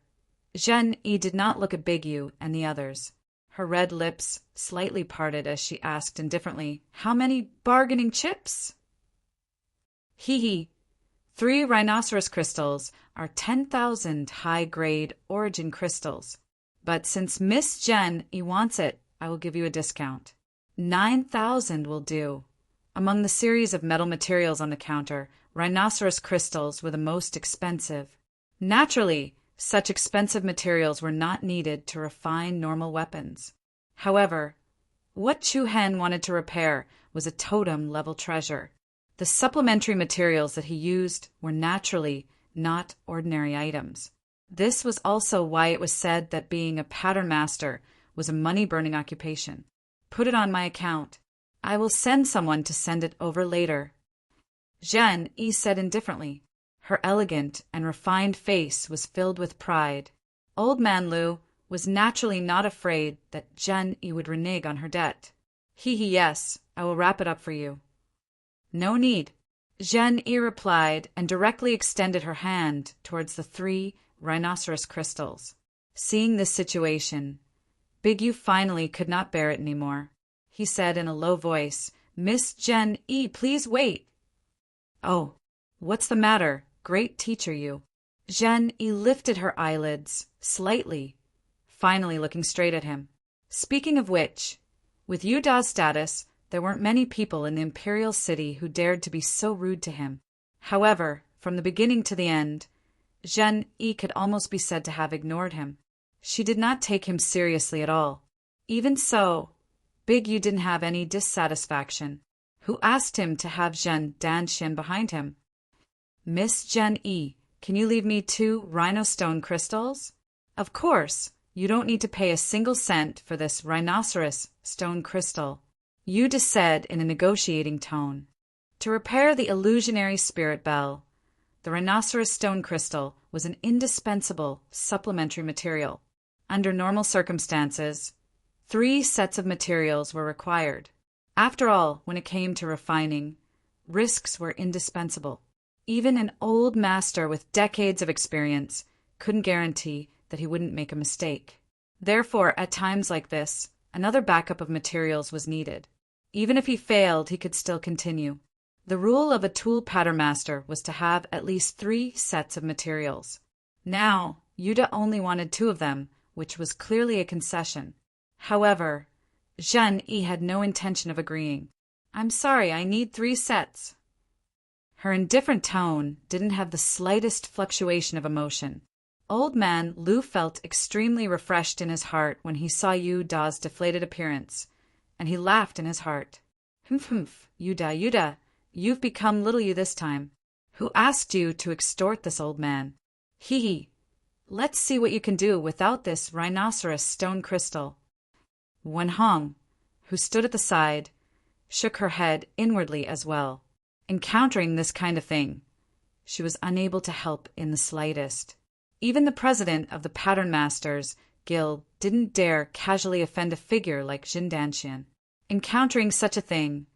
Zhen Yi did not look at Big Yu and the others. Her red lips slightly parted as she asked indifferently, How many bargaining chips? 3 rhinoceros crystals are 10,000 high-grade origin crystals. But since Miss Jen Yi wants it, I will give you a discount. 9,000 will do. Among the series of metal materials on the counter, rhinoceros crystals were the most expensive. Naturally, such expensive materials were not needed to refine normal weapons. However, what Chu Hen wanted to repair was a totem-level treasure. The supplementary materials that he used were naturally not ordinary items. This was also why it was said that being a pattern master was a money-burning occupation. Put it on my account. I will send someone to send it over later. Zhen Yi said indifferently. Her elegant and refined face was filled with pride. Old Man Lu was naturally not afraid that Zhen Yi would renege on her debt. Yes, I will wrap it up for you. No need. Zhen Yi replied and directly extended her hand towards the 3 rhinoceros crystals. Seeing this situation, Big Yu finally could not bear it anymore. He said in a low voice, "Miss Zhen Yi, please wait." "Oh, what's the matter, great teacher you?" Zhen Yi lifted her eyelids slightly, finally looking straight at him. "Speaking of which, with Yu Da's status, there weren't many people in the imperial city who dared to be so rude to him. However, from the beginning to the end, Zhen Yi could almost be said to have ignored him. She did not take him seriously at all. Even so, Big Yu didn't have any dissatisfaction. Who asked him to have Zhen Danxian behind him? Miss Zhen Yi, can you leave me 2 rhino stone crystals? Of course, you don't need to pay a single cent for this rhinoceros stone crystal, Yu Da said in a negotiating tone. To repair the illusionary spirit bell, the rhinoceros stone crystal was an indispensable supplementary material. Under normal circumstances, 3 sets of materials were required. After all, when it came to refining, risks were indispensable. Even an old master with decades of experience couldn't guarantee that he wouldn't make a mistake. Therefore, at times like this, another backup of materials was needed. Even if he failed, he could still continue. The rule of a tool pattern master was to have at least 3 sets of materials. Now, Yuda only wanted 2 of them, which was clearly a concession. However, Zhen Yi had no intention of agreeing. "I'm sorry, I need 3 sets." Her indifferent tone didn't have the slightest fluctuation of emotion. Old man Lu felt extremely refreshed in his heart when he saw Yu Da's deflated appearance, and he laughed in his heart. Humph, Yuda, you've become little you this time. Who asked you to extort this old man? Hee. Let's see what you can do without this rhinoceros stone crystal. Wen Hong, who stood at the side, shook her head inwardly as well. Encountering this kind of thing, she was unable to help in the slightest. Even the president of the Pattern Masters Guild didn't dare casually offend a figure like Jin Danxian. Encountering such a thing,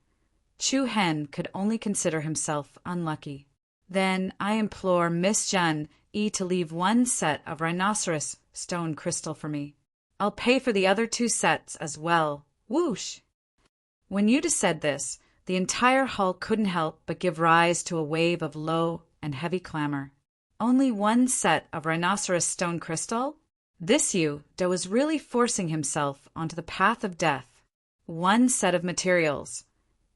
Chu Hen could only consider himself unlucky. Then I implore Miss Zhen Yi to leave 1 set of rhinoceros stone crystal for me. I'll pay for the other 2 sets as well. Whoosh! When Yuda said this, the entire hall couldn't help but give rise to a wave of low and heavy clamor. Only 1 set of rhinoceros stone crystal? This Yuda was really forcing himself onto the path of death. 1 set of materials.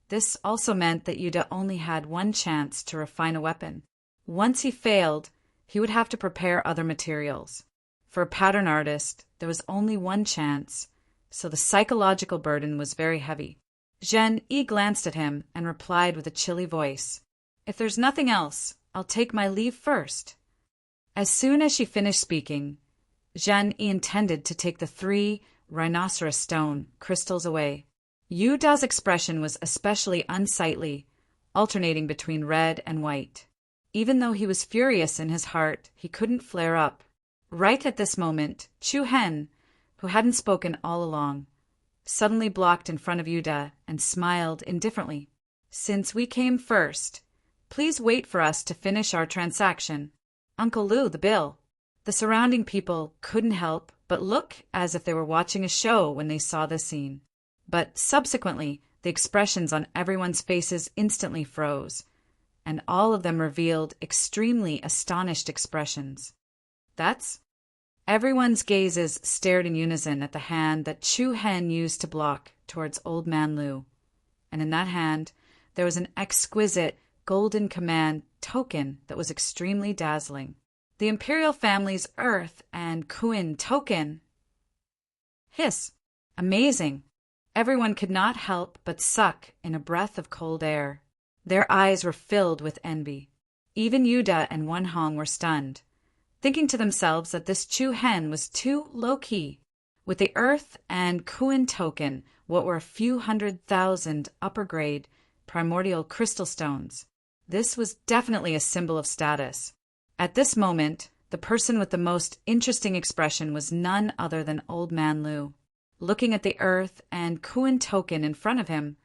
This also meant that Yuda only had 1 chance to refine a weapon. Once he failed, he would have to prepare other materials. For a pattern artist, there was only 1 chance, so the psychological burden was very heavy. Zhen Yi glanced at him and replied with a chilly voice, "If there's nothing else, I'll take my leave first." As soon as she finished speaking, Zhen Yi intended to take the 3 rhinoceros stone crystals away. Yu Da's expression was especially unsightly, alternating between red and white. Even though he was furious in his heart, he couldn't flare up. Right at this moment, Chu Hen, who hadn't spoken all along, suddenly blocked in front of Yuda and smiled indifferently. "Since we came first, please wait for us to finish our transaction. Uncle Lu, the bill." The surrounding people couldn't help but look as if they were watching a show when they saw this scene. But subsequently, the expressions on everyone's faces instantly froze, and all of them revealed extremely astonished expressions. Everyone's gazes stared in unison at the hand that Chu Hen used to block towards Old Man Lu, and in that hand there was an exquisite golden command token that was extremely dazzling. The imperial family's Earth and Kuin token. Hiss! Amazing! Everyone could not help but suck in a breath of cold air. Their eyes were filled with envy. Even Yuda and Wen Hong were stunned, thinking to themselves that this Chu Hen was too low-key. With the Earth and Kuin token, what were a few 100,000 upper-grade primordial crystal stones, this was definitely a symbol of status. At this moment, the person with the most interesting expression was none other than Old Man Lu. looking at the earth and Kuan token in front of him.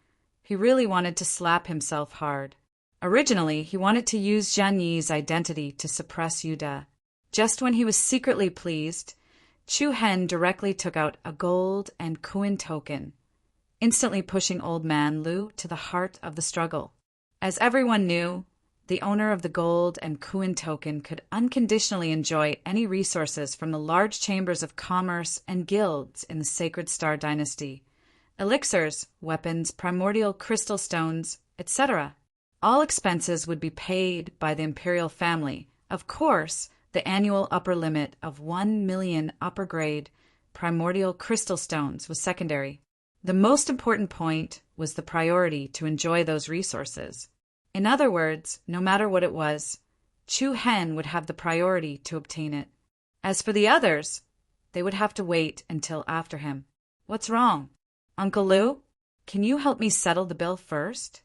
He really wanted to slap himself hard. Originally, he wanted to use Zhang Yi's identity to suppress Yuda. Just when he was secretly pleased, Chu Hen directly took out a gold and Kuan token, instantly pushing Old Man Lu to the heart of the struggle. As everyone knew, the owner of the gold and Kuan token could unconditionally enjoy any resources from the large chambers of commerce and guilds in the Sacred Star Dynasty. Elixirs, weapons, primordial crystal stones, etc. All expenses would be paid by the imperial family. Of course, the annual upper limit of 1 million upper-grade primordial crystal stones was secondary. The most important point was the priority to enjoy those resources. In other words, no matter what it was, Chu Hen would have the priority to obtain it. As for the others, they would have to wait until after him. What's wrong? Uncle Lu, can you help me settle the bill first?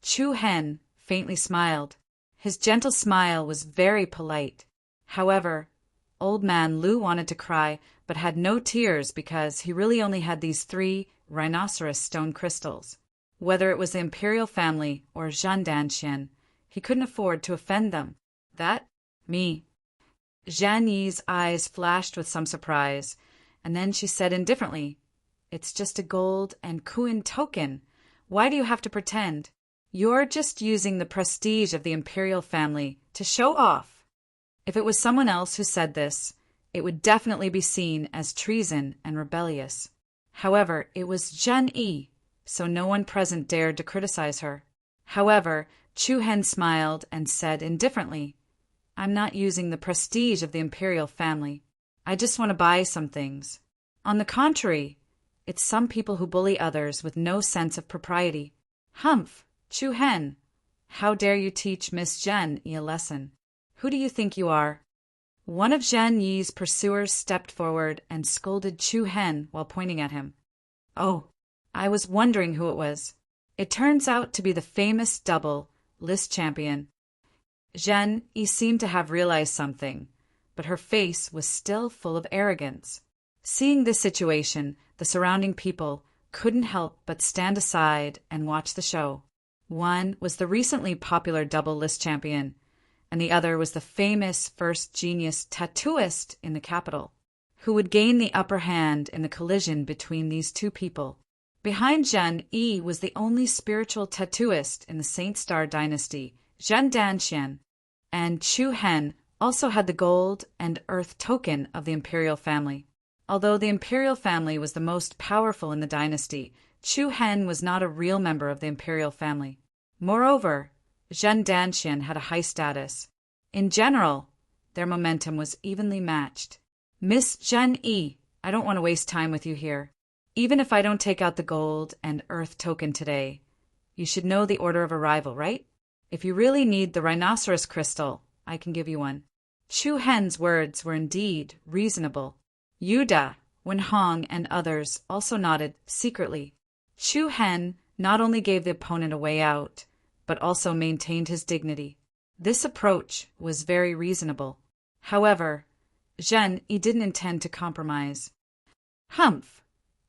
Chu Hen faintly smiled. His gentle smile was very polite. However, Old Man Lu wanted to cry, but had no tears because he really only had these 3 rhinoceros stone crystals. Whether it was the imperial family or Zhan Danxian, he couldn't afford to offend them. That? Me. Zhang Yi's eyes flashed with some surprise, and then she said indifferently, "It's just a gold and Kuan token. Why do you have to pretend? You're just using the prestige of the imperial family to show off." If it was someone else who said this, it would definitely be seen as treason and rebellious. However, it was Zhang Yi, so no one present dared to criticize her. However, Chu Hen smiled and said indifferently, "I'm not using the prestige of the imperial family. I just want to buy some things. On the contrary, it's some people who bully others with no sense of propriety. Humph, Chu Hen, how dare you teach Miss Zhang Yi a lesson? Who do you think you are?" One of Zhang Yi's pursuers stepped forward and scolded Chu Hen while pointing at him. "Oh, I was wondering who it was. It turns out to be the famous double list champion." Zhang Yi seemed to have realized something, but her face was still full of arrogance. Seeing this situation, the surrounding people couldn't help but stand aside and watch the show. One was the recently popular double list champion, and the other was the famous first genius tattooist in the capital, who would gain the upper hand in the collision between these two people. Behind Zhang Yi was the only spiritual tattooist in the Saint Star Dynasty, Zhan Danxian, and Chu Hen also had the gold and earth token of the imperial family. Although the imperial family was the most powerful in the dynasty, Chu Hen was not a real member of the imperial family. Moreover, Zhan Danxian had a high status. In general, their momentum was evenly matched. "Miss Zhang Yi, I don't want to waste time with you here. Even if I don't take out the gold and earth token today, you should know the order of arrival, right? If you really need the rhinoceros crystal, I can give you one." Chu Hen's words were indeed reasonable. Yuda, Wenhong, and others also nodded secretly. Chu Hen not only gave the opponent a way out, but also maintained his dignity. This approach was very reasonable. However, Zhang Yi didn't intend to compromise. "Humph,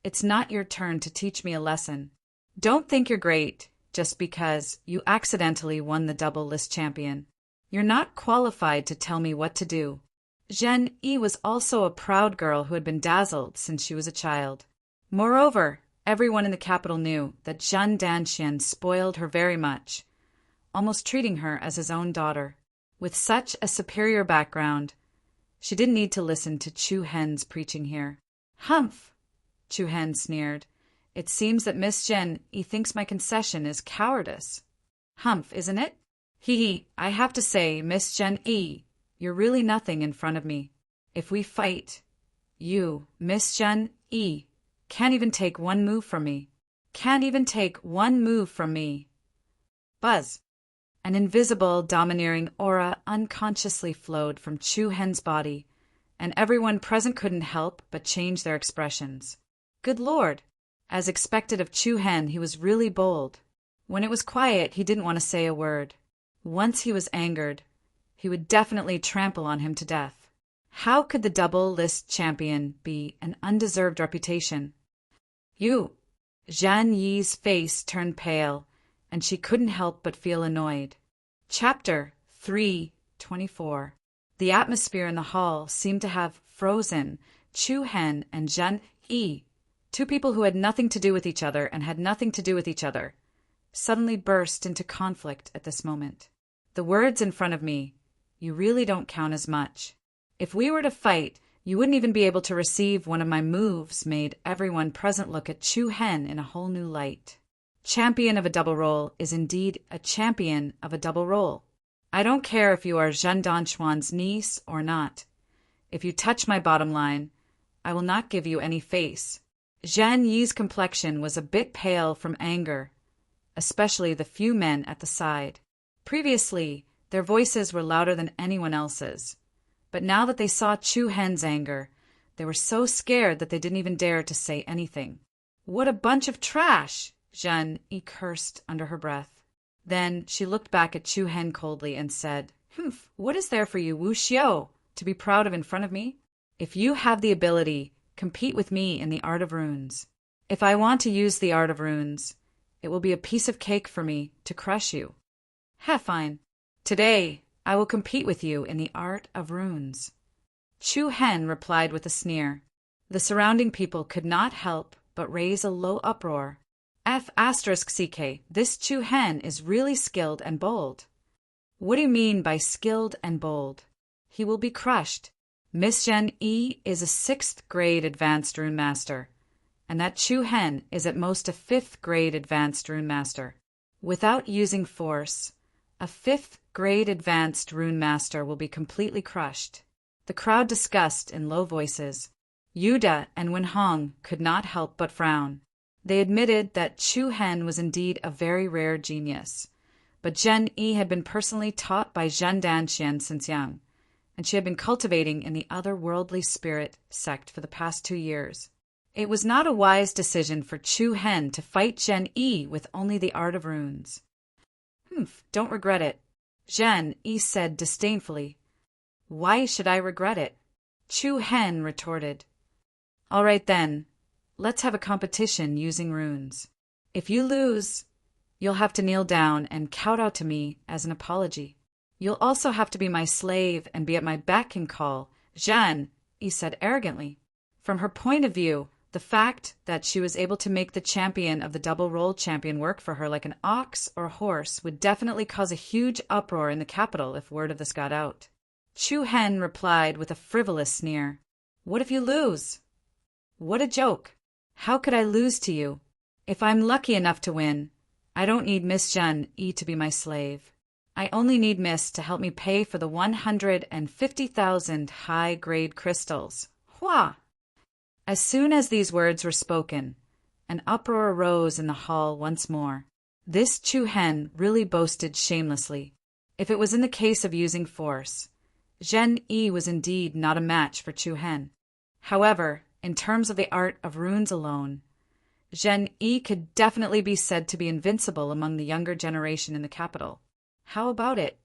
it's not your turn to teach me a lesson. Don't think you're great just because you accidentally won the double list champion. You're not qualified to tell me what to do." Zhang Yi was also a proud girl who had been dazzled since she was a child. Moreover, everyone in the capital knew that Zhan Danxian spoiled her very much, almost treating her as his own daughter. With such a superior background, she didn't need to listen to Chu Hen's preaching here. "Humph," Chu Hen sneered. "It seems that Miss Zhang Yi thinks my concession is cowardice. Humph, isn't it? Hee, I have to say, Miss Zhang Yi, you're really nothing in front of me. If we fight, you, Miss Zhang Yi, can't even take one move from me. Can't even take one move from me." Buzz. An invisible, domineering aura unconsciously flowed from Chu Hen's body, and everyone present couldn't help but change their expressions. Good Lord! As expected of Chu Hen, he was really bold. When it was quiet, he didn't want to say a word. Once he was angered, he would definitely trample on him to death. How could the double list champion be an undeserved reputation? You. Zhang Yi's face turned pale, and she couldn't help but feel annoyed. Chapter 3:24. The atmosphere in the hall seemed to have frozen. Chu Hen and Zhang Yi, two people who had nothing to do with each other and had nothing to do with each other, suddenly burst into conflict at this moment. The words in front of me, "You really don't count as much. If we were to fight, you wouldn't even be able to receive one of my moves," made everyone present look at Chu Hen in a whole new light. Champion of a double role is indeed a champion of a double role. I don't care if you are Zhen Danchuan's niece or not. If you touch my bottom line, I will not give you any face. Zhang Yi's complexion was a bit pale from anger, especially the few men at the side. Previously, their voices were louder than anyone else's, but now that they saw Chu Hen's anger, they were so scared that they didn't even dare to say anything. "What a bunch of trash!" Zhang Yi cursed under her breath. Then she looked back at Chu Hen coldly and said, "Humph, what is there for you, Wu Xiao, to be proud of in front of me? If you have the ability, compete with me in the art of runes. If I want to use the art of runes, it will be a piece of cake for me to crush you. Fine. Today, I will compete with you in the art of runes." Chu Hen replied with a sneer. The surrounding people could not help but raise a low uproar. *CK, this Chu Hen is really skilled and bold. What do you mean by skilled and bold? He will be crushed. Miss Zhang Yi is a 6th grade advanced rune master, and that Chu Hen is at most a 5th grade advanced rune master. Without using force, a 5th grade advanced rune master will be completely crushed. The crowd discussed in low voices. Yuda and Wenhong could not help but frown. They admitted that Chu Hen was indeed a very rare genius, but Zhang Yi had been personally taught by Zhen Danxian since young, and she had been cultivating in the otherworldly spirit sect for the past 2 years. It was not a wise decision for Chu Hen to fight Zhang Yi with only the art of runes. Don't regret it, Zhang Yi said disdainfully. Why should I regret it? Chu Hen retorted. All right then. Let's have a competition using runes. If you lose, you'll have to kneel down and kowtow to me as an apology. You'll also have to be my slave and be at my beck and call, Zhang Yi said arrogantly. From her point of view, the fact that she was able to make the champion of the double role champion work for her like an ox or horse would definitely cause a huge uproar in the capital if word of this got out. Chu Hen replied with a frivolous sneer. What if you lose? What a joke. How could I lose to you? If I'm lucky enough to win, I don't need Miss Zhang Yi to be my slave. I only need Miss to help me pay for the 150,000 high-grade crystals. Hua! As soon as these words were spoken, an uproar arose in the hall once more. This Chu Hen really boasted shamelessly. If it was in the case of using force, Zhang Yi was indeed not a match for Chu Hen. However, in terms of the art of runes alone, Zhang Yi could definitely be said to be invincible among the younger generation in the capital. How about it?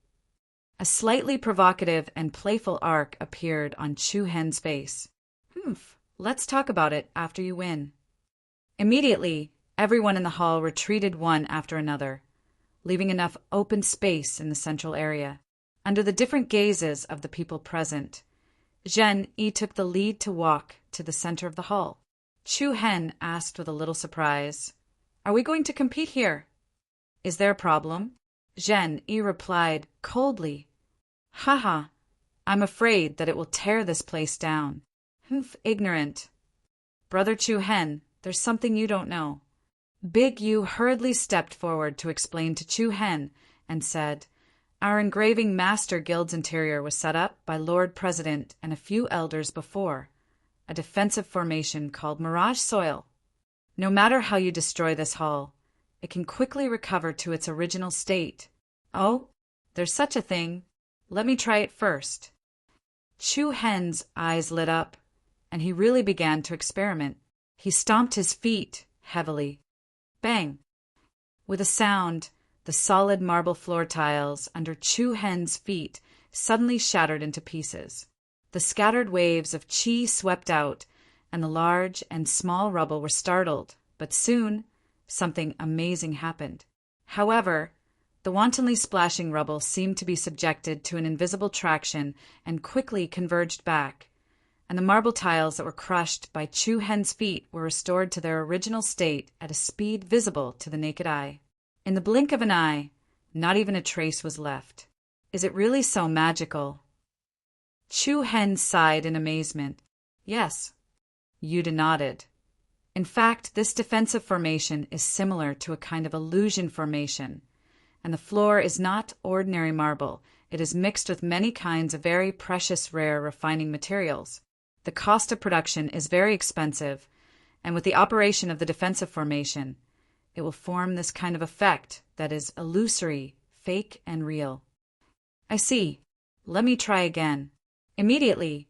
A slightly provocative and playful arc appeared on Chu Hen's face. Let's talk about it after you win. Immediately, everyone in the hall retreated one after another, leaving enough open space in the central area. Under the different gazes of the people present, Zhang Yi took the lead to walk to the center of the hall. Chu Hen asked with a little surprise, Are we going to compete here? Is there a problem? Zhang Yi replied coldly, Haha, I'm afraid that it will tear this place down. Ignorant. Brother Chu Hen, there's something you don't know. Big Yu hurriedly stepped forward to explain to Chu Hen and said, Our engraving master guild's interior was set up by Lord President and a few elders before, a defensive formation called Mirage Soil. No matter how you destroy this hall, it can quickly recover to its original state. Oh, there's such a thing. Let me try it first. Chu Hen's eyes lit up, and he really began to experiment. He stomped his feet heavily. Bang! With a sound, the solid marble floor tiles under Chu Hen's feet suddenly shattered into pieces. The scattered waves of chi swept out, and the large and small rubble were startled, but soon something amazing happened. However, the wantonly splashing rubble seemed to be subjected to an invisible traction and quickly converged back, and the marble tiles that were crushed by Chu Hen's feet were restored to their original state at a speed visible to the naked eye. In the blink of an eye, not even a trace was left. Is it really so magical? Chu Hen sighed in amazement. Yes. Yuda nodded. In fact, this defensive formation is similar to a kind of illusion formation, and the floor is not ordinary marble. It is mixed with many kinds of very precious, rare, refining materials. The cost of production is very expensive, and with the operation of the defensive formation, it will form this kind of effect that is illusory, fake, and real. I see. Let me try again. Immediately,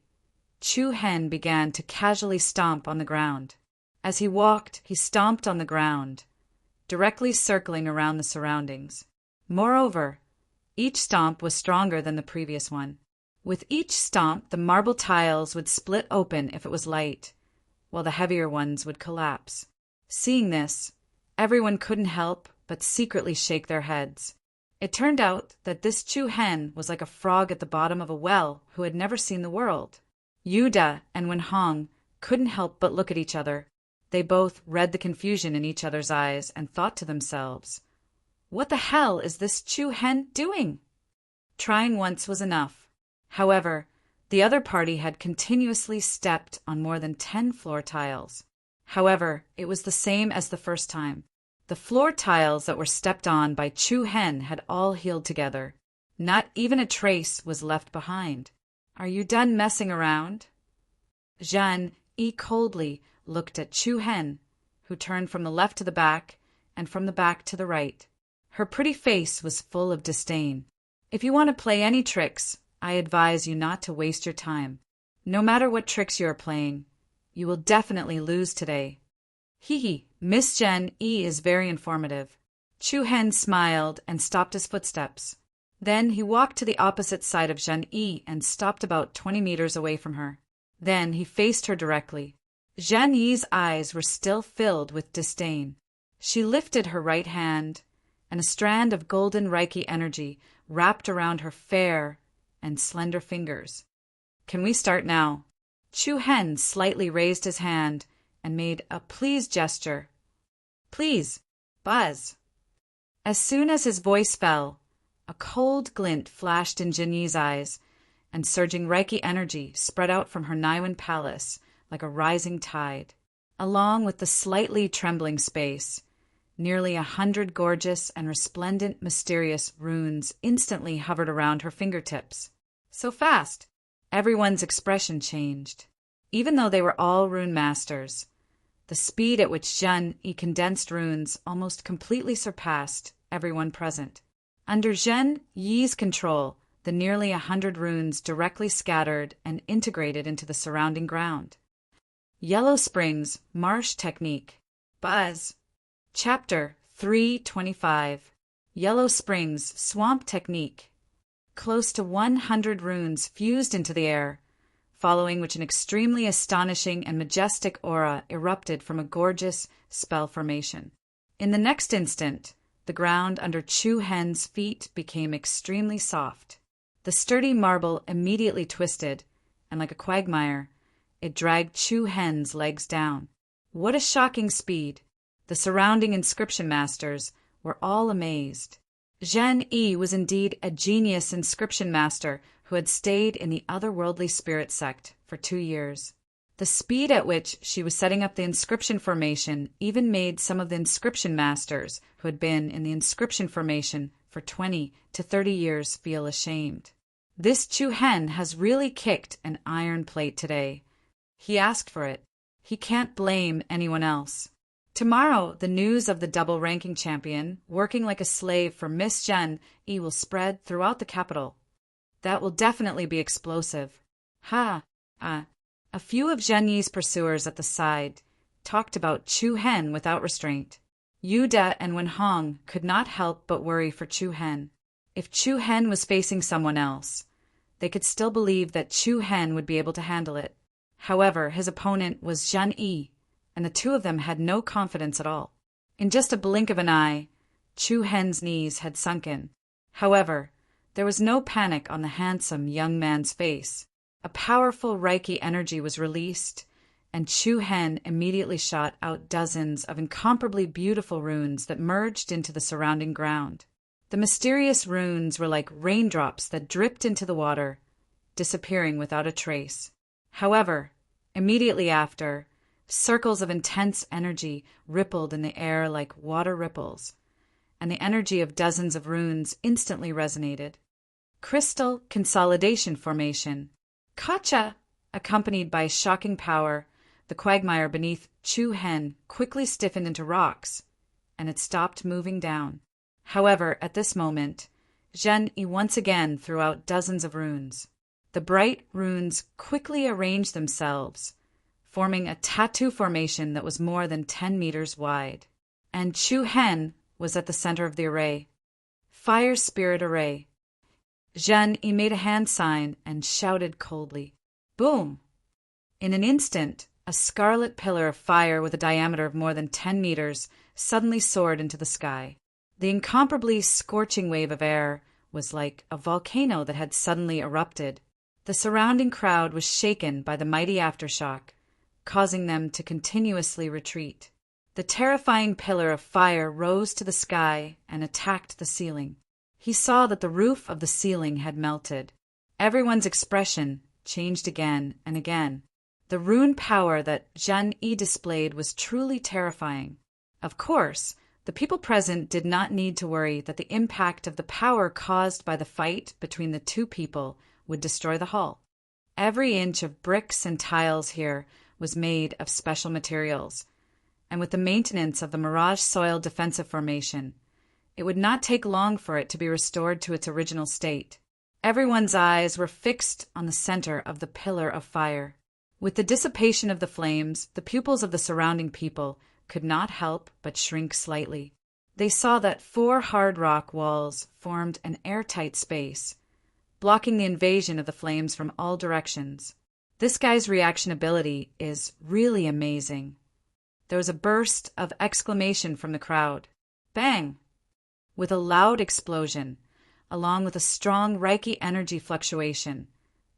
Chu Hen began to casually stomp on the ground. As he walked, he stomped on the ground, directly circling around the surroundings. Moreover, each stomp was stronger than the previous one. With each stomp, the marble tiles would split open if it was light, while the heavier ones would collapse. Seeing this, everyone couldn't help but secretly shake their heads. It turned out that this Chu Hen was like a frog at the bottom of a well who had never seen the world. Yuda and Wenhong couldn't help but look at each other. They both read the confusion in each other's eyes and thought to themselves, "What the hell is this Chu Hen doing?" Trying once was enough. However, the other party had continuously stepped on more than 10 floor tiles. However, it was the same as the first time. The floor tiles that were stepped on by Chu Hen had all healed together. Not even a trace was left behind. "Are you done messing around?" Zhan Yi coldly looked at Chu Hen, who turned from the left to the back and from the back to the right. Her pretty face was full of disdain. "If you want to play any tricks, I advise you not to waste your time. No matter what tricks you are playing, you will definitely lose today." "Hee, Miss Zhan Yi is very informative." Chu Hen smiled and stopped his footsteps. Then he walked to the opposite side of Zhan Yi and stopped about 20 meters away from her. Then he faced her directly. Zhan Yi's eyes were still filled with disdain. She lifted her right hand, and a strand of golden Reiki energy wrapped around her fair and slender fingers. "Can we start now?" Chu Hen slightly raised his hand and made a please gesture. "Please, Buzz." As soon as his voice fell, a cold glint flashed in Zhan Yi's eyes, and surging Reiki energy spread out from her Niwen palace like a rising tide. Along with the slightly trembling space, nearly 100 gorgeous and resplendent mysterious runes instantly hovered around her fingertips. So fast! Everyone's expression changed. Even though they were all rune masters, the speed at which Zhan Yi condensed runes almost completely surpassed everyone present. Under Zhan Yi's control, the nearly 100 runes directly scattered and integrated into the surrounding ground. Yellow Springs Marsh Technique. Buzz. Chapter 325. Yellow Springs Swamp Technique. Close to 100 runes fused into the air, following which an extremely astonishing and majestic aura erupted from a gorgeous spell formation. In the next instant, the ground under Chu Hen's feet became extremely soft. The sturdy marble immediately twisted, and like a quagmire, it dragged Chu Hen's legs down. What a shocking speed! The surrounding inscription masters were all amazed. Zhan Yi was indeed a genius inscription master who had stayed in the otherworldly spirit sect for 2 years. The speed at which she was setting up the inscription formation even made some of the inscription masters who had been in the inscription formation for 20 to 30 years feel ashamed. This Chu Hen has really kicked an iron plate today. He asked for it. He can't blame anyone else. Tomorrow, the news of the double ranking champion working like a slave for Miss Zhan Yi will spread throughout the capital. That will definitely be explosive. A few of Zhan Yi's pursuers at the side talked about Chu Hen without restraint. Yuda and Wenhong could not help but worry for Chu Hen. If Chu Hen was facing someone else, they could still believe that Chu Hen would be able to handle it. However, his opponent was Zhen Yi, and the two of them had no confidence at all. In just a blink of an eye, Chu Hen's knees had sunken. However, there was no panic on the handsome young man's face. A powerful Reiki energy was released, and Chu Hen immediately shot out dozens of incomparably beautiful runes that merged into the surrounding ground. The mysterious runes were like raindrops that dripped into the water, disappearing without a trace. However, immediately after, circles of intense energy rippled in the air like water ripples, and the energy of dozens of runes instantly resonated. Crystal consolidation formation. Kacha! Accompanied by shocking power, the quagmire beneath Chu Hen quickly stiffened into rocks, and it stopped moving down. However, at this moment, Zhen Yi once again threw out dozens of runes. The bright runes quickly arranged themselves, forming a tattoo formation that was more than 10 meters wide. And Chu Hen was at the center of the array. Fire Spirit Array. Zhen Yi made a hand sign and shouted coldly, "Boom!" In an instant, a scarlet pillar of fire with a diameter of more than 10 meters suddenly soared into the sky. The incomparably scorching wave of air was like a volcano that had suddenly erupted. The surrounding crowd was shaken by the mighty aftershock, causing them to continuously retreat. The terrifying pillar of fire rose to the sky and attacked the ceiling. He saw that the roof of the ceiling had melted. Everyone's expression changed again and again. The rune power that Zhen Yi displayed was truly terrifying. Of course, the people present did not need to worry that the impact of the power caused by the fight between the two people would destroy the hall. Every inch of bricks and tiles here was made of special materials, and with the maintenance of the Mirage Soil Defensive Formation, it would not take long for it to be restored to its original state. Everyone's eyes were fixed on the center of the pillar of fire. With the dissipation of the flames, the pupils of the surrounding people could not help but shrink slightly. They saw that 4 hard rock walls formed an airtight space, blocking the invasion of the flames from all directions. This guy's reaction ability is really amazing. There was a burst of exclamation from the crowd. Bang! With a loud explosion, along with a strong Reiki energy fluctuation,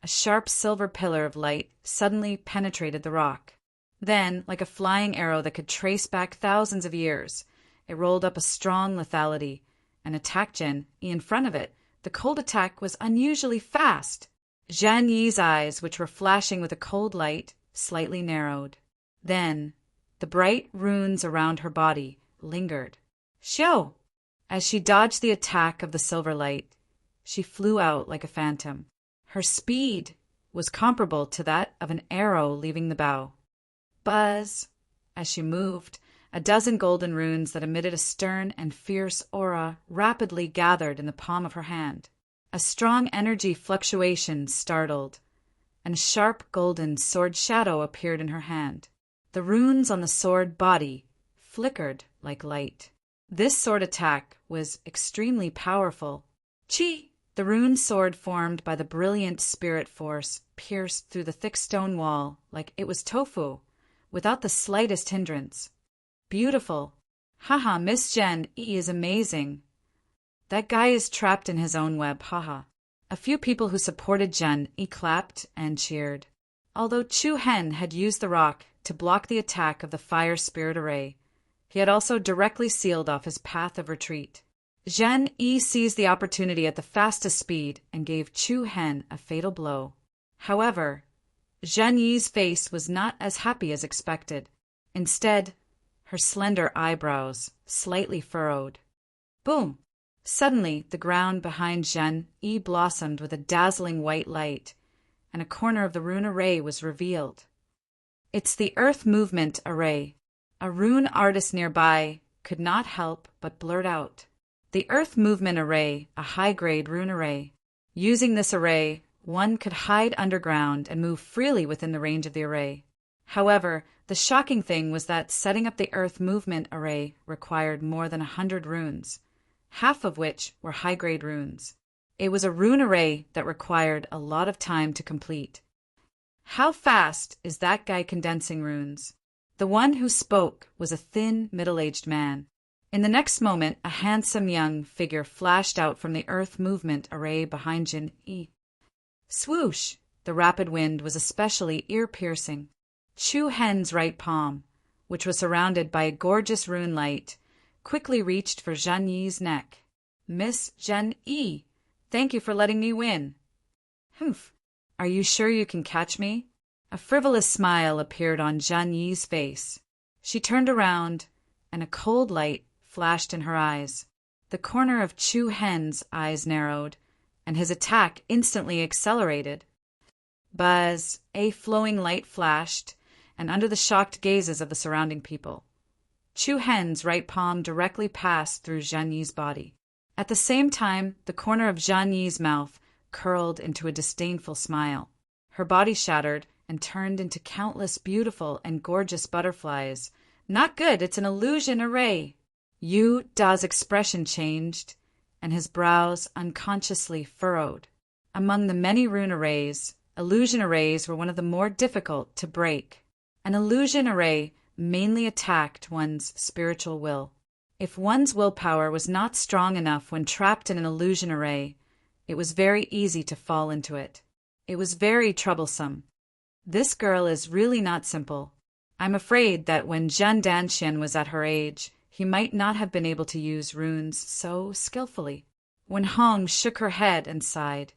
a sharp silver pillar of light suddenly penetrated the rock. Then, like a flying arrow that could trace back thousands of years, it rolled up a strong lethality and attacked Zhen Yi in front of it. The cold attack was unusually fast. Zhen Yi's eyes, which were flashing with a cold light, slightly narrowed. Then, the bright runes around her body lingered. Xiao! As she dodged the attack of the silver light, she flew out like a phantom. Her speed was comparable to that of an arrow leaving the bow. Buzz! As she moved, a dozen golden runes that emitted a stern and fierce aura rapidly gathered in the palm of her hand. A strong energy fluctuation startled, and a sharp golden sword shadow appeared in her hand. The runes on the sword body flickered like light. This sword attack was extremely powerful. Chi! The rune sword formed by the brilliant spirit force pierced through the thick stone wall like it was tofu, without the slightest hindrance. Beautiful. Haha, Miss Zhen Yi is amazing. That guy is trapped in his own web, haha. A few people who supported Zhen Yi clapped and cheered. Although Chu Hen had used the rock to block the attack of the fire spirit array, he had also directly sealed off his path of retreat. Zhen Yi seized the opportunity at the fastest speed and gave Chu Hen a fatal blow. However, Zhen Yi's face was not as happy as expected. Instead, her slender eyebrows slightly furrowed. Boom! Suddenly, the ground behind Zhen Yi blossomed with a dazzling white light, and a corner of the rune array was revealed. It's the Earth Movement Array. A rune artist nearby could not help but blurt out. The Earth Movement Array, a high-grade rune array. Using this array, one could hide underground and move freely within the range of the array. However, the shocking thing was that setting up the Earth Movement Array required more than 100 runes, half of which were high-grade runes. It was a rune array that required a lot of time to complete. How fast is that guy condensing runes? The one who spoke was a thin, middle-aged man. In the next moment, a handsome young figure flashed out from the earth movement array behind Jin-yi. Swoosh! The rapid wind was especially ear-piercing. Chu Hen's right palm, which was surrounded by a gorgeous rune light, quickly reached for Zhang Yi's neck. "Miss Zhang Yi, thank you for letting me win." "Humph, are you sure you can catch me?" A frivolous smile appeared on Zhang Yi's face. She turned around, and a cold light flashed in her eyes. The corner of Chu Hen's eyes narrowed, and his attack instantly accelerated. Buzz! A flowing light flashed, and under the shocked gazes of the surrounding people, Chu Hen's right palm directly passed through Zhang Yi's body. At the same time, the corner of Zhang Yi's mouth curled into a disdainful smile. Her body shattered and turned into countless beautiful and gorgeous butterflies. "Not good, it's an illusion array." Yu Da's expression changed, and his brows unconsciously furrowed. Among the many rune arrays, illusion arrays were one of the more difficult to break. An illusion array mainly attacked one's spiritual will. If one's willpower was not strong enough when trapped in an illusion array, it was very easy to fall into it. It was very troublesome. This girl is really not simple. I'm afraid that when Zhen Danxian was at her age, he might not have been able to use runes so skillfully. When Hong shook her head and sighed,